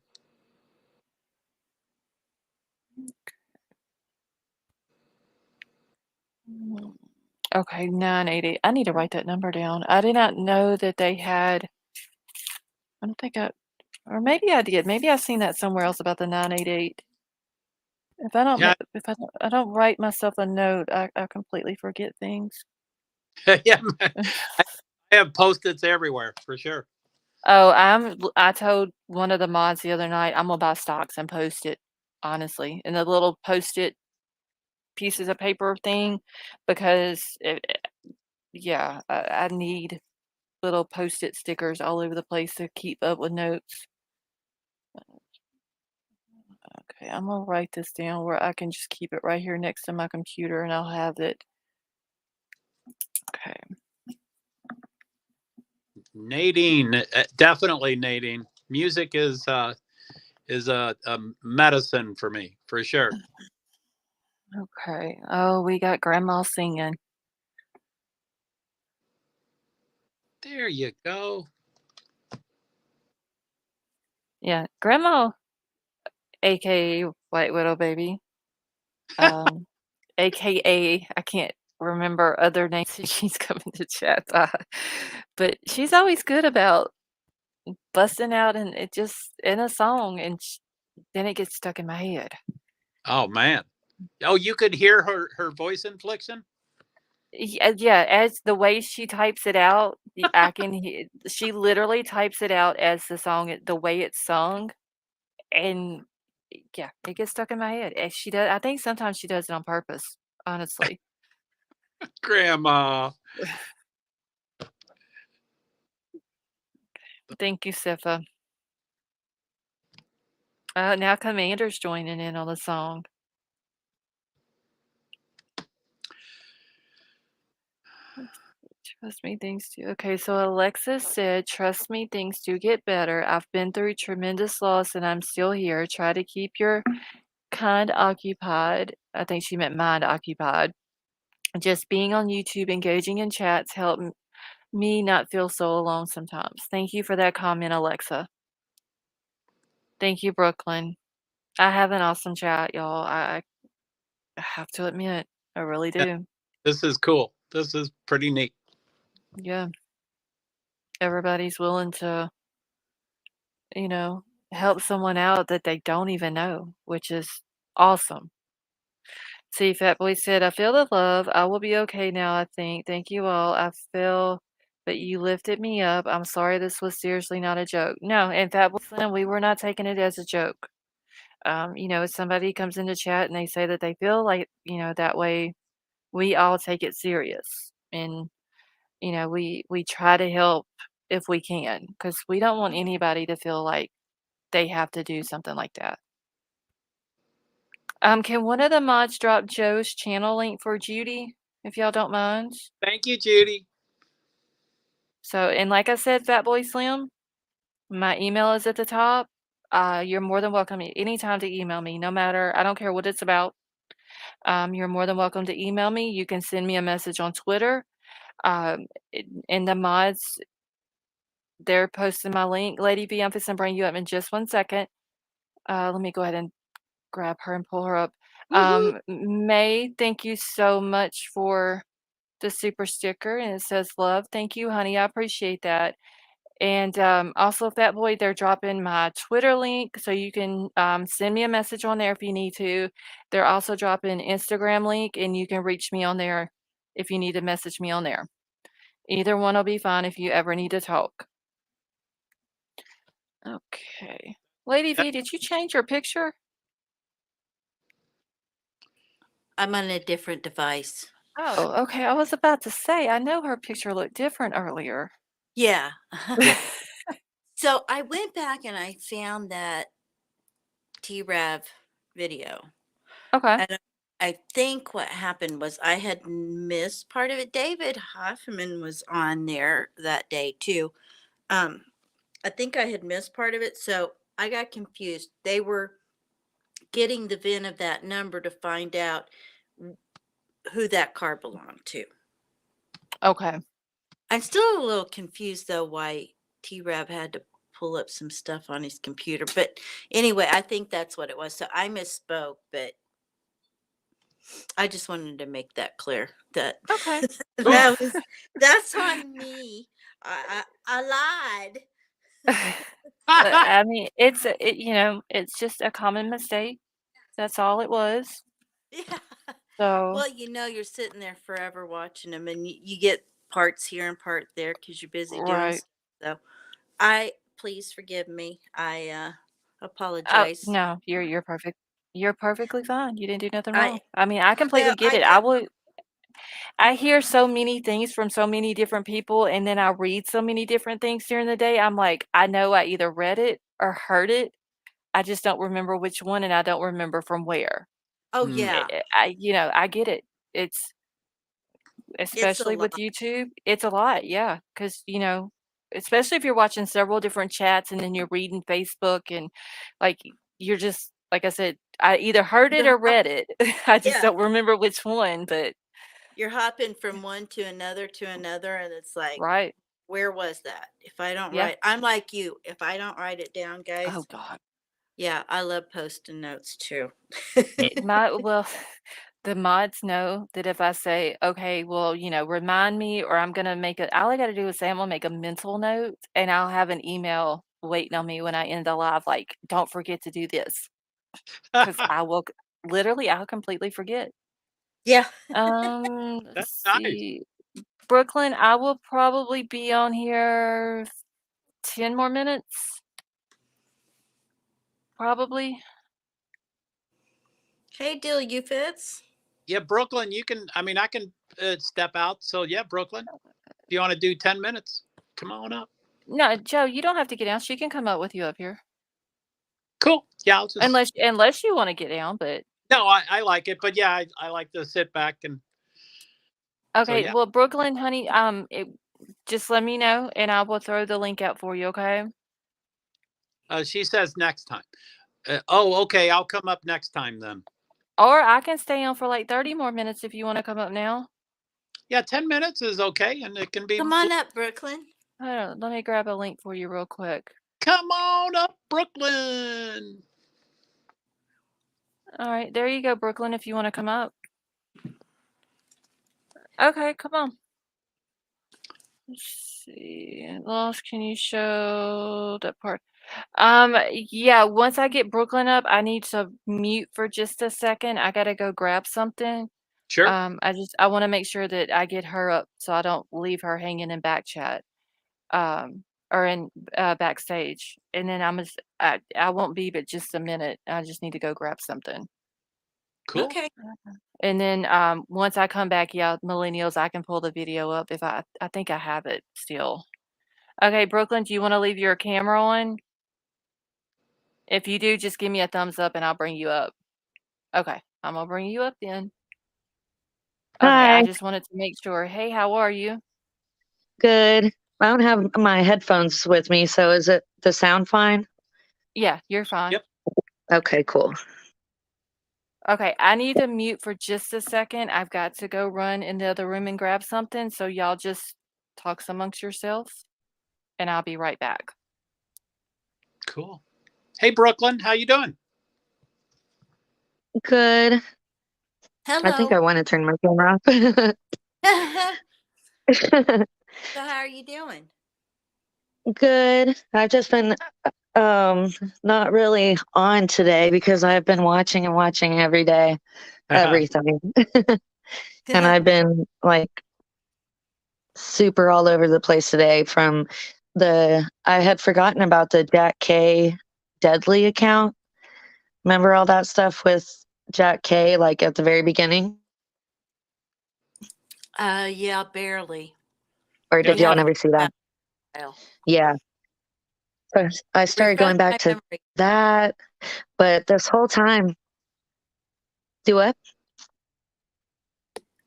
Speaker 1: Okay, 980. I need to write that number down. I did not know that they had. I don't think or maybe I did. Maybe I've seen that somewhere else about the 988. If I don't,
Speaker 15: Yeah,
Speaker 1: I don't write myself a note, I completely forget things.
Speaker 15: yeah. I have Post-its everywhere for sure.
Speaker 1: Oh, I told one of the mods the other night I'm gonna buy stocks and post it, honestly, in the little post-it pieces of paper thing, because yeah, I need little post-it stickers all over the place to keep up with notes. Okay, I'm gonna write this down where I can just keep it right here next to my computer and I'll have it. Okay.
Speaker 15: Nadine, definitely Nadine. Music is a medicine for me, for sure.
Speaker 1: Okay. Oh, we got grandma singing.
Speaker 15: There you go.
Speaker 1: Yeah, grandma, aka White Widow Baby. AKA, I can't remember other names that she's coming to chat by, but she's always good about busting out and it just in a song, and then it gets stuck in my head.
Speaker 15: Oh man. Oh, you could hear her voice inflection.
Speaker 1: Yeah, as the way she types it out, I can hear. She literally types it out as the song, the way it's sung, and yeah, it gets stuck in my head. And she does. I think sometimes she does it on purpose. Honestly.
Speaker 15: Grandma.
Speaker 1: Thank you, Sifa. Now Commander's joining in on the song. Trust me, things do. Okay, so Alexis said, "Trust me, things do get better. I've been through tremendous loss and I'm still here. Try to keep your kind occupied." I think she meant mind occupied. "Just being on YouTube, engaging in chats help me not feel so alone sometimes." Thank you for that comment, Alexa. Thank you, Brooklyn. I have an awesome chat, y'all. I have to admit, I really
Speaker 15: Yeah,
Speaker 1: do.
Speaker 15: this is cool. This is pretty neat.
Speaker 1: Yeah. Everybody's willing to, you know, help someone out that they don't even know, which is awesome. See, Fat Boy said, "I feel the love. I will be okay now, I think. Thank you all. I feel that you lifted me up. I'm sorry this was seriously not a joke." No, and Fat Boy Slim, we were not taking it as a joke. If somebody comes into chat and they say that they feel like, that way, we all take it serious. And, we try to help if we can, because we don't want anybody to feel like they have to do something like that. Can one of the mods drop Joe's channel link for Judy, if y'all don't mind?
Speaker 15: Thank you, Judy.
Speaker 1: So, and like I said, Fat Boy Slim, my email is at the top. You're more than welcome anytime to email me, no matter, I don't care what it's about. You're more than welcome to email me. You can send me a message on Twitter. In the mods, they're posting my link. Lady V, I'm going bring you up in just 1 second. Let me go ahead and grab her and pull her up. May, thank you so much for the super sticker, and it says love. Thank you, honey. I appreciate that. And also, Fat Boy, they're dropping my Twitter link, so you can send me a message on there if you need to. They're also dropping Instagram link, and you can reach me on there if you need to message me on there. Either one will be fine if you ever need to talk. Okay. Lady V, did you change your picture?
Speaker 16: I'm on a different device.
Speaker 1: Oh, okay. I was about to say, I know her picture looked different earlier.
Speaker 16: Yeah. So I went back and I found that T-Rav video.
Speaker 1: Okay.
Speaker 16: And I think what happened was I had missed part of it. David Hoffman was on there that day too. I think I had missed part of it, so I got confused. They were getting the VIN of that number to find out who that car belonged to.
Speaker 1: Okay.
Speaker 16: I'm still a little confused though why T-Rab had to pull up some stuff on his computer. But anyway, I think that's what it was. So I misspoke, but I just wanted to make that clear that
Speaker 1: Okay.
Speaker 16: that's on me. I lied.
Speaker 1: I mean, it's just a common mistake. That's all it was.
Speaker 16: Yeah.
Speaker 1: So,
Speaker 16: Well, you're sitting there forever watching them, and you get parts here and part there because you're busy doing
Speaker 1: right.
Speaker 16: stuff. So, please forgive me. I apologize.
Speaker 1: No, you're perfect. You're perfectly fine. You didn't do nothing
Speaker 16: I
Speaker 1: wrong. I mean, I completely
Speaker 16: well,
Speaker 1: get it. I hear so many things from so many different people, and then I read so many different things during the day. I'm like, I know I either read it or heard it. I just don't remember which one, and I don't remember from where.
Speaker 16: Oh yeah,
Speaker 1: I get it. It's
Speaker 16: it's a
Speaker 1: especially with
Speaker 16: lot.
Speaker 1: YouTube, it's a lot, yeah, 'cause, especially if you're watching several different chats and then you're reading Facebook and like you're just like I said, I either heard it
Speaker 16: You're
Speaker 1: or read it. I just
Speaker 16: yeah,
Speaker 1: don't remember which one, but
Speaker 16: you're hopping from one to another, and it's like,
Speaker 1: right.
Speaker 16: where was that? If I don't
Speaker 1: Yeah.
Speaker 16: write, I'm like you. If I don't write it down,
Speaker 1: Oh
Speaker 16: guys,
Speaker 1: God.
Speaker 16: yeah, I love posting notes too.
Speaker 1: Well, the mods know that if I say, okay, well, remind me, or I'm gonna make it, all I gotta do is say I'm gonna make a mental note and I'll have an email waiting on me when I end the live, like, don't forget to do this. Because I will literally, I'll completely forget.
Speaker 16: Yeah.
Speaker 1: Let's
Speaker 15: That's nice.
Speaker 1: see. Brooklyn, I will probably be on here 10 more minutes. Probably.
Speaker 16: Hey, Dill, you fits?
Speaker 15: Yeah, Brooklyn, you can, I mean, I can step out. So, yeah, Brooklyn, if you want to do 10 minutes, come on up.
Speaker 1: No, Joe, you don't have to get down. She can come up with you up here.
Speaker 15: Cool. Yeah, I'll just,
Speaker 1: Unless you want to get down, but
Speaker 15: no, I like it. But yeah, I like to sit back. And so,
Speaker 1: okay.
Speaker 15: yeah,
Speaker 1: Well, Brooklyn, honey, just let me know and I will throw the link out for you, okay?
Speaker 15: she says next time. Oh, okay. I'll come up next time then.
Speaker 1: Or I can stay on for like 30 more minutes if you want to come up now.
Speaker 15: Yeah, 10 minutes is okay. And it can be,
Speaker 16: Come on up, Brooklyn.
Speaker 1: Hold on, let me grab a link for you real quick.
Speaker 15: come on up, Brooklyn.
Speaker 1: All right, there you go, Brooklyn, if you want to come up. Okay, come on. Let's see. Lost, can you show that part? Yeah, once I get Brooklyn up, I need to mute for just a second. I gotta go grab something.
Speaker 15: Sure.
Speaker 1: I want to make sure that I get her up so I don't leave her hanging in back chat. Or in backstage. And then I won't be but just a minute. I just need to go grab something.
Speaker 15: Cool.
Speaker 16: Okay.
Speaker 1: And then once I come back, yeah, millennials, I can pull the video up if I think I have it still. Okay, Brooklyn, do you want to leave your camera on? If you do, just give me a thumbs up and I'll bring you up. Okay, I'm gonna bring you up then. Okay, I
Speaker 17: Hi,
Speaker 1: just wanted to make sure. Hey, how are you?
Speaker 17: good. I don't have my headphones with me, so is it the sound fine?
Speaker 1: Yeah, you're fine.
Speaker 15: Yep.
Speaker 17: Okay, cool.
Speaker 1: Okay, I need to mute for just a second. I've got to go run in the other room and grab something. So y'all just talk amongst yourselves and I'll be right back.
Speaker 15: Cool. Hey, Brooklyn, how you doing?
Speaker 17: Good. I think
Speaker 16: Hello.
Speaker 17: I want to turn my camera off.
Speaker 16: So how are you doing?
Speaker 17: Good. I've just been not really on today because I've been watching and watching every day, everything. And I've been like super all over the place today from I had forgotten about the Jack K Deadly account. Remember all that stuff with Jack K like at the very beginning?
Speaker 16: Yeah, barely.
Speaker 17: Or
Speaker 15: Yeah.
Speaker 17: did
Speaker 16: We
Speaker 17: y'all
Speaker 16: haven't
Speaker 17: never see that?
Speaker 16: while.
Speaker 17: Yeah. So I started
Speaker 16: Refresh
Speaker 17: going back
Speaker 16: my
Speaker 17: to
Speaker 16: memory.
Speaker 17: that, but this whole time, do what?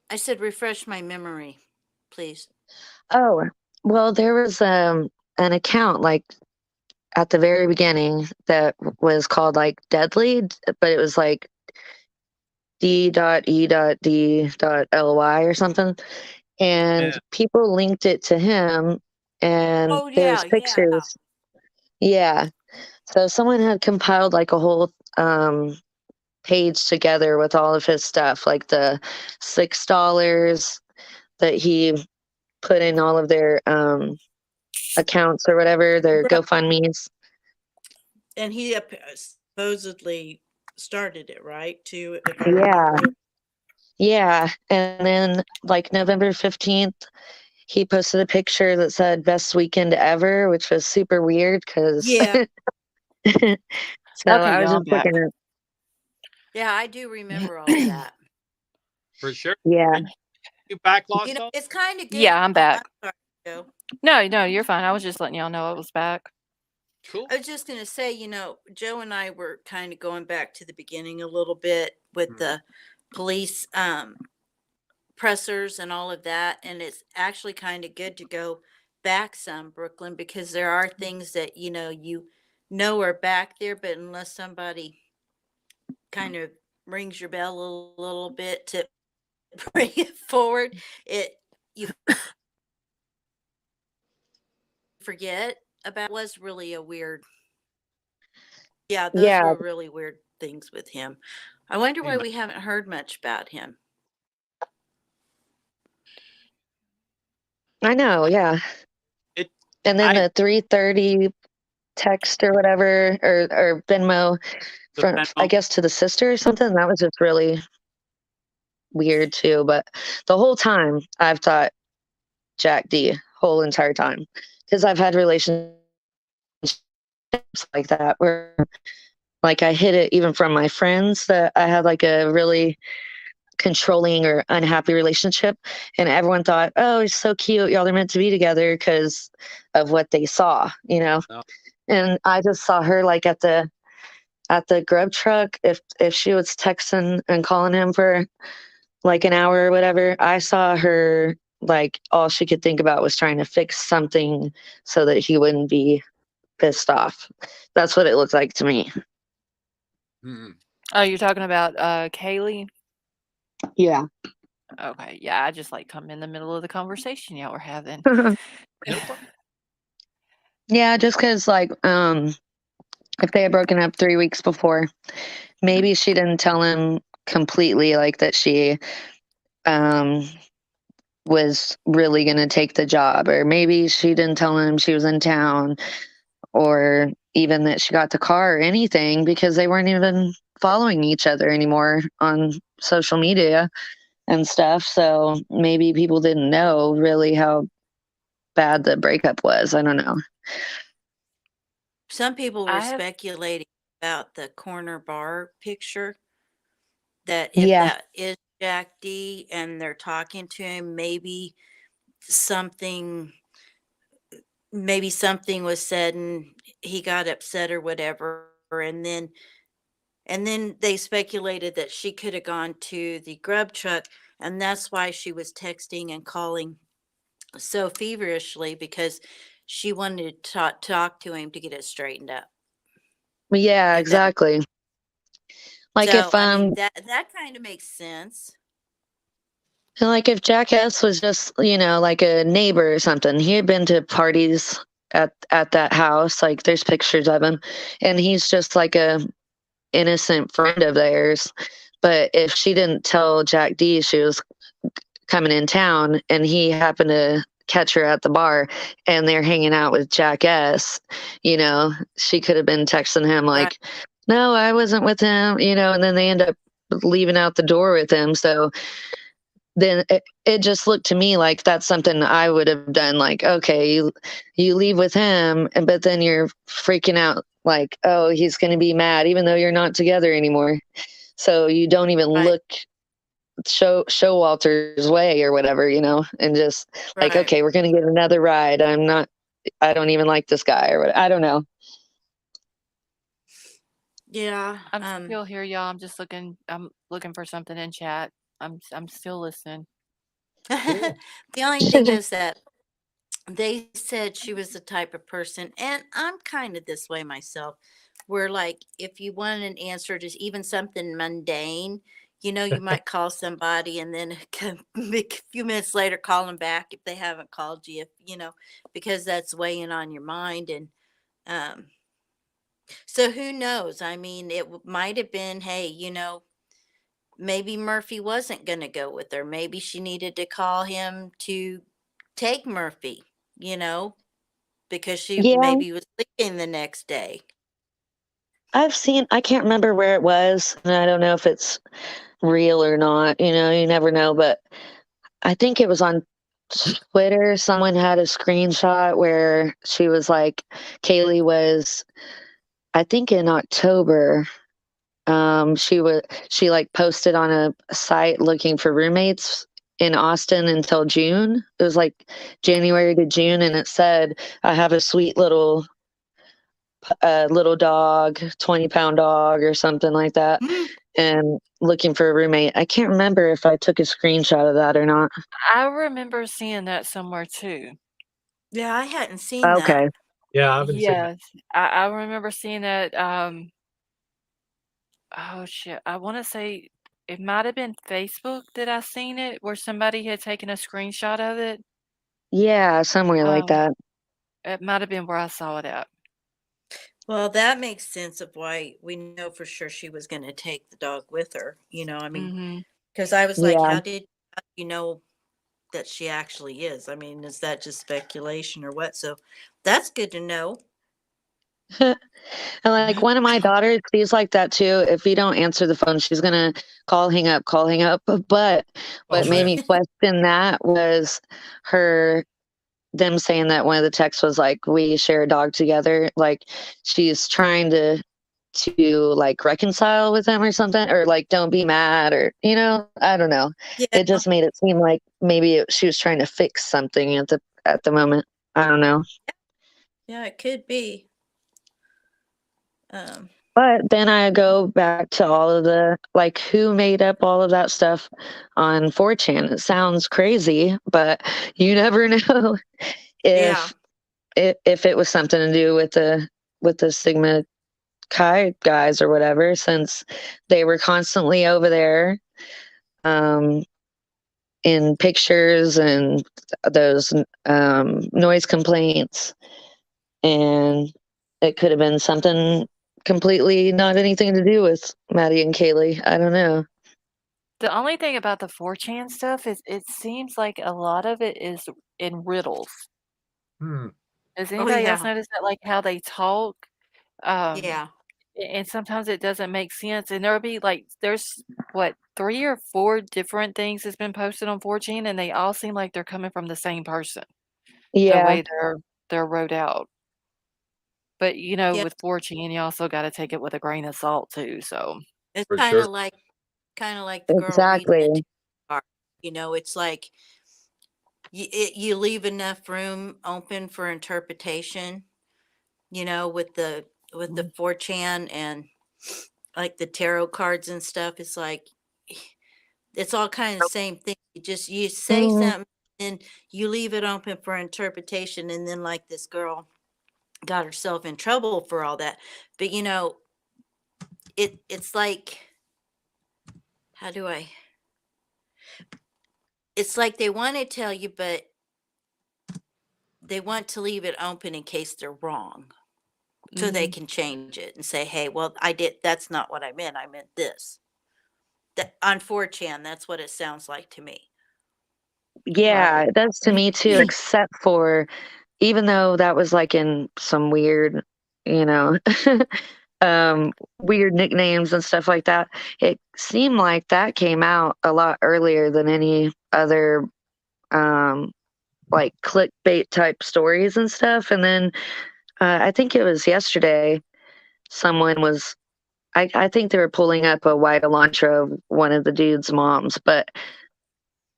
Speaker 16: I said refresh my memory, please.
Speaker 17: Oh, well, there was an account like at the very beginning that was called like Deadly, but it was like D.E.D.Ly or something. And
Speaker 15: Yeah.
Speaker 17: people linked it to him, and
Speaker 16: Oh
Speaker 17: there was
Speaker 16: yeah, yeah.
Speaker 17: pictures. Yeah. So someone had compiled like a whole page together with all of his stuff, like the $6 that he put in all of their accounts or whatever, their
Speaker 16: Right.
Speaker 17: GoFundMe's.
Speaker 16: And he supposedly started it, right? Too, according
Speaker 17: Yeah.
Speaker 16: to.
Speaker 17: Yeah. And then like November 15th, he posted a picture that said best weekend ever, which was super weird because
Speaker 16: Yeah.
Speaker 17: so
Speaker 1: Okay,
Speaker 17: I was
Speaker 1: y'all, I'm
Speaker 17: just
Speaker 1: back.
Speaker 17: looking at
Speaker 16: Yeah, I do remember all of that.
Speaker 15: For sure.
Speaker 17: yeah.
Speaker 15: You back logged
Speaker 16: You know,
Speaker 15: on?
Speaker 16: it's kind of good.
Speaker 1: Yeah, I'm back.
Speaker 16: I'm sorry, Joe.
Speaker 1: No, you're fine. I was just letting y'all know I was back.
Speaker 15: Cool.
Speaker 16: I was just going to say, you know, Joe and I were kind of going back to the beginning a little bit with the police pressers and all of that. And it's actually kind of good to go back some, Brooklyn, because there are things that you know are back there, but unless somebody kind of rings your bell a little bit to bring it forward, you forget about. Was really a weird. Yeah, those
Speaker 17: Yeah,
Speaker 16: were really weird things with him. I wonder why we haven't heard much about him.
Speaker 17: I know. Yeah.
Speaker 15: It,
Speaker 17: And then
Speaker 15: I,
Speaker 17: the 3:30 text or whatever, or Venmo
Speaker 15: the
Speaker 17: from, I
Speaker 15: Venmo,
Speaker 17: guess, to the sister or something. That was just really weird too. But the whole time I've thought Jack D, whole entire time, because I've had relationships like that where like I hid it even from my friends that I had like a really controlling or unhappy relationship, and everyone thought, oh, he's so cute, y'all are meant to be together because of what they saw, you know.
Speaker 15: no.
Speaker 17: And I just saw her like at the grub truck, if she was texting and calling him for like an hour or whatever, I saw her like all she could think about was trying to fix something so that he wouldn't be pissed off. That's what it looked like to me.
Speaker 15: Mm.
Speaker 1: Oh, you're talking about, Kaylee?
Speaker 17: Yeah.
Speaker 1: Okay, yeah, I just, like, come in the middle of the conversation y'all were having.
Speaker 15: No problem.
Speaker 17: Yeah, just because like if they had broken up 3 weeks before, maybe she didn't tell him completely like that she um was really going to take the job, or maybe she didn't tell him she was in town, or even that she got the car or anything, because they weren't even following each other anymore on social media and stuff. So maybe people didn't know really how bad the breakup was. I don't know.
Speaker 16: Some people were
Speaker 1: I have
Speaker 16: speculating about the corner bar picture, that if
Speaker 17: Yeah.
Speaker 16: that is Jack D and they're talking to him, something something was said and he got upset or whatever, and then they speculated that she could have gone to the grub truck, and that's why she was texting and calling so feverishly, because she wanted to talk to him to get it straightened up.
Speaker 17: Yeah,
Speaker 16: If that
Speaker 17: exactly. Like
Speaker 16: So,
Speaker 17: if
Speaker 16: I mean, that kind of makes sense.
Speaker 17: like if Jackass was just, like a neighbor or something, he had been to parties at that house. Like there's pictures of him, and he's just like a innocent friend of theirs. But if she didn't tell Jack D she was coming in town, and he happened to catch her at the bar and they're hanging out with Jack S, she could have been texting him
Speaker 16: Right.
Speaker 17: like, no, I wasn't with him, and then they end up leaving out the door with him. So then it just looked to me like that's something I would have done. Like, okay, you leave with him, but then you're freaking out like, oh, he's going to be mad, even though you're not together anymore. So you don't even
Speaker 16: Right.
Speaker 17: look show Walter's way or whatever, and just like,
Speaker 16: Right.
Speaker 17: okay, we're going to get another ride. I don't even like this guy or what. I don't know.
Speaker 16: Yeah.
Speaker 1: I'm still here, y'all. I'm looking for something in chat. I'm still listening.
Speaker 16: The only thing is that they said she was the type of person, and I'm kind of this way myself, where like if you want an answer to even something mundane, you might call somebody and then a few minutes later call them back if they haven't called you, because that's weighing on your mind. And um, so who knows? I mean, might have been, hey, maybe Murphy wasn't going to go with her. Maybe she needed to call him to take Murphy, because she
Speaker 17: Yeah,
Speaker 16: maybe was leaving the next day.
Speaker 17: I can't remember where it was, and I don't know if it's real or not. You never know, but I think it was on Twitter. Someone had a screenshot where she was like, Kaylee was, I think in October. She like posted on a site looking for roommates in Austin until June. It was like January to June, and it said, I have a sweet little dog, 20-pound dog or something like that, and looking for a roommate. I can't remember if I took a screenshot of that or not.
Speaker 1: I remember seeing that somewhere too.
Speaker 16: Yeah, I hadn't seen that.
Speaker 17: Okay.
Speaker 2: Yeah, I haven't seen that.
Speaker 1: Yes, I remember seeing that, oh, shit, I wanna say it might have been Facebook that I seen it, where somebody had taken a screenshot of it.
Speaker 17: Yeah, somewhere like
Speaker 1: Um,
Speaker 17: that.
Speaker 1: it might have been where I saw it at.
Speaker 16: Well, that makes sense of why we know for sure she was gonna take the dog with her, I mean,
Speaker 1: Mhm.
Speaker 16: because I was like,
Speaker 17: Yeah.
Speaker 16: how do you know that she actually is? I mean, is that just speculation or what? So that's good to know.
Speaker 17: And like one of my daughters, she's like that too. If you don't answer the phone, she's gonna call, hang up, call, hang up. But
Speaker 2: Oh
Speaker 17: what made
Speaker 2: man.
Speaker 17: me question that was her them saying that one of the texts was like, we share a dog together. Like she's trying to like reconcile with them or something, or like don't be mad, or I don't know.
Speaker 16: Yeah,
Speaker 17: It just made it seem like maybe she was trying to fix something at the moment. I don't know.
Speaker 16: yeah, it could be. Um,
Speaker 17: But then I go back to all of the like who made up all of that stuff on 4chan. It sounds crazy, but you never know
Speaker 16: yeah,
Speaker 17: if if it was something to do with the Sigma Chi guys or whatever, since they were constantly over there um, in pictures and those noise complaints, and it could have been something completely not anything to do with Maddie and Kaylee. I don't know.
Speaker 1: The only thing about the 4chan stuff is it seems like a lot of it is in riddles.
Speaker 2: Hmm.
Speaker 1: Does
Speaker 16: oh
Speaker 1: anybody else
Speaker 16: yeah,
Speaker 1: notice that, like, how they talk? Um,
Speaker 16: yeah,
Speaker 1: and sometimes it doesn't make sense, and there'll be, like there's, what, 3 or 4 different things that's been posted on 4chan, and they all seem like they're coming from the same person, the
Speaker 17: Yeah,
Speaker 1: way they're wrote out. But,
Speaker 16: yeah.
Speaker 1: with 4chan, you also gotta take it with a grain of salt too, so
Speaker 16: It's
Speaker 2: For sure.
Speaker 16: kind of like the girl reading the
Speaker 17: exactly.
Speaker 16: card. It's like you leave enough room open for interpretation. With the
Speaker 1: Mhm.
Speaker 16: 4chan and like the tarot cards and stuff. It's like it's all kind of the same thing. You say
Speaker 17: Mhm.
Speaker 16: something and you leave it open for interpretation, and then like this girl got herself in trouble for all that. But it's like how do I? It's like they want to tell you, but they want to leave it open in case they're wrong, so they
Speaker 1: Mhm.
Speaker 16: can change it and say, "Hey, well, that's not what I meant. I meant this." That on 4chan, that's what it sounds like to me.
Speaker 17: Yeah,
Speaker 1: Right.
Speaker 17: it does to me too, except for even though that was like in some weird, you know, weird nicknames and stuff like that, it seemed like that came out a lot earlier than any other um like clickbait type stories and stuff. And then I think it was yesterday someone was I think they were pulling up a white Elantra of one of the dude's moms, but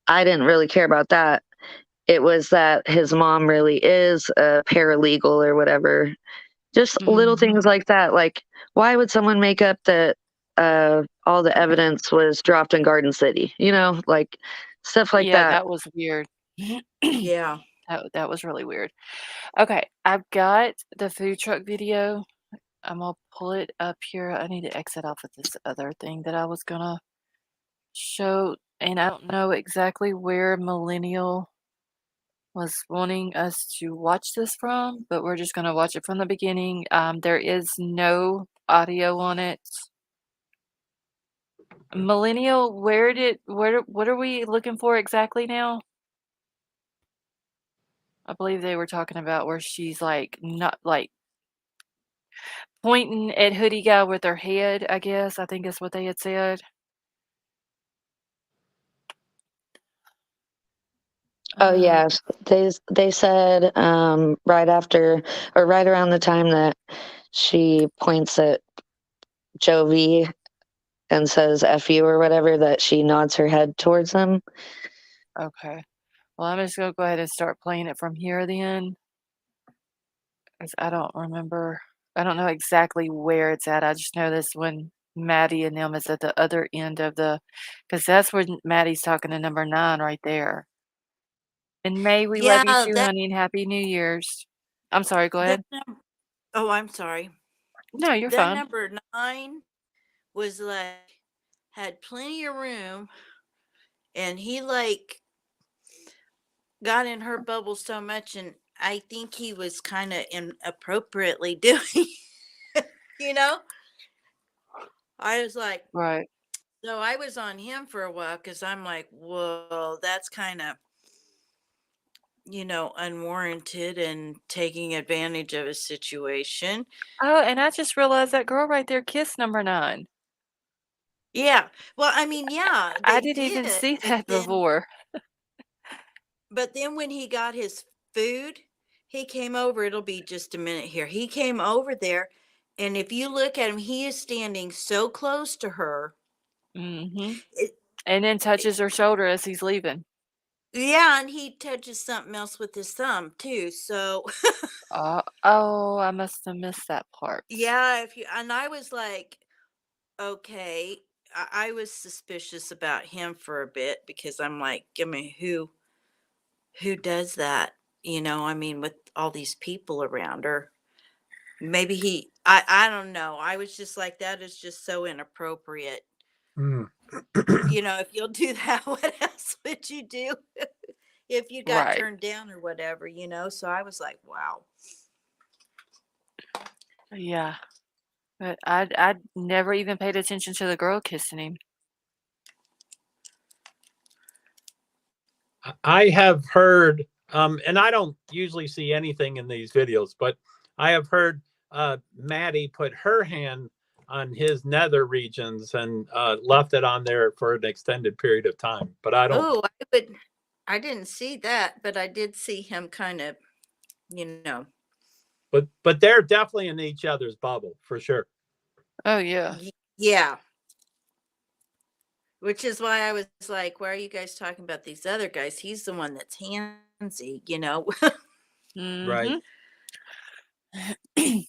Speaker 17: I didn't really care about that. It was that his mom really is a paralegal or whatever. Just little
Speaker 1: Mhm.
Speaker 17: things like that. Like, why would someone make up that all the evidence was dropped in Garden City? Like stuff like
Speaker 1: Yeah,
Speaker 17: that.
Speaker 1: that was weird.
Speaker 16: Yeah.
Speaker 1: That was really weird. Okay, I've got the food truck video. I'm gonna pull it up here. I need to exit off of this other thing that I was gonna show, and I don't know exactly where Millennial was wanting us to watch this from, but we're just gonna watch it from the beginning. There is no audio on it. Millennial, what are we looking for exactly now? I believe they were talking about where she's like not like pointing at hoodie guy with her head, I guess. I think is what they had said.
Speaker 17: Oh
Speaker 1: Uh,
Speaker 17: yeah, they said right after or right around the time that she points at Jovi and says "F you" or whatever, that she nods her head towards them.
Speaker 1: okay. Well, I'm just gonna go ahead and start playing it from here then, 'cause I don't remember. I don't know exactly where it's at. I just know this when Maddie and them is at the other end of the, because that's when Maddie's talking to number 9 right there. And May, we love you
Speaker 16: Yeah,
Speaker 1: too,
Speaker 16: that
Speaker 1: honey, and Happy New Year's. I'm sorry, go
Speaker 16: that
Speaker 1: ahead.
Speaker 16: oh, I'm sorry.
Speaker 1: No, you're
Speaker 16: That
Speaker 1: fine.
Speaker 16: number 9 was like had plenty of room, and he like got in her bubble so much, and I think he was kind of inappropriately doing, you know. I was like,
Speaker 1: Right.
Speaker 16: so I was on him for a while because I'm like, whoa, that's kind of, unwarranted and taking advantage of a situation.
Speaker 1: Oh, and I just realized that girl right there kissed number 9.
Speaker 16: Yeah. Well, I mean, yeah,
Speaker 1: I
Speaker 16: they
Speaker 1: didn't even
Speaker 16: did,
Speaker 1: see that before.
Speaker 16: but then when he got his food, he came over. It'll be just a minute here. He came over there, and if you look at him, he is standing so close to her.
Speaker 1: Mhm.
Speaker 16: It,
Speaker 1: And then touches her shoulder as he's leaving.
Speaker 16: yeah, and he touches something else with his thumb too. So,
Speaker 1: Oh, I must have missed that part.
Speaker 16: yeah, if you and I was like, okay, I was suspicious about him for a bit because I'm like, I mean, who does that? I mean, with all these people around her. Maybe I don't know. I was just like, that is just so inappropriate.
Speaker 2: Mm.
Speaker 16: If you'll do that, what else would you do if you got
Speaker 1: Right.
Speaker 16: turned down or whatever? So I was like, wow.
Speaker 1: Yeah. But I'd never even paid attention to the girl kissing him.
Speaker 15: I have heard, and I don't usually see anything in these videos, but I have heard Maddie put her hand on his nether regions and left it on there for an extended period of time. But I don't.
Speaker 16: Oh, I didn't see that, but I did see him kind of, you know.
Speaker 15: But they're definitely in each other's bubble for sure.
Speaker 1: Oh yeah.
Speaker 16: Yeah. Which is why I was like, why are you guys talking about these other guys? He's the one that's handsy.
Speaker 15: Right.
Speaker 1: Mhm.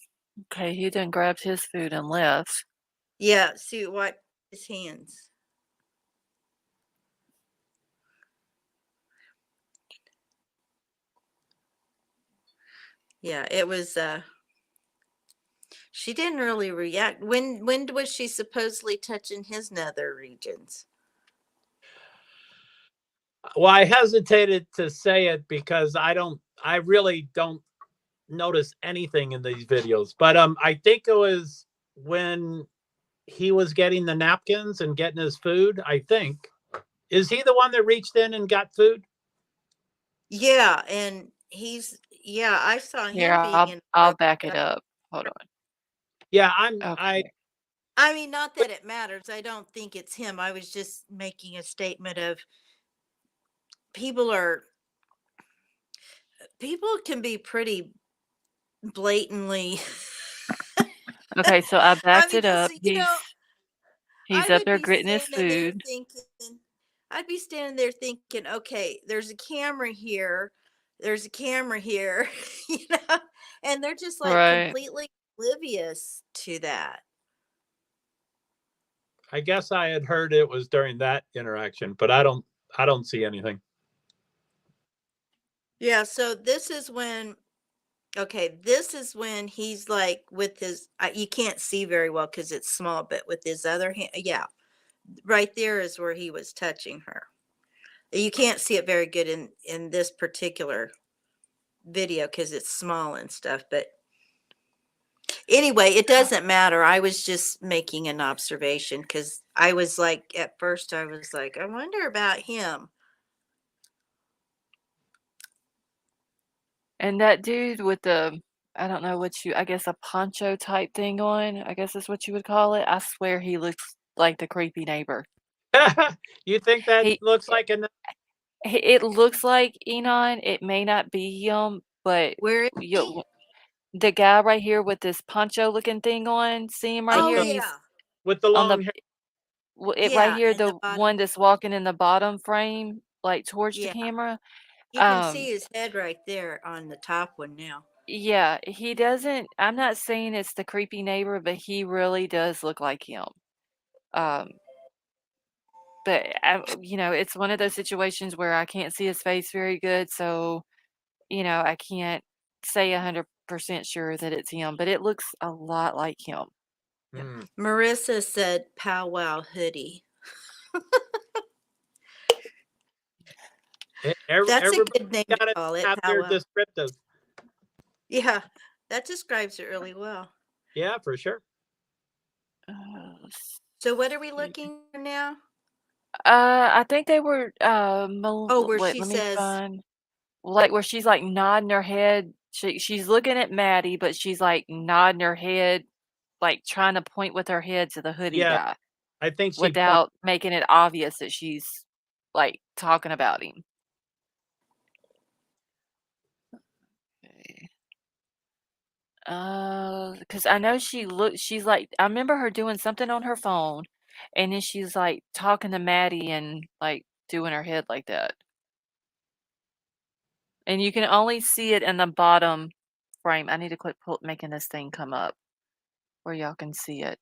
Speaker 1: Okay, he then grabbed his food and left.
Speaker 16: Yeah, see what his hands. Yeah, it was she didn't really react. When was she supposedly touching his nether regions?
Speaker 15: Well, I hesitated to say it because I really don't notice anything in these videos. But I think it was when he was getting the napkins and getting his food, I think. Is he the one that reached in and got food?
Speaker 16: Yeah, and yeah, I saw
Speaker 1: Here,
Speaker 16: him being
Speaker 1: I'll back it
Speaker 16: inappropriate.
Speaker 1: up. Hold on.
Speaker 15: Yeah,
Speaker 1: Okay.
Speaker 16: I mean, not that it matters. I don't think it's him. I was just making a statement of people are people can be pretty blatantly.
Speaker 1: Okay, so I
Speaker 16: I
Speaker 1: backed
Speaker 16: mean,
Speaker 1: it
Speaker 16: because
Speaker 1: up. He's
Speaker 16: I
Speaker 1: up
Speaker 16: would
Speaker 1: there
Speaker 16: be
Speaker 1: getting his
Speaker 16: standing there
Speaker 1: food.
Speaker 16: thinking, okay, there's a camera here, there's a camera here, you know, and they're just like
Speaker 1: Right.
Speaker 16: completely oblivious to that.
Speaker 15: I guess I had heard it was during that interaction, but I don't see anything.
Speaker 16: Yeah, so this is when he's like with his, you can't see very well because it's small, but with his other hand, yeah, right there is where he was touching her. You can't see it very good in this particular video because it's small and stuff, but anyway, it doesn't matter. I was just making an observation because I was like, at first, I was like, I wonder about him.
Speaker 1: And that dude with the I don't know what I guess a poncho type thing on, I guess is what you would call it. I swear he looks like the creepy neighbor.
Speaker 15: You think that
Speaker 1: He
Speaker 15: looks like a
Speaker 1: it looks like Enon. It may not be him, but
Speaker 16: Where is he?
Speaker 1: you the guy right here with this poncho looking thing on, see him right
Speaker 15: with
Speaker 16: Oh
Speaker 1: here?
Speaker 15: the
Speaker 1: He's
Speaker 16: yeah,
Speaker 15: with the
Speaker 1: on the
Speaker 15: long hair?
Speaker 1: it right
Speaker 16: yeah,
Speaker 1: here,
Speaker 16: in the
Speaker 1: the
Speaker 16: bottom.
Speaker 1: one that's walking in the bottom frame, like towards the
Speaker 16: Yeah,
Speaker 1: camera.
Speaker 16: you can see his head right there on the top one now.
Speaker 1: Yeah, he doesn't I'm not saying it's the creepy neighbor, but he really does look like him. Um, but it's one of those situations where I can't see his face very good, so I can't say 100% sure that it's him, but it looks a lot like him.
Speaker 16: Marissa said powwow hoodie. That's a
Speaker 15: Everybody
Speaker 16: good name to
Speaker 15: got to
Speaker 16: call it,
Speaker 15: have their
Speaker 16: powwow.
Speaker 15: descriptive.
Speaker 16: Yeah, that describes it really well.
Speaker 15: Yeah, for sure.
Speaker 16: So what are we looking for now?
Speaker 1: I think they were
Speaker 16: where
Speaker 1: wait,
Speaker 16: she
Speaker 1: let me
Speaker 16: says,
Speaker 1: find like where she's like nodding her head. She's looking at Maddie, but she's like nodding her head, like trying to point with her head to the hoodie
Speaker 15: Yeah,
Speaker 1: guy
Speaker 15: I think she
Speaker 1: without making it obvious that she's like talking about him. Okay. Because I know she's like, I remember her doing something on her phone, and then she's like talking to Maddie and like doing her head like that. And you can only see it in the bottom frame. I need to quit making this thing come up where y'all can see it.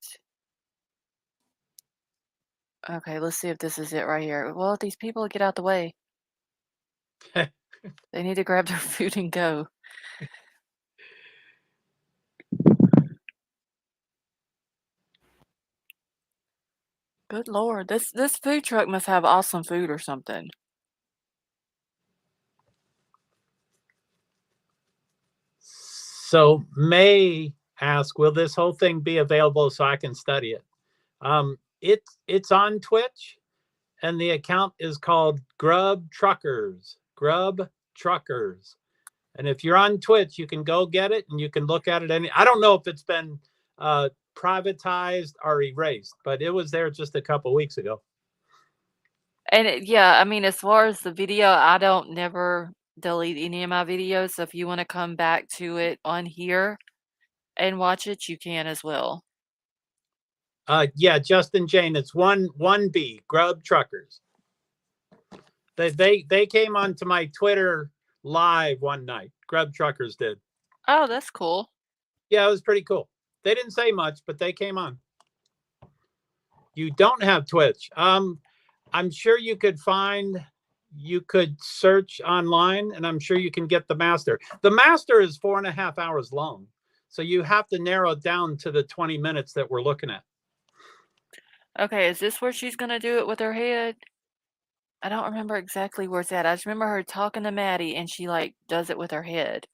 Speaker 1: Okay, let's see if this is it right here. Well, if these people get out the way, they need to grab their food and go. Good Lord, this food truck must have awesome food or something.
Speaker 15: So May asked, will this whole thing be available so I can study it? It's on Twitch, and the account is called Grub Truckers. Grub Truckers. And if you're on Twitch, you can go get it and you can look at it. I don't know if it's been privatized or erased, but it was there just a couple weeks ago.
Speaker 1: And yeah, I mean, as far as the video, I don't never delete any of my videos. So if you want to come back to it on here and watch it, you can as well.
Speaker 15: Yeah, Justin Jane, it's 1B, Grub Truckers. They came onto my Twitter live one night. Grub Truckers did.
Speaker 1: Oh, that's cool.
Speaker 15: Yeah, it was pretty cool. They didn't say much, but they came on. You don't have Twitch. I'm sure you could search online, and I'm sure you can get the master. The master is 4.5 hours long. So you have to narrow it down to the 20 minutes that we're looking at.
Speaker 1: Okay, is this where she's gonna do it with her head? I don't remember exactly where it's at. I just remember her talking to Maddie and she like does it with her head.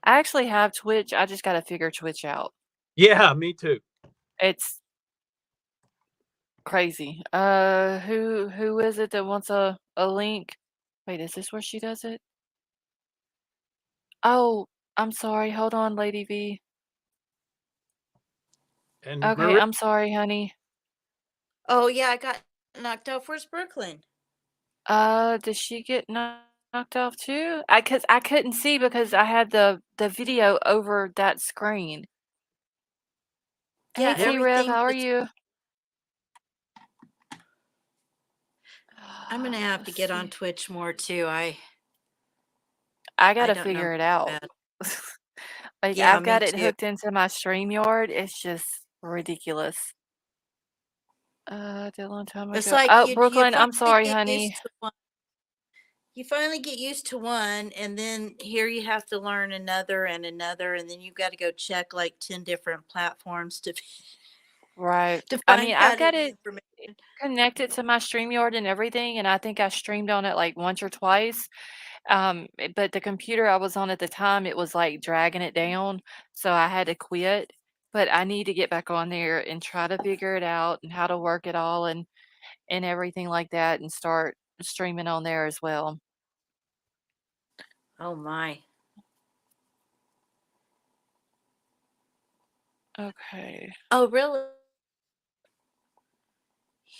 Speaker 1: I actually have Twitch. I just gotta figure Twitch out.
Speaker 15: Yeah, me too.
Speaker 1: It's crazy. Who is it that wants a link? Wait, is this where she does it? Oh, I'm sorry. Hold on, Lady V.
Speaker 15: And
Speaker 1: Okay, I'm sorry, honey.
Speaker 16: oh yeah, I got knocked out. Where's Brooklyn?
Speaker 1: Did she get knocked off too? I couldn't see because I had the video over that screen.
Speaker 16: Yeah,
Speaker 1: Hey T Rev,
Speaker 16: everything
Speaker 1: how are
Speaker 16: just,
Speaker 1: you?
Speaker 16: I'm gonna have to
Speaker 1: Let's
Speaker 16: get on
Speaker 1: see.
Speaker 16: Twitch more too. I
Speaker 1: gotta
Speaker 16: don't know
Speaker 1: figure it
Speaker 16: much
Speaker 1: out.
Speaker 16: about it.
Speaker 1: Like
Speaker 16: Yeah,
Speaker 1: I've
Speaker 16: me
Speaker 1: got it
Speaker 16: too.
Speaker 1: hooked into my StreamYard. It's just ridiculous. Did a long time
Speaker 16: It's
Speaker 1: ago.
Speaker 16: like
Speaker 1: Oh,
Speaker 16: you
Speaker 1: Brooklyn, I'm
Speaker 16: finally
Speaker 1: sorry,
Speaker 16: get
Speaker 1: honey.
Speaker 16: used to one. You finally get used to one, and then here you have to learn another and another, and then you've got to go check like 10 different platforms to
Speaker 1: Right.
Speaker 16: to
Speaker 1: I
Speaker 16: find
Speaker 1: mean, I've
Speaker 16: out
Speaker 1: got
Speaker 16: any
Speaker 1: it
Speaker 16: information.
Speaker 1: connected to my StreamYard and everything, and I think I streamed on it like once or twice. But the computer I was on at the time, it was like dragging it down, so I had to quit. But I need to get back on there and try to figure it out and how to work it all and everything like that and start streaming on there as well.
Speaker 16: Oh my.
Speaker 1: Okay.
Speaker 16: Oh really?
Speaker 1: I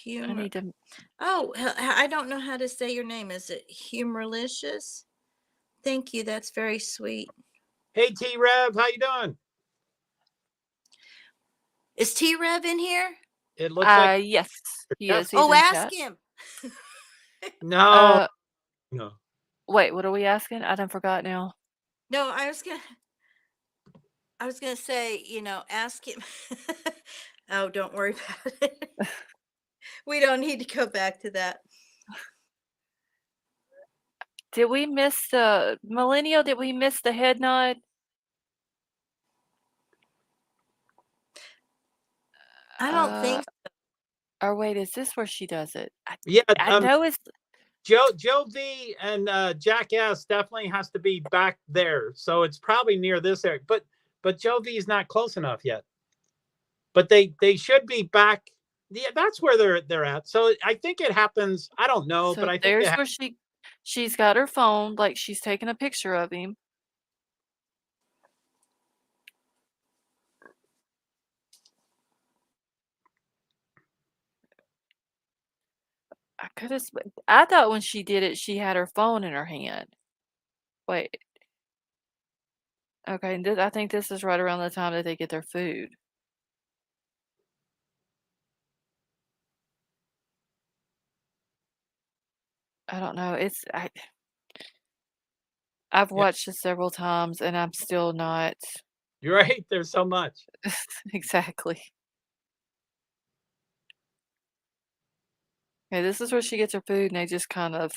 Speaker 16: Humor.
Speaker 1: need to
Speaker 16: Oh, I don't know how to say your name. Is it Humorlicious? Thank you. That's very sweet.
Speaker 15: Hey T Rev, how you doing?
Speaker 16: Is T Rev in here?
Speaker 15: It looks like
Speaker 1: yes, he
Speaker 15: yep.
Speaker 1: is. He's
Speaker 16: Oh,
Speaker 1: in
Speaker 16: ask
Speaker 1: chat.
Speaker 16: him.
Speaker 15: No.
Speaker 1: Uh,
Speaker 15: No.
Speaker 1: wait, what are we asking? I done forgot now.
Speaker 16: No, I was gonna say, ask him. Oh, don't worry about it. We don't need to go back to that.
Speaker 1: Did we miss the millennial? Did we miss the head nod?
Speaker 16: I don't think
Speaker 1: Or wait, is this where she does it?
Speaker 15: Yeah,
Speaker 1: I know it's
Speaker 15: Joe V and Jack S definitely has to be back there, so it's probably near this area. But Joe V is not close enough yet. But they should be back. Yeah, that's where they're at. So I think it happens. I don't know, but
Speaker 1: so
Speaker 15: I think
Speaker 1: there's where she's got her phone, like she's taking a picture of him. I thought when she did it, she had her phone in her hand. Wait. Okay, and I think this is right around the time that they get their food. I don't know. I've
Speaker 15: Yeah,
Speaker 1: watched it several times and I'm still not
Speaker 15: you're right. There's so much.
Speaker 1: exactly. Okay, this is where she gets her food and they just kind of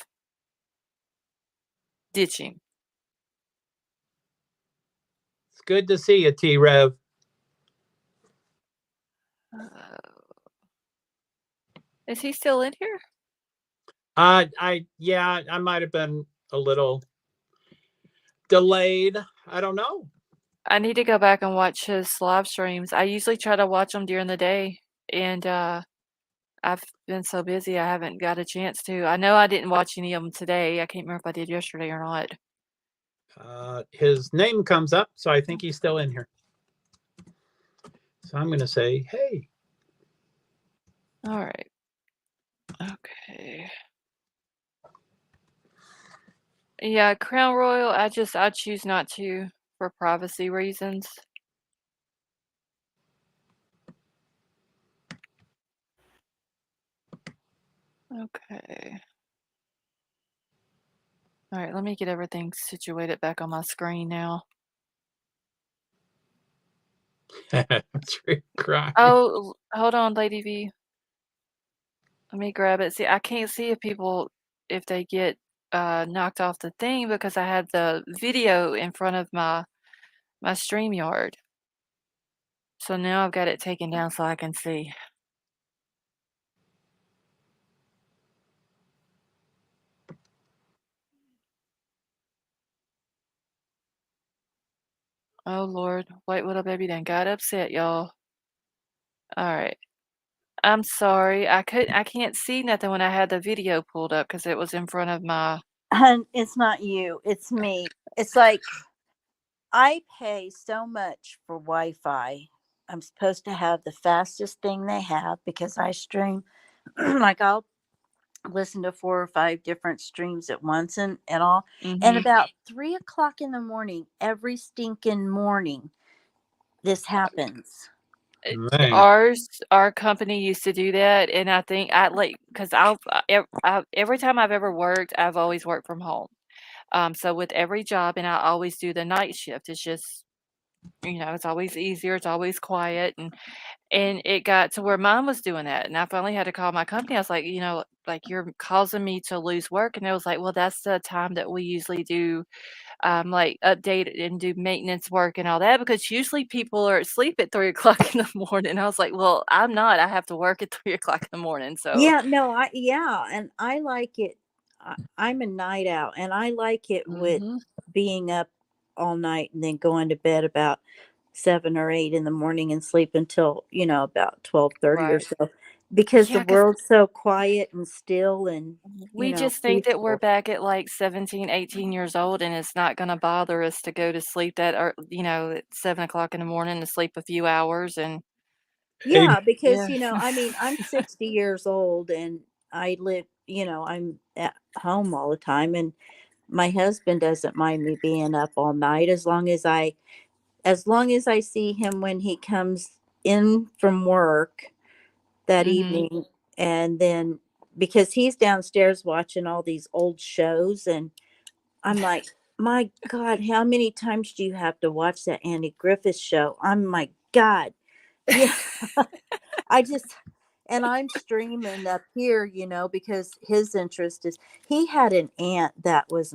Speaker 1: ditch him.
Speaker 15: It's good to see you, T Rev.
Speaker 1: Is he still in here?
Speaker 15: I might have been a little delayed. I don't know.
Speaker 1: I need to go back and watch his live streams. I usually try to watch them during the day, and I've been so busy I haven't got a chance to. I know I didn't watch any of them today. I can't remember if I did yesterday or not.
Speaker 15: His name comes up, so I think he's still in here. So I'm going to say, hey.
Speaker 1: All right. Okay. Yeah, Crown Royal, I choose not to for privacy reasons. Okay. All right, let me get everything situated back on my screen now. Oh, hold on, Lady V. Let me grab it. See, I can't see if they get knocked off the thing because I had the video in front of my StreamYard. So now I've got it taken down so I can see. Oh Lord, White Widow Baby done got upset, y'all. All right. I'm sorry. I can't see nothing when I had the video pulled up because it was in front of my
Speaker 14: It's not you, it's me. It's like I pay so much for Wi-Fi. I'm supposed to have the fastest thing they have because I stream like I'll listen to 4 or 5 different streams at once and all. And about 3 o'clock in the morning, every stinking morning, this happens.
Speaker 1: Our company used to do that, and I think because every time I've ever worked, I've always worked from home. So with every job, and I always do the night shift. It's just, it's always easier. It's always quiet, and it got to where mine was doing that, and I finally had to call my company. I was like, like you're causing me to lose work, and it was like, well, that's the time that we usually do like update and do maintenance work and all that because usually people are asleep at 3 o'clock in the morning. I was like, well, I'm not. I have to work at 3 o'clock in the morning. So
Speaker 14: Yeah, no, and I like it. I'm a night owl, and I like it with being up all night and then going to bed about 7 or 8 in the morning and sleep until about 12:30 or
Speaker 1: right.
Speaker 14: so, because the
Speaker 1: Yeah, because
Speaker 14: world's so quiet and still and
Speaker 1: we just think that we're
Speaker 14: peaceful.
Speaker 1: back at like 17, 18 years old and it's not going to bother us to go to sleep at 7 o'clock in the morning to sleep a few hours. And
Speaker 14: Yeah, because
Speaker 1: yeah.
Speaker 14: I mean, I'm 60 years old and I live, I'm at home all the time, and my husband doesn't mind me being up all night as long as I see him when he comes in from work that evening. And then because he's downstairs watching all these old shows, and I'm like, my God, how many times do you have to watch that Andy Griffith show? I'm my God. Yeah. I just, and I'm streaming up here, because his interest is, he had an aunt that was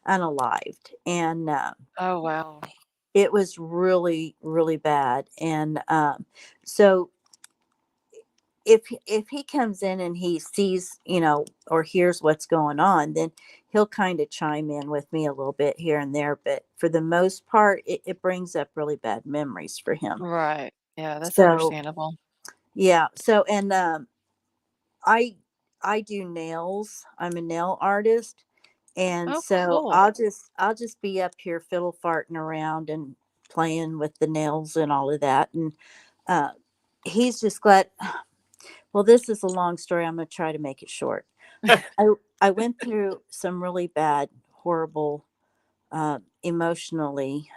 Speaker 14: unalived, and
Speaker 1: Oh, wow.
Speaker 14: it was really, really bad. And so if he comes in and he sees, or hears what's going on, then he'll kind of chime in with me a little bit here and there. But for the most part, it brings up really bad memories for him.
Speaker 1: Right. Yeah, that's
Speaker 14: So
Speaker 1: understandable.
Speaker 14: yeah. So and I I do nails. I'm a nail artist. And
Speaker 1: Oh,
Speaker 14: so
Speaker 1: cool.
Speaker 14: I'll just be up here fiddle farting around and playing with the nails and all of that. And uh, he's just glad. Well, this is a long story. I'm going to try to make it short. I went through some really bad, horrible, emotionally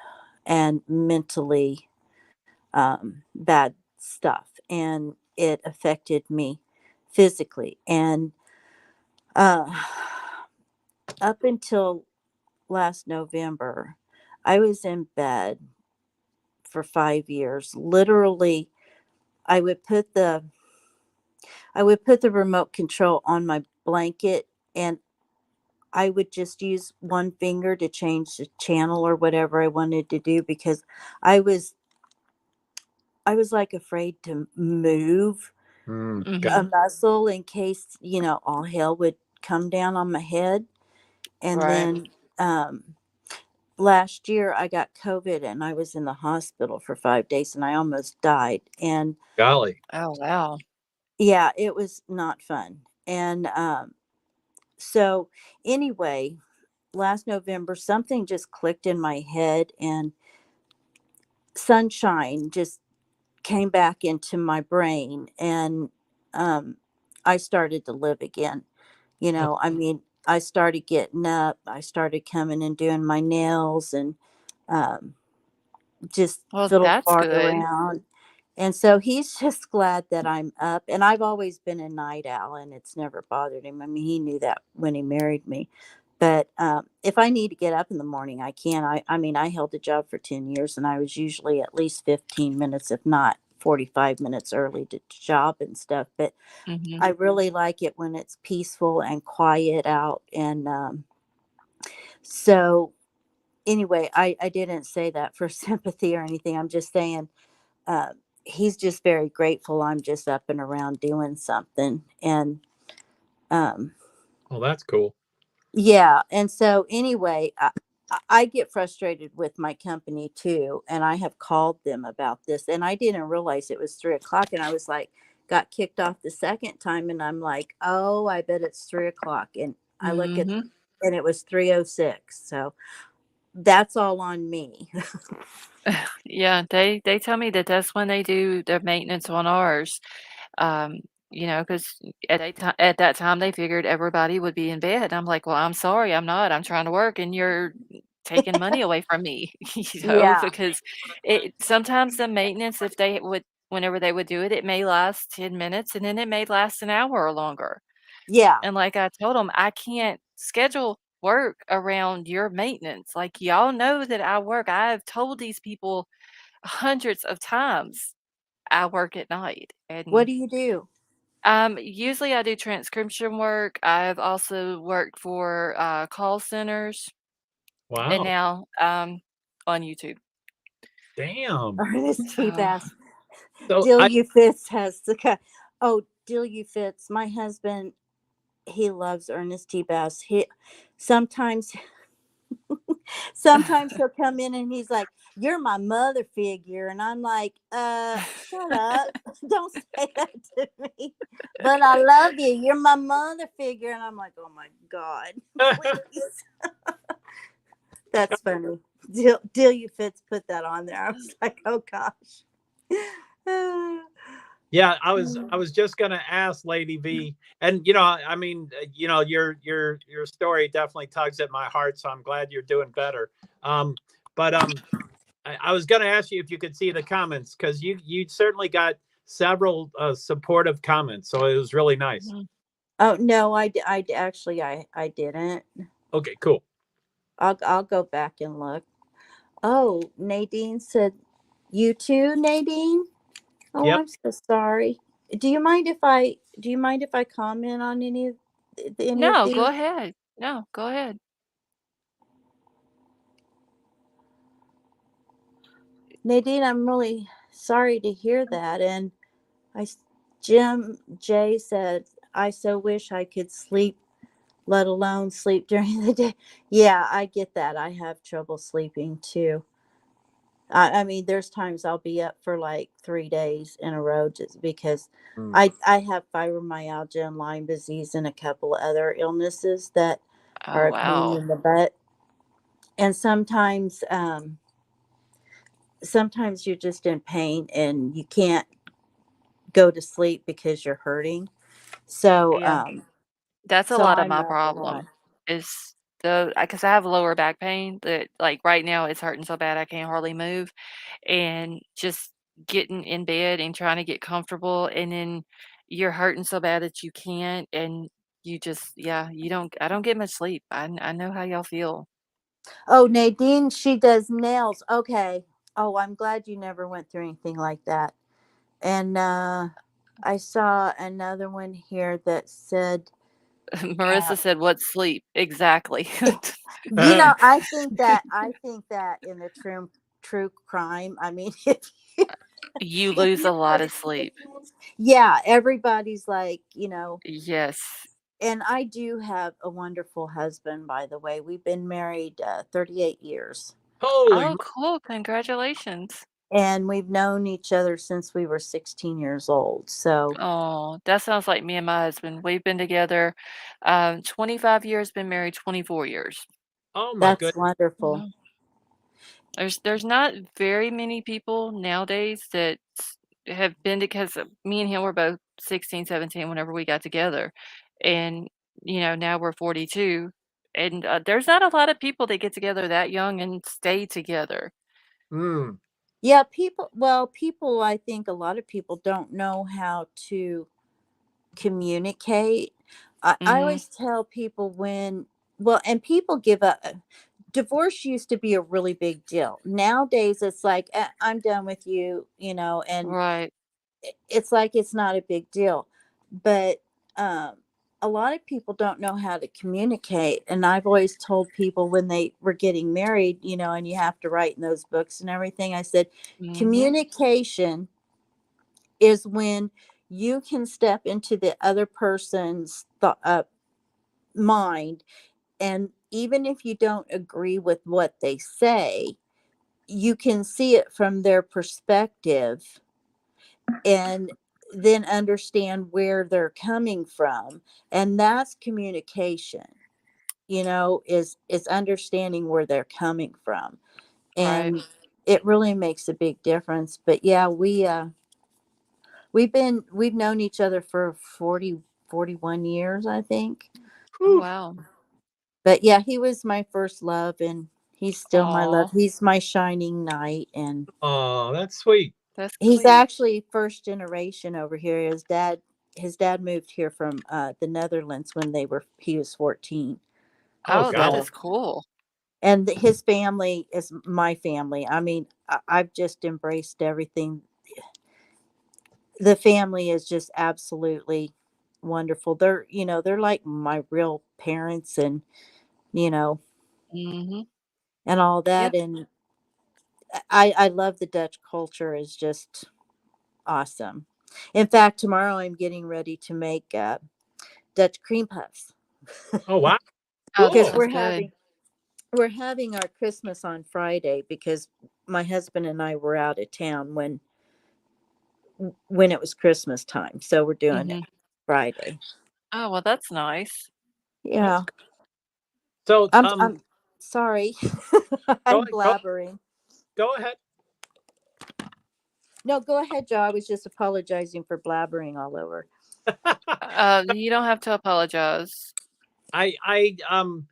Speaker 14: and mentally bad stuff, and it affected me physically. And uh, up until last November, I was in bed for 5 years. Literally, I would put the I would put the remote control on my blanket, and I would just use one finger to change the channel or whatever I wanted to do, because I was I was like afraid to move a
Speaker 1: Mhm.
Speaker 14: muscle in case, all hell would come down on my head. And
Speaker 1: Right.
Speaker 14: then last year I got COVID and I was in the hospital for 5 days and I almost died. And
Speaker 10: Golly.
Speaker 1: Oh, wow.
Speaker 14: yeah, it was not fun. And so, anyway, last November, something just clicked in my head, and sunshine just came back into my brain. And um, I started to live again. I mean, I started getting up, I started coming and doing my nails, and um, just
Speaker 1: Well,
Speaker 14: fiddle
Speaker 1: that's
Speaker 14: fart
Speaker 1: good.
Speaker 14: around. And so he's just glad that I'm up. And I've always been a night owl, and it's never bothered him. I mean, he knew that when he married me. But if I need to get up in the morning, I can. I mean, I held a job for 10 years, and I was usually at least 15 minutes, if not 45 minutes early to job and stuff. But
Speaker 1: Mhm.
Speaker 14: I really like it when it's peaceful and quiet out. And so, anyway, I didn't say that for sympathy or anything. I'm just saying uh, he's just very grateful I'm just up and around doing something. And um,
Speaker 10: Well, that's cool.
Speaker 14: yeah. And so, anyway, I get frustrated with my company too. And I have called them about this. And I didn't realize it was 3 o'clock. And I was like, got kicked off the second time. And I'm like, oh, I bet it's 3 o'clock. And I look at,
Speaker 1: Mhm.
Speaker 14: and it was 3:06. So that's all on me.
Speaker 1: Yeah, they tell me that that's when they do their maintenance on ours. Um, 'cause at that time, they figured everybody would be in bed. I'm like, "Well, I'm sorry, I'm not. I'm trying to work, and you're taking money away from me,"
Speaker 14: Yeah.
Speaker 1: because sometimes the maintenance, if they would whenever they would do it, it may last 10 minutes, and then it may last an hour or longer.
Speaker 14: Yeah.
Speaker 1: And like I told them, "I can't schedule work around your maintenance. Like, y'all know that I work. I've told these people hundreds of times I work at night."
Speaker 14: What
Speaker 1: And
Speaker 14: do you do?
Speaker 1: usually I do transcription work. I've also worked for call centers, and
Speaker 10: Wow.
Speaker 1: now on YouTube.
Speaker 10: Damn.
Speaker 14: Ernest T.
Speaker 1: So,
Speaker 14: Bass.
Speaker 10: So I
Speaker 14: Delia Fitz has the oh, Delia Fitz, my husband, he loves Ernest T. Bass. He sometimes sometimes he'll come in and he's like, "You're my mother figure," and I'm like, shut up, don't say that to me. But I love you. You're my mother figure, and I'm like, oh my god, please. That's funny. Delia Fitz put that on there. I was like, oh gosh.
Speaker 10: yeah, I was just gonna ask Lady V, and I mean, your story definitely tugs at my heart, so I'm glad you're doing better. But I was gonna ask you if you could see the comments, because you certainly got several supportive comments, so it was really nice.
Speaker 1: mhm.
Speaker 14: Oh no, I actually I didn't.
Speaker 10: Okay, cool.
Speaker 14: I'll go back and look. Oh, Nadine said You too, Nadine? Oh,
Speaker 10: Yep.
Speaker 14: I'm so sorry. Do you mind if I comment on any of
Speaker 1: No, go
Speaker 14: these?
Speaker 1: ahead. No, go ahead.
Speaker 14: Nadine, I'm really sorry to hear that. And Jim J said, I so wish I could sleep, let alone sleep during the day. Yeah, I get that. I have trouble sleeping too. I mean, there's times I'll be up for like 3 days in a row just because I have fibromyalgia and Lyme disease and a couple of other illnesses that
Speaker 1: Oh,
Speaker 14: are a pain
Speaker 1: wow.
Speaker 14: in the butt. And sometimes you're just in pain and you can't go to sleep because you're hurting. So
Speaker 1: Yeah. That's a
Speaker 14: so
Speaker 1: lot of
Speaker 14: I'm
Speaker 1: my
Speaker 14: not the one.
Speaker 1: problem is because I have lower back pain that, like, right now it's hurting so bad I can't hardly move, and just getting in bed and trying to get comfortable, and then you're hurting so bad that you can't, and you just yeah, you don't I don't get much sleep. I know how y'all feel.
Speaker 14: Oh, Nadine, she does nails. Okay. Oh, I'm glad you never went through anything like that. And I saw another one here that said,
Speaker 1: Marissa said, "What's sleep?" Exactly.
Speaker 14: I think that in the true crime, I mean,
Speaker 1: You
Speaker 14: if
Speaker 1: lose a
Speaker 14: you
Speaker 1: lot
Speaker 14: go
Speaker 1: of
Speaker 14: to see the
Speaker 1: sleep.
Speaker 14: news, yeah, everybody's like,
Speaker 1: Yes.
Speaker 14: and I do have a wonderful husband, by the way. We've been married 38 years,
Speaker 10: Holy.
Speaker 1: Oh, cool, congratulations.
Speaker 14: and we've known each other since we were 16 years old. So,
Speaker 1: Oh, that sounds like me and my husband. We've been together, 25 years, been married 24 years.
Speaker 10: Oh my
Speaker 14: that's
Speaker 10: goodness.
Speaker 14: wonderful.
Speaker 1: Mhm. There's not very many people nowadays that have been because me and him were both 16, 17 whenever we got together. And, now we're 42. And there's not a lot of people that get together that young and stay together.
Speaker 10: Mm.
Speaker 14: Yeah, people, I think a lot of people don't know how to communicate. I
Speaker 1: Mhm.
Speaker 14: always tell people and people give up. Divorce used to be a really big deal. Nowadays, it's like, I'm done with you, and
Speaker 1: Right.
Speaker 14: it's like it's not a big deal. But um, a lot of people don't know how to communicate. And I've always told people when they were getting married, and you have to write in those books and everything, I said,
Speaker 1: Mhm.
Speaker 14: communication is when you can step into the other person's mind, and even if you don't agree with what they say, you can see it from their perspective and then understand where they're coming from, and that's communication, is understanding where they're coming from.
Speaker 1: Right.
Speaker 14: And it really makes a big difference. But yeah, we've known each other for 41 years, I think.
Speaker 1: Oh,
Speaker 10: Whew.
Speaker 1: wow.
Speaker 14: But yeah, he was my first love, and he's still my love.
Speaker 1: Aw,
Speaker 14: He's my shining knight. And
Speaker 10: Oh, that's sweet.
Speaker 1: that's
Speaker 14: he's
Speaker 1: sweet.
Speaker 14: actually first generation over here. His dad moved here from the Netherlands when he was 14.
Speaker 10: Oh
Speaker 1: Oh, that
Speaker 10: God.
Speaker 14: So,
Speaker 1: is cool.
Speaker 14: and his family is my family. I mean, I've just embraced everything. The family is just absolutely wonderful. They're like my real parents, and you know
Speaker 1: Mhm.
Speaker 14: and all
Speaker 1: Yeah.
Speaker 14: that. And I love the Dutch culture, is just awesome. In fact, tomorrow I'm getting ready to make Dutch cream puffs
Speaker 10: Oh wow.
Speaker 1: Oh, that
Speaker 14: because
Speaker 10: Cool.
Speaker 1: sounds good.
Speaker 14: we're having our Christmas on Friday, because my husband and I were out of town when it was Christmas time. So we're doing it
Speaker 1: Mhm.
Speaker 14: Friday.
Speaker 1: Oh, well, that's nice.
Speaker 10: That's
Speaker 14: Yeah.
Speaker 10: good. So
Speaker 14: I'm sorry.
Speaker 10: go
Speaker 14: I'm
Speaker 10: go
Speaker 14: blabbering.
Speaker 10: go ahead.
Speaker 14: No, go ahead, Joe. I was just apologizing for blabbering all over.
Speaker 1: You don't have to apologize.
Speaker 10: I I um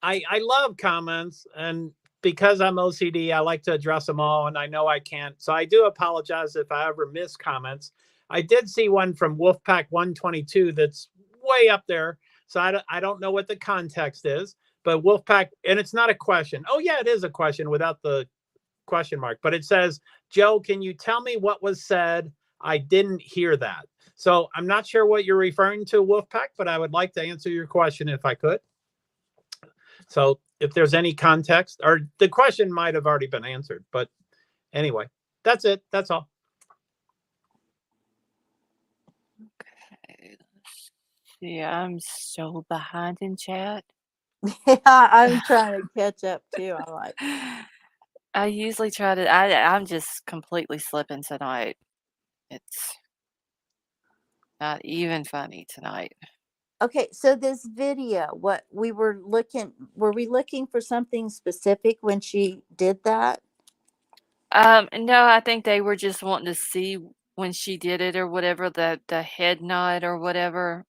Speaker 10: I love comments, and because I'm OCD, I like to address them all, and I know I can't. So I do apologize if I ever miss comments. I did see one from Wolfpack 122 that's way up there. So I don't know what the context is, but Wolfpack, and it's not a question. Oh, yeah, it is a question without the question mark, but it says,
Speaker 15: Joe, can you tell me what was said? I didn't hear that. So I'm not sure what you're referring to, Wolfpack, but I would like to answer your question if I could. So if there's any context, or the question might have already been answered, but anyway, that's it. That's all.
Speaker 1: Okay, let's see. I'm so behind in chat.
Speaker 14: Yeah, I'm trying to catch up too. I'm like,
Speaker 1: I usually try to. I'm just completely slipping tonight. It's not even funny tonight.
Speaker 14: okay, so this video, what we were we looking for something specific when she did that?
Speaker 1: No, I think they were just wanting to see when she did it or whatever, the head nod or whatever.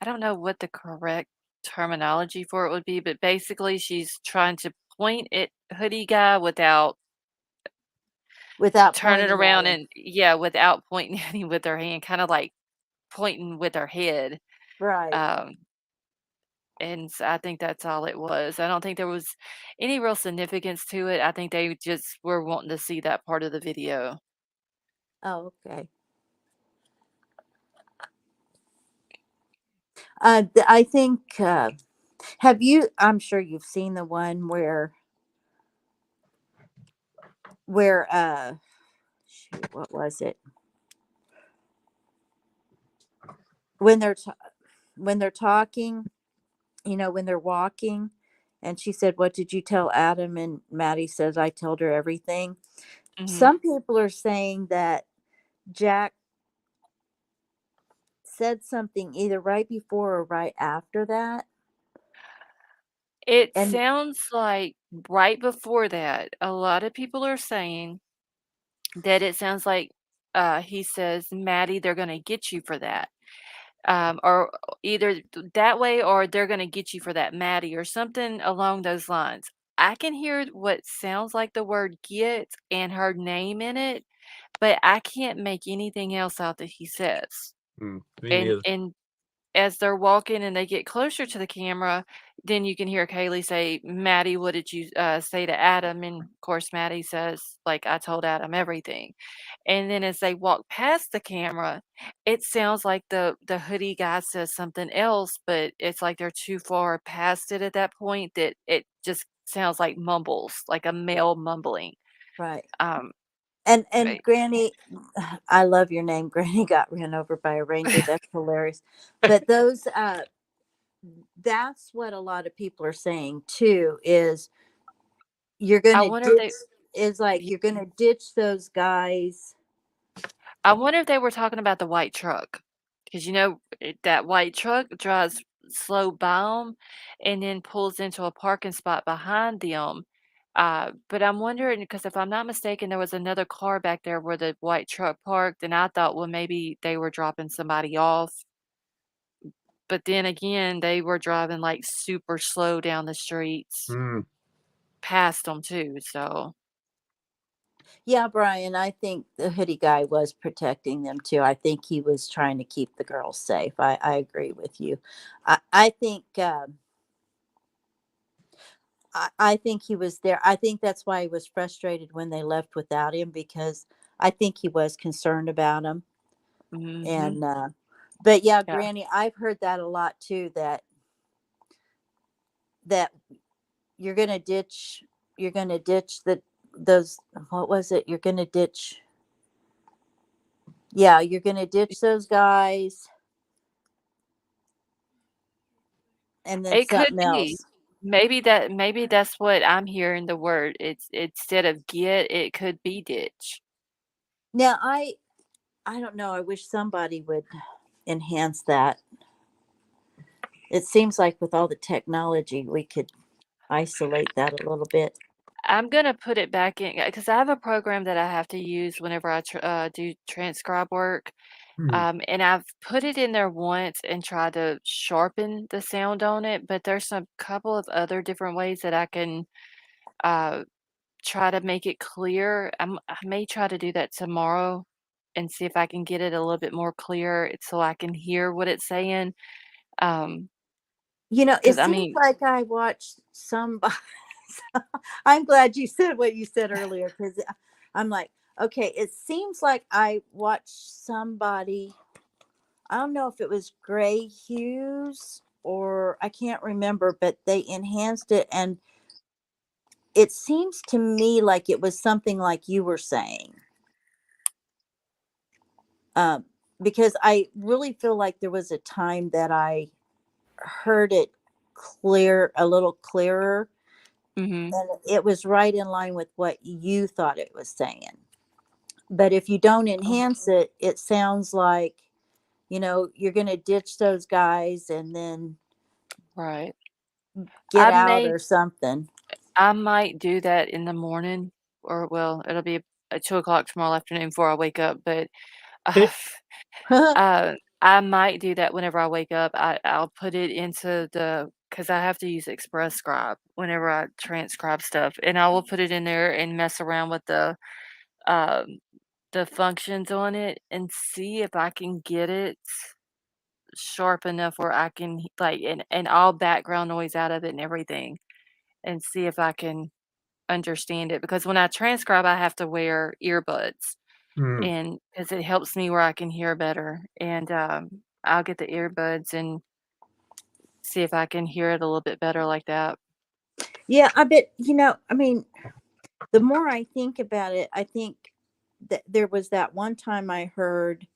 Speaker 1: I don't know what the correct terminology for it would be, but basically she's trying to point at hoodie guy without
Speaker 14: Without
Speaker 1: turning
Speaker 14: pointing at
Speaker 1: around
Speaker 14: him.
Speaker 1: and yeah, without pointing at him with her hand, kind of like pointing with her head.
Speaker 14: Right.
Speaker 1: Um, and I think that's all it was. I don't think there was any real significance to it. I think they just were wanting to see that part of the video.
Speaker 14: Oh, okay. I think, have you, I'm sure you've seen the one where, shoot, what was it? When when they're talking, when they're walking, and she said, "What did you tell Adam?" And Maddie says, "I told her everything."
Speaker 1: Mhm.
Speaker 14: Some people are saying that Jack said something either right before or right after that.
Speaker 1: It
Speaker 14: And
Speaker 1: sounds like right before that, a lot of people are saying that it sounds like he says, Maddie, they're going to get you for that. Or either that way or they're going to get you for that, Maddie, or something along those lines. I can hear what sounds like the word get and her name in it, but I can't make anything else out that he says.
Speaker 15: Me
Speaker 1: And
Speaker 15: neither.
Speaker 1: and as they're walking and they get closer to the camera, then you can hear Kaylee say, "Maddie, what did you, say to Adam?" And, of course, Maddie says, like, "I told Adam everything." And then as they walk past the camera, it sounds like the hoodie guy says something else, but it's like they're too far past it at that point that it just sounds like mumbles, like a male mumbling.
Speaker 14: right.
Speaker 1: Um,
Speaker 14: And
Speaker 1: right.
Speaker 14: Granny, I love your name. Granny got ran over by a ranger. That's hilarious. But those, that's what a lot of people are saying too. Is you're
Speaker 1: I
Speaker 14: gonna
Speaker 1: wonder if
Speaker 14: ditch?
Speaker 1: they
Speaker 14: Is like you're gonna ditch those guys.
Speaker 1: I wonder if they were talking about the white truck, because that white truck drives slow by 'em and then pulls into a parking spot behind them, but I'm wondering because if I'm not mistaken, there was another car back there where the white truck parked, and I thought, well, maybe they were dropping somebody off, but then again, they were driving, like, super slow down the streets
Speaker 15: Mm.
Speaker 1: past them too, so
Speaker 14: Yeah, Brian, I think the hoodie guy was protecting them too. I think he was trying to keep the girls safe. I agree with you. I think I think he was there. I think that's why he was frustrated when they left without him because I think he was concerned about him.
Speaker 1: mhm,
Speaker 14: And but yeah,
Speaker 1: yeah.
Speaker 14: Granny, I've heard that a lot too. That you're gonna ditch those. What was it? You're gonna ditch. Yeah, you're gonna ditch those guys and then
Speaker 1: It could
Speaker 14: something
Speaker 1: be.
Speaker 14: else.
Speaker 1: Maybe that's what I'm hearing the word. It's instead of get, it could be ditch.
Speaker 14: Now I don't know. I wish somebody would enhance that. It seems like with all the technology, we could isolate that a little bit.
Speaker 1: I'm gonna put it back in because I have a program that I have to use whenever I do transcribe work,
Speaker 15: Hmm.
Speaker 1: and I've put it in there once and tried to sharpen the sound on it, but there's a couple of other different ways that I can uh, try to make it clear. I may try to do that tomorrow and see if I can get it a little bit more clear so I can hear what it's saying.
Speaker 14: You know, it
Speaker 1: Because I
Speaker 14: seems
Speaker 1: mean,
Speaker 14: like I watched somebody I'm glad you said what you said earlier because I'm like, okay, it seems like I watched somebody. I don't know if it was Gray Hughes or I can't remember, but they enhanced it, and it seems to me like it was something like you were saying. Um, because I really feel like there was a time that I heard it a little clearer,
Speaker 1: Mhm.
Speaker 14: and it was right in line with what you thought it was saying. But if you don't
Speaker 1: Oh,
Speaker 14: enhance it, it sounds like, you're going to ditch those guys and then
Speaker 1: right.
Speaker 14: get
Speaker 1: I
Speaker 14: out
Speaker 1: may
Speaker 14: or something.
Speaker 1: I might do that in the morning, or well, it'll be at 2 o'clock tomorrow afternoon before I wake up, but, uh, I might do that whenever I wake up. I'll put it into because I have to use Express Scribe whenever I transcribe stuff, and I will put it in there and mess around with um, the functions on it and see if I can get it sharp enough where I can, like, and all background noise out of it and everything, and see if I can understand it, because when I transcribe, I have to wear earbuds,
Speaker 2: Mm.
Speaker 1: and because it helps me where I can hear better, and, I'll get the earbuds and see if I can hear it a little bit better like that.
Speaker 14: Yeah, I bet, I mean, the more I think about it, I think that there was that one time I heard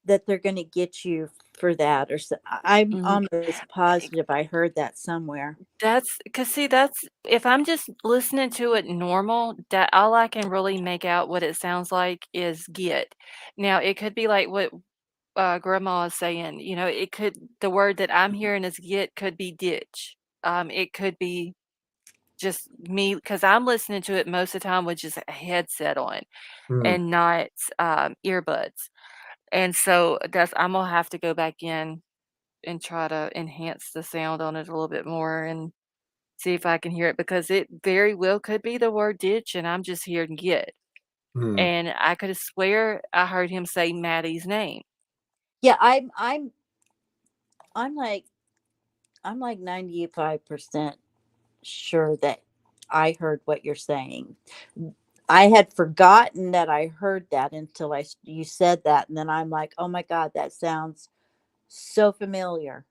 Speaker 14: that they're going to get you for that, or so. I'm
Speaker 1: Mhm.
Speaker 14: almost positive I heard that somewhere.
Speaker 1: That's because see, that's if I'm just listening to it normal, that all I can really make out what it sounds like is "get." Now, it could be like what, grandma is saying, it could the word that I'm hearing as "get" could be "ditch." It could be just me because 'cause I'm listening to it most of the time with just a headset on
Speaker 2: Mm.
Speaker 1: and not, earbuds, and so that's I'm gonna have to go back in and try to enhance the sound on it a little bit more and see if I can hear it because it very well could be the word "ditch" and I'm just hearing "get,"
Speaker 2: Mm.
Speaker 1: and I coulda swear I heard him say Maddie's name.
Speaker 14: Yeah, I'm like I'm like 95% sure that I heard what you're saying. I had forgotten that I heard that until you said that, and then I'm like, "Oh my god, that sounds so familiar."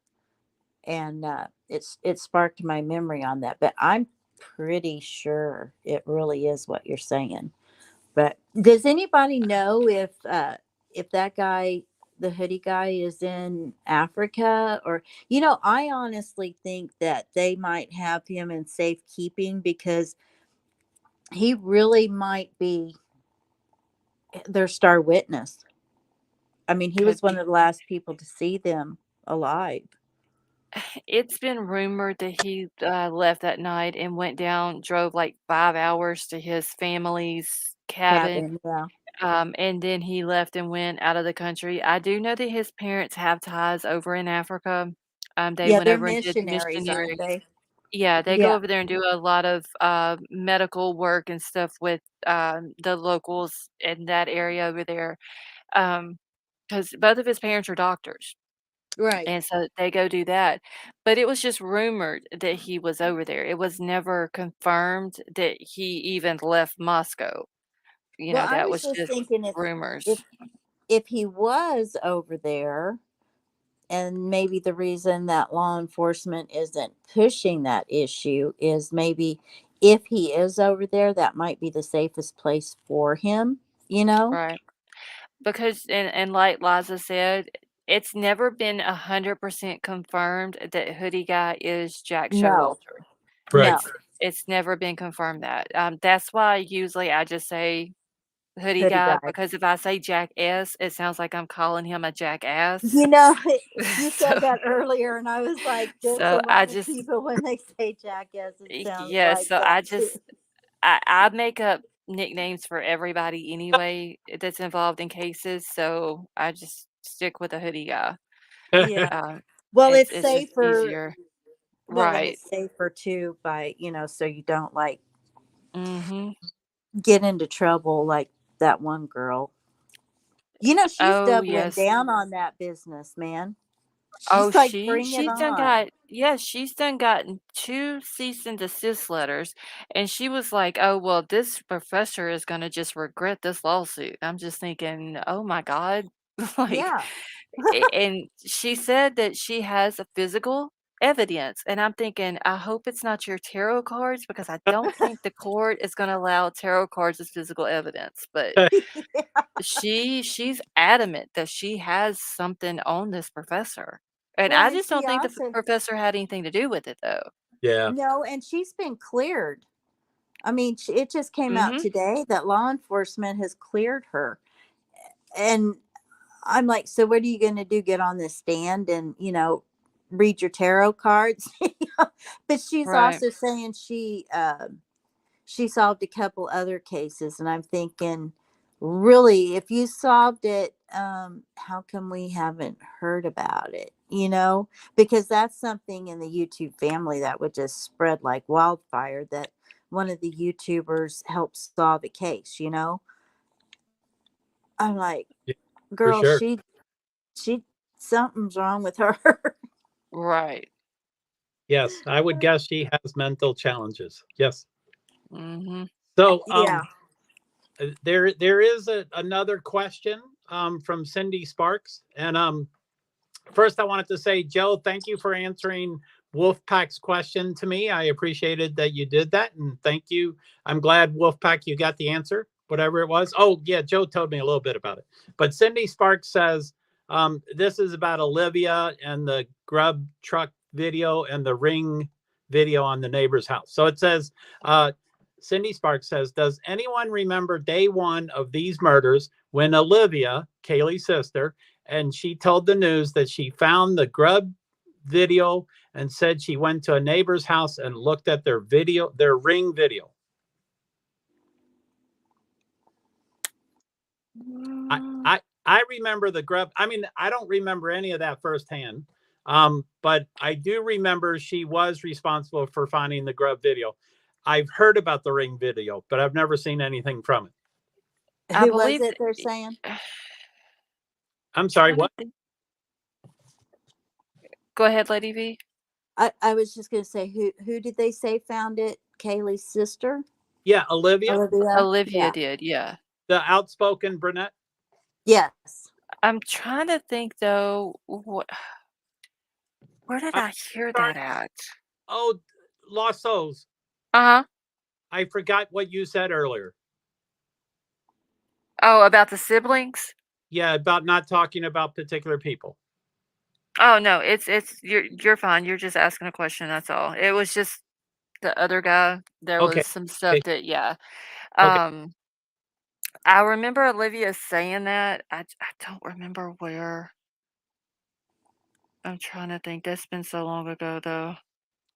Speaker 14: And it sparked my memory on that, but I'm pretty sure it really is what you're saying. But does anybody know if that guy, the hoodie guy, is in Africa? Or, I honestly think that they might have him in safekeeping because he really might be their star witness. I mean, he
Speaker 1: Could
Speaker 14: was one
Speaker 1: be.
Speaker 14: of the last people to see them alive.
Speaker 1: It's been rumored that he, left that night and went down drove, like, 5 hours to his family's cabin,
Speaker 14: Cabin, yeah.
Speaker 1: and then he left and went out of the country. I do know that his parents have ties over in Africa. They
Speaker 14: Yeah,
Speaker 1: went
Speaker 14: they're
Speaker 1: over and did
Speaker 14: missionaries, aren't
Speaker 1: missionary.
Speaker 14: they?
Speaker 1: Yeah, they go
Speaker 14: Yeah,
Speaker 1: over there and do a lot of, medical work and stuff with, the locals in that area over there, because both of his parents are doctors,
Speaker 14: right.
Speaker 1: and so they go do that, but it was just rumored that he was over there. It was never confirmed that he even left Moscow.
Speaker 14: Well, I
Speaker 1: That
Speaker 14: was
Speaker 1: was
Speaker 14: just
Speaker 1: just
Speaker 14: thinking
Speaker 1: rumors.
Speaker 14: if if he was over there, and maybe the reason that law enforcement isn't pushing that issue is maybe if he is over there, that might be the safest place for him, you know?
Speaker 1: Right. Because and like Liza said, it's never been 100% confirmed that Hoodie Guy is Jack
Speaker 14: No,
Speaker 1: Showalter.
Speaker 2: Right.
Speaker 14: no,
Speaker 1: It's never been confirmed that. That's why usually I just say Hoodie
Speaker 14: hoodie
Speaker 1: Guy,
Speaker 14: guy.
Speaker 1: because if I say Jackass, it sounds like I'm calling him a jackass.
Speaker 14: You know, you
Speaker 1: So
Speaker 14: said that earlier, and I was like, there's a
Speaker 1: so I
Speaker 14: lot of
Speaker 1: just
Speaker 14: people when they say jackass, it sounds
Speaker 1: yeah,
Speaker 14: like
Speaker 1: so
Speaker 14: that too.
Speaker 1: I make up nicknames for everybody anyway that's involved in cases, so I just stick with the Hoodie Guy.
Speaker 14: Yeah.
Speaker 1: Uh,
Speaker 14: Well, it's
Speaker 1: it's just
Speaker 14: safer.
Speaker 1: easier.
Speaker 14: Well, and
Speaker 1: Right.
Speaker 14: it's safer too by, so you don't like
Speaker 1: Mhm.
Speaker 14: get into trouble like that one girl. She's
Speaker 1: Oh,
Speaker 14: doubling
Speaker 1: yes.
Speaker 14: down on that business, man.
Speaker 1: Oh,
Speaker 14: She's like, bring it
Speaker 1: she's done
Speaker 14: on.
Speaker 1: got yes, she's done gotten 2 cease and desist letters, and she was like, "Oh, well, this professor is gonna just regret this lawsuit." I'm just thinking, "Oh my god." Like,
Speaker 14: Yeah.
Speaker 1: and she said that she has a physical evidence, and I'm thinking, "I hope it's not your tarot cards because I don't think the court is gonna allow tarot cards as physical evidence." But she's adamant that she has something on this professor, and
Speaker 14: Well,
Speaker 1: I
Speaker 14: and
Speaker 1: just
Speaker 14: she
Speaker 1: don't think the
Speaker 14: also,
Speaker 1: professor had anything to do with it, though.
Speaker 4: Yeah.
Speaker 14: no, and she's been cleared. I mean, it just came out
Speaker 1: Mhm.
Speaker 14: today that law enforcement has cleared her. And I'm like, so what are you going to do? Get on the stand and, read your tarot cards? But she's
Speaker 1: Right.
Speaker 14: also saying she solved a couple other cases, and I'm thinking, really, if you solved it, how come we haven't heard about it? Because that's something in the YouTube family that would just spread like wildfire, that one of the YouTubers helped solve a case. I'm like,
Speaker 4: Yeah, for
Speaker 14: girl,
Speaker 4: sure.
Speaker 14: she something's wrong with her.
Speaker 1: Right.
Speaker 10: Yes, I would guess she has mental challenges. Yes.
Speaker 1: Mhm.
Speaker 10: So,
Speaker 14: Yeah.
Speaker 10: there is another question from Cindy Sparks, and first I wanted to say, Joe, thank you for answering Wolfpack's question to me. I appreciated that you did that, and thank you. I'm glad, Wolfpack, you got the answer, whatever it was. Oh yeah, Joe told me a little bit about it. But Cindy Sparks says this is about Olivia and the grub truck video and the ring video on the neighbor's house. So it says, Cindy Sparks says, does anyone remember day one of these murders when Olivia, Kaylee's sister, and she told the news that she found the grub video and said she went to a neighbor's house and looked at their ring video? I
Speaker 1: Mm,
Speaker 10: I I remember the grub. I mean, I don't remember any of that firsthand. But I do remember she was responsible for finding the grub video. I've heard about the ring video, but I've never seen anything from it.
Speaker 1: I
Speaker 14: Who was
Speaker 1: believe
Speaker 14: it they're saying?
Speaker 10: I'm sorry,
Speaker 1: trying to
Speaker 10: what?
Speaker 1: think. Go ahead, Lady V.
Speaker 14: I was just going to say, who did they say found it? Kaylee's sister,
Speaker 10: Yeah, Olivia,
Speaker 14: Olivia.
Speaker 1: Olivia
Speaker 14: Yeah.
Speaker 1: did, yeah.
Speaker 10: the outspoken brunette.
Speaker 14: Yes.
Speaker 1: I'm trying to think though, where did
Speaker 10: I'm
Speaker 1: I hear
Speaker 10: sorry.
Speaker 1: that at?
Speaker 10: Oh, Lost Souls.
Speaker 1: Uh-huh.
Speaker 10: I forgot what you said earlier.
Speaker 1: Oh, about the siblings?
Speaker 10: Yeah, about not talking about particular people.
Speaker 1: Oh, no, it's you're fine. You're just asking a question, that's all. It was just the other guy. There
Speaker 10: Okay.
Speaker 1: was some stuff
Speaker 10: Okay.
Speaker 1: that yeah.
Speaker 10: Okay.
Speaker 1: Um, I remember Olivia saying that. I don't remember where. I'm trying to think. That's been so long ago though.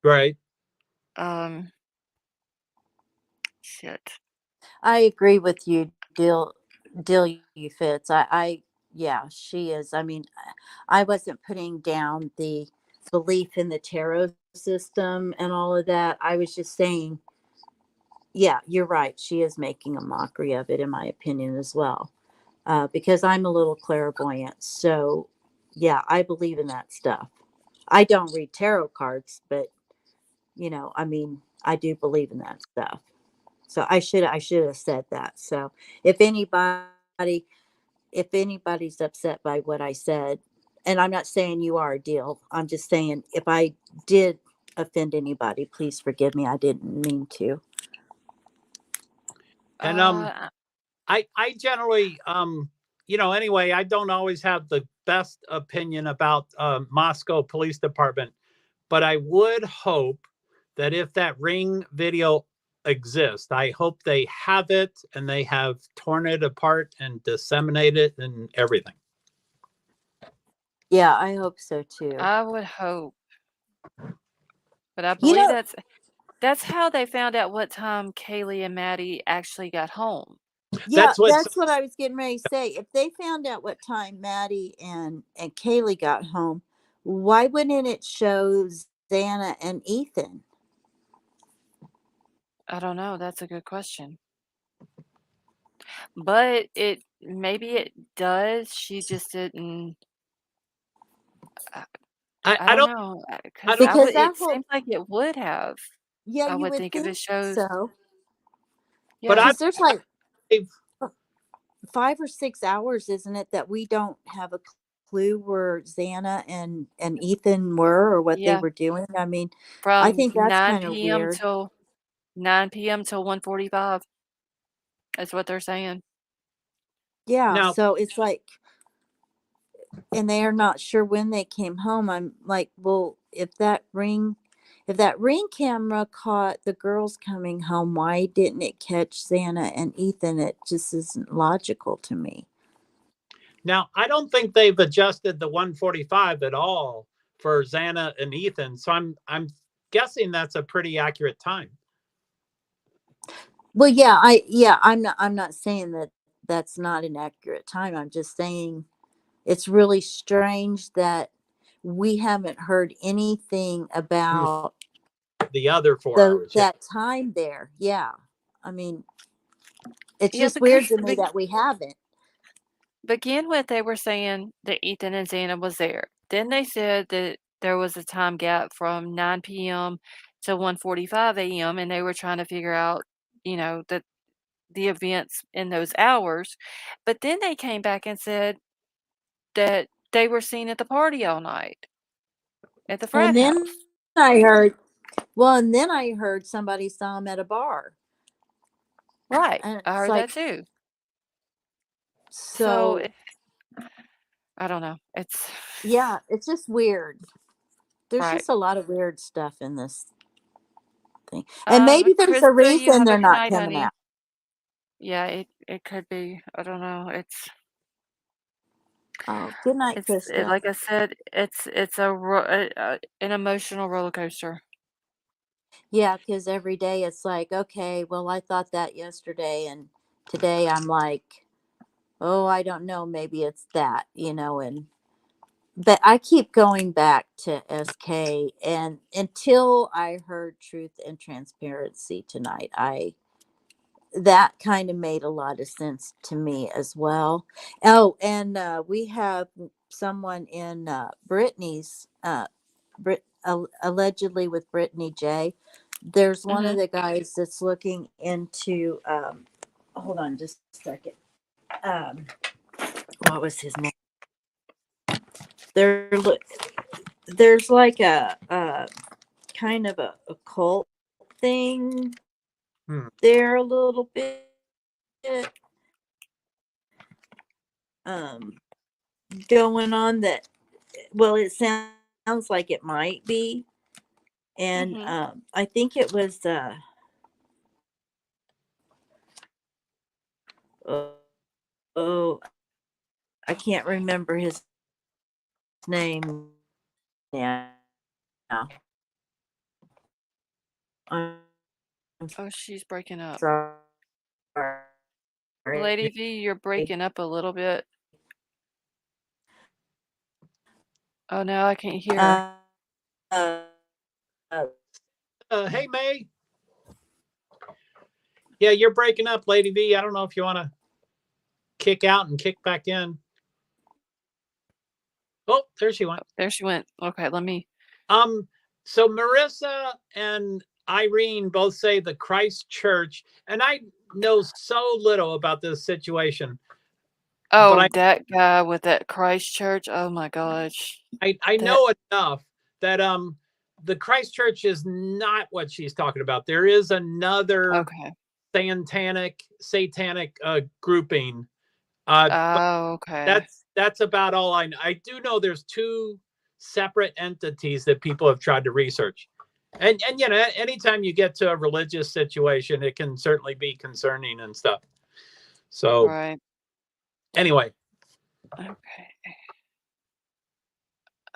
Speaker 10: Right.
Speaker 1: Um, shit.
Speaker 14: I agree with you, Dill you fits. Yeah, she is. I mean, I wasn't putting down the belief in the tarot system and all of that. I was just saying, yeah, you're right. She is making a mockery of it, in my opinion, as well. Because I'm a little clairvoyant. So, yeah, I believe in that stuff. I don't read tarot cards, but I mean, I do believe in that stuff. So I should have said that. So if anybody's upset by what I said, and I'm not saying you are a deal, I'm just saying if I did offend anybody, please forgive me. I didn't mean to.
Speaker 10: And
Speaker 1: Uh,
Speaker 10: I generally anyway, I don't always have the best opinion about Moscow Police Department, but I would hope that if that ring video exists, I hope they have it and they have torn it apart and disseminated it and everything.
Speaker 14: Yeah, I hope so too.
Speaker 1: I would hope, but I
Speaker 14: You
Speaker 1: believe
Speaker 14: know,
Speaker 1: that's how they found out what time Kaylee and Maddie actually got home.
Speaker 14: yeah,
Speaker 10: That's what
Speaker 14: that's what I was getting ready to say. If they found out what time Maddie and Kaylee got home, why wouldn't it show Xana and Ethan?
Speaker 1: I don't know. That's a good question. But maybe it does. She just didn't. I don't know,
Speaker 15: I
Speaker 1: because
Speaker 15: don't.
Speaker 14: because
Speaker 1: it
Speaker 14: that whole
Speaker 1: seems like it would have,
Speaker 14: yeah,
Speaker 1: I
Speaker 14: you
Speaker 1: would
Speaker 14: would
Speaker 1: think if
Speaker 14: think
Speaker 1: it shows
Speaker 14: so.
Speaker 15: But
Speaker 1: yeah.
Speaker 15: I
Speaker 14: Because there's like
Speaker 15: believe
Speaker 14: 5 or 6 hours, isn't it, that we don't have a clue where Xana and Ethan were or what they
Speaker 1: Yeah,
Speaker 14: were doing. I mean, I
Speaker 1: from
Speaker 14: think that's
Speaker 1: 9
Speaker 14: kind of
Speaker 1: PM
Speaker 14: weird.
Speaker 1: till 9 PM till 1:45 is what they're saying.
Speaker 14: Yeah,
Speaker 15: now.
Speaker 14: so it's like, and they are not sure when they came home. I'm like, well, if that ring camera caught the girls coming home, why didn't it catch Xana and Ethan? It just isn't logical to me.
Speaker 15: Now, I don't think they've adjusted the 145 at all for Xana and Ethan, so I'm guessing that's a pretty accurate time.
Speaker 14: Well, I'm not saying that that's not an accurate time. I'm just saying it's really strange that we haven't heard anything about
Speaker 15: The other 4 hours, yeah.
Speaker 14: that time there. Yeah. I mean, it's
Speaker 1: Yeah,
Speaker 14: just weird
Speaker 1: because
Speaker 14: to me that we haven't.
Speaker 1: begin with, they were saying that Ethan and Xana was there. Then they said that there was a time gap from 9 PM to 1:45 AM, and they were trying to figure out, that the events in those hours. But then they came back and said that they were seen at the party all night at the
Speaker 14: And
Speaker 1: frat
Speaker 14: then
Speaker 1: house.
Speaker 14: I heard, well, and then I heard somebody saw him at a bar.
Speaker 1: Right.
Speaker 14: And
Speaker 1: I
Speaker 14: it's
Speaker 1: heard that
Speaker 14: like,
Speaker 1: too. So
Speaker 14: so
Speaker 1: I don't know. It's
Speaker 14: yeah, it's just weird. There's
Speaker 1: right.
Speaker 14: just a lot of weird stuff in this thing. And maybe there's a
Speaker 1: Krista, you
Speaker 14: reason
Speaker 1: have a
Speaker 14: they're
Speaker 1: good
Speaker 14: not
Speaker 1: night,
Speaker 14: coming
Speaker 1: honey.
Speaker 14: out.
Speaker 1: Yeah, it could be. I don't know.
Speaker 14: Oh, good night, Krista.
Speaker 1: Like I said, it's an emotional roller coaster.
Speaker 14: Yeah, because every day it's like, okay, well, I thought that yesterday, and today I'm like, oh, I don't know, maybe it's that, and but I keep going back to SK, and until I heard Truth and Transparency tonight, that kind of made a lot of sense to me as well. Oh, and we have someone in Brittany's allegedly with Brittany J. There's one of
Speaker 1: Mhm.
Speaker 14: the guys that's looking into. Hold on, just a second. Um, what was his name? There, look, there's like a kind of a cult thing there a little bit. Um, Going on that, well, it sounds like it might be, and
Speaker 1: Mhm.
Speaker 14: I think it was oh, oh, I can't remember his name now. I'm
Speaker 1: Oh, she's breaking up.
Speaker 14: sorry.
Speaker 1: Lady V, you're breaking up a little bit. Oh, now I can't hear.
Speaker 14: Uh, uh,
Speaker 15: Hey, May. Yeah, you're breaking up, Lady V. I don't know if you want to kick out and kick back in. Oh, there she went.
Speaker 1: There she went. Okay, let me.
Speaker 15: So Marissa and Irene both say the Christ Church, and I know so little about this situation, but
Speaker 1: Oh, that guy with that Christ Church. Oh my gosh.
Speaker 15: I
Speaker 1: That
Speaker 15: know enough that the Christ Church is not what she's talking about. There is another
Speaker 1: okay.
Speaker 15: satanic grouping. But
Speaker 1: Oh, okay.
Speaker 15: that's about all I know. I do know there's two separate entities that people have tried to research. And anytime you get to a religious situation, it can certainly be concerning and stuff. So
Speaker 1: Right.
Speaker 15: anyway,
Speaker 1: Okay.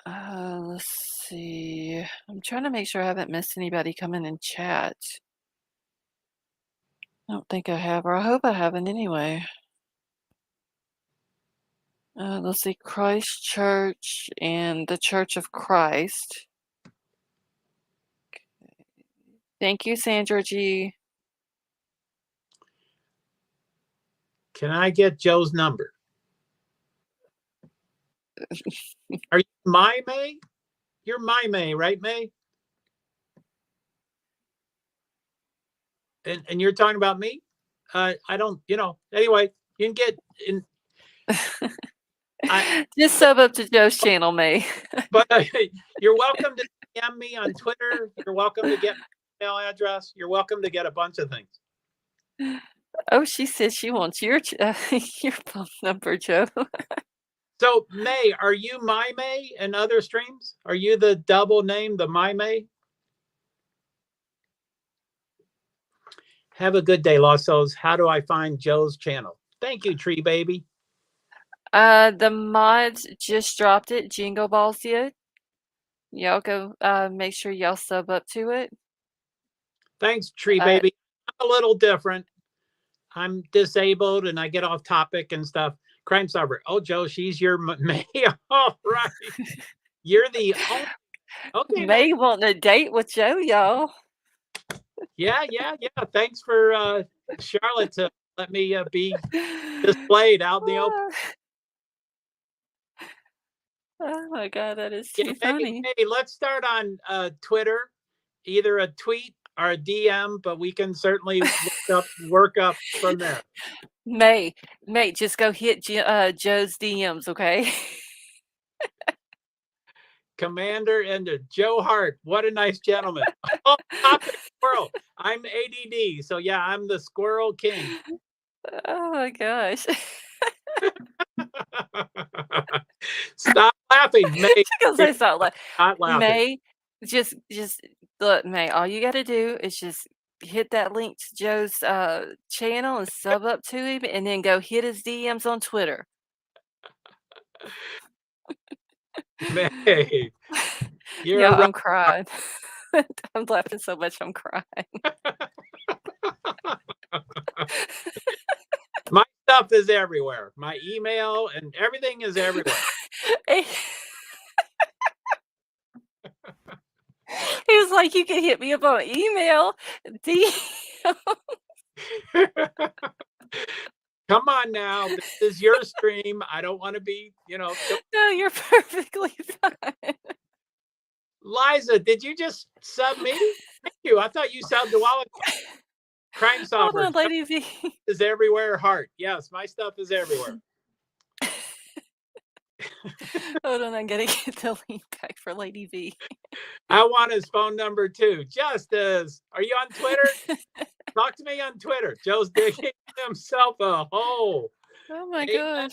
Speaker 1: Let's see. I'm trying to make sure I haven't missed anybody coming in chat. I don't think I have, or I hope I haven't anyway. Let's see. Christ Church and the Church of Christ. Thank you, Sandra G.
Speaker 15: can I get Joe's number? Are you my May? You're my May, right, May? And you're talking about me? I don't, anyway, you can get in.
Speaker 1: Just sub up to Joe's channel, May.
Speaker 15: But you're welcome to DM me on Twitter. You're welcome to get my email address. You're welcome to get a bunch of things.
Speaker 1: Oh, she says she wants your your phone number, Joe.
Speaker 15: So, May, are you my May in other streams? Are you the double name, the my May? Have a good day, Lossos. How do I find Joe's channel? Thank you, Tree Baby.
Speaker 1: The mods just dropped it. Jingle Balls did. Y'all go make sure y'all sub up to it.
Speaker 15: Thanks, Tree Baby. I'm a little different. I'm disabled and I get off topic and stuff. Crime Solver. Oh, Joe, she's your May. All right. You're the only. Okay.
Speaker 1: May wanting a date with Joe, y'all.
Speaker 15: Yeah. Thanks for Charlotte to let me be displayed out in the open.
Speaker 1: Oh my God, that is too funny.
Speaker 15: Hey, let's start on Twitter, either a tweet or a DM, but we can certainly work up from there.
Speaker 1: May, just go hit Joe's DMs, okay?
Speaker 15: Commander and Joe Hart. What a nice gentleman. Oh, topic squirrel. I'm ADD, so yeah, I'm the Squirrel King.
Speaker 1: Oh my gosh.
Speaker 15: Stop laughing, May.
Speaker 1: Because I saw like
Speaker 15: Not laughing.
Speaker 1: May, just look, May, all you gotta do is just hit that link to Joe's channel and sub up to him and then go hit his DMs on Twitter.
Speaker 15: May,
Speaker 1: Yeah, I'm crying. I'm laughing so much I'm crying.
Speaker 15: My stuff is everywhere. My email and everything is everywhere.
Speaker 1: He was like, you can hit me up on email.
Speaker 15: Come on now. This is your stream. I don't want to be,
Speaker 1: No, you're perfectly fine.
Speaker 15: Liza, did you just sub me? Thank you. I thought you subbed a while ago. Crime Solver.
Speaker 1: Hold on, Lady V.
Speaker 15: Is everywhere. Heart. Yes, my stuff is everywhere.
Speaker 1: Hold on, I'm gonna get the link back for Lady V.
Speaker 15: I want his phone number too. Justice, are you on Twitter? Talk to me on Twitter. Joe's digging himself a hole.
Speaker 1: Oh my gosh.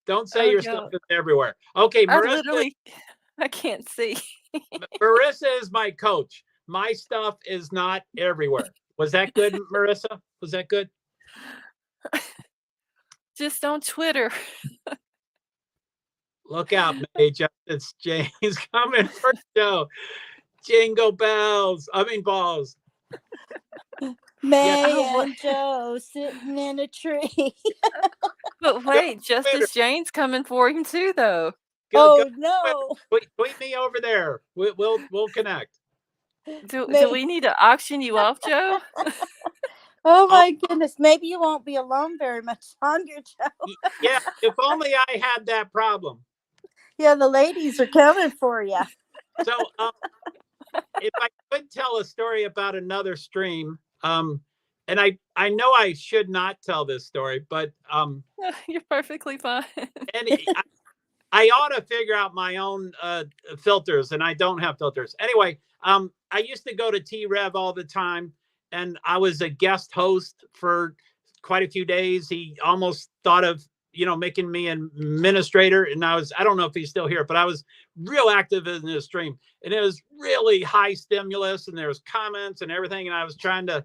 Speaker 15: Don't say your stuff is everywhere. Okay, Marissa.
Speaker 1: I can't see.
Speaker 15: Marissa is my coach. My stuff is not everywhere. Was that good, Marissa? Was that good?
Speaker 1: Just on Twitter.
Speaker 15: Look out, May. Justice James coming for Joe. Jingle bells. I mean balls.
Speaker 14: May and Joe sitting in a tree.
Speaker 1: But wait, Justice Jane's coming for him too, though.
Speaker 14: Go, no!
Speaker 15: Tweet me over there. We'll connect.
Speaker 1: Do we need to auction you off, Joe?
Speaker 14: Oh my goodness! Maybe you won't be alone very much longer, Joe.
Speaker 15: Yeah, if only I had that problem.
Speaker 14: Yeah, the ladies are coming for you.
Speaker 15: So, if I could tell a story about another stream, and I know I should not tell this story, but
Speaker 1: you're perfectly fine.
Speaker 15: And I ought to figure out my own filters, and I don't have filters. Anyway, I used to go to T-Rev all the time, and I was a guest host for quite a few days. He almost thought of making me an administrator, and I don't know if he's still here, but I was real active in the stream, and it was really high stimulus, and there was comments and everything, and I was trying to,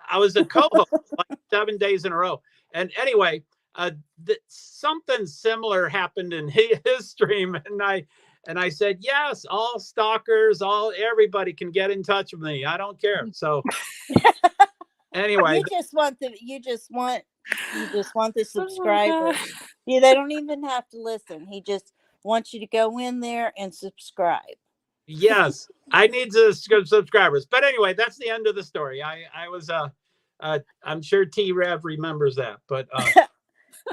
Speaker 15: I was a co-host like 7 days in a row. And anyway, something similar happened in his stream, and I said, yes, all stalkers, everybody can get in touch with me. I don't care. So anyway,
Speaker 14: you just want the subscribers. Yeah, they don't even have to listen. He just wants you to go in there and subscribe.
Speaker 15: Yes, I need the subscribers. But anyway, that's the end of the story. I was I'm sure T-Rev remembers that, but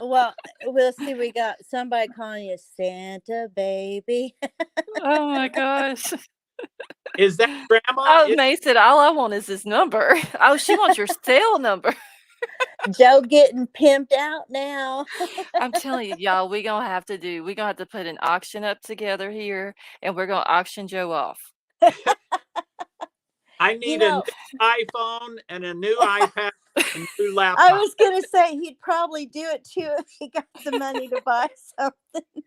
Speaker 14: Well, we'll see. We got somebody calling you Santa baby.
Speaker 1: Oh my gosh.
Speaker 15: Is that grandma?
Speaker 1: Oh, May said, all I want is his number. Oh, she wants your cell number.
Speaker 14: Joe getting pimped out now.
Speaker 1: I'm telling you, y'all, we're gonna have to put an auction up together here, and we're gonna auction Joe off.
Speaker 15: I
Speaker 14: You
Speaker 15: need a
Speaker 14: know,
Speaker 15: new iPhone and a new iPad and a new
Speaker 14: I
Speaker 15: laptop.
Speaker 14: was gonna say he'd probably do it too if he got the money to buy something.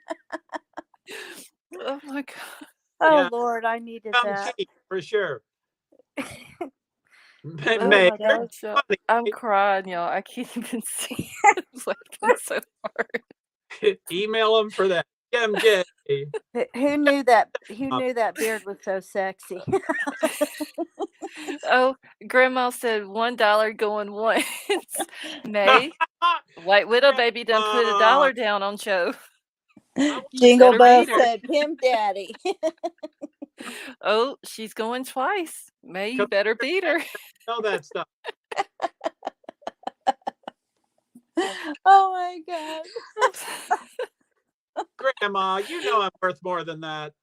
Speaker 1: Oh my god.
Speaker 14: Oh
Speaker 15: Yeah,
Speaker 14: Lord, I needed
Speaker 15: come
Speaker 14: that.
Speaker 15: cheap for sure.
Speaker 1: Oh
Speaker 15: May,
Speaker 1: my
Speaker 15: you're
Speaker 1: gosh, y'all.
Speaker 15: funny.
Speaker 1: I'm crying, y'all. I can't even see. I'm laughing so hard.
Speaker 15: Email them for that. MJ.
Speaker 14: Who knew that? Who knew that beard was so sexy?
Speaker 1: Oh, grandma said $1 going once. May, White Widow baby done put
Speaker 15: Grandma.
Speaker 1: $1 down on Joe. You
Speaker 14: Jingle
Speaker 1: better
Speaker 14: Bell
Speaker 1: beat her.
Speaker 14: said, "Pimp Daddy."
Speaker 1: Oh, she's going twice. May, you
Speaker 15: Come
Speaker 1: better beat her.
Speaker 15: know that stuff.
Speaker 14: Oh my God.
Speaker 15: Grandma, you know I'm worth more than that.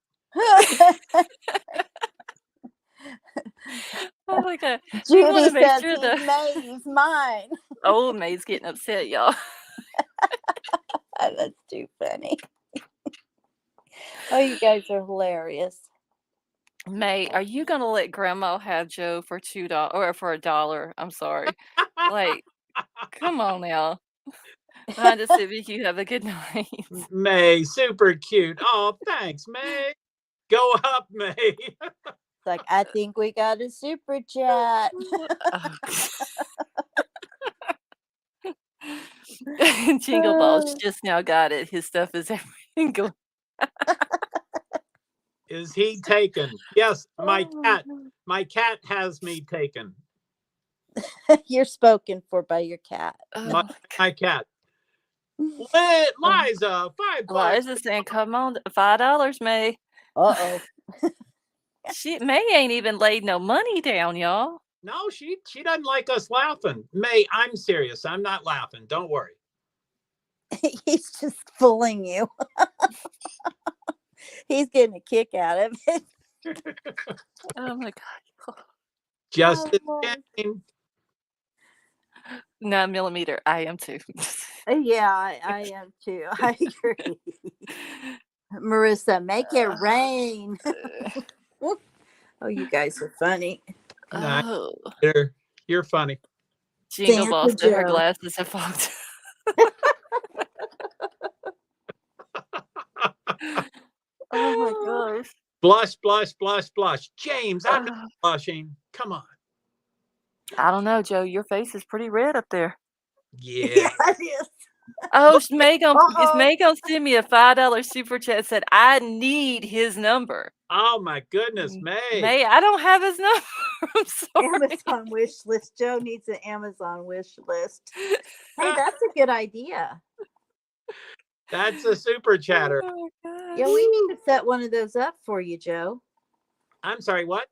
Speaker 1: Oh my god. We want
Speaker 14: Judy
Speaker 1: to make
Speaker 14: says
Speaker 1: sure
Speaker 14: he's May's mine.
Speaker 1: old May's getting upset, y'all.
Speaker 14: That's too funny. Oh, you guys are hilarious.
Speaker 1: May, are you gonna let grandma have Joe for $2 or for $1? I'm sorry. Like, come on now. Honda Civic, you have a good night.
Speaker 15: May, super cute. Oh, thanks, May. Go up, May.
Speaker 14: It's like, I think we got a super chat.
Speaker 1: Oh. Jingle Balls just now got it. His stuff is everywhere.
Speaker 15: Is he taken? Yes, my cat. My cat has me taken.
Speaker 14: You're spoken for by your cat.
Speaker 15: My,
Speaker 1: Oh,
Speaker 15: my cat. Liza, $5.
Speaker 1: Liza saying, come on, $5, May.
Speaker 14: Uh-oh.
Speaker 1: May ain't even laid no money down, y'all.
Speaker 15: No, she doesn't like us laughing. May, I'm serious. I'm not laughing. Don't worry.
Speaker 14: He's just fooling you. He's getting a kick out of it.
Speaker 1: Oh my god.
Speaker 15: Just
Speaker 14: Oh,
Speaker 15: Jane.
Speaker 1: 9mm. I am too.
Speaker 14: yeah, I am too. I agree. Marissa, make it rain. Oh, you guys are funny.
Speaker 15: Nah,
Speaker 1: Oh.
Speaker 15: you're funny.
Speaker 1: Jingle
Speaker 14: Santa
Speaker 1: Ball said her
Speaker 14: Joe.
Speaker 1: glasses have fogged. Oh my gosh.
Speaker 15: Blush, blush, blush, blush. James, I'm not blushing. Come on.
Speaker 1: I don't know, Joe. Your face is pretty red up there.
Speaker 15: Yeah.
Speaker 14: Yeah, it is.
Speaker 1: Oh, is May gonna
Speaker 14: Uh-oh.
Speaker 1: send me a $5 super chat? Said I need his number.
Speaker 15: Oh my goodness, May.
Speaker 1: May, I don't have his number. I'm sorry.
Speaker 14: Amazon wish list. Joe needs an Amazon wish list. Hey, that's a good idea.
Speaker 15: That's a super chatter.
Speaker 1: Oh my gosh.
Speaker 14: Yeah, we need to set one of those up for you, Joe.
Speaker 15: I'm sorry, what?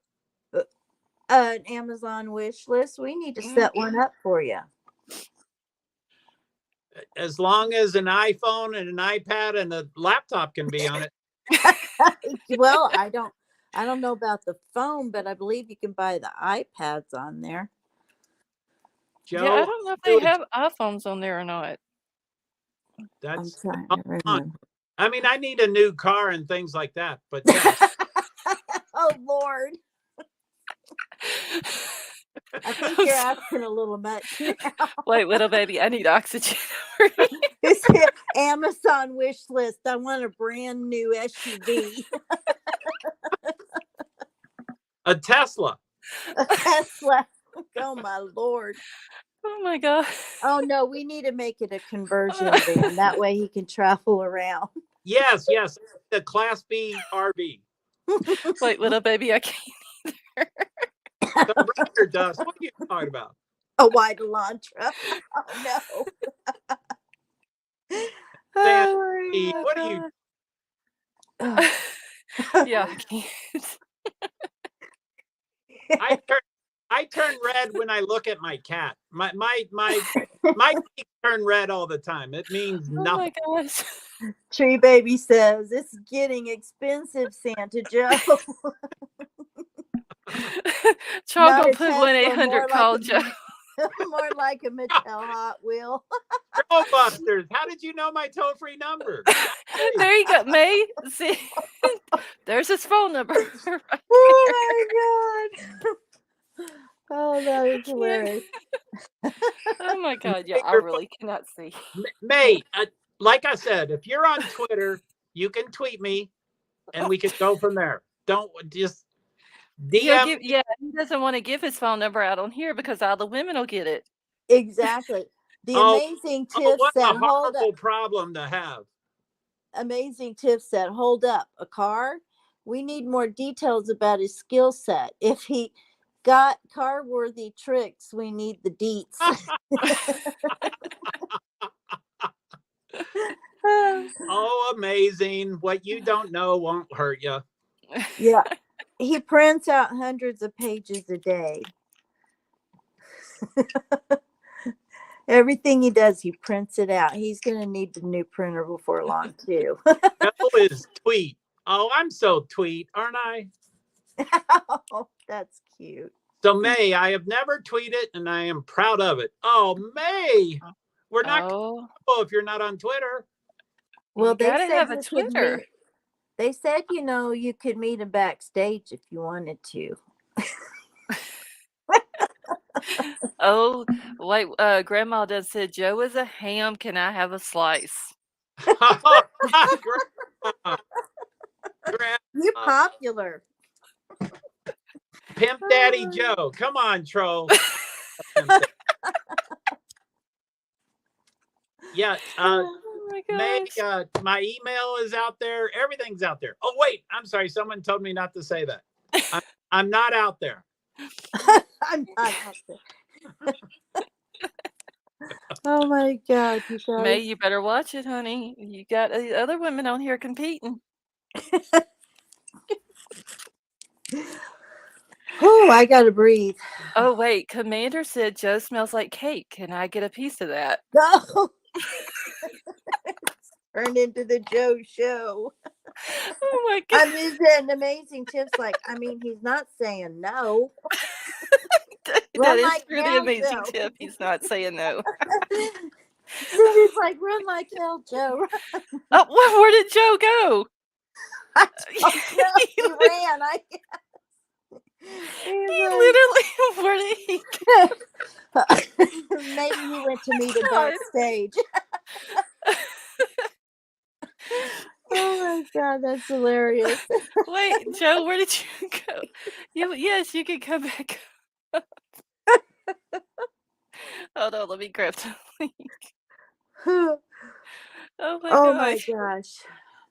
Speaker 14: An Amazon wish list. We need to set one up for you.
Speaker 15: As long as an iPhone and an iPad and a laptop can be on it.
Speaker 14: Well, I don't know about the phone, but I believe you can buy the iPads on there.
Speaker 15: Joe,
Speaker 1: Yeah, I don't know if they have iPhones on there or not.
Speaker 15: That's
Speaker 14: I'm trying to remember.
Speaker 15: I mean, I need a new car and things like that, but yeah.
Speaker 14: Oh Lord. I think you're asking a little much now.
Speaker 1: Wait, little baby, I need oxygen.
Speaker 14: It's Amazon wish list. I want a brand new SUV.
Speaker 15: A Tesla.
Speaker 14: A Tesla. Oh my Lord.
Speaker 1: Oh my god.
Speaker 14: Oh no, we need to make it a conversion van. That way he can travel around.
Speaker 15: Yes, the Class B RV.
Speaker 1: Wait, little baby, I can't either.
Speaker 15: The regular dust. What are you talking about?
Speaker 14: A white Elantra. Oh no.
Speaker 15: Sandy, what are you?
Speaker 1: Yeah, I can't.
Speaker 15: I turned I turn red when I look at my cat. My cheeks turn red all the time. It means
Speaker 1: Oh my
Speaker 15: nothing.
Speaker 1: gosh.
Speaker 14: Tree Baby says it's getting expensive, Santa Joe.
Speaker 1: Charles
Speaker 14: Not
Speaker 1: gonna
Speaker 14: a
Speaker 1: put 1-800 call Joe.
Speaker 14: more like a Mattel Hot Wheel.
Speaker 15: Busters, how did you know my toll-free number?
Speaker 1: There you go, May. See, there's his phone number right
Speaker 14: Oh my god. Oh, that is
Speaker 1: there.
Speaker 14: hilarious.
Speaker 1: Oh my god, yeah, I
Speaker 15: You're
Speaker 1: really cannot see.
Speaker 15: May, like I said, if you're on Twitter, you can tweet me, and we can go from there. Don't just
Speaker 1: He'll
Speaker 15: DM.
Speaker 1: give, yeah, he doesn't want to give his phone number out on here because all the women will get it.
Speaker 14: Exactly. The amazing Tiff
Speaker 15: what
Speaker 14: said,
Speaker 15: a
Speaker 14: hold up.
Speaker 15: horrible problem to have.
Speaker 14: Amazing Tiff said, hold up. A car? We need more details about his skill set. If he got car worthy tricks, we need the deets.
Speaker 15: Oh, amazing. What you don't know won't hurt you.
Speaker 14: Yeah. He prints out hundreds of pages a day. Everything he does, he prints it out. He's going to need the new printer before long, too.
Speaker 15: Joe is tweet. Oh, I'm so tweet, aren't I?
Speaker 14: Oh, that's cute.
Speaker 15: So, May, I have never tweeted, and I am proud of it. Oh, May, we're not comfortable if you're not on Twitter.
Speaker 14: Well,
Speaker 1: You
Speaker 14: they
Speaker 1: gotta
Speaker 14: said
Speaker 1: have a
Speaker 14: you could
Speaker 1: Twitter.
Speaker 14: meet. They said, you could meet him backstage if you wanted to.
Speaker 1: Oh, wait, Grandma done said, Joe is a ham. Can I have a slice?
Speaker 14: You're popular.
Speaker 15: Pimp Daddy Joe. Come on, troll. Yeah. May, my email is out there. Everything's out there. Oh, wait. I'm sorry. Someone told me not to say that. I'm not out there.
Speaker 14: I'm not out there. Oh my God, you guys.
Speaker 1: May, you better watch it, honey. You got other women on here competing.
Speaker 14: Oh, I gotta breathe.
Speaker 1: Oh, wait. Commander said Joe smells like cake. Can I get a piece of that?
Speaker 14: No. Turned into the Joe show.
Speaker 1: Oh my God.
Speaker 14: I'm just an amazing tips. Like, he's not saying no.
Speaker 1: That is really amazing tip. He's not saying no.
Speaker 14: Cindy's like, run like hell, Joe.
Speaker 1: Oh, where did Joe go?
Speaker 14: He ran.
Speaker 1: He literally, where did he
Speaker 14: go? Maybe he went to meet her backstage. Oh my God, that's hilarious.
Speaker 1: Wait, Joe, where did you go? Yes, you can come back. Hold on, let me grab the link. Oh my
Speaker 14: gosh.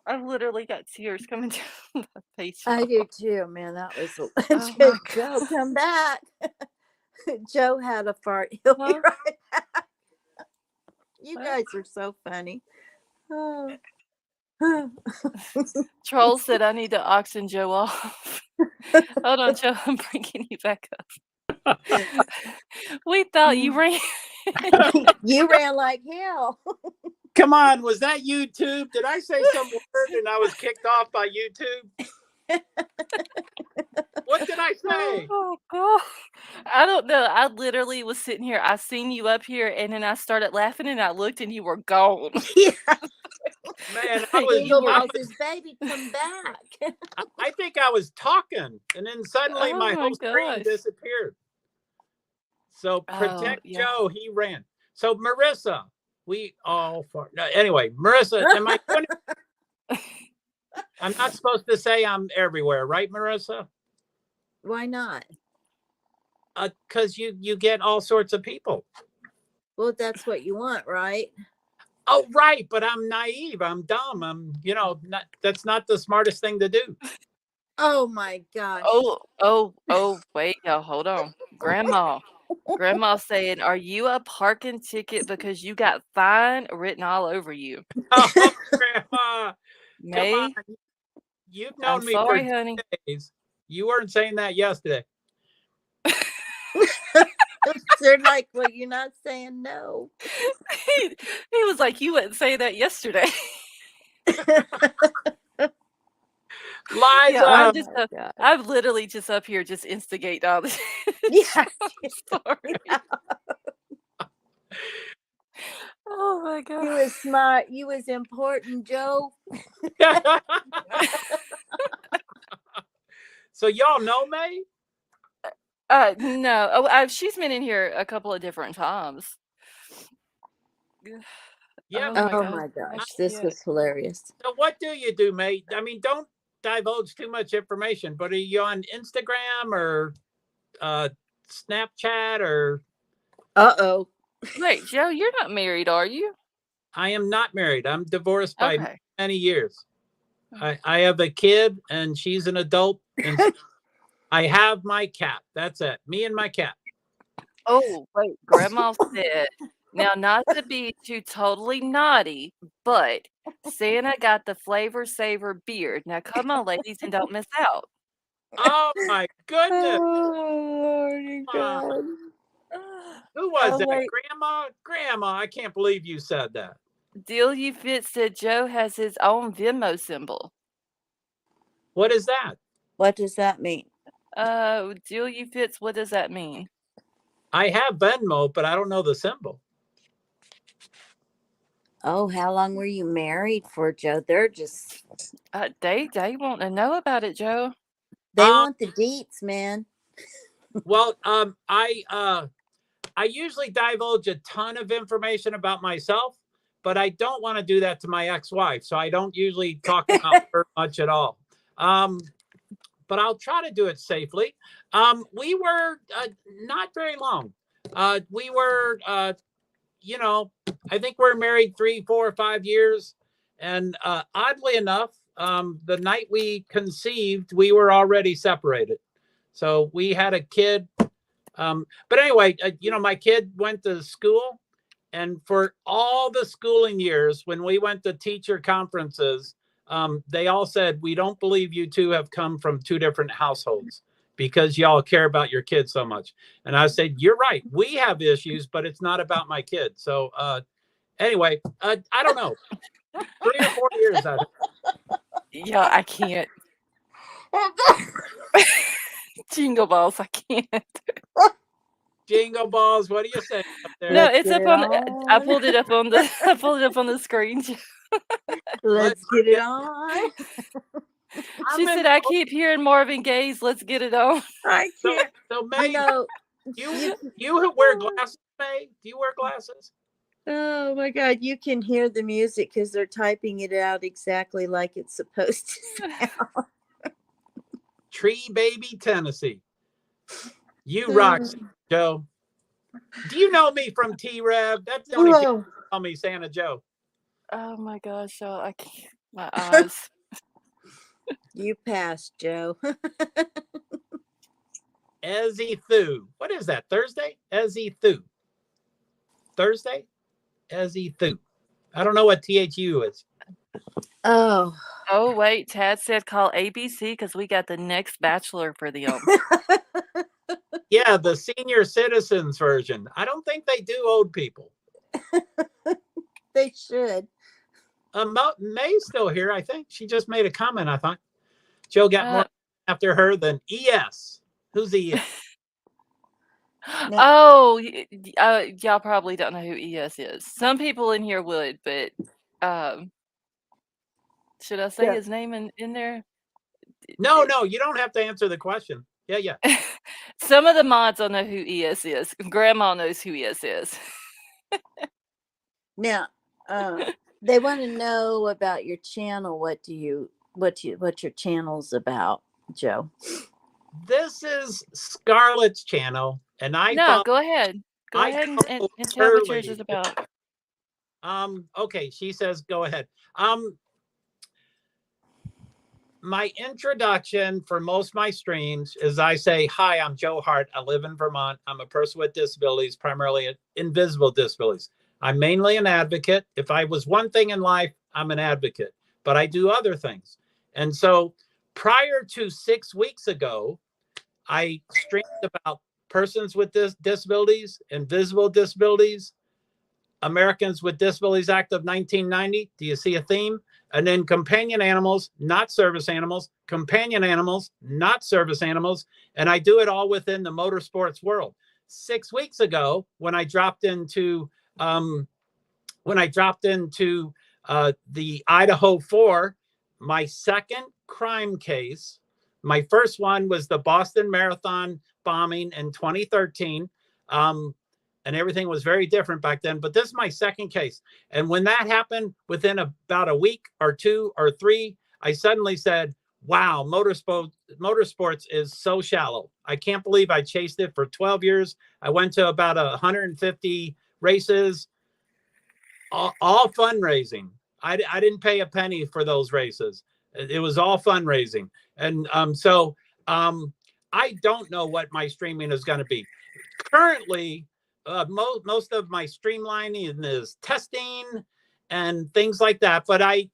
Speaker 1: I've literally got tears coming down my face.
Speaker 14: I do too, man. That was Joe, come back. Joe had a fart. He'll be right back. You guys are so funny. Oh.
Speaker 1: Troll said I need to auction Joe off. Hold on, Joe, I'm bringing you back up. We thought you ran.
Speaker 14: You ran like hell.
Speaker 15: Come on, was that YouTube? Did I say some word and I was kicked off by YouTube? What did I say?
Speaker 1: Oh God, I don't know. I literally was sitting here. I seen you up here, and then I started laughing, and I looked, and you were gone.
Speaker 14: Yeah.
Speaker 15: Man,
Speaker 14: baby, come back.
Speaker 15: I think I was talking, and then suddenly my whole screen disappeared. So protect Joe. He ran. So Marissa, anyway, Marissa, am I? I'm not supposed to say I'm everywhere, right, Marissa?
Speaker 14: Why not?
Speaker 15: Because you get all sorts of people.
Speaker 14: Well, that's what you want, right?
Speaker 15: Oh, right. But I'm naive. I'm dumb. I'm, that's not the smartest thing to do.
Speaker 14: Oh my gosh.
Speaker 1: Oh, wait, y'all, hold on. Grandma saying, are you a parking ticket because you got fine written all over you?
Speaker 15: Oh, Grandma.
Speaker 1: May?
Speaker 15: Come on. You've known me for 2 days. You weren't saying that yesterday.
Speaker 14: They're like, well, you're not saying no.
Speaker 1: He was like, you wouldn't say that yesterday.
Speaker 15: Liza.
Speaker 1: Yeah,
Speaker 14: Oh
Speaker 1: I'm just
Speaker 14: my God.
Speaker 1: I'm literally just up here just instigate all this.
Speaker 14: Yeah.
Speaker 1: I'm sorry. Oh my god.
Speaker 14: You was smart. You was important, Joe.
Speaker 15: So y'all know May?
Speaker 1: No. She's been in here a couple of different times.
Speaker 15: Yeah.
Speaker 1: Oh my
Speaker 14: Oh
Speaker 1: god.
Speaker 14: my
Speaker 1: I
Speaker 14: gosh, this
Speaker 1: can't.
Speaker 14: was hilarious.
Speaker 15: So what do you do, May? I mean, don't divulge too much information, but are you on Instagram or Snapchat or?
Speaker 14: Uh-oh.
Speaker 1: Wait, Joe, you're not married, are you?
Speaker 15: I am not married. I'm divorced by
Speaker 1: Okay.
Speaker 15: many years. I have a kid and she's an adult, and I have my cat. That's it. Me and my cat.
Speaker 1: Oh, wait, grandma said, now not to be too totally naughty, but Santa got the flavor saver beard. Now come on, ladies, and don't miss out.
Speaker 15: Oh my goodness.
Speaker 14: Oh, Lordy God.
Speaker 15: Who was
Speaker 14: Oh,
Speaker 15: that?
Speaker 14: wait.
Speaker 15: Grandma, I can't believe you said that.
Speaker 1: Delia Fitz said Joe has his own Venmo symbol.
Speaker 15: What is that?
Speaker 14: What does that mean?
Speaker 1: Delia Fitz, what does that mean?
Speaker 15: I have Venmo, but I don't know the symbol.
Speaker 14: Oh, how long were you married for, Joe? They're just
Speaker 1: They want to know about it, Joe.
Speaker 14: they want the deets, man.
Speaker 15: Well, I usually divulge a ton of information about myself, but I don't want to do that to my ex-wife, so I don't usually talk about her much at all. But I'll try to do it safely. We were not very long. We were, I think we're married 3, 4, 5 years, and oddly enough, the night we conceived, we were already separated. So we had a kid. But anyway, my kid went to school, and for all the schooling years, when we went to teacher conferences, they all said, we don't believe you two have come from two different households because y'all care about your kids so much. And I said, you're right. We have issues, but it's not about my kid. So anyway, I don't know. 3 or 4 years, I think.
Speaker 1: Yeah, I can't. Jingle balls, I can't.
Speaker 15: Jingle balls. What do you say up there?
Speaker 1: No, it's up on the, I pulled it up on the I pulled it up on the screen.
Speaker 14: Let's get it on.
Speaker 1: She said, I keep hearing Marvin Gaye's Let's Get It On.
Speaker 14: I can't.
Speaker 15: So May, you wear glasses, May? Do you wear glasses?
Speaker 14: Oh my God, you can hear the music because they're typing it out exactly like it's supposed to sound.
Speaker 15: Tree Baby, Tennessee. You rock, Joe. Do you know me from T-Rev? That's the only people who call me Santa Joe.
Speaker 1: Oh my gosh, y'all, I can't. My eyes.
Speaker 14: You passed, Joe.
Speaker 15: Ezzy Thu. What is that? Thursday? Ezzy Thu. Thursday? Ezzy Thu. I don't know what THU is.
Speaker 14: Oh.
Speaker 1: Oh, wait. Tad said call ABC because we got the next Bachelor for them.
Speaker 15: Yeah, the senior citizens version. I don't think they do old people.
Speaker 14: They should.
Speaker 15: May's still here, I think. She just made a comment, I thought. Joe got more after her than ES. Who's ES?
Speaker 1: Oh, y'all probably don't know who ES is. Some people in here would, but should I say his name in there?
Speaker 15: No, you don't have to answer the question. Yeah.
Speaker 1: Some of the mods don't know who ES is. Grandma knows who ES is.
Speaker 14: Now, they want to know about your channel. What your channel's about, Joe?
Speaker 15: This is Scarlett's channel, and
Speaker 1: go ahead. Go ahead and tell what yours is about.
Speaker 15: Okay, she says go ahead. My introduction for most of my streams is I say, hi, I'm Joe Hart. I live in Vermont. I'm a person with disabilities, primarily invisible disabilities. I'm mainly an advocate. If I was one thing in life, I'm an advocate, but I do other things. And so prior to 6 weeks ago, I streamed about persons with disabilities, invisible disabilities, Americans with Disabilities Act of 1990. Do you see a theme? And then companion animals, not service animals, companion animals, not service animals. And I do it all within the motorsports world. 6 weeks ago, when I dropped into the Idaho 4, my second crime case. My first one was the Boston Marathon bombing in 2013. And everything was very different back then. But this is my second case. And when that happened, within about a week or 2 or 3, I suddenly said, wow, motorsports is so shallow. I can't believe I chased it for 12 years. I went to about 150 races, all fundraising. I didn't pay a penny for those races. It was all fundraising. And so I don't know what my streaming is going to be. Currently, most of my streamlining is testing and things like that. But I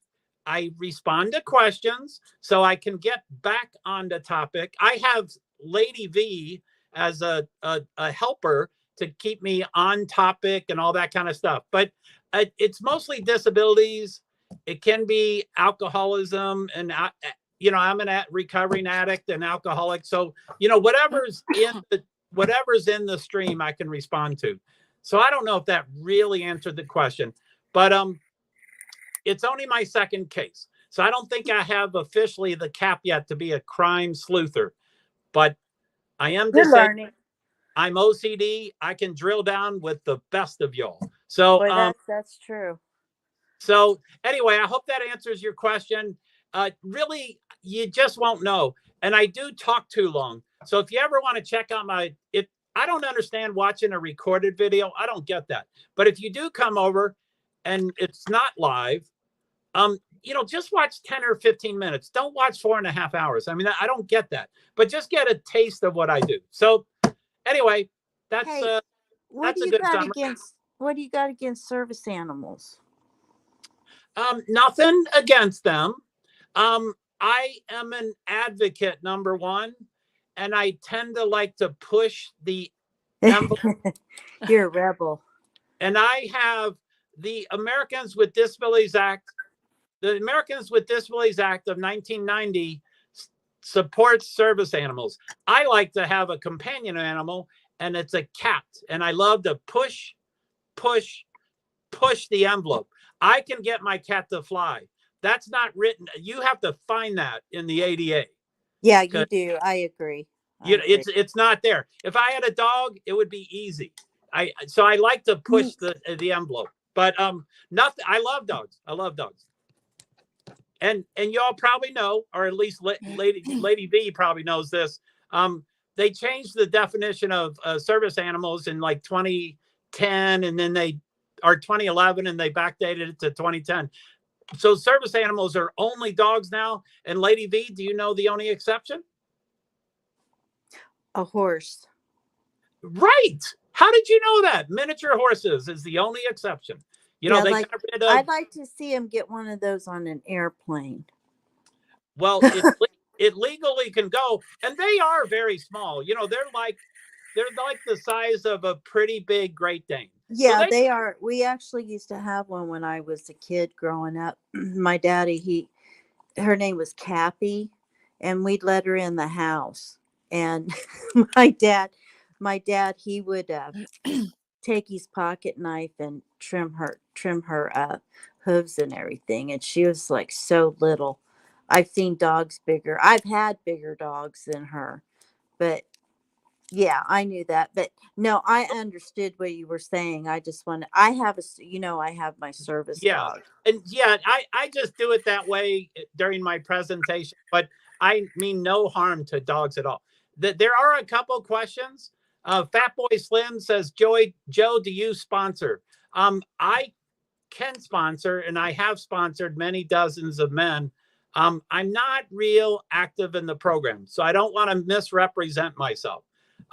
Speaker 15: respond to questions so I can get back on the topic. I have Lady V as a helper to keep me on topic and all that kind of stuff. But it's mostly disabilities. It can be alcoholism, and I'm a recovering addict and alcoholic. So whatever's in the stream, I can respond to. So I don't know if that really answered the question, but it's only my second case. So I don't think I have officially the cap yet to be a crime sleuther, but I am
Speaker 14: You're
Speaker 15: disabled.
Speaker 14: learning.
Speaker 15: I'm OCD. I can drill down with the best of y'all. So
Speaker 14: Boy, that's true.
Speaker 15: So anyway, I hope that answers your question. Really, you just won't know. And I do talk too long. So if you ever want to check out I don't understand watching a recorded video. I don't get that. But if you do come over and it's not live, just watch 10 or 15 minutes. Don't watch 4.5 hours. I mean, I don't get that, but just get a taste of what I do. So anyway, that's
Speaker 14: Hey,
Speaker 15: that's a good summary.
Speaker 14: What do you got against service animals?
Speaker 15: Nothing against them. I am an advocate, number one, and I tend to like to push the envelope.
Speaker 14: You're a rebel.
Speaker 15: And I have the Americans with Disabilities Act. The Americans with Disabilities Act of 1990 supports service animals. I like to have a companion animal, and it's a cat. And I love to push the envelope. I can get my cat to fly. That's not written. You have to find that in the ADA.
Speaker 14: Yeah, you do. I agree.
Speaker 15: It's not there. If I had a dog, it would be easy. So I like to push the envelope. But nothing. I love dogs. And y'all probably know, or at least Lady V probably knows this. They changed the definition of service animals in like 2010, and then 2011, and they backdated it to 2010. So service animals are only dogs now. And Lady V, do you know the only exception?
Speaker 14: A horse.
Speaker 15: Right. How did you know that? Miniature horses is the only exception. They got rid of.
Speaker 14: I'd like to see him get one of those on an airplane.
Speaker 15: Well, it legally can go, and they are very small. They're like the size of a pretty big Great Dane.
Speaker 14: Yeah, so they are. We actually used to have one when I was a kid growing up. My daddy, her name was Kathy, and we'd let her in the house. And my dad, he would take his pocket knife and trim her hooves and everything. And she was like so little. I've seen dogs bigger. I've had bigger dogs than her, but yeah, I knew that. But no, I understood what you were saying. I have my service dog.
Speaker 15: And yeah, I just do it that way during my presentation, but I mean no harm to dogs at all. There are a couple questions. Fat Boy Slim says, Joe, do you sponsor? I can sponsor, and I have sponsored many dozens of men. I'm not real active in the program, so I don't want to misrepresent myself.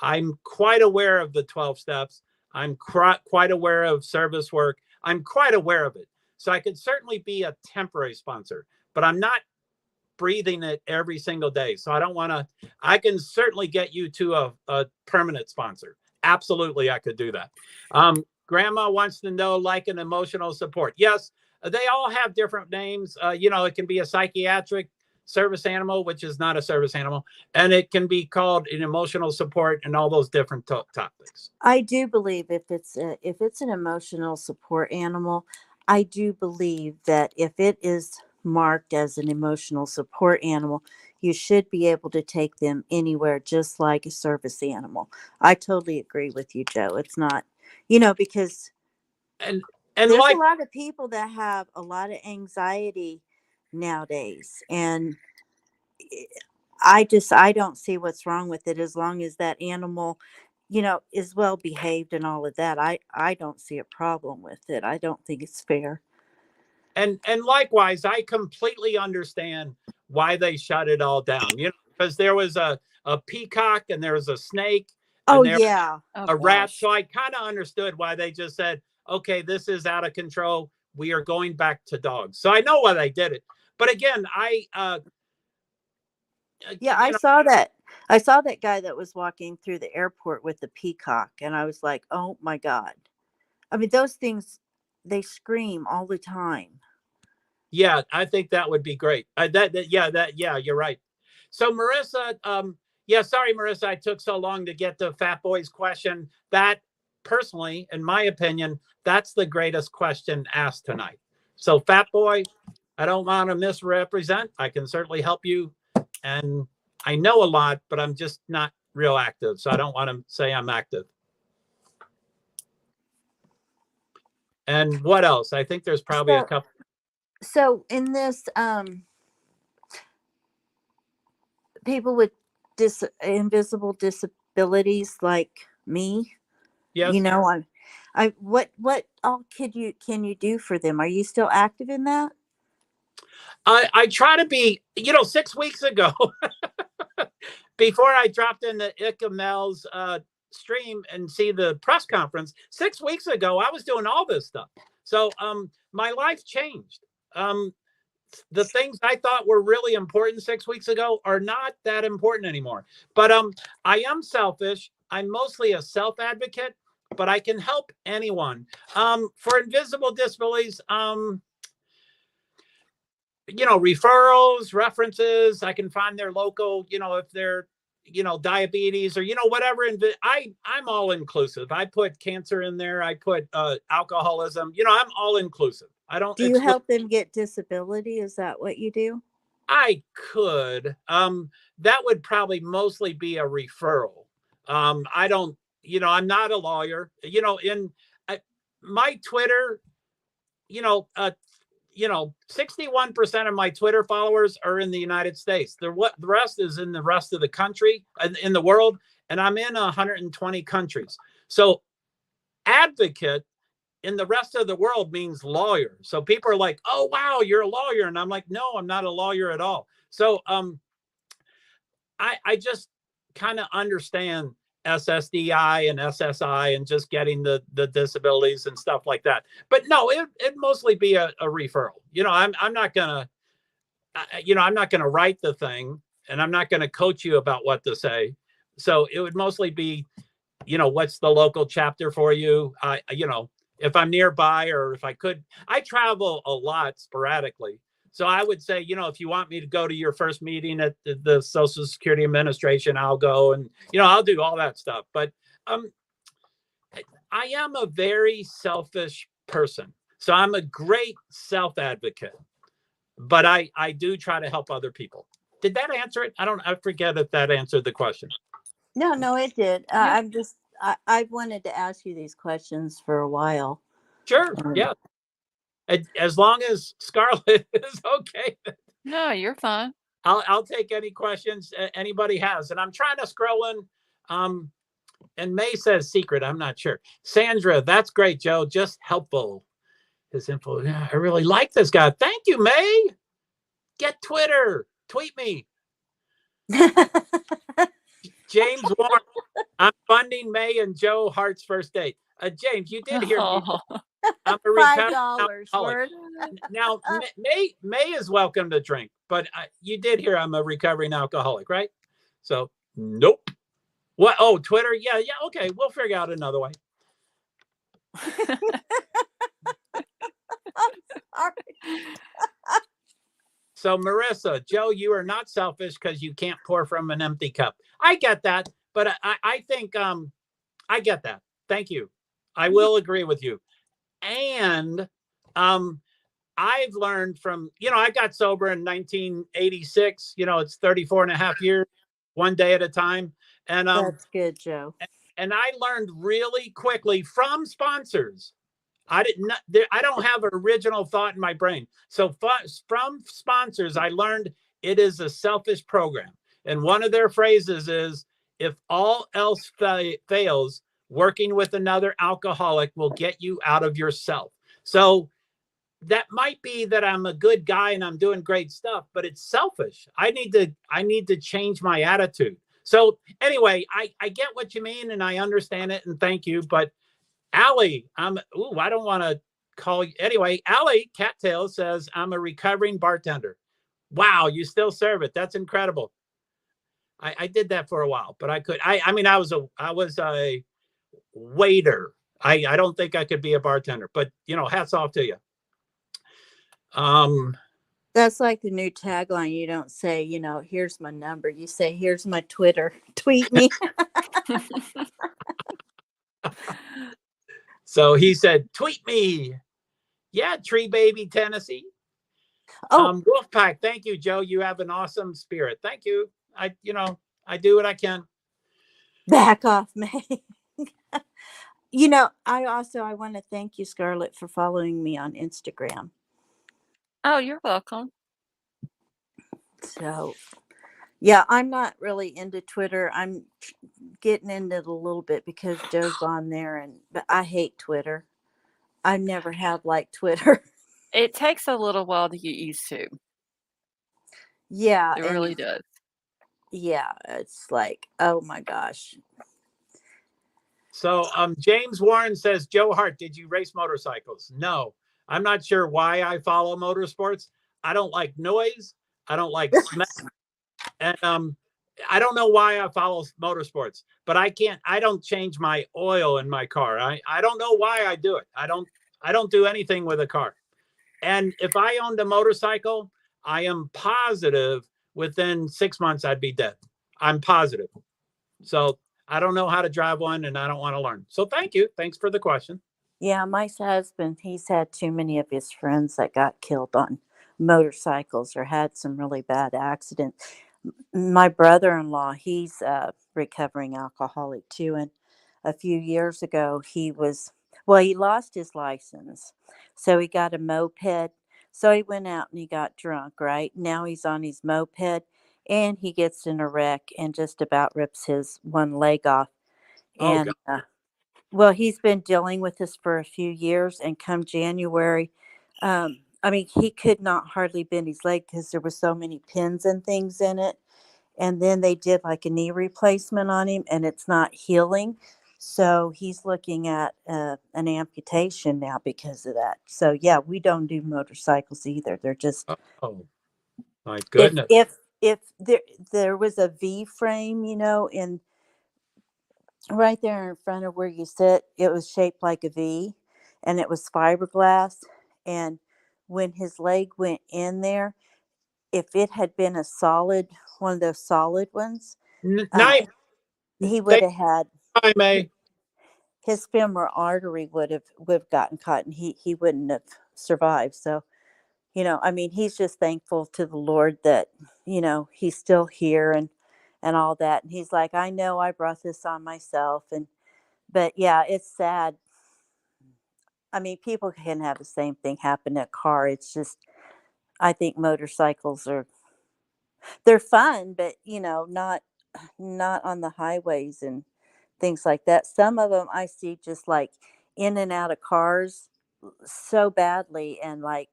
Speaker 15: I'm quite aware of the 12 steps. I'm quite aware of service work. I'm quite aware of it. So I could certainly be a temporary sponsor, but I'm not breathing it every single day. So I don't want to, I can certainly get you to a permanent sponsor. Absolutely, I could do that. Grandma wants to know like an emotional support. Yes, they all have different names. It can be a psychiatric service animal, which is not a service animal, and it can be called an emotional support and all those different topics.
Speaker 14: I do believe if it's an emotional support animal, I do believe that if it is marked as an emotional support animal, you should be able to take them anywhere, just like a service animal. I totally agree with you, Joe. It's not, because
Speaker 15: and
Speaker 14: there's
Speaker 15: like
Speaker 14: a lot of people that have a lot of anxiety nowadays, and I don't see what's wrong with it as long as that animal, is well behaved and all of that. I don't see a problem with it. I don't think it's fair.
Speaker 15: And likewise, I completely understand why they shut it all down. Because there was a peacock and there was a snake
Speaker 14: Oh
Speaker 15: and there
Speaker 14: yeah.
Speaker 1: Oh,
Speaker 15: a rat.
Speaker 1: gosh.
Speaker 15: So I kind of understood why they just said, okay, this is out of control. We are going back to dogs. So I know why they did it. But again,
Speaker 14: Yeah, I saw that. I saw that guy that was walking through the airport with the peacock, and I was like, "Oh my God." I mean, those things, they scream all the time.
Speaker 15: yeah, I think that would be great. Yeah, you're right. So Marissa, yeah, sorry, Marissa, I took so long to get to Fat Boy's question. That personally, in my opinion, that's the greatest question asked tonight. So Fat Boy, I don't want to misrepresent. I can certainly help you. And I know a lot, but I'm just not real active. So I don't want to say I'm active. And what else? I think there's probably a couple.
Speaker 14: So in this, people with invisible disabilities like me,
Speaker 15: Yes.
Speaker 14: what all can you do for them? Are you still active in that?
Speaker 15: I try to be, 6 weeks ago, before I dropped in the Mel's stream and see the press conference, 6 weeks ago, I was doing all this stuff. So my life changed. The things I thought were really important 6 weeks ago are not that important anymore. But I am selfish. I'm mostly a self advocate, but I can help anyone. For invisible disabilities, referrals, references. I can find their local, if they're, diabetes or, whatever. I'm all inclusive. I put cancer in there. I put alcoholism. I'm all inclusive. I don't
Speaker 14: Do you
Speaker 15: exclude.
Speaker 14: help them get disability? Is that what you do?
Speaker 15: I could. That would probably mostly be a referral. I don't, I'm not a lawyer. In my Twitter, you know, uh, 61% of my Twitter followers are in the United States. The rest is in the rest of the country, in the world, and I'm in 120 countries. So advocate in the rest of the world means lawyer. So people are like, "Oh wow, you're a lawyer," and I'm like, "No, I'm not a lawyer at all." So I just kind of understand SSDI and SSI and just getting the disabilities and stuff like that. But no, it mostly be a referral. I'm not gonna, I'm not gonna write the thing, and I'm not gonna coach you about what to say. So it would mostly be, what's the local chapter for you? If I'm nearby or if I could, I travel a lot sporadically. So I would say, if you want me to go to your first meeting at the Social Security Administration, I'll go and, I'll do all that stuff. But I am a very selfish person. So I'm a great self advocate, but I do try to help other people. Did that answer it? I forget if that answered the question.
Speaker 14: No, it did.
Speaker 1: Yeah.
Speaker 14: I've wanted to ask you these questions for a while.
Speaker 15: Sure. Yeah. As long as Scarlett is okay.
Speaker 1: No, you're fine.
Speaker 15: I'll take any questions anybody has. And I'm trying to scroll in. And May says secret. I'm not sure. Sandra, that's great, Joe. Just helpful. His info. Yeah, I really like this guy. Thank you, May. Get Twitter. Tweet me. James Warren. I'm funding May and Joe Hart's first date. James, you did hear me.
Speaker 1: Oh.
Speaker 15: I'm a recovering alcoholic. Now, May is welcome to drink, but you did hear I'm a recovering alcoholic, right? So, nope. What? Oh, Twitter? Yeah. Okay, we'll figure out another way. So, Marissa, Joe, you are not selfish because you can't pour from an empty cup. I get that, but I think I get that. Thank you. I will agree with you. And I've learned from, I got sober in 1986. It's 34 and a half years, one day at a time. And
Speaker 14: That's good, Joe.
Speaker 15: And I learned really quickly from sponsors. I don't have an original thought in my brain. So from sponsors, I learned it is a selfish program. And one of their phrases is, if all else fails, working with another alcoholic will get you out of yourself. So that might be that I'm a good guy and I'm doing great stuff, but it's selfish. I need to change my attitude. So anyway, I get what you mean and I understand it and thank you. But Allie, I don't want to call you. Anyway, Allie Cattail says, I'm a recovering bartender. Wow, you still serve it. That's incredible. I did that for a while, but I was a waiter. I don't think I could be a bartender, but hats off to you.
Speaker 14: That's like the new tagline. You don't say, here's my number. You say, here's my Twitter. Tweet me.
Speaker 15: So he said, tweet me. Yeah, Tree Baby, Tennessee.
Speaker 14: Oh,
Speaker 15: Wolfpack. Thank you, Joe. You have an awesome spirit. Thank you. I do what I can.
Speaker 14: back off, May. I want to thank you, Scarlett, for following me on Instagram.
Speaker 1: Oh, you're welcome.
Speaker 14: So, yeah, I'm not really into Twitter. I'm getting into it a little bit because Joe's on there, but I hate Twitter. I never have liked Twitter.
Speaker 1: It takes a little while to get used to.
Speaker 14: Yeah,
Speaker 1: It
Speaker 14: and
Speaker 1: really does.
Speaker 14: yeah, it's like, oh my gosh.
Speaker 15: So James Warren says, Joe Hart, did you race motorcycles? No. I'm not sure why I follow motorsports. I don't like noise. I don't like smell. And I don't know why I follow motorsports, but I don't change my oil in my car. I don't know why I do it. I don't do anything with a car. And if I owned a motorcycle, I am positive within 6 months I'd be dead. I'm positive. So I don't know how to drive one and I don't want to learn. So thank you. Thanks for the question.
Speaker 14: Yeah, my husband, he's had too many of his friends that got killed on motorcycles or had some really bad accidents. My brother-in-law, he's a recovering alcoholic too. And a few years ago, he lost his license. So he got a moped. So he went out and he got drunk, right? Now he's on his moped and he gets in a wreck and just about rips his one leg off.
Speaker 15: Oh,
Speaker 14: And
Speaker 15: God.
Speaker 14: well, he's been dealing with this for a few years, and come January, he could not hardly bend his leg because there were so many pins and things in it. And then they did like a knee replacement on him, and it's not healing. So he's looking at an amputation now because of that. So yeah, we don't do motorcycles either. They're just
Speaker 15: Oh, my
Speaker 14: if
Speaker 15: goodness.
Speaker 14: if there was a V frame, in right there in front of where you sit, it was shaped like a V and it was fiberglass. And when his leg went in there, if it had been a solid, one of those solid ones,
Speaker 15: Night.
Speaker 14: he would have had
Speaker 15: Bye, May.
Speaker 14: his femoral artery would have gotten caught and he wouldn't have survived. So, he's just thankful to the Lord that, he's still here and all that. And he's like, I know I brought this on myself. But yeah, it's sad. People can have the same thing happen in a car. It's just, I think motorcycles they're fun, but not on the highways and things like that. Some of them I see just like in and out of cars so badly. And like,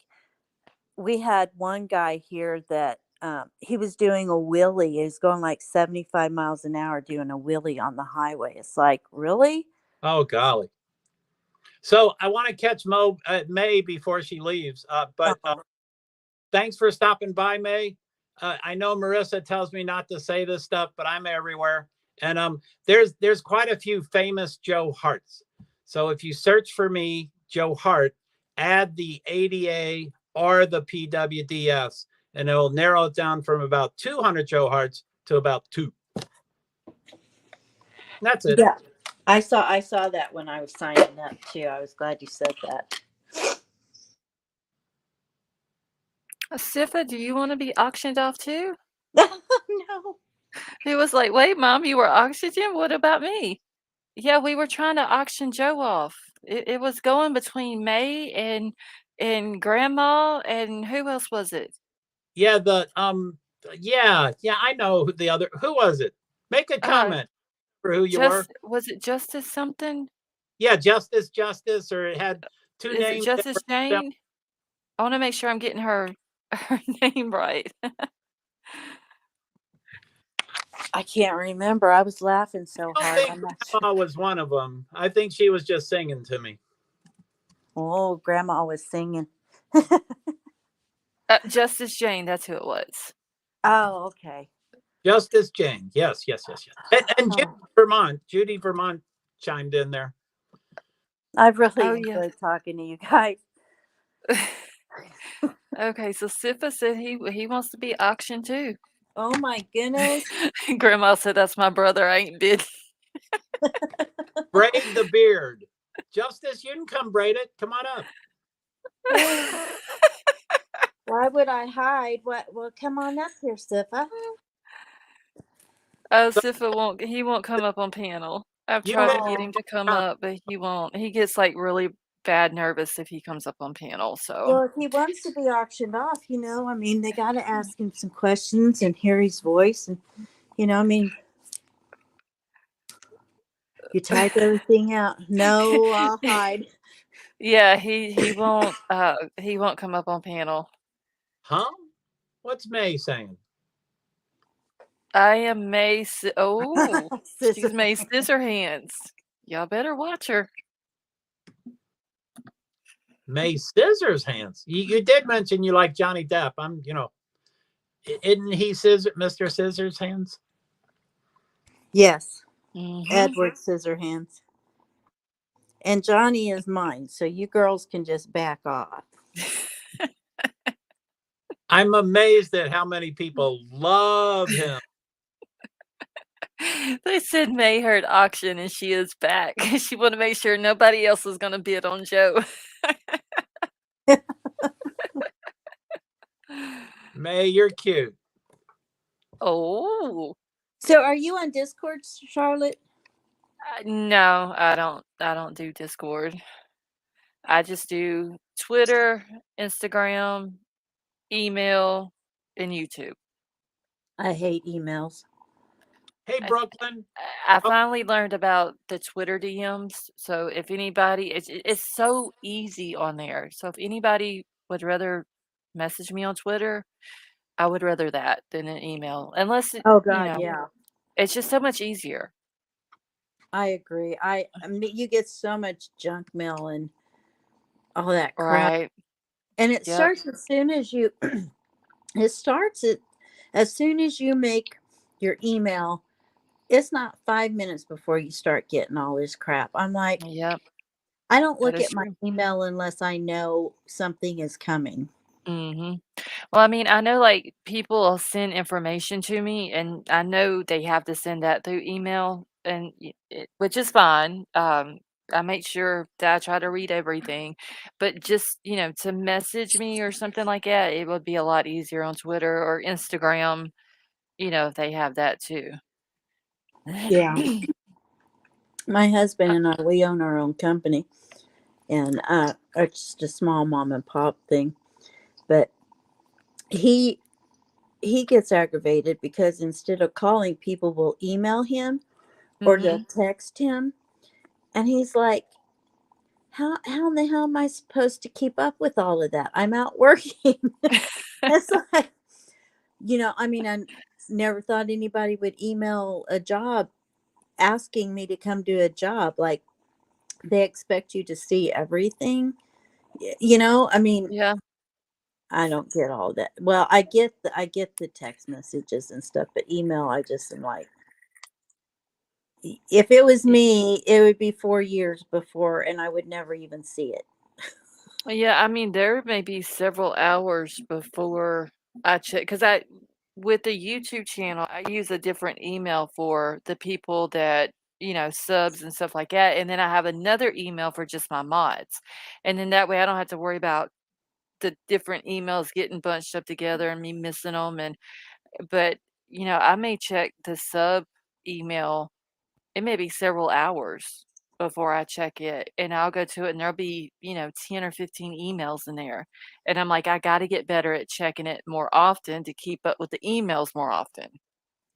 Speaker 14: we had one guy here that he was doing a wheelie. He was going like 75 miles an hour doing a wheelie on the highway. It's like, really?
Speaker 15: Oh, golly. So I want to catch May before she leaves. But thanks for stopping by, May. I know Marissa tells me not to say this stuff, but I'm everywhere. And there's quite a few famous Joe Harts. So if you search for me, Joe Hart, add the ADA or the PWDS, and it will narrow it down from about 200 Joe Harts to about 2. That's it.
Speaker 14: Yeah, I saw that when I was signing up too. I was glad you said that.
Speaker 1: Sifa, do you want to be auctioned off too?
Speaker 14: No.
Speaker 1: He was like, wait, Mom, you were oxygen? What about me? Yeah, we were trying to auction Joe off. It was going between May and Grandma and who else was it?
Speaker 15: Yeah, yeah, I know who the other. Who was it? Make a comment for who you were.
Speaker 1: Was it Justice something?
Speaker 15: Yeah, Justice, or it had 2
Speaker 1: Is it
Speaker 15: names.
Speaker 1: Justice Jane? I want to make sure I'm getting her name right.
Speaker 14: I can't remember. I was laughing so
Speaker 15: I don't
Speaker 14: hard.
Speaker 15: think
Speaker 14: I'm not sure.
Speaker 15: Grandma was one of them. I think she was just singing to me.
Speaker 14: Oh, Grandma was singing.
Speaker 1: Justice Jane, that's who it was.
Speaker 14: Oh, okay.
Speaker 15: Justice Jane. Yes. And Judy Vermont chimed in there.
Speaker 14: I've really
Speaker 1: Oh, yeah.
Speaker 14: enjoyed talking to you guys.
Speaker 1: Okay, so Sifa said he wants to be auctioned too.
Speaker 14: Oh my goodness.
Speaker 1: Grandma said that's my brother. I ain't bid.
Speaker 15: Braid the beard. Justice, you can come braid it. Come on up.
Speaker 14: Why would I hide? What? Well, come on up here, Sifa.
Speaker 1: Oh, Sifa won't come up on panel. I've tried to get him to come up, but he won't. He gets like really bad nervous if he comes up on panel. So
Speaker 14: Well, if he wants to be auctioned off, I mean, they got to ask him some questions and hear his voice, and I mean, you type everything out. No, I'll hide.
Speaker 1: yeah, he won't come up on panel.
Speaker 15: Huh? What's May saying?
Speaker 1: I am May. Oh, she's May Scissorhands. Y'all better watch her.
Speaker 15: May Scissorhands. You did mention you like Johnny Depp. Isn't he Mr. Scissorhands?
Speaker 14: Yes.
Speaker 1: Mm-hmm.
Speaker 14: Edward Scissorhands. And Johnny is mine, so you girls can just back off.
Speaker 15: I'm amazed at how many people love him.
Speaker 1: They said May heard auction and she is back. She wanted to make sure nobody else was going to bid on Joe.
Speaker 15: May, you're cute.
Speaker 1: Oh.
Speaker 14: So are you on Discord, Charlotte?
Speaker 1: No, I don't do Discord. I just do Twitter, Instagram, email, and YouTube.
Speaker 14: I hate emails.
Speaker 15: Hey, Brooklyn.
Speaker 1: I finally learned about the Twitter DMs. So if anybody, it's so easy on there. So if anybody would rather message me on Twitter, I would rather that than an email. Unless,
Speaker 14: Oh God, yeah.
Speaker 1: It's just so much easier.
Speaker 14: I agree. I mean, you get so much junk mail and all that crap.
Speaker 1: Right.
Speaker 14: And it starts as soon as you as soon as you make your email. It's not 5 minutes before you start getting all this crap. I'm like,
Speaker 1: yep.
Speaker 14: I don't look at my email unless I know something is coming.
Speaker 1: Mm-hmm. Well, I mean, I know like people will send information to me, and I know they have to send that through email, and which is fine. I make sure that I try to read everything, but just to message me or something like that, it would be a lot easier on Twitter or Instagram. If they have that too.
Speaker 14: Yeah. My husband and I, we own our own company, and it's just a small mom and pop thing, but he gets aggravated because instead of calling, people will email him or they'll text him, and he's like, how in the hell am I supposed to keep up with all of that? I'm out working. It's like, I mean, I never thought anybody would email a job asking me to come do a job. Like, they expect you to see everything. You know, I mean,
Speaker 1: Yeah.
Speaker 14: I don't get all that. Well, I get the text messages and stuff, but email, I just am like, if it was me, it would be 4 years before, and I would never even see it.
Speaker 1: Yeah, I mean, there may be several hours before I check because I with the YouTube channel, I use a different email for the people that, subs and stuff like that, and then I have another email for just my mods. And then that way I don't have to worry about the different emails getting bunched up together and me missing them. But, I may check the sub email. It may be several hours before I check it, and I'll go to it, and there'll be, 10 or 15 emails in there, and I'm like, "I gotta get better at checking it more often to keep up with the emails more often."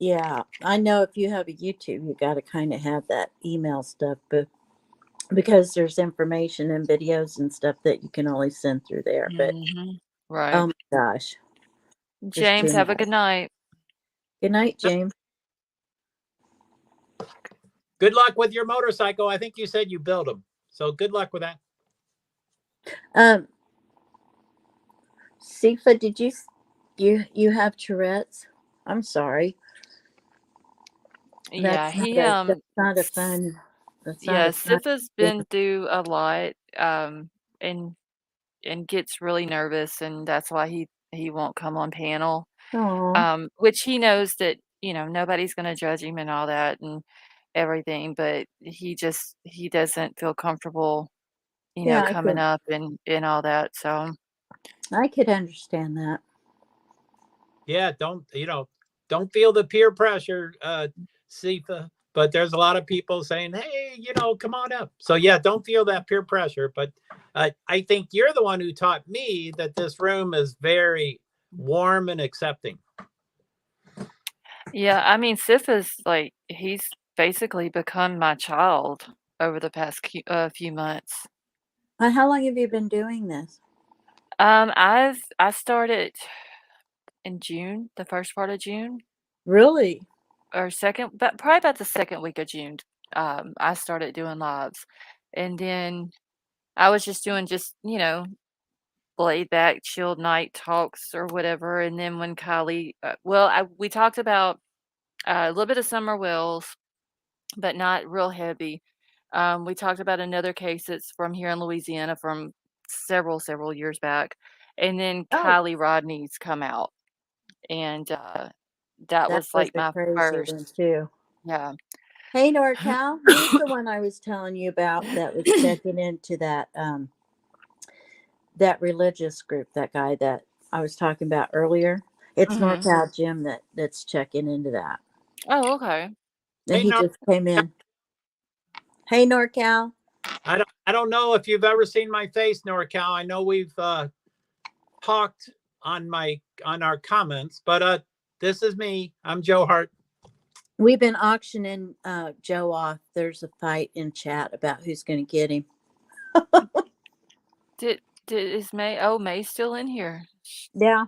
Speaker 14: Yeah, I know if you have a YouTube, you got to kind of have that email stuff, but because there's information and videos and stuff that you can only send through there. But
Speaker 1: Mhm. Right.
Speaker 14: oh my gosh, just too
Speaker 1: James, have a
Speaker 14: much.
Speaker 1: good night.
Speaker 14: Good night, James.
Speaker 15: Good luck with your motorcycle. I think you said you built them. So good luck with that.
Speaker 14: Sifa, did you have Tourette's? I'm sorry.
Speaker 1: Yeah,
Speaker 14: That's not a fun. That's not
Speaker 1: yeah,
Speaker 14: a fun
Speaker 1: Sifa's
Speaker 14: thing.
Speaker 1: been through a lot, and gets really nervous, and that's why he won't come on panel.
Speaker 14: Oh,
Speaker 1: Which he knows that, nobody's gonna judge him and all that and everything, but he doesn't feel comfortable,
Speaker 14: yeah,
Speaker 1: coming up and all that, so
Speaker 14: I could understand that.
Speaker 15: Yeah, don't feel the peer pressure, Sifa. But there's a lot of people saying, "Hey, come on up." So yeah, don't feel that peer pressure. But I think you're the one who taught me that this room is very warm and accepting.
Speaker 1: yeah, I mean, Sifa's like he's basically become my child over the past few months.
Speaker 14: How long have you been doing this?
Speaker 1: I started in June, the first part of June.
Speaker 14: Really?
Speaker 1: Or second, but probably about the second week of June, I started doing lives, and then I was just doing laid back, chilled night talks or whatever. And then when Kylie, we talked about a little bit of Summer Wells, but not real heavy. We talked about another case that's from here in Louisiana from several years back, and then
Speaker 14: Oh,
Speaker 1: Kylie Rodney's come out, and that
Speaker 14: that
Speaker 1: was
Speaker 14: was
Speaker 1: like
Speaker 14: a
Speaker 1: my
Speaker 14: crazy one
Speaker 1: first.
Speaker 14: too.
Speaker 1: Yeah.
Speaker 14: Hey, NorCal, he's the one I was telling you about that was checking into that religious group. That guy that I was talking about earlier. It's
Speaker 1: Mhm.
Speaker 14: NorCal Jim that's checking into that.
Speaker 1: Oh, okay.
Speaker 14: And
Speaker 15: Hey,
Speaker 14: he just came in. Hey, NorCal.
Speaker 15: I don't know if you've ever seen my face, NorCal. I know we've talked on our comments, but this is me. I'm Joe Hart.
Speaker 14: We've been auctioning Joe off. There's a fight in chat about who's going to get him.
Speaker 1: Is May still in here?
Speaker 14: Yeah.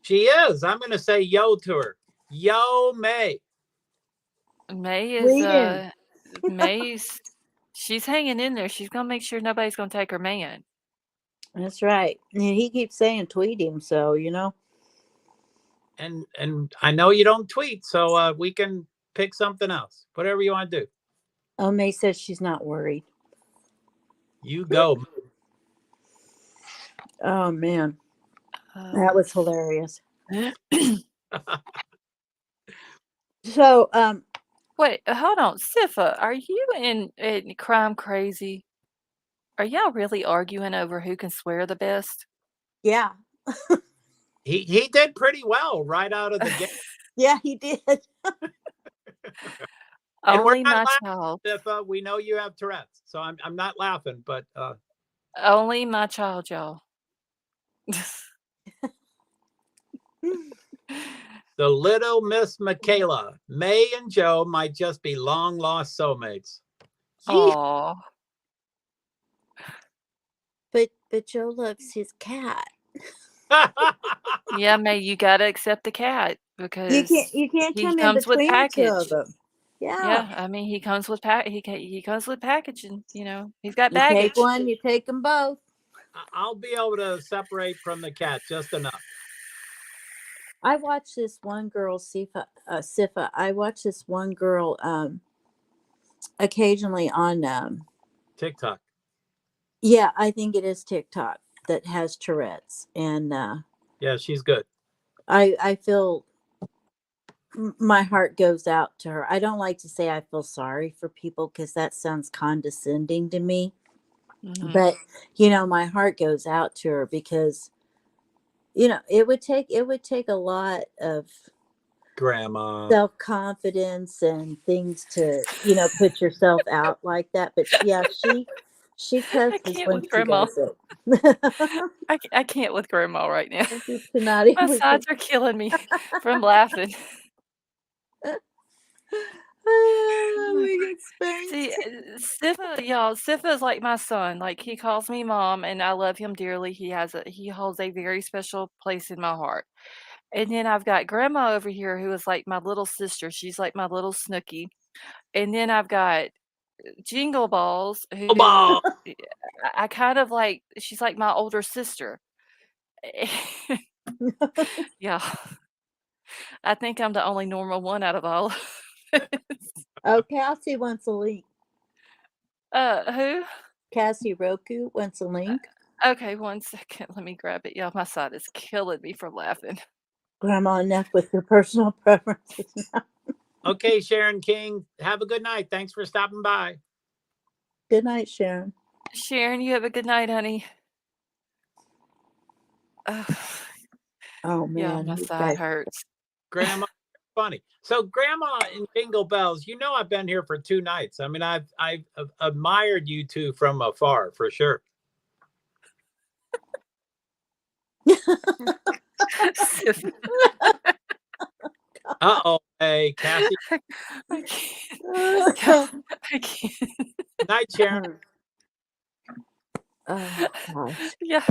Speaker 15: She is. I'm going to say yo to her. Yo, May.
Speaker 1: May is
Speaker 14: Sweden.
Speaker 1: May's she's hanging in there. She's gonna make sure nobody's gonna take her man.
Speaker 14: That's right. And he keeps saying tweet him, so
Speaker 15: And I know you don't tweet, so we can pick something else. Whatever you want to do.
Speaker 14: Oh, May says she's not worried.
Speaker 15: You go.
Speaker 14: Oh man. That was hilarious. So,
Speaker 1: Wait, hold on, Sifa, are you in Crime Crazy? Are y'all really arguing over who can swear the best?
Speaker 14: yeah.
Speaker 15: He did pretty well right out of the gate.
Speaker 14: Yeah, he did.
Speaker 15: And we're
Speaker 1: Only
Speaker 15: not
Speaker 1: my
Speaker 15: laughing,
Speaker 1: child.
Speaker 15: Tifa. We know you have Tourette's, so I'm not laughing, but
Speaker 1: Only my child, y'all.
Speaker 15: the little Miss Michaela, May and Joe might just be long lost soulmates.
Speaker 1: Aw.
Speaker 14: But Joe loves his cat.
Speaker 1: Yeah, May, you gotta accept the cat because
Speaker 14: You can't
Speaker 1: he
Speaker 14: come in
Speaker 1: comes with
Speaker 14: between the two
Speaker 1: package.
Speaker 14: of them.
Speaker 1: Yeah, I mean, he comes with he comes with packaging, you know. He's got
Speaker 5: You take
Speaker 1: baggage.
Speaker 5: one, you take them both.
Speaker 18: I'll be able to separate from the cat just enough.
Speaker 14: I watched this one girl, Sifa. I watched this one girl occasionally on
Speaker 18: TikTok.
Speaker 14: yeah, I think it is TikTok that has Tourette's, and
Speaker 18: Yeah, she's good.
Speaker 14: I feel my heart goes out to her. I don't like to say I feel sorry for people because that sounds condescending to me.
Speaker 1: Mhm.
Speaker 14: But you know, my heart goes out to her because you know it would take a lot of
Speaker 18: Grandma.
Speaker 14: self-confidence and things to put yourself out like that. But yeah, she
Speaker 1: I
Speaker 14: cusses
Speaker 1: can't
Speaker 14: when
Speaker 1: with
Speaker 14: she
Speaker 1: grandma.
Speaker 14: does it.
Speaker 1: I can't with grandma right now.
Speaker 14: Tonight
Speaker 1: My
Speaker 14: we can
Speaker 1: sides are killing me from laughing.
Speaker 14: we get spanked.
Speaker 1: See, Sifa is like my son. Like, he calls me mom, and I love him dearly. He holds a very special place in my heart. And then I've got grandma over here who is like my little sister. She's like my little Snooky. And then I've got Jingle Balls, who
Speaker 18: Ball.
Speaker 1: I kind of like. She's like my older sister. Yeah. I think I'm the only normal one out of all of us.
Speaker 14: Oh, Cassie wants a link.
Speaker 1: Who?
Speaker 14: Cassie Roku wants a link.
Speaker 1: Okay, 1 second. Let me grab it. Yeah, my side is killing me from laughing.
Speaker 14: Grandma, enough with your personal preferences now.
Speaker 18: Okay, Sharon King, have a good night. Thanks for stopping by.
Speaker 14: Good night, Sharon.
Speaker 1: Sharon, you have a good night, honey. Ugh,
Speaker 14: Oh
Speaker 1: yeah,
Speaker 14: man,
Speaker 1: my
Speaker 14: you
Speaker 1: side
Speaker 14: guys.
Speaker 1: hurts.
Speaker 18: Grandma, funny. So, Grandma in Jingle Bells, you know I've been here for 2 nights. I mean, I've admired you two from afar for sure. Uh-oh. Hey, Cassie.
Speaker 1: I can't. Yeah, I can't.
Speaker 18: Night, Sharon.
Speaker 14: Oh gosh.
Speaker 1: Yeah,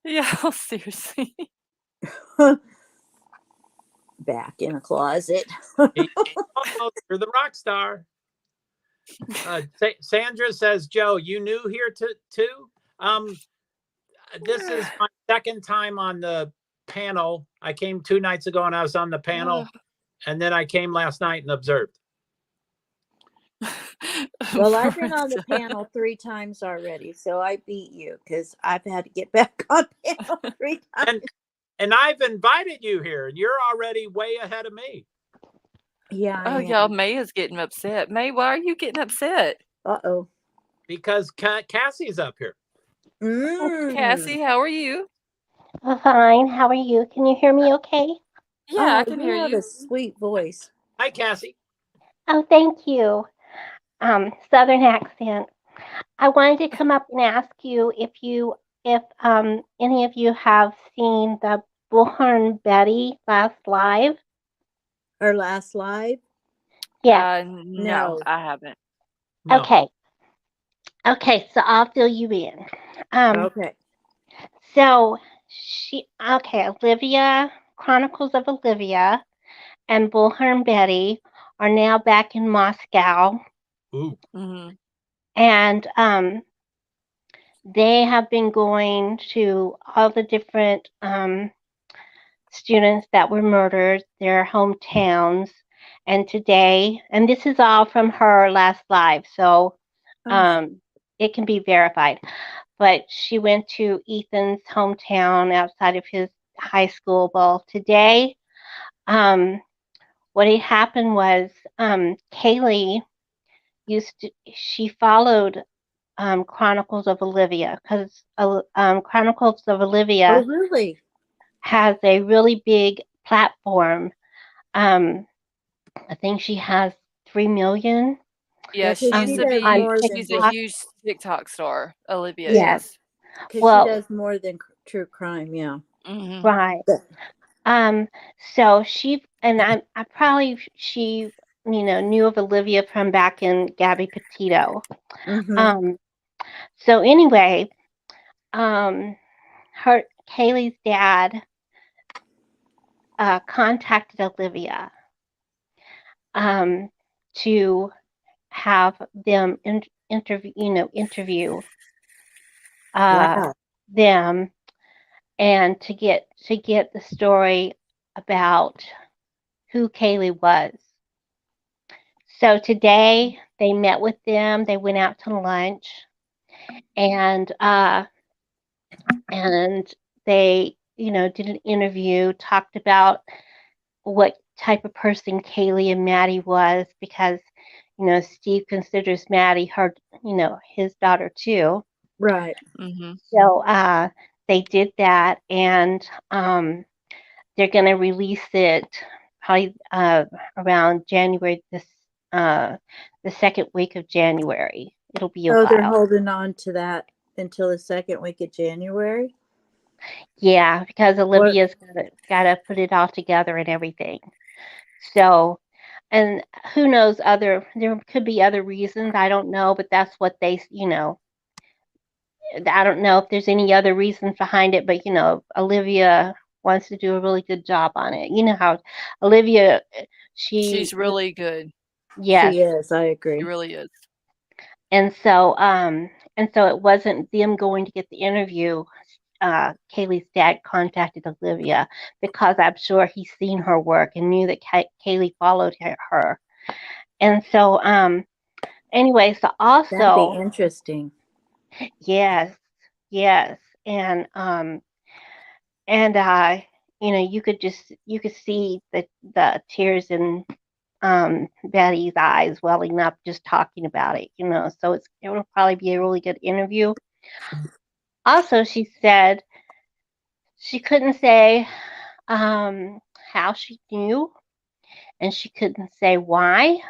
Speaker 1: yeah, seriously.
Speaker 14: Back in a closet.
Speaker 18: Oh, you're the rock star. Sandra says, Joe, you new here too? This is my second time on the panel. I came 2 nights ago and I was on the panel, and then I came last night and observed.
Speaker 14: Well, I've been on the panel 3 times already, so I beat you because I've had to get back on panel 3 times.
Speaker 18: And I've invited you here, and you're already way ahead of me.
Speaker 14: Yeah, I
Speaker 1: Oh,
Speaker 14: am.
Speaker 1: y'all, May is getting upset. May, why are you getting upset?
Speaker 14: Uh-oh.
Speaker 18: Because Cassie's up here.
Speaker 1: Cassie, how are you?
Speaker 19: Fine. How are you? Can you hear me okay?
Speaker 1: Yeah,
Speaker 14: Oh,
Speaker 1: I can
Speaker 14: you
Speaker 1: hear
Speaker 14: have
Speaker 1: you.
Speaker 14: a sweet voice.
Speaker 18: Hi, Cassie.
Speaker 19: Oh, thank you. Southern accent. I wanted to come up and ask you if any of you have seen the Bullhorn Betty last live.
Speaker 14: Our last live?
Speaker 19: Yes.
Speaker 1: No, I haven't.
Speaker 18: No.
Speaker 19: Okay. Okay, so I'll fill you in.
Speaker 14: Okay.
Speaker 19: So Olivia, Chronicles of Olivia, and Bullhorn Betty are now back in Moscow.
Speaker 18: Ooh.
Speaker 1: Mm-hmm.
Speaker 19: And they have been going to all the different students that were murdered, their hometowns. And today, and this is all from her last live, so it can be verified. But she went to Ethan's hometown outside of his high school. Well, today, what had happened was Kaylee she followed Chronicles of Olivia because Chronicles of Olivia
Speaker 14: really
Speaker 19: has a really big platform. I think she has 3 million.
Speaker 1: Yeah, she used
Speaker 14: she
Speaker 1: to
Speaker 14: does
Speaker 1: be,
Speaker 14: more than
Speaker 1: she's a
Speaker 14: just
Speaker 1: huge TikTok star, Olivia
Speaker 19: Yes.
Speaker 1: is.
Speaker 14: because she does more than true crime. Yeah.
Speaker 1: Mm-hmm.
Speaker 19: Right. So she knew of Olivia from back in Gabby Petito. So anyway, Kaylee's dad contacted Olivia to have them interview
Speaker 14: Wow.
Speaker 19: them and to get the story about who Kaylee was. So today they met with them. They went out to lunch, and they did an interview, talked about what type of person Kaylee and Maddie was, because Steve considers Maddie his daughter too.
Speaker 14: Right.
Speaker 1: Mm-hmm.
Speaker 19: So they did that, and they're going to release it probably around January, the second week of January. It'll be a
Speaker 14: Oh, they're
Speaker 19: while.
Speaker 14: holding on to that until the second week of January.
Speaker 19: Yeah, because
Speaker 14: What?
Speaker 19: Olivia's gotta put it all together and everything. So, and who knows, there could be other reasons. I don't know, but that's what I don't know if there's any other reasons behind it, but Olivia wants to do a really good job on it. You know how Olivia,
Speaker 1: She's really good.
Speaker 19: yes,
Speaker 14: She is. I
Speaker 1: She
Speaker 14: agree.
Speaker 1: really is.
Speaker 19: and so it wasn't them going to get the interview. Kaylee's dad contacted Olivia because I'm sure he's seen her work and knew that Kaylee followed her. And so anyway, so
Speaker 14: That'd be
Speaker 19: also,
Speaker 14: interesting.
Speaker 19: yes, yes, and you could see the tears in Betty's eyes welling up just talking about it. So it will probably be a really good interview. Also, she said she couldn't say how she knew, and she couldn't say why.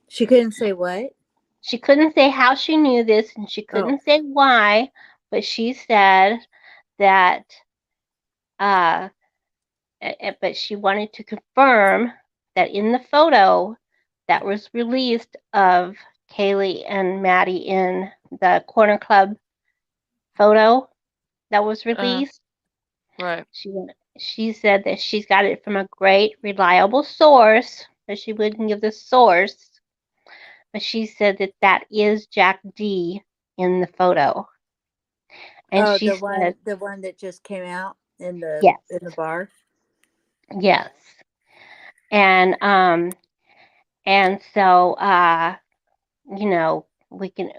Speaker 14: She couldn't say what?
Speaker 19: She couldn't say how she knew this, and she
Speaker 14: Oh.
Speaker 19: couldn't say why, but she said that but she wanted to confirm that in the photo that was released of Kaylee and Maddie in the Corner Club photo that was released,
Speaker 1: Right.
Speaker 19: she said that she's got it from a great, reliable source, but she wouldn't give the source. But she said that is Jack D in the photo. And
Speaker 14: Oh,
Speaker 19: she said,
Speaker 14: the one that just came out in the
Speaker 19: yes,
Speaker 14: bar.
Speaker 19: yes. And so we can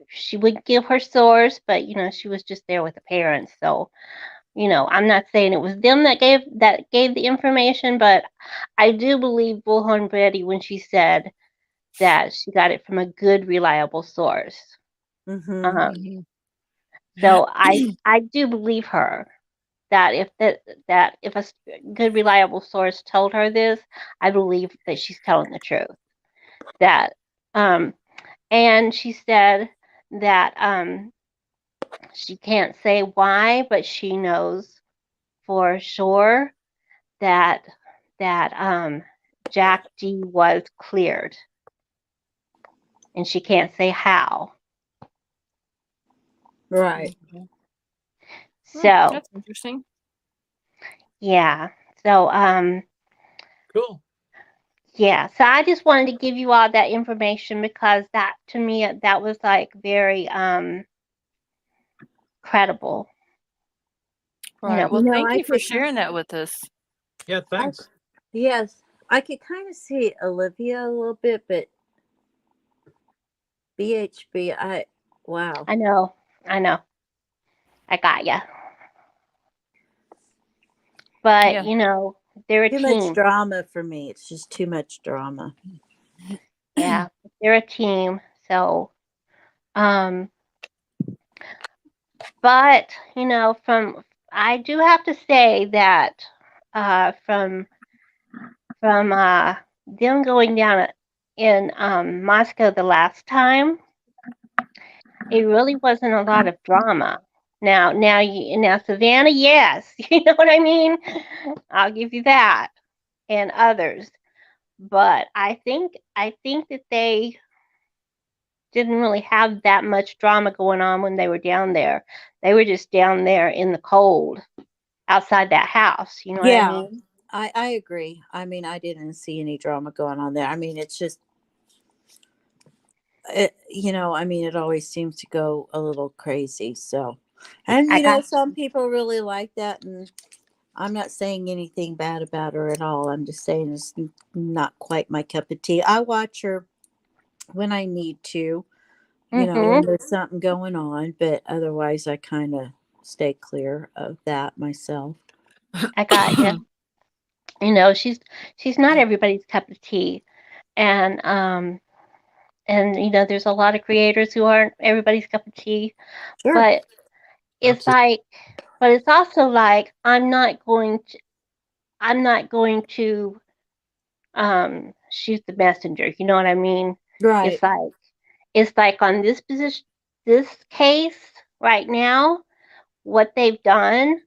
Speaker 19: she would give her source, but she was just there with the parents. So I'm not saying it was them that gave the information, but I do believe Bullhorn Betty when she said that she got it from a good, reliable source.
Speaker 14: Mm-hmm.
Speaker 1: Mm-hmm.
Speaker 19: So I do believe her that if a good, reliable source told her this, I believe that she's telling the truth. That and she said that she can't say why, but she knows for sure that Jack D was cleared, and she can't say how.
Speaker 14: Right.
Speaker 19: So
Speaker 1: that's interesting.
Speaker 19: Yeah. So
Speaker 18: Cool.
Speaker 19: yeah. So I just wanted to give you all that information because that to me that was like very credible.
Speaker 1: Right. Well, thank
Speaker 14: I
Speaker 1: you for
Speaker 14: could
Speaker 1: sharing that with us.
Speaker 18: Yeah, thanks.
Speaker 14: yes, I could kind of see Olivia a little bit, but BHB, wow.
Speaker 19: I know. I got ya. But
Speaker 1: Yeah.
Speaker 19: they're a
Speaker 14: Too much
Speaker 19: team.
Speaker 14: drama for me. It's just too much drama.
Speaker 19: Yeah, they're a team. So, but from I do have to say that from them going down in Moscow the last time, it really wasn't a lot of drama. Now Savannah, yes, you know what I mean. I'll give you that, and others. But I think that they didn't really have that much drama going on when they were down there. They were just down there in the cold outside that house. You know what I
Speaker 14: Yeah,
Speaker 19: mean?
Speaker 14: I agree. I mean, I didn't see any drama going on there. I mean, it's just, I mean, it always seems to go a little crazy. So, and,
Speaker 19: I got
Speaker 14: some people really like that. And I'm not saying anything bad about her at all. I'm just saying it's not quite my cup of tea. I watch her when I need to, when
Speaker 19: Mm-hmm.
Speaker 14: there's something going on, but otherwise I kind of stay clear of that myself.
Speaker 19: I got you. She's not everybody's cup of tea, and there's a lot of creators who aren't everybody's cup of tea,
Speaker 14: Sure.
Speaker 19: but it's
Speaker 4: Absolutely.
Speaker 19: like, but it's also like I'm not going to shoot the messenger. You know what I mean?
Speaker 14: Right.
Speaker 19: It's like on this position, this case right now, what they've done,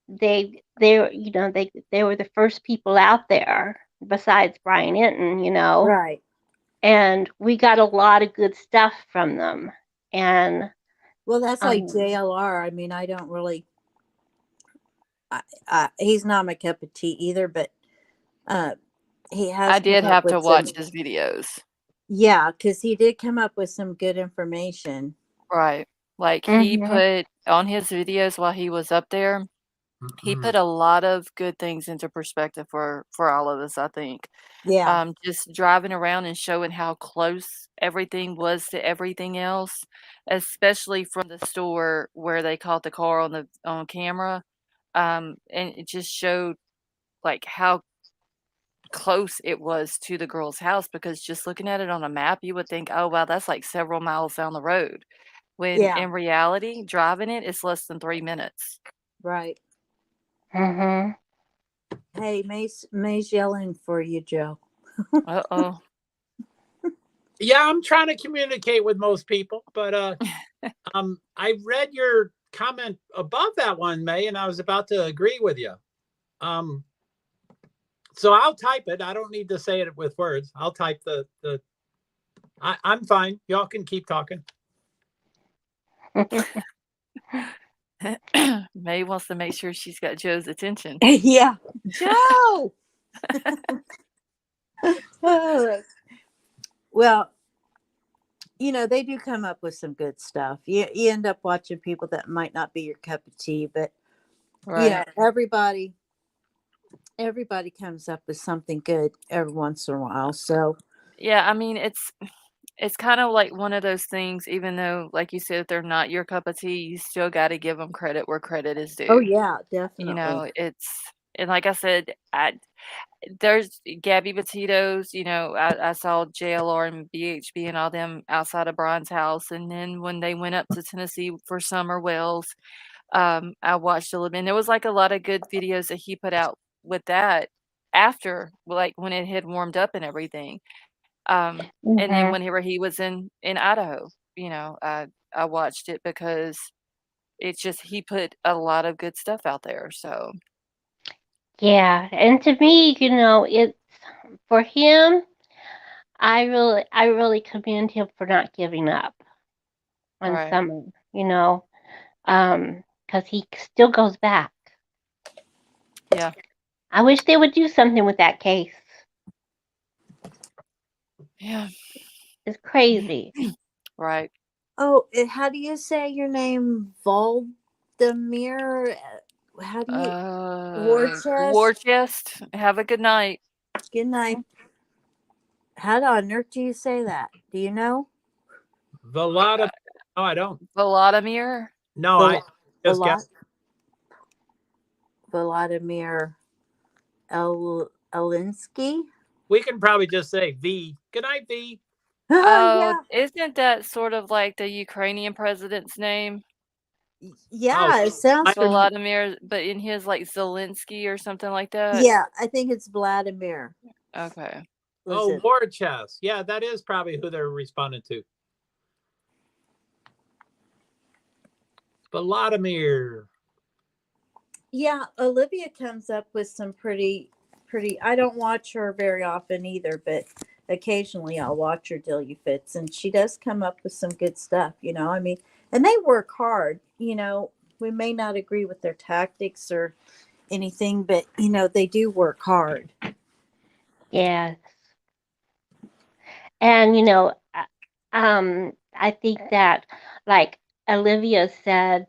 Speaker 19: they were the first people out there besides Brian Enton,
Speaker 14: Right.
Speaker 19: and we got a lot of good stuff from them. And
Speaker 14: Well, that's like
Speaker 19: um,
Speaker 14: JLR. I mean, I don't really, he's not my cup of tea either, but uh, he has
Speaker 1: I did
Speaker 14: come up
Speaker 1: have to
Speaker 14: with
Speaker 1: watch
Speaker 14: some,
Speaker 1: his videos.
Speaker 14: yeah, because he did come up with some good information.
Speaker 1: Right. Like, he
Speaker 19: mhm,
Speaker 1: put on his videos while he was up there, he
Speaker 18: Mm-mm.
Speaker 1: put a lot of good things into perspective for all of us, I think.
Speaker 14: Yeah.
Speaker 1: Just driving around and showing how close everything was to everything else, especially from the store where they caught the car on camera, and it just showed, like, how close it was to the girl's house, because just looking at it on a map, you would think, "Oh, wow, that's, like, several miles down the road," when
Speaker 14: Yeah.
Speaker 1: in reality, driving it is less than 3 minutes.
Speaker 14: Right.
Speaker 19: mhm.
Speaker 14: Hey, May's yelling for you, Joe.
Speaker 1: Uh-oh.
Speaker 18: Yeah, I'm trying to communicate with most people, but I read your comment above that one, May, and I was about to agree with you. Um, so I'll type it. I don't need to say it with words. I'll type the. I'm fine. Y'all can keep talking.
Speaker 1: May wants to make sure she's got Joe's attention.
Speaker 14: Yeah. Joe! Well, they do come up with some good stuff. You end up watching people that might not be your cup of tea, but
Speaker 1: Right.
Speaker 14: everybody comes up with something good every once in a while. So,
Speaker 1: Yeah, I mean, it's kinda like one of those things, even though, like you said, they're not your cup of tea, you still gotta give them credit where credit is
Speaker 14: oh
Speaker 1: due.
Speaker 14: yeah, definitely.
Speaker 1: And like I said, there's Gabby Petito's, I saw JLR and BHB and all them outside of Brian's house, and then when they went up to Tennessee for Summer Wells, I watched a little bit, and there was, like, a lot of good videos that he put out with that after, like, when it had warmed up and everything. And then
Speaker 19: Mhm.
Speaker 1: whenever he was in Idaho, I watched it because it's just he put a lot of good stuff out there, so
Speaker 19: Yeah, and to me, it's for him. I really commend him for not giving up on
Speaker 1: right.
Speaker 19: Summer. Because he still goes back.
Speaker 1: Yeah.
Speaker 19: I wish they would do something with that case.
Speaker 1: Yeah.
Speaker 19: It's crazy.
Speaker 1: Right.
Speaker 14: Oh, how do you say your name? Valdemir? How do you?
Speaker 1: War
Speaker 14: Warchest?
Speaker 1: chest, have a good night.
Speaker 14: Good night. How on earth do you say that? Do you know?
Speaker 18: Velada. No, I don't.
Speaker 1: Volodymyr?
Speaker 18: No, I
Speaker 14: Val-
Speaker 18: just got.
Speaker 14: Vladimir Elinsky?
Speaker 18: We can probably just say V. Good night, V.
Speaker 14: Oh,
Speaker 1: Oh,
Speaker 14: yeah.
Speaker 1: isn't that sort of like the Ukrainian president's name?
Speaker 18: Oh,
Speaker 14: Yeah, it sounds from.
Speaker 1: Volodymyr, but in his, like, Zelensky or something like that?
Speaker 14: Yeah, I think it's Vladimir.
Speaker 1: Okay.
Speaker 14: Was
Speaker 18: oh,
Speaker 14: it?
Speaker 18: War Chest. Yeah, that is probably who they're responding to. Vladimir.
Speaker 14: Yeah, Olivia comes up with some pretty. I don't watch her very often either, but occasionally I'll watch her Delia Fits, and she does come up with some good stuff. I mean, and they work hard. We may not agree with their tactics or anything, but they do work hard.
Speaker 19: Yes. And I think that, like Olivia said,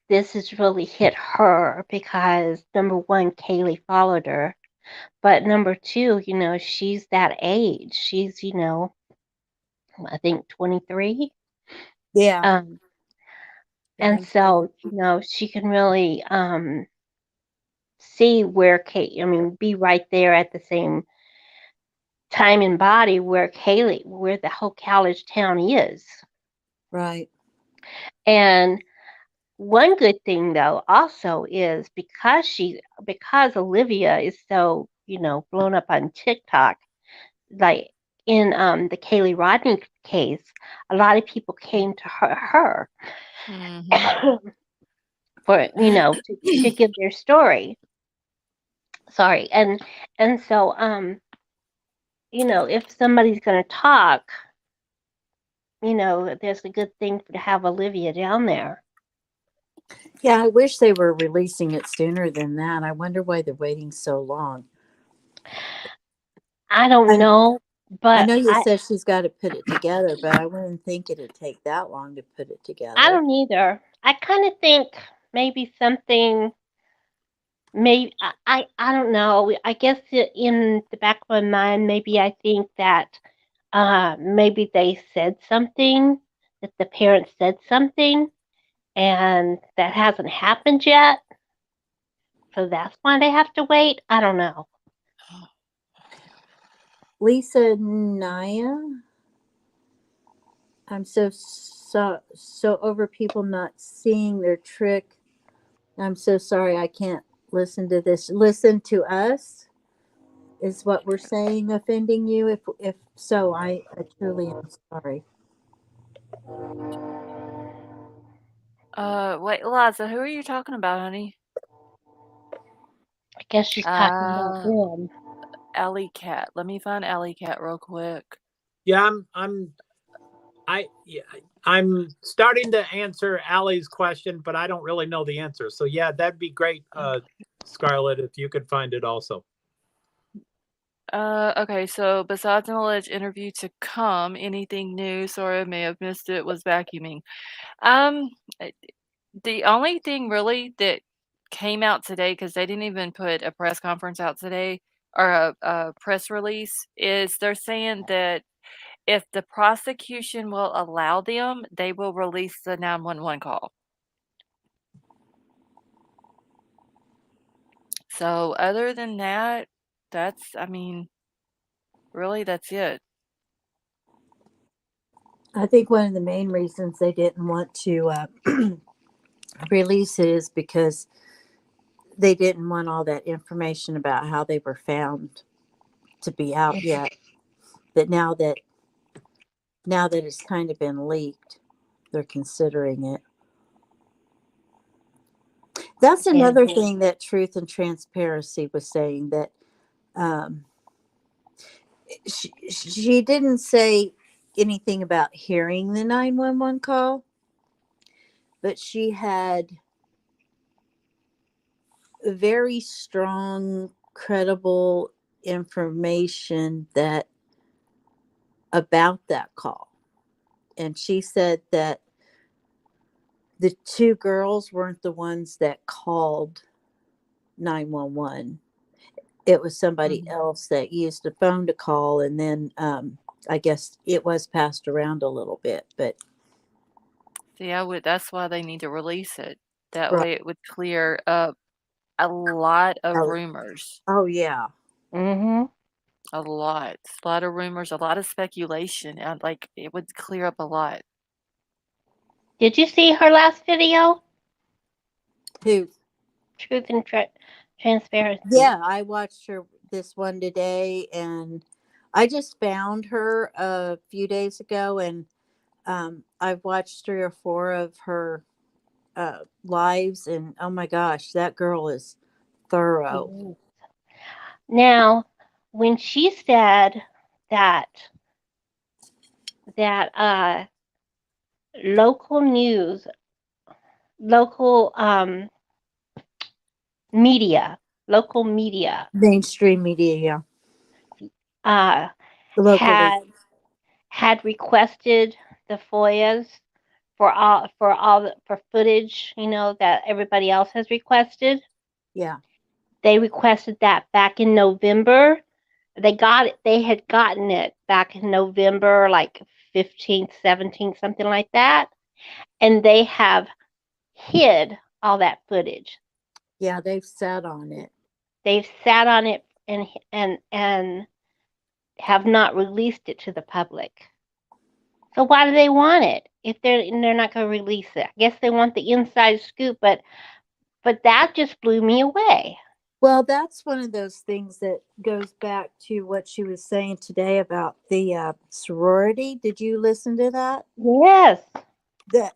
Speaker 19: this has really hit her because number one, Kaylee followed her, but number two, she's that age. She's, I think 23.
Speaker 14: Yeah.
Speaker 19: And so, she can really see where Kate, be right there at the same time and body where where the whole college town is.
Speaker 14: Right.
Speaker 19: And one good thing though also is because Olivia is so, blown up on TikTok, like in the Kaylee Rodney case, a lot of people came to her for, to give their story. Sorry. And so if somebody's gonna talk, there's a good thing to have Olivia down there.
Speaker 14: Yeah, I wish they were releasing it sooner than that. I wonder why they're waiting so long.
Speaker 19: I don't know, but
Speaker 14: I know you said she's got to put it together, but I wouldn't think it'd take that long to put it together.
Speaker 19: I don't either. I kind of think maybe something, maybe I don't know. I guess in the back of my mind, maybe I think that maybe they said something, that the parents said something, and that hasn't happened yet. So that's why they have to wait. I don't know.
Speaker 14: Lisa Naya, I'm so over people not seeing their trick. I'm so sorry I can't listen to this. Listen to us is what we're saying offending you. If so, I truly am sorry.
Speaker 1: Wait, Liza, who are you talking about, honey?
Speaker 19: I guess she's talking about them.
Speaker 1: Alley Cat. Let me find Alley Cat real quick.
Speaker 18: Yeah, I'm starting to answer Allie's question, but I don't really know the answer. So yeah, that'd be great, Scarlett, if you could find it also.
Speaker 1: Okay, so besides an alleged interview to come, anything new, sorry I may have missed it, was vacuuming. Um, the only thing really that came out today, because they didn't even put a press conference out today or a press release, is they're saying that if the prosecution will allow them, they will release the 911 call. So other than that, really that's it.
Speaker 14: I think one of the main reasons they didn't want to release it is because they didn't want all that information about how they were found to be out yet. But now that it's kind of been leaked, they're considering it. That's another thing that Truth and Transparency was saying, that she didn't say anything about hearing the 911 call, but she had very strong, credible information about that call. And she said that the two girls weren't the ones that called 911. It was somebody else that used the phone to call, and then I guess it was passed around a little bit. But
Speaker 1: See, that's why they need to release it. That
Speaker 14: right.
Speaker 1: way it would clear up a lot of rumors.
Speaker 14: Oh yeah.
Speaker 19: Mm-hmm.
Speaker 1: A lot of rumors, a lot of speculation, and like it would clear up a lot.
Speaker 19: Did you see her last video?
Speaker 14: Who?
Speaker 19: Truth and Transparency.
Speaker 14: Yeah, I watched this one today, and I just found her a few days ago, and I've watched 3 or 4 of her lives, and oh my gosh, that girl is thorough.
Speaker 19: Yes. Now, when she said that local news, local media, local media,
Speaker 14: Mainstream media,
Speaker 19: uh,
Speaker 14: locally.
Speaker 19: had requested the FOIAs for footage, that everybody else has requested.
Speaker 14: Yeah.
Speaker 19: They requested that back in November. They had gotten it back in November, like 15th, 17th, something like that. And they have hid all that footage.
Speaker 14: Yeah, they've sat on it.
Speaker 19: They've sat on it and have not released it to the public. So why do they want it if they're not going to release it? I guess they want the inside scoop, but that just blew me away.
Speaker 14: Well, that's one of those things that goes back to what she was saying today about the sorority. Did you listen to that?
Speaker 19: Yes.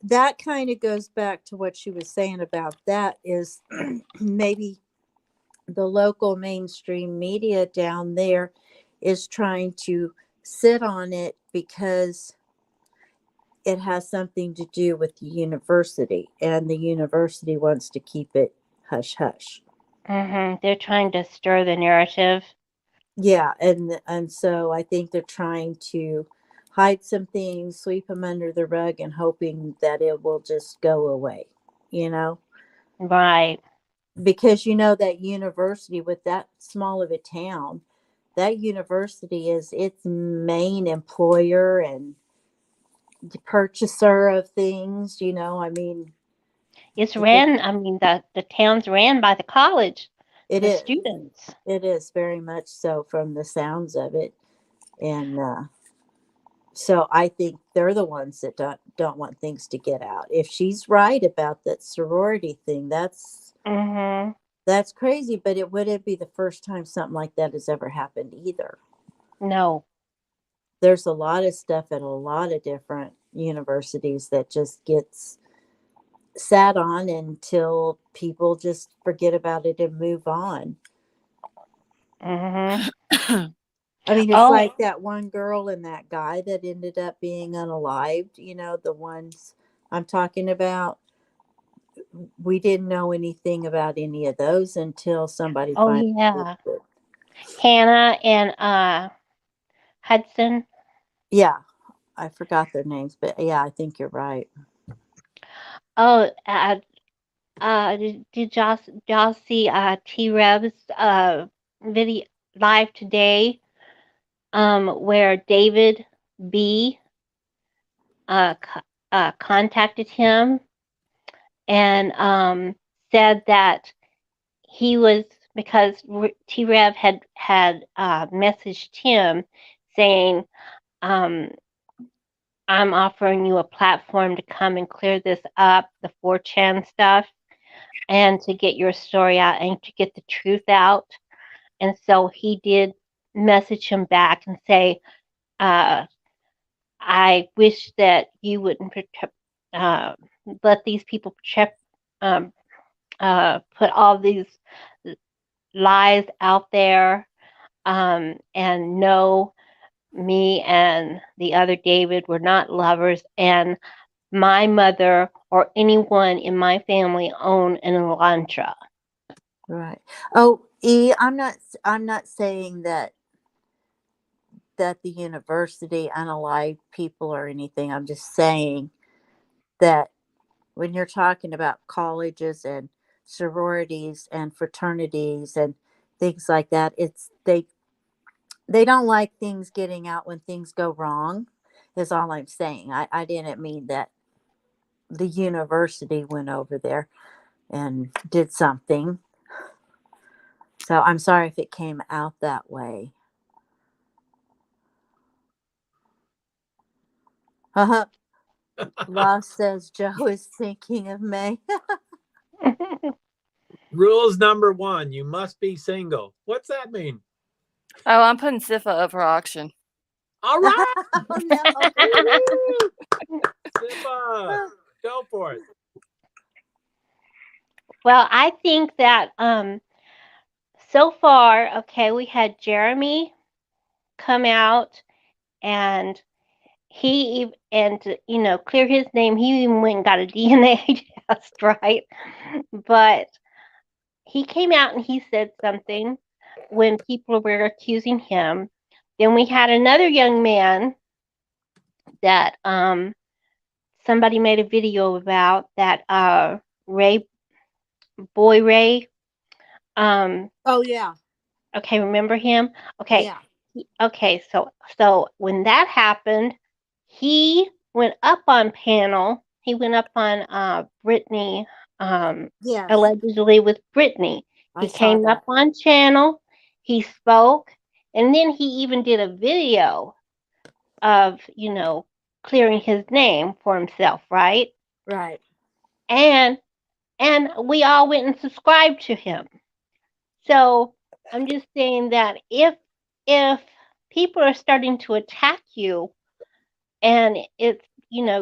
Speaker 14: That kind of goes back to what she was saying about that is maybe the local mainstream media down there is trying to sit on it because it has something to do with the university, and the university wants to keep it hush hush.
Speaker 19: They're trying to stir the narrative.
Speaker 14: Yeah, and so I think they're trying to hide some things, sweep them under the rug, and hoping that it will just go away. You know,
Speaker 19: Right.
Speaker 14: because that university, with that small of a town, that university is its main employer and the purchaser of things. I mean,
Speaker 19: It's ran. I mean, the town's ran by the college,
Speaker 14: it
Speaker 19: the
Speaker 14: is.
Speaker 19: students.
Speaker 14: It is very much so from the sounds of it, and so I think they're the ones that don't want things to get out. If she's right about that sorority thing, that's crazy. But it wouldn't be the first time something like that has ever happened either.
Speaker 19: No.
Speaker 14: There's a lot of stuff at a lot of different universities that just gets sat on until people just forget about it and move on. I mean, it's like that one girl and that guy that ended up being unalived, the ones I'm talking about. We didn't know anything about any of those until somebody
Speaker 19: Oh
Speaker 14: finally
Speaker 19: yeah.
Speaker 14: did it.
Speaker 19: Hannah and Hudson.
Speaker 14: Yeah, I forgot their names, but yeah, I think you're right.
Speaker 19: Oh, did y'all see T Rev's video live today? Where David B contacted him and said that he was, because T Rev had messaged him saying, I'm offering you a platform to come and clear this up, the 4chan stuff, and to get your story out and to get the truth out. And so he did message him back and say, I wish that you wouldn't let these people put all these lies out there, and no, me and the other David were not lovers, and my mother or anyone in my family own an Elantra.
Speaker 14: Right. Oh, E, I'm not saying that the university unalived people or anything. I'm just saying that when you're talking about colleges and sororities and fraternities and things like that, it's they don't like things getting out when things go wrong, is all I'm saying. I didn't mean that the university went over there and did something. So I'm sorry if it came out that way. Lost says Joe is thinking of May.
Speaker 18: Rules number 1, you must be single. What's that mean?
Speaker 1: Oh, I'm putting Sifa up for auction.
Speaker 18: All right.
Speaker 14: Oh, no.
Speaker 18: Sifa, go for it.
Speaker 19: Well, I think that so far, okay, we had Jeremy come out and clear his name. He even went and got a DNA test, right? But he came out and he said something when people were accusing him. Then we had another young man that somebody made a video about that Ray Boy Ray.
Speaker 14: Oh yeah,
Speaker 19: Okay, remember him? Okay.
Speaker 14: yeah,
Speaker 19: Okay, so when that happened, he went up on panel. He went up on Brittany,
Speaker 14: yes.
Speaker 19: allegedly with Brittany.
Speaker 14: I
Speaker 19: He
Speaker 14: saw
Speaker 19: came up
Speaker 14: that.
Speaker 19: on channel, he spoke, and then he even did a video of, clearing his name for himself, right?
Speaker 14: Right.
Speaker 19: And we all went and subscribed to him. So I'm just saying that if people are starting to attack you and it's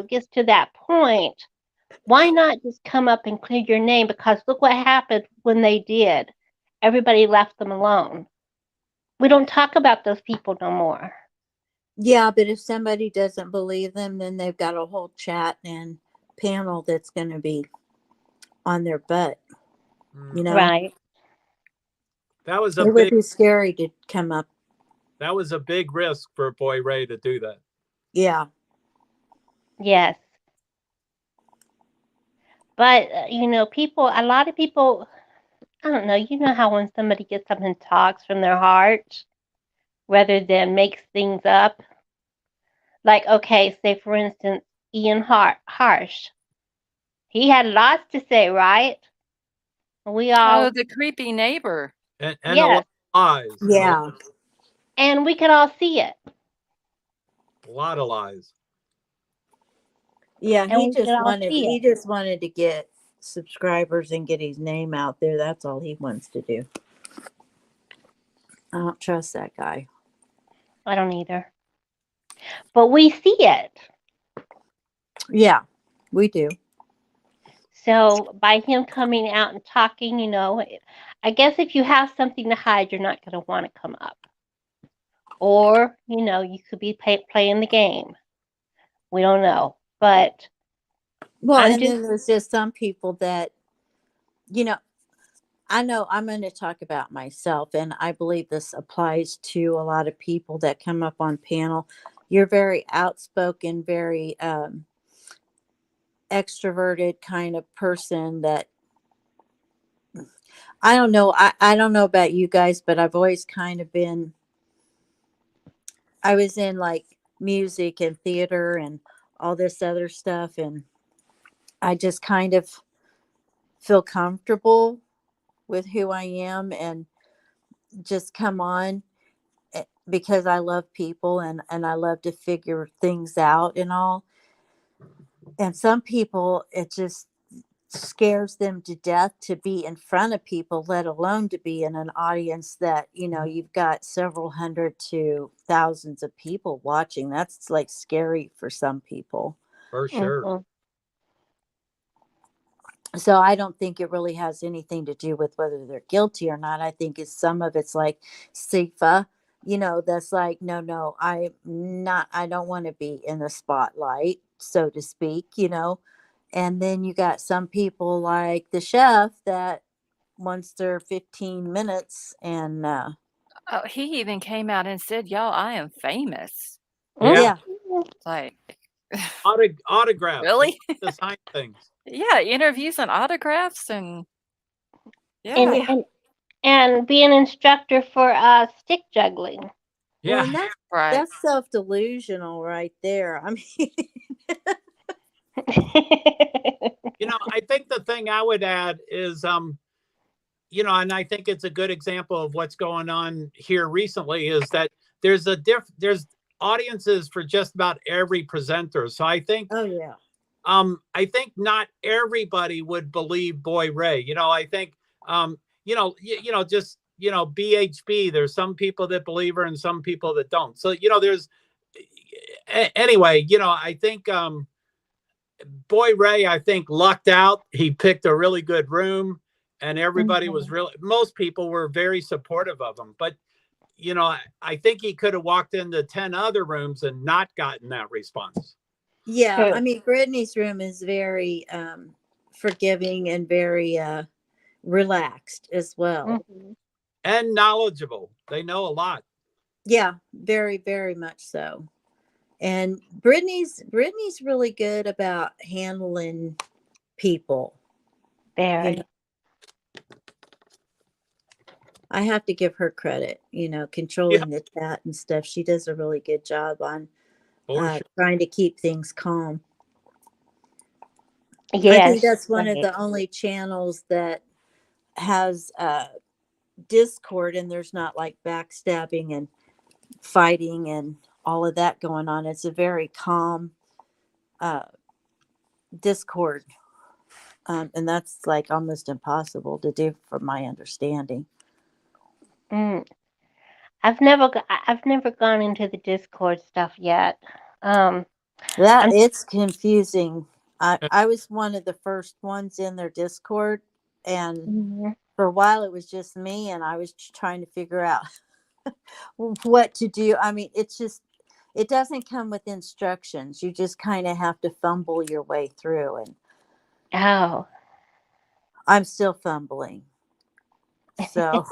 Speaker 19: gets to that point, why not just come up and clear your name? Because look what happened when they did. Everybody left them alone. We don't talk about those people no more.
Speaker 14: Yeah, but if somebody doesn't believe them, then they've got a whole chat and panel that's going to be on their butt. You know,
Speaker 19: Right.
Speaker 18: That was a
Speaker 14: it would
Speaker 18: big
Speaker 14: be scary to come up.
Speaker 18: that was a big risk for Boy Ray to do that.
Speaker 14: Yeah.
Speaker 19: Yes. But people, a lot of people, I don't know. You know how when somebody gets up and talks from their heart rather than makes things up. Like, okay, say for instance, Ian Harsh. He had lots to say, right? We
Speaker 1: Oh,
Speaker 19: all,
Speaker 1: the creepy neighbor.
Speaker 18: And a lot
Speaker 19: yes,
Speaker 18: of lies.
Speaker 14: Yeah.
Speaker 19: and we could all see it,
Speaker 18: A lot of lies.
Speaker 14: Yeah,
Speaker 19: and we could all see
Speaker 14: he
Speaker 19: it.
Speaker 14: just wanted to get subscribers and get his name out there. That's all he wants to do. I don't trust that guy.
Speaker 19: I don't either, but we see it.
Speaker 14: Yeah, we do.
Speaker 19: So by him coming out and talking, I guess if you have something to hide, you're not going to want to come up, or you could be playing the game. We don't know, but
Speaker 14: Well,
Speaker 19: I'm
Speaker 14: and
Speaker 19: just
Speaker 14: then there's just some people that, you know, I know I'm going to talk about myself, and I believe this applies to a lot of people that come up on panel. You're very outspoken, very extroverted kind of person that I don't know. I don't know about you guys, but I've always kind of been, I was in like music and theater and all this other stuff. And I just kind of feel comfortable with who I am and just come on because I love people and I love to figure things out and all. And some people, it just scares them to death to be in front of people, let alone to be in an audience that, you've got several hundred to thousands of people watching. That's like scary for some people.
Speaker 18: For sure.
Speaker 14: So I don't think it really has anything to do with whether they're guilty or not. I think some of it's like Sifa, that's like, no, I don't want to be in the spotlight, so to speak, And then you got some people like the chef that wants their 15 minutes and
Speaker 1: Oh, he even came out and said, "Y'all, I am famous."
Speaker 18: Yeah.
Speaker 14: yeah.
Speaker 1: It's like,
Speaker 18: Autographs. He
Speaker 1: really?
Speaker 18: wants to sign things.
Speaker 1: Yeah, interviews and autographs and
Speaker 19: and
Speaker 1: yeah.
Speaker 19: and and be an instructor for stick juggling.
Speaker 14: Well,
Speaker 18: Yeah.
Speaker 14: and
Speaker 1: Right.
Speaker 14: that's self-delusional right there. I mean,
Speaker 18: I think the thing I would add is, and I think it's a good example of what's going on here recently is that there's there's audiences for just about every presenter. So I think,
Speaker 14: oh yeah.
Speaker 18: I think not everybody would believe Boy Ray. I think, just, BHB, there's some people that believe her and some people that don't. So, there's, anyway, I think, Boy Ray, I think, lucked out. He picked a really good room, and everybody was most people were very supportive of him. But, I think he could have walked into 10 other rooms and not gotten that response.
Speaker 14: Yeah,
Speaker 19: True.
Speaker 14: I mean, Brittany's room is very forgiving and very relaxed as well.
Speaker 18: And knowledgeable. They know a lot.
Speaker 14: Yeah, very, very much so. And Brittany's really good about handling people.
Speaker 19: Very.
Speaker 14: I have to give her credit, controlling the chat and stuff. She does a really good job on trying to keep things calm. I think that's one of the only channels that has Discord, and there's not like backstabbing and fighting and all of that going on. It's a very calm Discord. And that's like almost impossible to do from my understanding.
Speaker 19: I've never gone into the Discord stuff yet.
Speaker 14: It's confusing. I was one of the first ones in their Discord, and for a while it was just me, and I was trying to figure out what to do. I mean, it doesn't come with instructions. You just kind of have to fumble your way through, and I'm still fumbling. So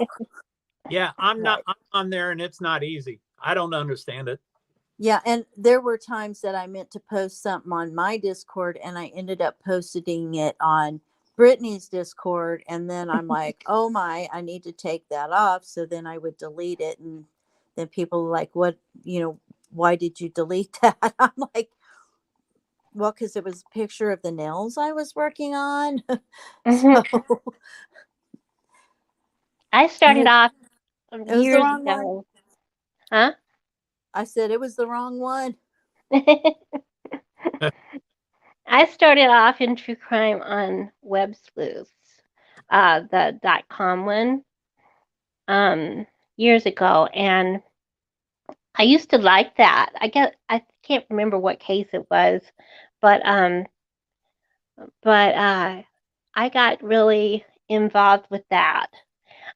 Speaker 18: yeah, I'm on there, and it's not easy. I don't understand it.
Speaker 14: Yeah, and there were times that I meant to post something on my Discord, and I ended up posting it on Brittany's Discord, and then I'm like, oh my, I need to take that off. So then I would delete it, and then people were like, what, why did you delete that? I'm like, well, because it was a picture of the nails I was working on. So
Speaker 19: I started off
Speaker 14: it was the
Speaker 19: years
Speaker 14: wrong
Speaker 19: ago.
Speaker 14: one.
Speaker 19: Huh?
Speaker 14: I said it was the wrong one.
Speaker 19: I started off in true crime on Web Sleuths, the .com one, years ago, and I used to like that. I can't remember what case it was, but I got really involved with that,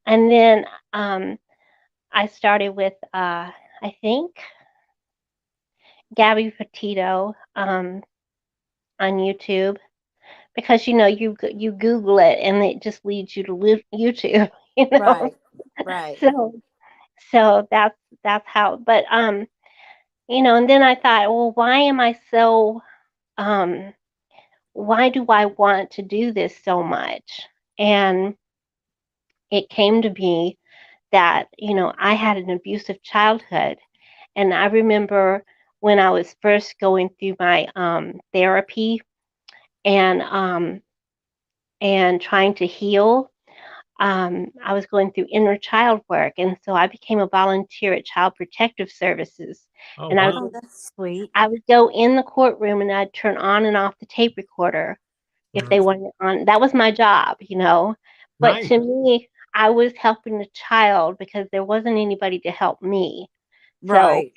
Speaker 19: and then I started with I think Gabby Petito on YouTube, because you Google it and it just leads you to YouTube,
Speaker 14: Right.
Speaker 19: So that's how. But and then I thought, well, why am I so why do I want to do this so much? And it came to me that I had an abusive childhood, and I remember when I was first going through my therapy and trying to heal. I was going through inner child work, and so I became a volunteer at Child Protective Services.
Speaker 18: Oh,
Speaker 19: and
Speaker 18: wow.
Speaker 14: That's sweet.
Speaker 19: I would go in the courtroom and I'd turn on and off the tape recorder if they wanted on. That was my job. But
Speaker 18: Nice.
Speaker 19: to me, I was helping the child because there wasn't anybody to help me.
Speaker 14: Right.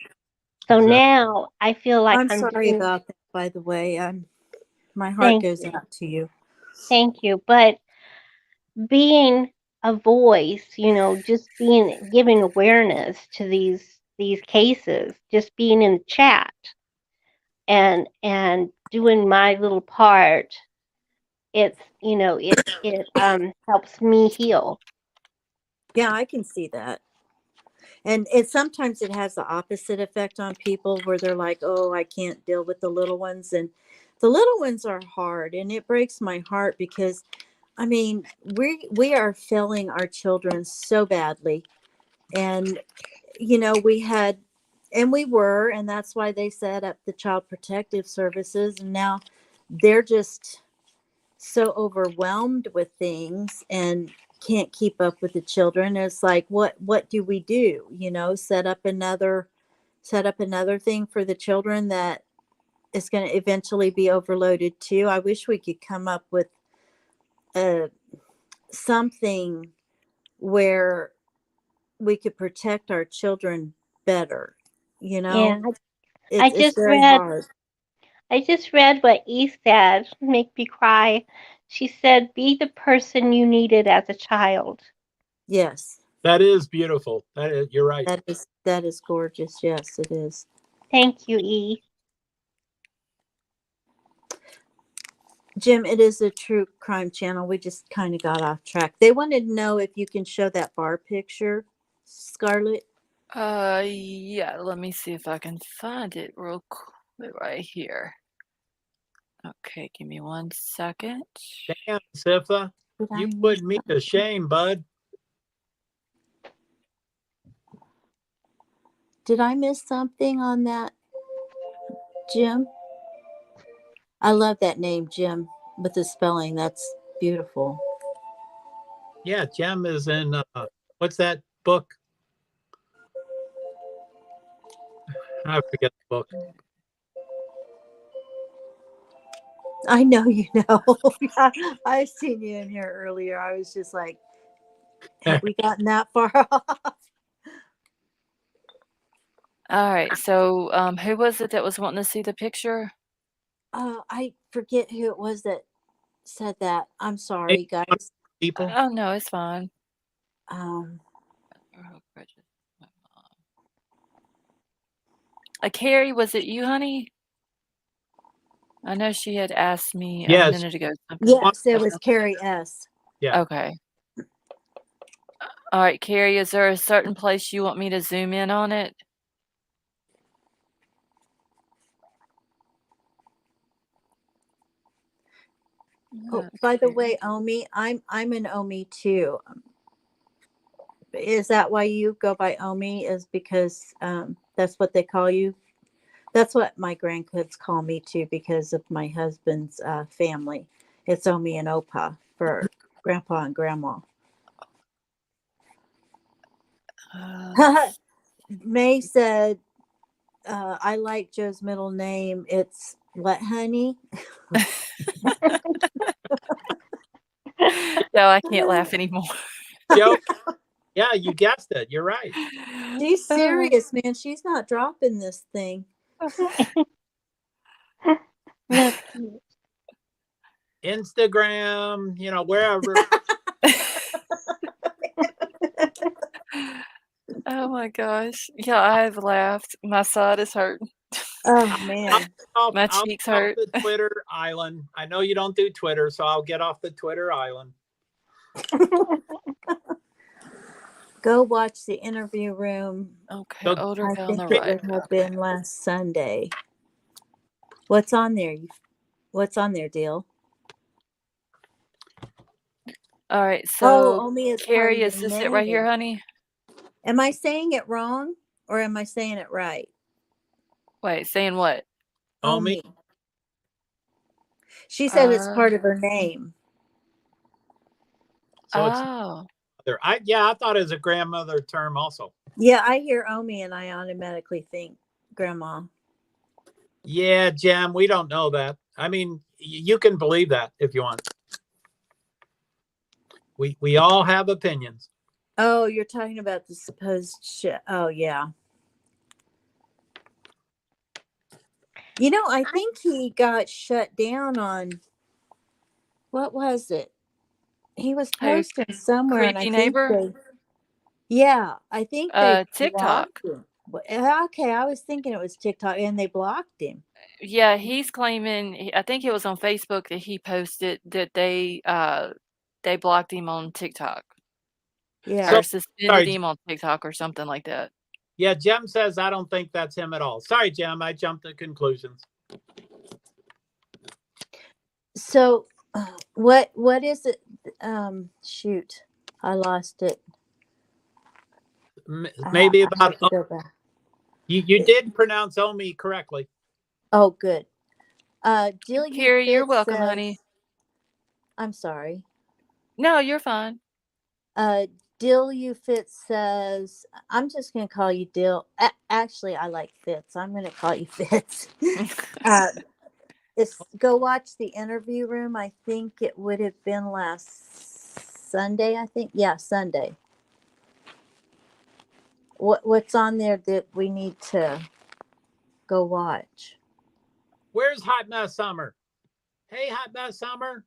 Speaker 19: So now I feel like
Speaker 14: I'm
Speaker 19: I'm
Speaker 14: sorry
Speaker 19: doing.
Speaker 14: about that, by the way. My heart
Speaker 19: Thank
Speaker 14: goes
Speaker 19: you.
Speaker 14: out to you.
Speaker 19: Thank you. But being a voice, just giving awareness to these cases, just being in the chat and doing my little part, it helps me heal.
Speaker 14: Yeah, I can see that. And sometimes it has the opposite effect on people where they're like, oh, I can't deal with the little ones. And the little ones are hard, and it breaks my heart because I mean, we are failing our children so badly. And and that's why they set up the Child Protective Services, and now they're just so overwhelmed with things and can't keep up with the children. It's like, what do we do? Set up another thing for the children that is going to eventually be overloaded too. I wish we could come up with something where we could protect our children better.
Speaker 19: Yeah,
Speaker 14: It's very hard.
Speaker 19: I just read what E said, make me cry. She said, "Be the person you needed as a child."
Speaker 14: Yes.
Speaker 18: That is beautiful. You're right.
Speaker 14: That is gorgeous. Yes, it is.
Speaker 19: Thank you, E.
Speaker 14: Jim, it is a true crime channel. We just kind of got off track. They wanted to know if you can show that bar picture, Scarlett.
Speaker 1: Yeah, let me see if I can find it real quick right here. Okay, give me 1 second.
Speaker 18: Damn, Sifa, you put me to shame, bud.
Speaker 14: Did I miss something on that, Jim? I love that name, Jim, with the spelling. That's beautiful.
Speaker 18: Yeah, Jem is in, what's that book? I forget the book.
Speaker 14: I know you know. I've seen you in here earlier. I was just like, have we gotten that far off?
Speaker 1: All right, so who was it that was wanting to see the picture?
Speaker 14: I forget who it was that said that. I'm sorry, guys.
Speaker 18: People.
Speaker 1: Oh no, it's fine. Carrie, was it you, honey? I know she had asked me a
Speaker 18: Yes.
Speaker 1: minute ago something.
Speaker 14: Yes, it was Carrie S.
Speaker 18: Yeah.
Speaker 1: Okay. All right, Carrie, is there a certain place you want me to zoom in on it?
Speaker 14: Oh, by the way, Omi, I'm an Omi too. Is that why you go by Omi? Is because that's what they call you? That's what my grandkids call me too, because of my husband's family. It's Omi and Opa for Grandpa and Grandma. May said, I like Joe's middle name. It's what, honey?
Speaker 1: No, I can't laugh anymore.
Speaker 18: Joe, yeah, you guessed it. You're right.
Speaker 14: She's serious, man. She's not dropping this thing.
Speaker 18: Instagram, wherever.
Speaker 1: Oh my gosh. Yeah, I've laughed. My side is hurting.
Speaker 14: Oh man.
Speaker 1: My
Speaker 18: I'll
Speaker 1: cheeks
Speaker 18: get off
Speaker 1: hurt.
Speaker 18: the Twitter island. I know you don't do Twitter, so I'll get off the Twitter island.
Speaker 14: Go watch the interview room.
Speaker 1: Okay,
Speaker 18: So,
Speaker 1: older
Speaker 14: I
Speaker 1: guy on
Speaker 14: think
Speaker 1: the
Speaker 14: it
Speaker 1: right.
Speaker 14: would have been last Sunday. What's on there? What's on there, Deal?
Speaker 1: All right,
Speaker 14: Oh,
Speaker 1: so
Speaker 14: Omi is part
Speaker 1: Carrie,
Speaker 14: of
Speaker 1: is
Speaker 14: your
Speaker 1: this it right here,
Speaker 14: name.
Speaker 1: honey?
Speaker 14: Am I saying it wrong or am I saying it right?
Speaker 1: Wait, saying what?
Speaker 18: Omi.
Speaker 14: She said it's part of her name.
Speaker 18: So it's
Speaker 1: Oh.
Speaker 18: I thought it was a grandmother term also.
Speaker 14: Yeah, I hear Omi and I automatically think grandma.
Speaker 18: Yeah, Jem, we don't know that. I mean, you can believe that if you want. We all have opinions.
Speaker 14: Oh, you're talking about the supposed shit. Oh, yeah. You know, I think he got shut down on, what was it? He was posting somewhere and I
Speaker 1: Creepy
Speaker 14: think
Speaker 1: neighbor?
Speaker 14: I think they
Speaker 1: TikTok.
Speaker 14: blocked him. Okay, I was thinking it was TikTok and they blocked him.
Speaker 1: Yeah, he's claiming, I think it was on Facebook that he posted that they blocked him on TikTok.
Speaker 14: Yeah.
Speaker 1: Or suspended him on TikTok or something like that.
Speaker 18: Yeah, Jem says I don't think that's him at all. Sorry, Jem, I jumped to conclusions.
Speaker 14: So what is it? Shoot, I lost it.
Speaker 18: Maybe
Speaker 14: I
Speaker 18: about
Speaker 14: have to go back.
Speaker 18: you did pronounce Omi correctly.
Speaker 14: Oh, good.
Speaker 1: Carrie, you're welcome, honey.
Speaker 14: I'm sorry.
Speaker 1: No, you're fine.
Speaker 14: Dill Fitz says, I'm just going to call you Dill. Actually, I like Fitz. I'm going to call you Fitz. Go watch the interview room. I think it would have been last Sunday, I think. Yeah, Sunday. What's on there that we need to go watch?
Speaker 18: Where's Hot Mess Summer? Hey, Hot Mess Summer.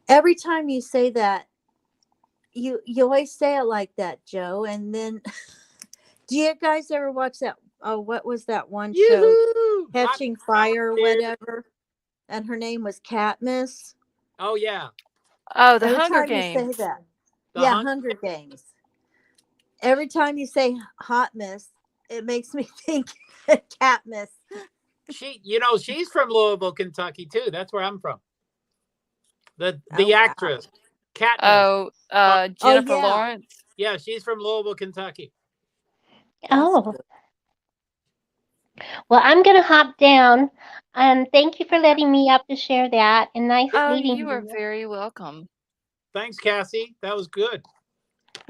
Speaker 14: Every time you say that, you always say it like that, Joe. And then, do you guys ever watch that? Oh, what was that one show? Catching Fire, or whatever. and her name was Katniss.
Speaker 18: Oh yeah,
Speaker 1: Oh, the
Speaker 14: Every
Speaker 1: Hunger
Speaker 14: time you say
Speaker 1: Games.
Speaker 14: that,
Speaker 18: the
Speaker 14: yeah,
Speaker 18: Hunger.
Speaker 14: Hunger Games. Every time you say Hot Miss, it makes me think Katniss.
Speaker 18: She's from Louisville, Kentucky too. That's where I'm from. The
Speaker 14: Oh wow.
Speaker 18: actress, Katniss.
Speaker 1: Oh,
Speaker 14: Oh
Speaker 1: Jennifer
Speaker 14: yeah,
Speaker 1: Lawrence.
Speaker 18: Yeah, she's from Louisville, Kentucky.
Speaker 14: that's
Speaker 19: Oh,
Speaker 14: good.
Speaker 19: well, I'm going to hop down. Thank you for letting me up to share that. And nice
Speaker 1: Oh,
Speaker 19: meeting
Speaker 1: you are
Speaker 19: you.
Speaker 1: very welcome.
Speaker 18: Thanks, Cassie. That was good.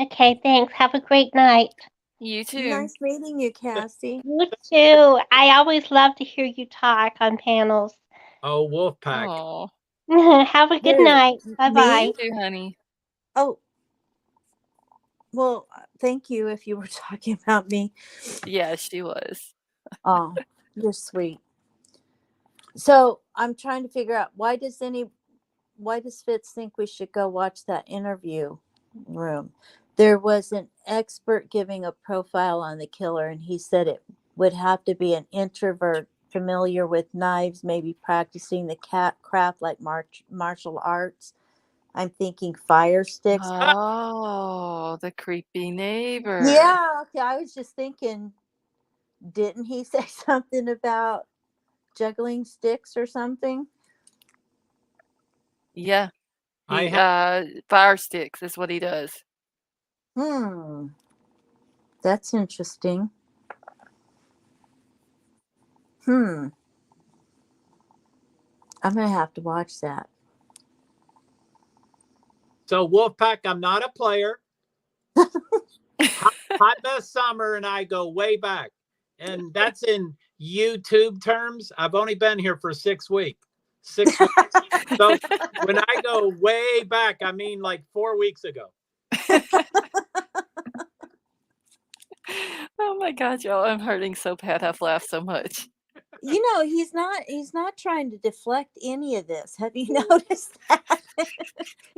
Speaker 19: Okay, thanks. Have a great night.
Speaker 1: You too.
Speaker 14: Nice meeting you, Cassie.
Speaker 19: You too. I always love to hear you talk on panels.
Speaker 18: Oh, Wolfpack.
Speaker 1: Oh,
Speaker 19: Have a good
Speaker 14: Who?
Speaker 19: night. Bye bye.
Speaker 14: Me?
Speaker 1: you too, honey.
Speaker 14: Oh, well, thank you if you were talking about me.
Speaker 1: Yeah, she was.
Speaker 14: Oh, you're sweet. So I'm trying to figure out why does Fitz think we should go watch that interview room? There was an expert giving a profile on the killer, and he said it would have to be an introvert familiar with knives, maybe practicing the craft like martial arts. I'm thinking fire sticks.
Speaker 1: Oh, the creepy neighbor.
Speaker 14: Yeah, okay. I was just thinking, didn't he say something about juggling sticks or something?
Speaker 1: Yeah,
Speaker 18: I
Speaker 1: he
Speaker 18: have.
Speaker 1: fire sticks is what he does.
Speaker 14: That's interesting. I'm gonna have to watch that.
Speaker 18: So Wolfpack, I'm not a player. Hot Mess Summer and I go way back, and that's in YouTube terms. I've only been here for 6 weeks. 6 weeks. So when I go way back, I mean like 4 weeks ago.
Speaker 1: Oh my God, y'all! I'm hurting so bad. I've laughed so much.
Speaker 14: He's not trying to deflect any of this. Have you noticed that?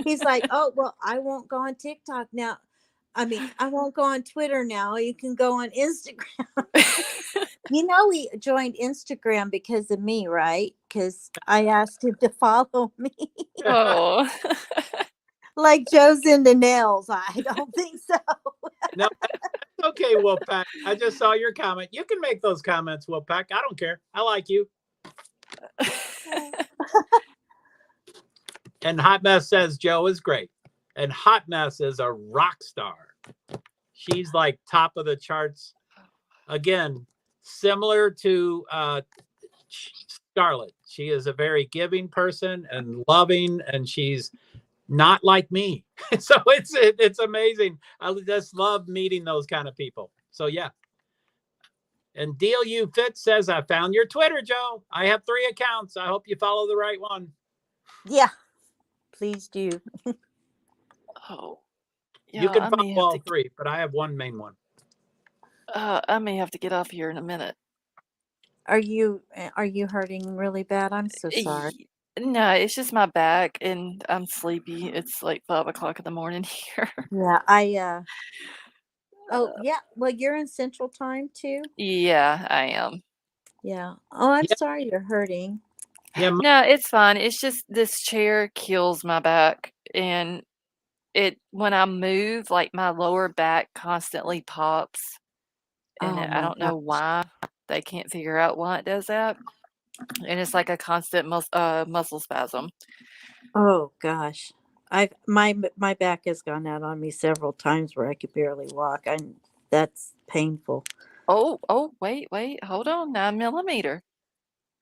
Speaker 14: He's like, oh well, I won't go on TikTok now. I mean, I won't go on Twitter now. You can go on Instagram. He joined Instagram because of me, right? Because I asked him to follow me.
Speaker 1: Oh.
Speaker 14: Like Joe's into nails. I don't think so.
Speaker 18: No, that's okay, Wolfpack. I just saw your comment. You can make those comments, Wolfpack. I don't care. I like you. And Hot Mess says Joe is great. And Hot Mess is a rock star. She's like top of the charts. Again, similar to Scarlett. She is a very giving person and loving, and she's not like me. So it's amazing. I just love meeting those kind of people. So yeah. And DLU Fitz says, I found your Twitter, Joe. I have 3 accounts. I hope you follow the right one.
Speaker 14: Yeah, please do.
Speaker 1: Oh,
Speaker 18: You
Speaker 1: yeah.
Speaker 18: can
Speaker 1: I
Speaker 18: follow
Speaker 1: may have
Speaker 18: all
Speaker 1: to.
Speaker 18: 3, but I have one main one.
Speaker 1: I may have to get off here in a minute.
Speaker 14: Are you hurting really bad? I'm so sorry.
Speaker 1: No, it's just my back, and I'm sleepy. It's like 5 o'clock in the morning here.
Speaker 14: Yeah, oh yeah. Well, you're in Central Time too?
Speaker 1: Yeah, I am.
Speaker 14: Yeah. Oh, I'm
Speaker 18: Yeah.
Speaker 14: sorry you're hurting.
Speaker 18: Yeah.
Speaker 1: No, it's fine. It's just this chair kills my back, and when I move, like my lower back constantly pops, and
Speaker 14: Oh
Speaker 1: I
Speaker 14: my
Speaker 1: don't
Speaker 14: God.
Speaker 1: know why. They can't figure out why it does that, and it's like a constant muscle spasm.
Speaker 14: Oh gosh. My back has gone out on me several times where I could barely walk. That's painful.
Speaker 1: Oh, wait, hold on, 9 millimeter.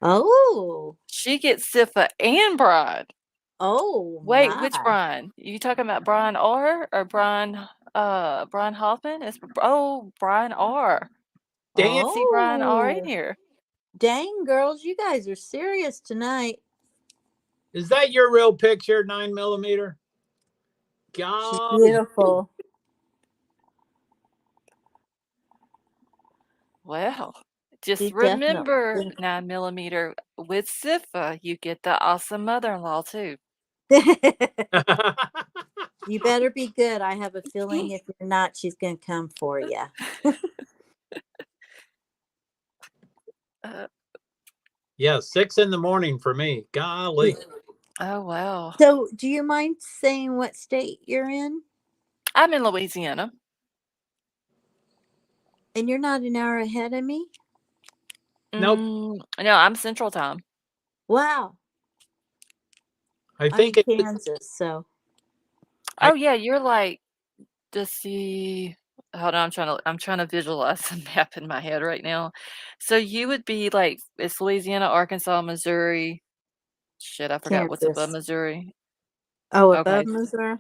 Speaker 14: Oh.
Speaker 1: She gets Siffa and Brian.
Speaker 14: Oh
Speaker 1: Wait, which
Speaker 14: my.
Speaker 1: Brian? You talking about Brian R or Brian Hoffman? Brian R. I
Speaker 18: Damn.
Speaker 1: didn't see Brian R in
Speaker 14: Oh.
Speaker 1: here.
Speaker 14: Dang, girls, you guys are serious tonight.
Speaker 18: Is that your real picture, 9mm?
Speaker 14: She's
Speaker 18: God.
Speaker 14: beautiful.
Speaker 1: Well, just
Speaker 14: She
Speaker 1: remember,
Speaker 14: definitely.
Speaker 1: 9 millimeter with Siffa, you get the awesome mother-in-law too.
Speaker 14: You better be good. I have a feeling if you're not, she's going to come for you.
Speaker 1: Uh,
Speaker 18: Yeah, 6 in the morning for me. Golly.
Speaker 1: Oh, wow.
Speaker 14: So, do you mind saying what state you're in?
Speaker 1: I'm in Louisiana.
Speaker 14: And you're not an hour ahead of me?
Speaker 18: Nope.
Speaker 1: No, I'm Central Time.
Speaker 14: Wow.
Speaker 18: I
Speaker 14: I'm in
Speaker 18: think it.
Speaker 14: Kansas, so
Speaker 18: I
Speaker 1: Oh, yeah, you're like, just see. Hold on, I'm trying to visualize the map in my head right now. So you would be like, it's Louisiana, Arkansas, Missouri. Shit, I forgot what's above
Speaker 14: Kansas.
Speaker 1: Missouri.
Speaker 14: Oh, above
Speaker 1: Okay,
Speaker 14: Missouri?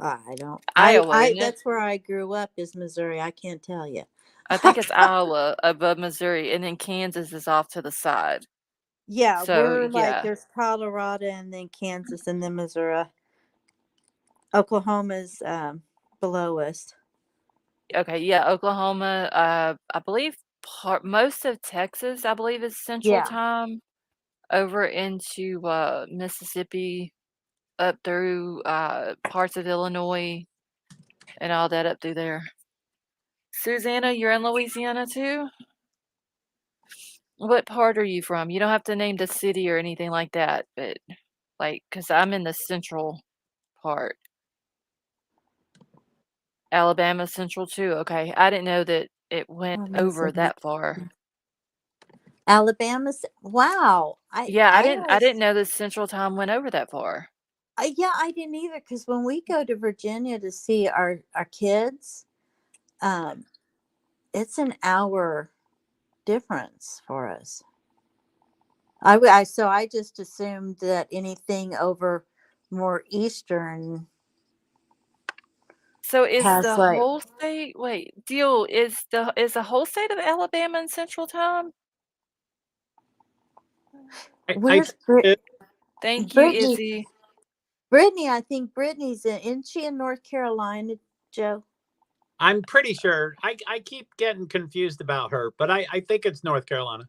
Speaker 14: I don't.
Speaker 1: Iowa, isn't it?
Speaker 14: That's where I grew up is Missouri. I can't tell you.
Speaker 1: I think it's Iowa above Missouri, and then Kansas is off to the side.
Speaker 14: Yeah,
Speaker 1: So
Speaker 14: we're like
Speaker 1: yeah.
Speaker 14: there's Colorado and then Kansas and then Missouri. Oklahoma's below us.
Speaker 1: Okay, yeah, Oklahoma, I believe most of Texas, I believe, is Central
Speaker 14: Yeah.
Speaker 1: Time, over into Mississippi, up through parts of Illinois, and all that up through there. Susanna, you're in Louisiana too? What part are you from? You don't have to name the city or anything like that, but like, because I'm in the central part. Alabama Central too. Okay, I didn't know that it went
Speaker 14: What is
Speaker 1: over
Speaker 14: it?
Speaker 1: that far.
Speaker 14: Alabama's wow.
Speaker 1: Yeah, I didn't know that Central Time went over that far.
Speaker 14: Yeah, I didn't either because when we go to Virginia to see our kids, um, it's an hour difference for us. So I just assumed that anything over more eastern
Speaker 1: So is
Speaker 14: has
Speaker 1: the
Speaker 14: like
Speaker 1: whole state, wait, deal is the whole state of Alabama in Central Time?
Speaker 18: I
Speaker 14: where's
Speaker 18: think it,
Speaker 1: Thank you,
Speaker 14: Brittany?
Speaker 1: Izzy.
Speaker 14: Brittany, I think Brittany's isn't she in North Carolina, Joe?
Speaker 18: I'm pretty sure. I keep getting confused about her, but I think it's North Carolina.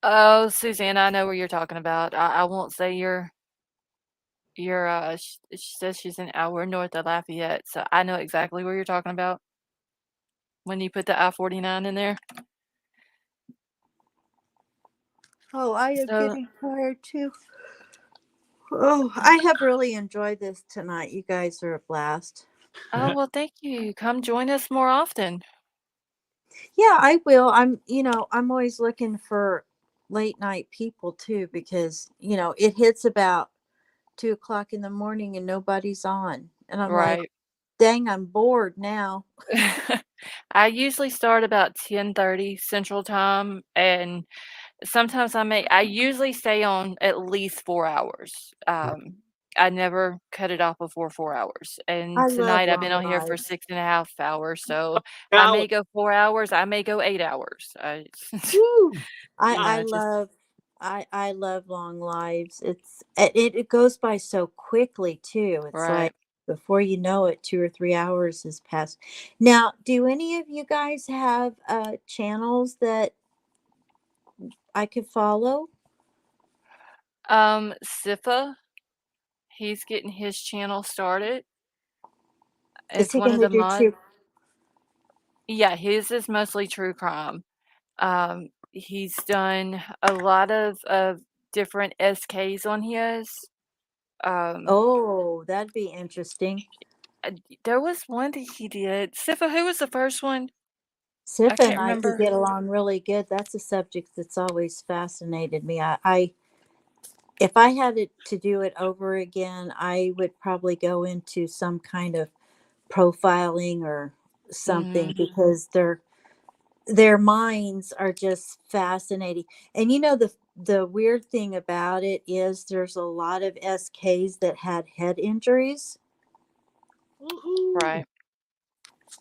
Speaker 1: Oh, Susanna, I know where you're talking about. I won't say she says she's an hour north of Lafayette, so I know exactly where you're talking about when you put the I-49 in there.
Speaker 14: Oh, I am
Speaker 1: So,
Speaker 14: getting tired too. Oh, I have really enjoyed this tonight. You guys are a blast.
Speaker 1: oh, well, thank you. Come join us more often.
Speaker 14: Yeah, I will. I'm always looking for late night people too because, it hits about 2 o'clock in the morning and nobody's on. And I'm like,
Speaker 1: Right.
Speaker 14: dang, I'm bored now.
Speaker 1: I usually start about 10:30 Central Time, and sometimes I usually stay on at least 4 hours. I never cut it off before 4 hours, and
Speaker 14: I love
Speaker 1: tonight I've been
Speaker 14: long
Speaker 1: on here for
Speaker 14: lives.
Speaker 1: 6.5 hours, so I may
Speaker 18: Golly.
Speaker 1: go 4 hours, I may go 8 hours. I
Speaker 18: Woo.
Speaker 14: I
Speaker 1: yeah, just
Speaker 14: love I love long lives. It goes by so quickly too. It's
Speaker 1: right.
Speaker 14: like before you know it, 2 or 3 hours has passed. Now, do any of you guys have channels that I could follow?
Speaker 1: Sifa, he's getting his channel started
Speaker 14: Is
Speaker 1: as
Speaker 14: he
Speaker 1: one
Speaker 14: going
Speaker 1: of
Speaker 14: to
Speaker 1: the
Speaker 14: do
Speaker 1: mod.
Speaker 14: true?
Speaker 1: Yeah, his is mostly true crime. He's done a lot of different SKs on his. Um,
Speaker 14: Oh, that'd be interesting.
Speaker 1: there was one that he did. Sifa, who was the first one? I
Speaker 14: Sifa
Speaker 1: can't
Speaker 14: and I could
Speaker 1: remember.
Speaker 14: get along really good. That's a subject that's always fascinated me. I if I had it to do it over again, I would probably go into some kind of profiling or something
Speaker 1: Mhm.
Speaker 14: because their minds are just fascinating. And the weird thing about it is there's a lot of SKs that had head injuries.
Speaker 18: Woohoo.
Speaker 1: Right.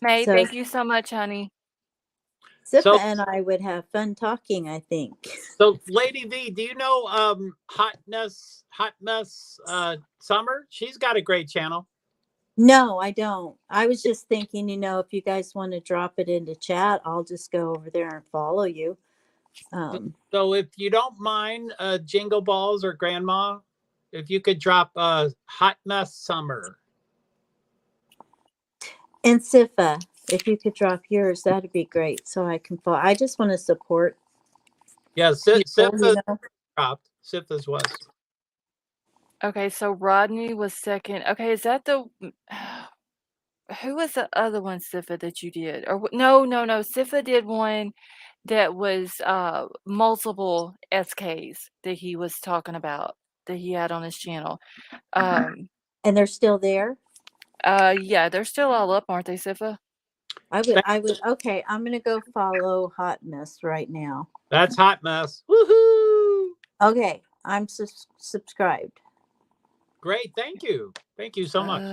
Speaker 1: May,
Speaker 14: So
Speaker 1: thank you so much, honey.
Speaker 14: Zipa
Speaker 18: So
Speaker 14: and I would have fun talking, I think.
Speaker 18: so Lady V, do you know Hot Mess Summer? She's got a great channel.
Speaker 14: No, I don't. I was just thinking, if you guys want to drop it into chat, I'll just go over there and follow you.
Speaker 18: So if you don't mind, Jingle Balls or Grandma, if you could drop Hot Mess Summer.
Speaker 14: And Sifa, if you could drop yours, that'd be great. So I can follow. I just want to support
Speaker 18: Yeah,
Speaker 5: people, you
Speaker 18: SIFA
Speaker 5: know.
Speaker 18: dropped. SIFA's was.
Speaker 1: Okay, so Rodney was second. Okay, is that the who was the other one, Sifa, that you did? Or no, no, no. Sifa did one that was multiple SKs that he was talking about that he had on his channel. Um,
Speaker 14: And they're still there?
Speaker 1: yeah, they're still all up, aren't they, Sifa?
Speaker 14: Okay, I'm going to go follow Hot Mess right now.
Speaker 18: That's Hot Mess. Woohoo!
Speaker 14: Okay, I'm subscribed.
Speaker 18: Great, thank you. Thank you so much.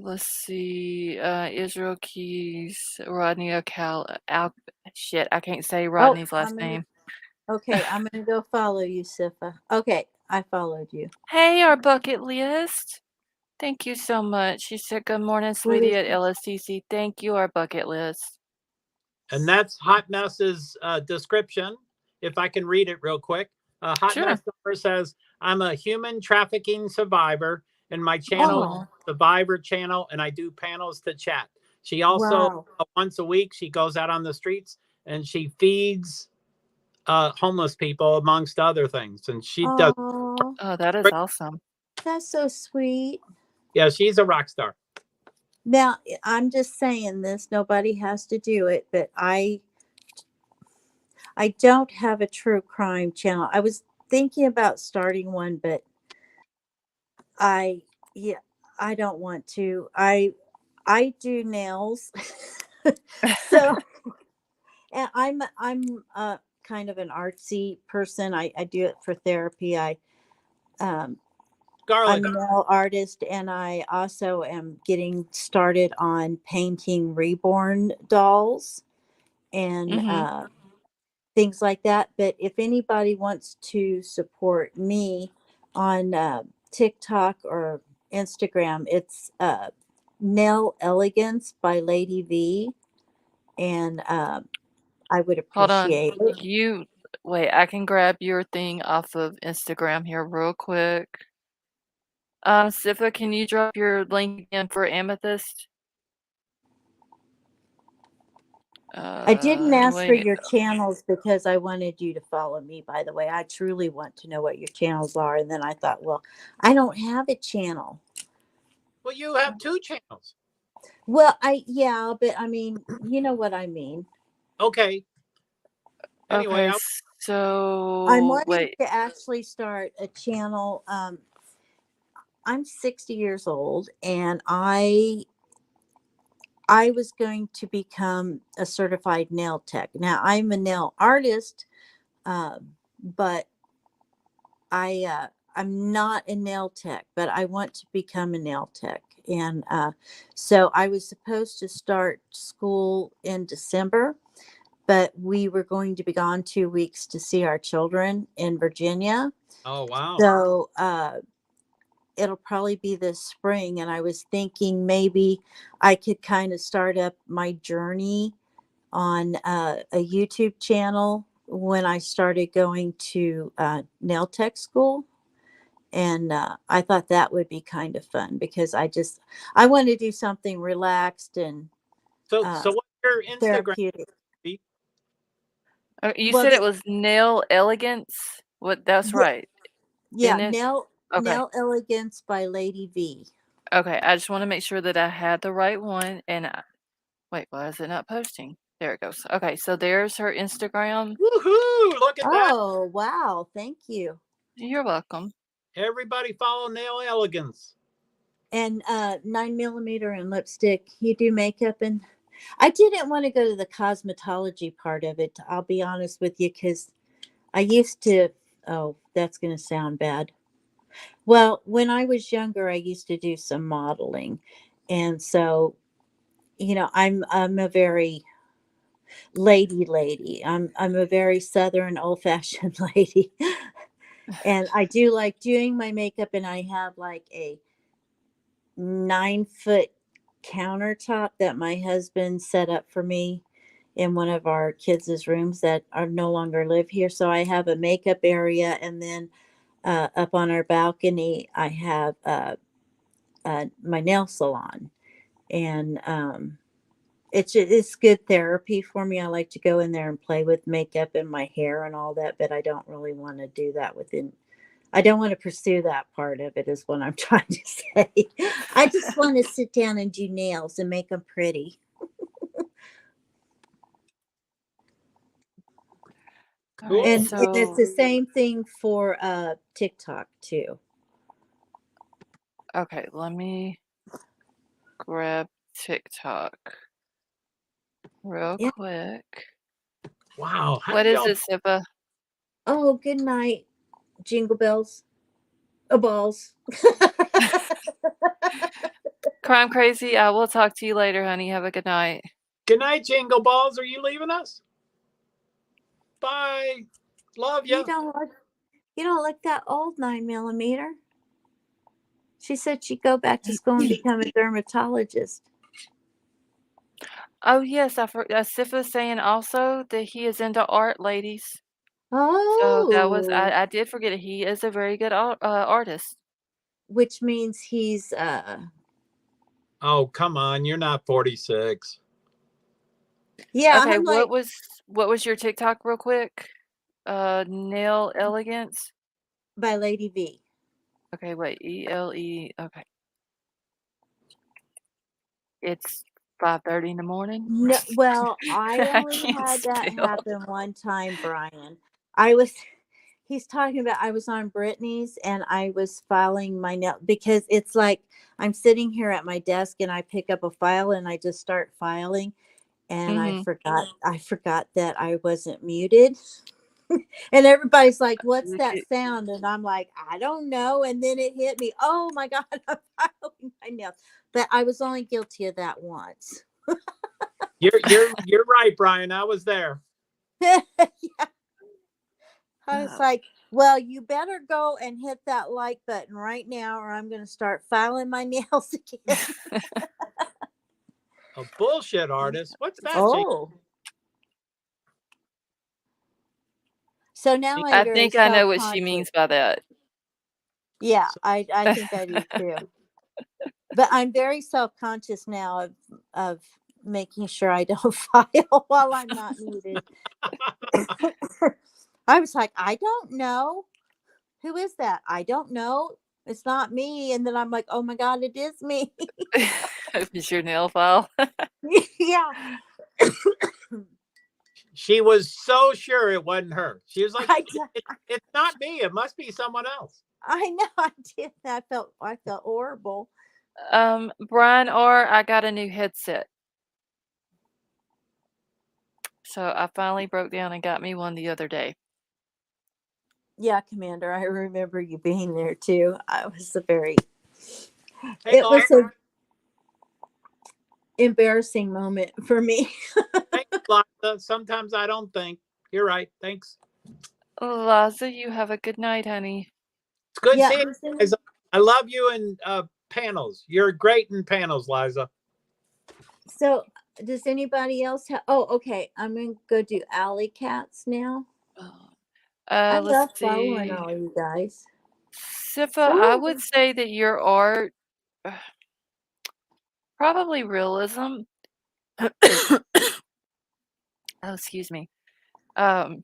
Speaker 1: Let's see. Israel Keys, Rodney shit, I can't say
Speaker 14: Oh,
Speaker 1: Rodney's last name.
Speaker 14: Okay, I'm going to go follow you, Sifa. Okay, I followed you.
Speaker 1: Hey, our bucket list. Thank you so much. She said, "Good morning,
Speaker 14: What
Speaker 1: sweetie,"
Speaker 14: is
Speaker 1: at LSTC. Thank you, our bucket list.
Speaker 18: And that's Hot Mess's description. If I can read it real quick. Hot
Speaker 1: Sure.
Speaker 18: Mess number says, I'm a human trafficking survivor, and my channel is
Speaker 1: Oh.
Speaker 18: Survivor Channel, and I do panels to chat. She also,
Speaker 14: Wow.
Speaker 18: once a week, she goes out on the streets and she feeds homeless people, amongst other things. And she does.
Speaker 14: Oh,
Speaker 1: Oh, that is awesome.
Speaker 14: that's so sweet.
Speaker 18: Yeah, she's a rock star.
Speaker 14: Now, I'm just saying this, nobody has to do it, but I don't have a true crime channel. I was thinking about starting one, but I don't want to. I do nails. So, and I'm kind of an artsy person. I do it for therapy. I'm
Speaker 18: Garlic.
Speaker 14: a nail artist, and I also am getting started on painting reborn dolls and
Speaker 1: Mhm.
Speaker 14: things like that. But if anybody wants to support me on TikTok or Instagram, it's Nail Elegance by Lady V, and I would
Speaker 1: Hold on.
Speaker 14: appreciate it.
Speaker 1: You wait, I can grab your thing off of Instagram here real quick. Sifa, can you drop your link again for Amethyst?
Speaker 14: I didn't ask for
Speaker 1: Wait.
Speaker 14: your channels because I wanted you to follow me, by the way. I truly want to know what your channels are. And then I thought, well, I don't have a channel.
Speaker 18: Well, you have 2 channels.
Speaker 14: Well, yeah, but I mean, you know what I mean.
Speaker 18: Okay. Anyway,
Speaker 1: Okay,
Speaker 14: I'm
Speaker 1: so
Speaker 14: wanting
Speaker 1: wait.
Speaker 14: to actually start a channel. I'm 60 years old, and I was going to become a certified nail tech. Now, I'm a nail artist, but I'm not a nail tech, but I want to become a nail tech. And so I was supposed to start school in December, but we were going to be gone 2 weeks to see our children in Virginia.
Speaker 18: Oh, wow.
Speaker 14: So it'll probably be this spring. And I was thinking maybe I could kind of start up my journey on a YouTube channel when I started going to nail tech school. And I thought that would be kind of fun because I want to do something relaxed and
Speaker 18: So what's your Instagram?
Speaker 14: therapeutic.
Speaker 1: You
Speaker 14: Well,
Speaker 1: said it was Nail Elegance? What that's
Speaker 14: yeah,
Speaker 1: right.
Speaker 14: yeah,
Speaker 1: Isn't it?
Speaker 14: nail
Speaker 1: Okay.
Speaker 14: elegance by Lady V.
Speaker 1: Okay, I just want to make sure that I had the right one and wait, why is it not posting? There it goes. Okay, so there's her Instagram.
Speaker 18: Woohoo! Look at that.
Speaker 14: Oh, wow. Thank you.
Speaker 1: You're welcome.
Speaker 18: Everybody follow Nail Elegance.
Speaker 14: And 9mm and lipstick. You do makeup, and I didn't want to go to the cosmetology part of it. I'll be honest with you, because I used to. Oh, that's going to sound bad. Well, when I was younger, I used to do some modeling, and so I'm a very lady. I'm a very southern, old fashioned lady, and I do like doing my makeup. And I have like a 9-foot countertop that my husband set up for me in one of our kids' rooms that are no longer live here. So I have a makeup area, and then up on our balcony, I have my nail salon, and it's good therapy for me. I like to go in there and play with makeup and my hair and all that, but I don't really want to do that within. I don't want to pursue that part of it, is what I'm trying to say. I just want to sit down and do nails and make them pretty.
Speaker 1: All right,
Speaker 14: And it's
Speaker 1: so
Speaker 14: the same thing for TikTok too.
Speaker 1: okay, let me grab TikTok real
Speaker 14: Yeah.
Speaker 1: quick.
Speaker 18: Wow. How
Speaker 1: What
Speaker 18: do
Speaker 1: is
Speaker 18: y'all
Speaker 1: it, Sipa?
Speaker 14: Oh, good night, jingle bells, balls.
Speaker 1: Crime Crazy, I will talk to you later, honey. Have a good night.
Speaker 18: Good night, Jingle Balls. Are you leaving us? Bye. Love
Speaker 14: You
Speaker 18: you.
Speaker 14: don't like that old 9mm. She said she'd go back to school and become a dermatologist.
Speaker 1: Oh yes, Sifa's saying also that he is into art, ladies. So that was
Speaker 14: Oh,
Speaker 1: I did forget it. He is a very good artist.
Speaker 14: which means he's
Speaker 18: Oh, come on. You're not 46.
Speaker 14: yeah,
Speaker 1: Okay,
Speaker 14: I'm like
Speaker 1: what was your TikTok real quick? Nail Elegance.
Speaker 14: by Lady V.
Speaker 1: Okay, wait. ELE. Okay. It's 5:30 in the morning.
Speaker 14: No, well, I
Speaker 1: I
Speaker 14: only
Speaker 1: can't
Speaker 14: had that
Speaker 1: spell.
Speaker 14: happen one time, Brian. He's talking about I was on Brittany's and I was filing my nail because it's like I'm sitting here at my desk and I pick up a file and I just start filing and
Speaker 1: Mhm.
Speaker 14: I forgot that I wasn't muted. And everybody's like, "What's
Speaker 1: Look
Speaker 14: that
Speaker 1: at
Speaker 14: sound?" And I'm like, "I don't know." And then it hit me. Oh my God, I'm filing my nails. But I was only guilty of that once.
Speaker 18: You're right, Brian. I was there.
Speaker 14: Yeah. I was like, well, you better go and hit that like button right now, or I'm going to start filing my nails again.
Speaker 18: A bullshit artist. What's that, Jake?
Speaker 14: Oh. So now
Speaker 1: I
Speaker 14: I'm very
Speaker 1: think I know what she
Speaker 14: self-conscious.
Speaker 1: means by that.
Speaker 14: Yeah, I think I do too. But I'm very self-conscious now of making sure I don't file while I'm not muted. I was like, I don't know. Who is that? I don't know. It's not me. And then I'm like, oh my God, it is me.
Speaker 1: Is your nail file?
Speaker 14: Yeah.
Speaker 18: She was so sure it wasn't her. She was like,
Speaker 14: I
Speaker 18: it's not me. It must be someone else.
Speaker 14: I know I did. I felt horrible.
Speaker 1: Brian R, I got a new headset. So I finally broke down and got me one the other day.
Speaker 14: Yeah, Commander, I remember you being there too. I was
Speaker 18: Hey,
Speaker 14: it was a embarrassing moment for me.
Speaker 18: thanks, Liza. Sometimes I don't think. You're right. Thanks.
Speaker 1: Liza, you have a good night, honey.
Speaker 18: It's good
Speaker 14: Yeah.
Speaker 18: seeing you, Liza. I love you in panels. You're great in panels, Liza.
Speaker 14: So does anybody else have okay. I'm gonna go do alley cats now. I
Speaker 1: Let's
Speaker 14: love following
Speaker 1: see.
Speaker 14: all you guys.
Speaker 1: Sifa, I would say that your art, probably realism. Oh, excuse me. I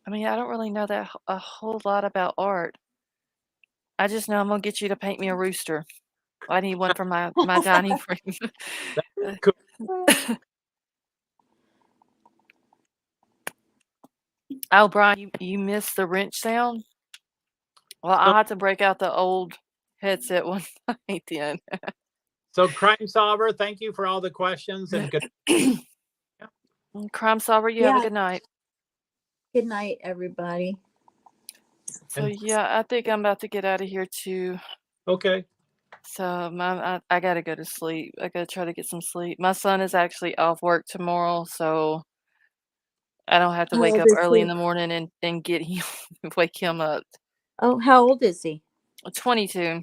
Speaker 1: mean, I don't really know that a whole lot about art. I just know I'm gonna get you to paint me a rooster. I need one for my dining room. Oh, Brian, you missed the wrench sound? Well, I'll have to break out the old headset one night then.
Speaker 18: So, Crime Solver, thank you for all the questions and good.
Speaker 1: Crime Solver, you have a
Speaker 14: Yeah.
Speaker 1: good night.
Speaker 14: Good night, everybody.
Speaker 1: So yeah, I think I'm about to get out of here too.
Speaker 18: Okay.
Speaker 1: So I gotta go to sleep. I gotta try to get some sleep. My son is actually off work tomorrow, so I don't have to
Speaker 14: How
Speaker 1: wake
Speaker 14: old
Speaker 1: up
Speaker 14: is
Speaker 1: early in
Speaker 14: he?
Speaker 1: the morning and get him wake him up.
Speaker 14: Oh, how old is he?
Speaker 1: 22.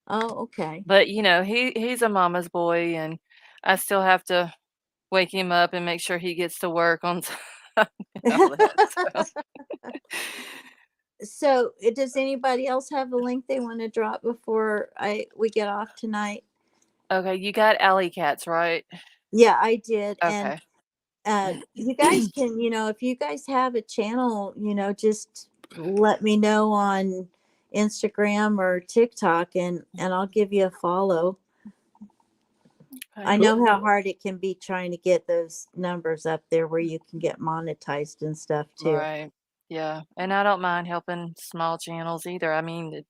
Speaker 14: Oh, okay.
Speaker 1: But you know, he's a mama's boy, and I still have to wake him up and make sure he gets to work on time and all that. So.
Speaker 14: So, does anybody else have a link they want to drop before we get off tonight?
Speaker 1: Okay, you got alley cats, right?
Speaker 14: Yeah, I did. And
Speaker 1: Okay.
Speaker 14: you guys can, if you guys have a channel, just let me know on Instagram or TikTok, and I'll give you a follow. I
Speaker 1: Okay.
Speaker 14: know how hard it can be trying to get those numbers up there where you can get monetized and stuff too.
Speaker 1: Right. Yeah, and I don't mind helping small channels either. I mean,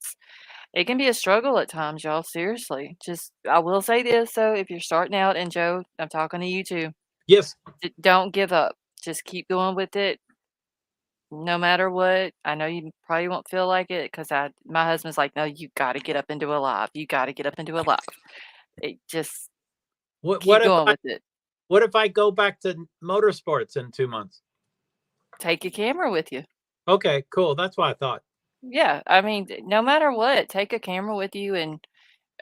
Speaker 1: it can be a struggle at times, y'all, seriously. Just I will say this, though, if you're starting out, and Joe, I'm talking to you too,
Speaker 18: Yes.
Speaker 1: don't give up. Just keep going with it no matter what. I know you probably won't feel like it because my husband's like, "No, you gotta get up and do a live. You gotta get up and do a live." It just
Speaker 18: What
Speaker 1: keep
Speaker 18: what if
Speaker 1: going
Speaker 18: I
Speaker 1: with it.
Speaker 18: what if I go back to motorsports in 2 months?
Speaker 1: Take your camera with you.
Speaker 18: Okay, cool. That's what I thought.
Speaker 1: Yeah, I mean, no matter what, take a camera with you and,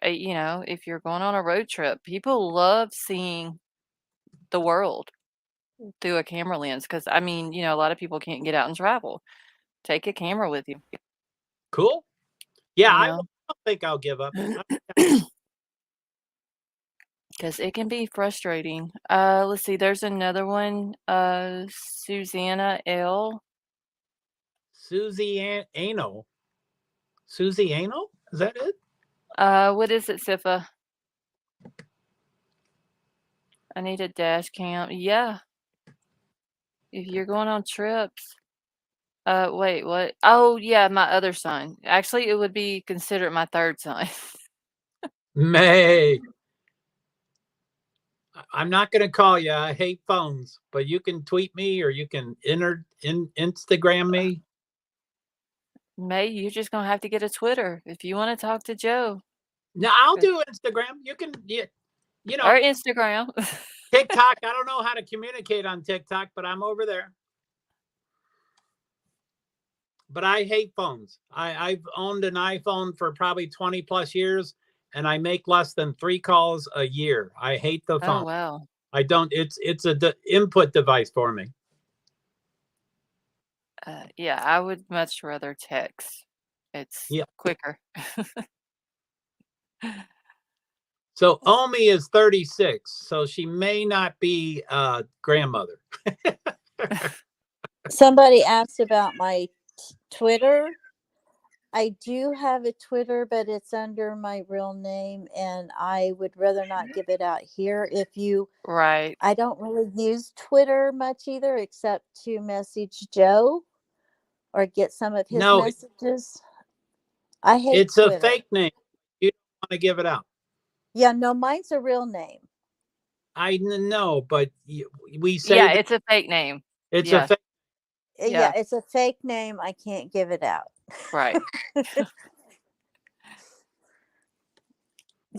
Speaker 1: if you're going on a road trip, people love seeing the world through a camera lens because, I mean, a lot of people can't get out and travel. Take a camera with you,
Speaker 18: Cool. Yeah,
Speaker 1: you
Speaker 18: I
Speaker 1: know,
Speaker 18: don't think I'll give up.
Speaker 1: because it can be frustrating. Let's see, there's another one, Susanna L.
Speaker 18: Susie Anal. Susie Anal? Is that it?
Speaker 1: What is it, Sifa? I need a dash cam. Yeah, if you're going on trips. Wait, what? Oh, yeah, my other son. Actually, it would be considered my third son.
Speaker 18: May. I'm not going to call you. I hate phones, but you can tweet me or you can Instagram me.
Speaker 1: May, you're just gonna have to get a Twitter if you want to talk to Joe.
Speaker 18: No, I'll do Instagram. You can,
Speaker 1: Or Instagram.
Speaker 18: TikTok. I don't know how to communicate on TikTok, but I'm over there. But I hate phones. I've owned an iPhone for probably 20 plus years, and I make less than 3 calls a year. I hate the
Speaker 1: Oh,
Speaker 18: phone.
Speaker 1: wow.
Speaker 18: I don't. It's a input device for me.
Speaker 1: Yeah, I would much rather text. It's
Speaker 18: Yeah.
Speaker 1: quicker.
Speaker 18: So Omi is 36, so she may not be a grandmother.
Speaker 14: Somebody asked about my Twitter. I do have a Twitter, but it's under my real name, and I would rather not give it out here.
Speaker 1: Right.
Speaker 14: I don't really use Twitter much either, except to message Joe or get some of his
Speaker 18: No,
Speaker 14: messages. I hate
Speaker 18: it's a
Speaker 14: Twitter.
Speaker 18: fake name. You don't want to give it out.
Speaker 14: Yeah, no, mine's a real name.
Speaker 18: I know, but we say
Speaker 1: Yeah,
Speaker 18: that
Speaker 1: it's a fake name.
Speaker 18: it's a
Speaker 1: Yeah.
Speaker 18: fake.
Speaker 14: Yeah,
Speaker 1: Yeah.
Speaker 14: it's a fake name. I can't give it out.
Speaker 1: Right.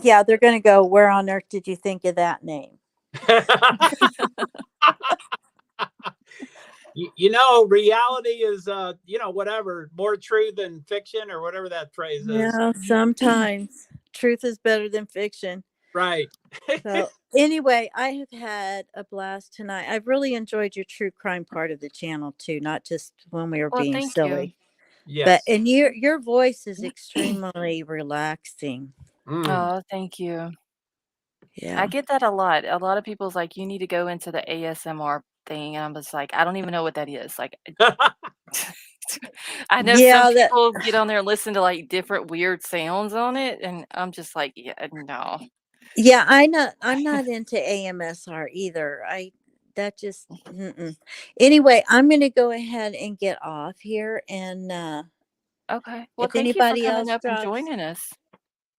Speaker 14: Yeah, they're going to go, where on earth did you think of that name?
Speaker 18: Reality is, whatever, more true than fiction or whatever that phrase is.
Speaker 14: Yeah, sometimes truth is better than fiction.
Speaker 18: Right.
Speaker 14: So anyway, I have had a blast tonight. I've really enjoyed your true crime part of the channel too, not just when we were
Speaker 1: Well,
Speaker 14: being
Speaker 1: thank you.
Speaker 14: silly.
Speaker 18: Yes.
Speaker 14: And your voice is extremely relaxing.
Speaker 1: Oh, thank you.
Speaker 14: Yeah.
Speaker 1: I get that a lot. A lot of people's like, you need to go into the ASMR thing. And I'm just like, I don't even know what that is. Like, I know some
Speaker 14: Yeah, that
Speaker 1: people get on there and listen to like different weird sounds on it. And I'm just like, yeah, no.
Speaker 14: yeah, I'm not into AMSR either. That just mm-mm. Anyway, I'm going to go ahead and get off here, and
Speaker 1: Okay. Well,
Speaker 14: if
Speaker 1: thank you for
Speaker 14: anybody
Speaker 1: coming
Speaker 14: else
Speaker 1: up and
Speaker 14: drops.
Speaker 1: joining us.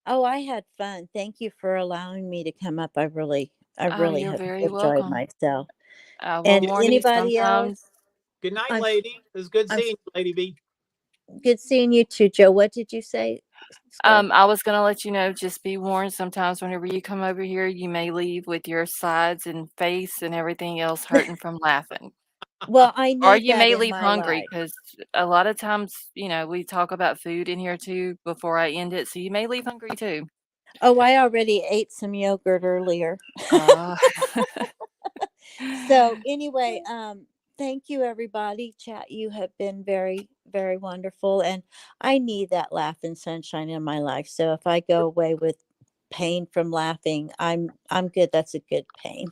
Speaker 14: Oh, I had fun. Thank you for allowing me to come up. I really
Speaker 1: Oh, you're
Speaker 14: have
Speaker 1: very
Speaker 14: enjoyed
Speaker 1: welcome.
Speaker 14: myself.
Speaker 1: We'll
Speaker 14: And
Speaker 1: warn you
Speaker 14: anybody else,
Speaker 1: sometimes.
Speaker 18: Good night,
Speaker 14: I'm
Speaker 18: lady. It was good
Speaker 14: I'm
Speaker 18: seeing you, Lady B.
Speaker 14: good seeing you too, Joe. What did you say, Scarf?
Speaker 1: I was gonna let you know, just be warned, sometimes whenever you come over here, you may leave with your sides and face and everything else hurting from laughing.
Speaker 14: Well, I
Speaker 1: Or
Speaker 14: need
Speaker 1: you
Speaker 14: that
Speaker 1: may
Speaker 14: in
Speaker 1: leave
Speaker 14: my
Speaker 1: hungry
Speaker 14: life.
Speaker 1: because a lot of times, we talk about food in here too before I end it, so you may leave hungry too.
Speaker 14: Oh, I already ate some yogurt earlier.
Speaker 1: Uh,
Speaker 14: So anyway, thank you everybody. Chat, you have been very, very wonderful, and I need that laugh and sunshine in my life. So if I go away with pain from laughing. I'm good. That's a good pain.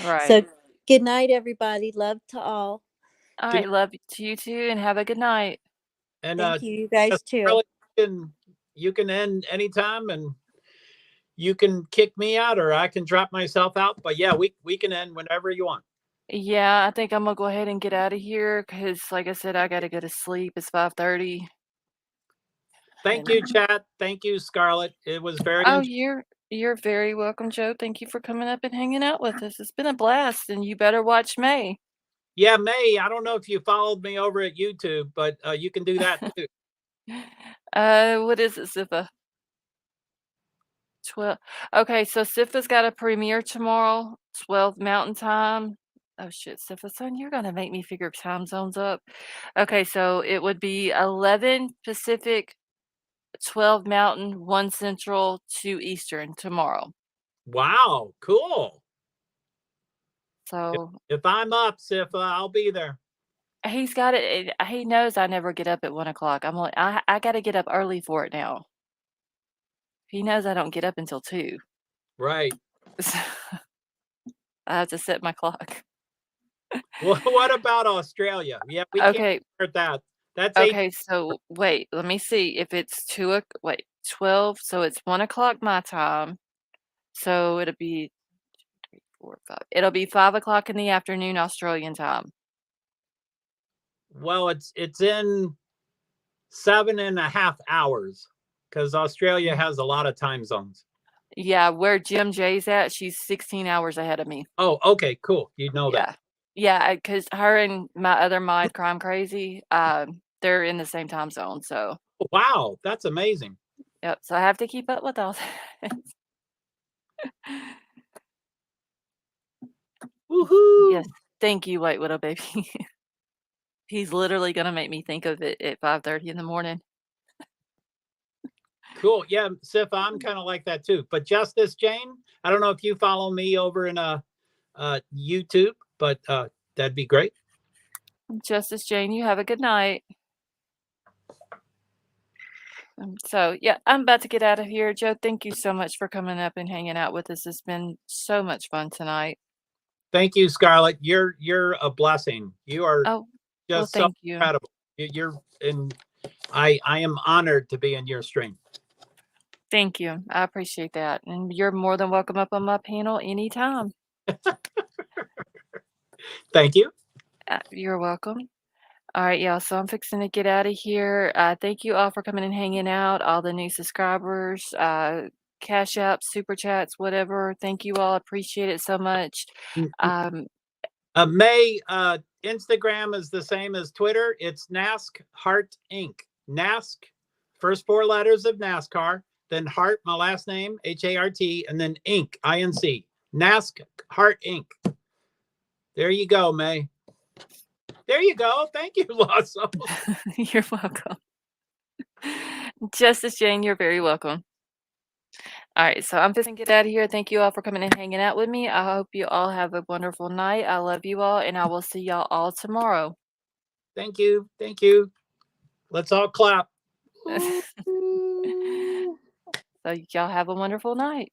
Speaker 1: Right.
Speaker 14: So good night, everybody. Love to all.
Speaker 1: All
Speaker 15: Good
Speaker 1: right, love to you too, and have a good night.
Speaker 15: And
Speaker 14: Thank you. You guys too.
Speaker 15: Scarlett, you can end anytime, and you can kick me out, or I can drop myself out. But yeah, we can end whenever you want.
Speaker 1: Yeah, I think I'm gonna go ahead and get out of here because, like I said, I gotta go to sleep. It's 5:30.
Speaker 15: Thank you, chat. Thank you, Scarlett. It was very
Speaker 1: Oh,
Speaker 15: interesting.
Speaker 1: you're very welcome, Joe. Thank you for coming up and hanging out with us. It's been a blast, and you better watch May.
Speaker 15: Yeah, May, I don't know if you followed me over at YouTube, but you can do that too.
Speaker 1: What is it, Sifa? 12. Okay, so Sifa's got a premiere tomorrow, 12 Mountain Time. Oh shit, Sifa, son, you're gonna make me figure time zones up. Okay, so it would be 11 Pacific, 12 Mountain, 1 Central, 2 Eastern tomorrow.
Speaker 15: Wow, cool.
Speaker 1: So
Speaker 15: If I'm up, Sifa, I'll be there.
Speaker 1: he's got it. He knows I never get up at 1 o'clock. I'm like, I got to get up early for it now. He knows I don't get up until 2.
Speaker 15: Right.
Speaker 1: I have to set my clock.
Speaker 15: Well, what about Australia? Yeah, we can't
Speaker 1: Okay.
Speaker 15: start that. That's 8.
Speaker 1: Okay, so wait, let me see if it's 12, so it's 1 o'clock my time. So it'll be 2, 3, 4, 5. It'll be 5 o'clock in the afternoon Australian time.
Speaker 15: Well, it's in 7.5 hours because Australia has a lot of time zones.
Speaker 1: Yeah, where Jim J's at, she's 16 hours ahead of me.
Speaker 15: Oh, okay, cool. You know that.
Speaker 1: Yeah, because her and my other mod, Crime Crazy, they're in the same time zone. So,
Speaker 15: Wow, that's amazing.
Speaker 1: yep. So I have to keep up with all that.
Speaker 15: Woohoo!
Speaker 1: Yes, thank you, White Widow baby. He's literally gonna make me think of it at 5:30 in the morning.
Speaker 15: Cool. Yeah, Sif, I'm kind of like that too. But Justice Jane, I don't know if you follow me over in YouTube, but that'd be great.
Speaker 1: Justice Jane, you have a good night. So yeah, I'm about to get out of here. Joe, thank you so much for coming up and hanging out with us. It's been so much fun tonight.
Speaker 15: Thank you, Scarlett. You're a blessing. You are
Speaker 1: Oh,
Speaker 15: just
Speaker 1: well,
Speaker 15: so
Speaker 1: thank you.
Speaker 15: incredible. You're and I am honored to be in your stream.
Speaker 1: Thank you. I appreciate that. And you're more than welcome up on my panel anytime.
Speaker 15: Thank you.
Speaker 1: You're welcome. All right, y'all. So I'm fixing to get out of here. Thank you all for coming and hanging out. All the new subscribers, cash apps, super chats, whatever. Thank you all. Appreciate it so much.
Speaker 15: May, Instagram is the same as Twitter. It's NASC Heart Inc. NASC, first 4 letters of NASCAR, then Heart, my last name, HART, and then Inc. INC. NASC Heart Inc. There you go, May. There you go. Thank you, Lasso.
Speaker 1: You're welcome. Justice Jane, you're very welcome. All right, so I'm just gonna get out of here. Thank you all for coming and hanging out with me. I hope you all have a wonderful night. I love you all, and I will see y'all all tomorrow.
Speaker 15: Thank you. Thank you. Let's all clap.
Speaker 1: So y'all have a wonderful night.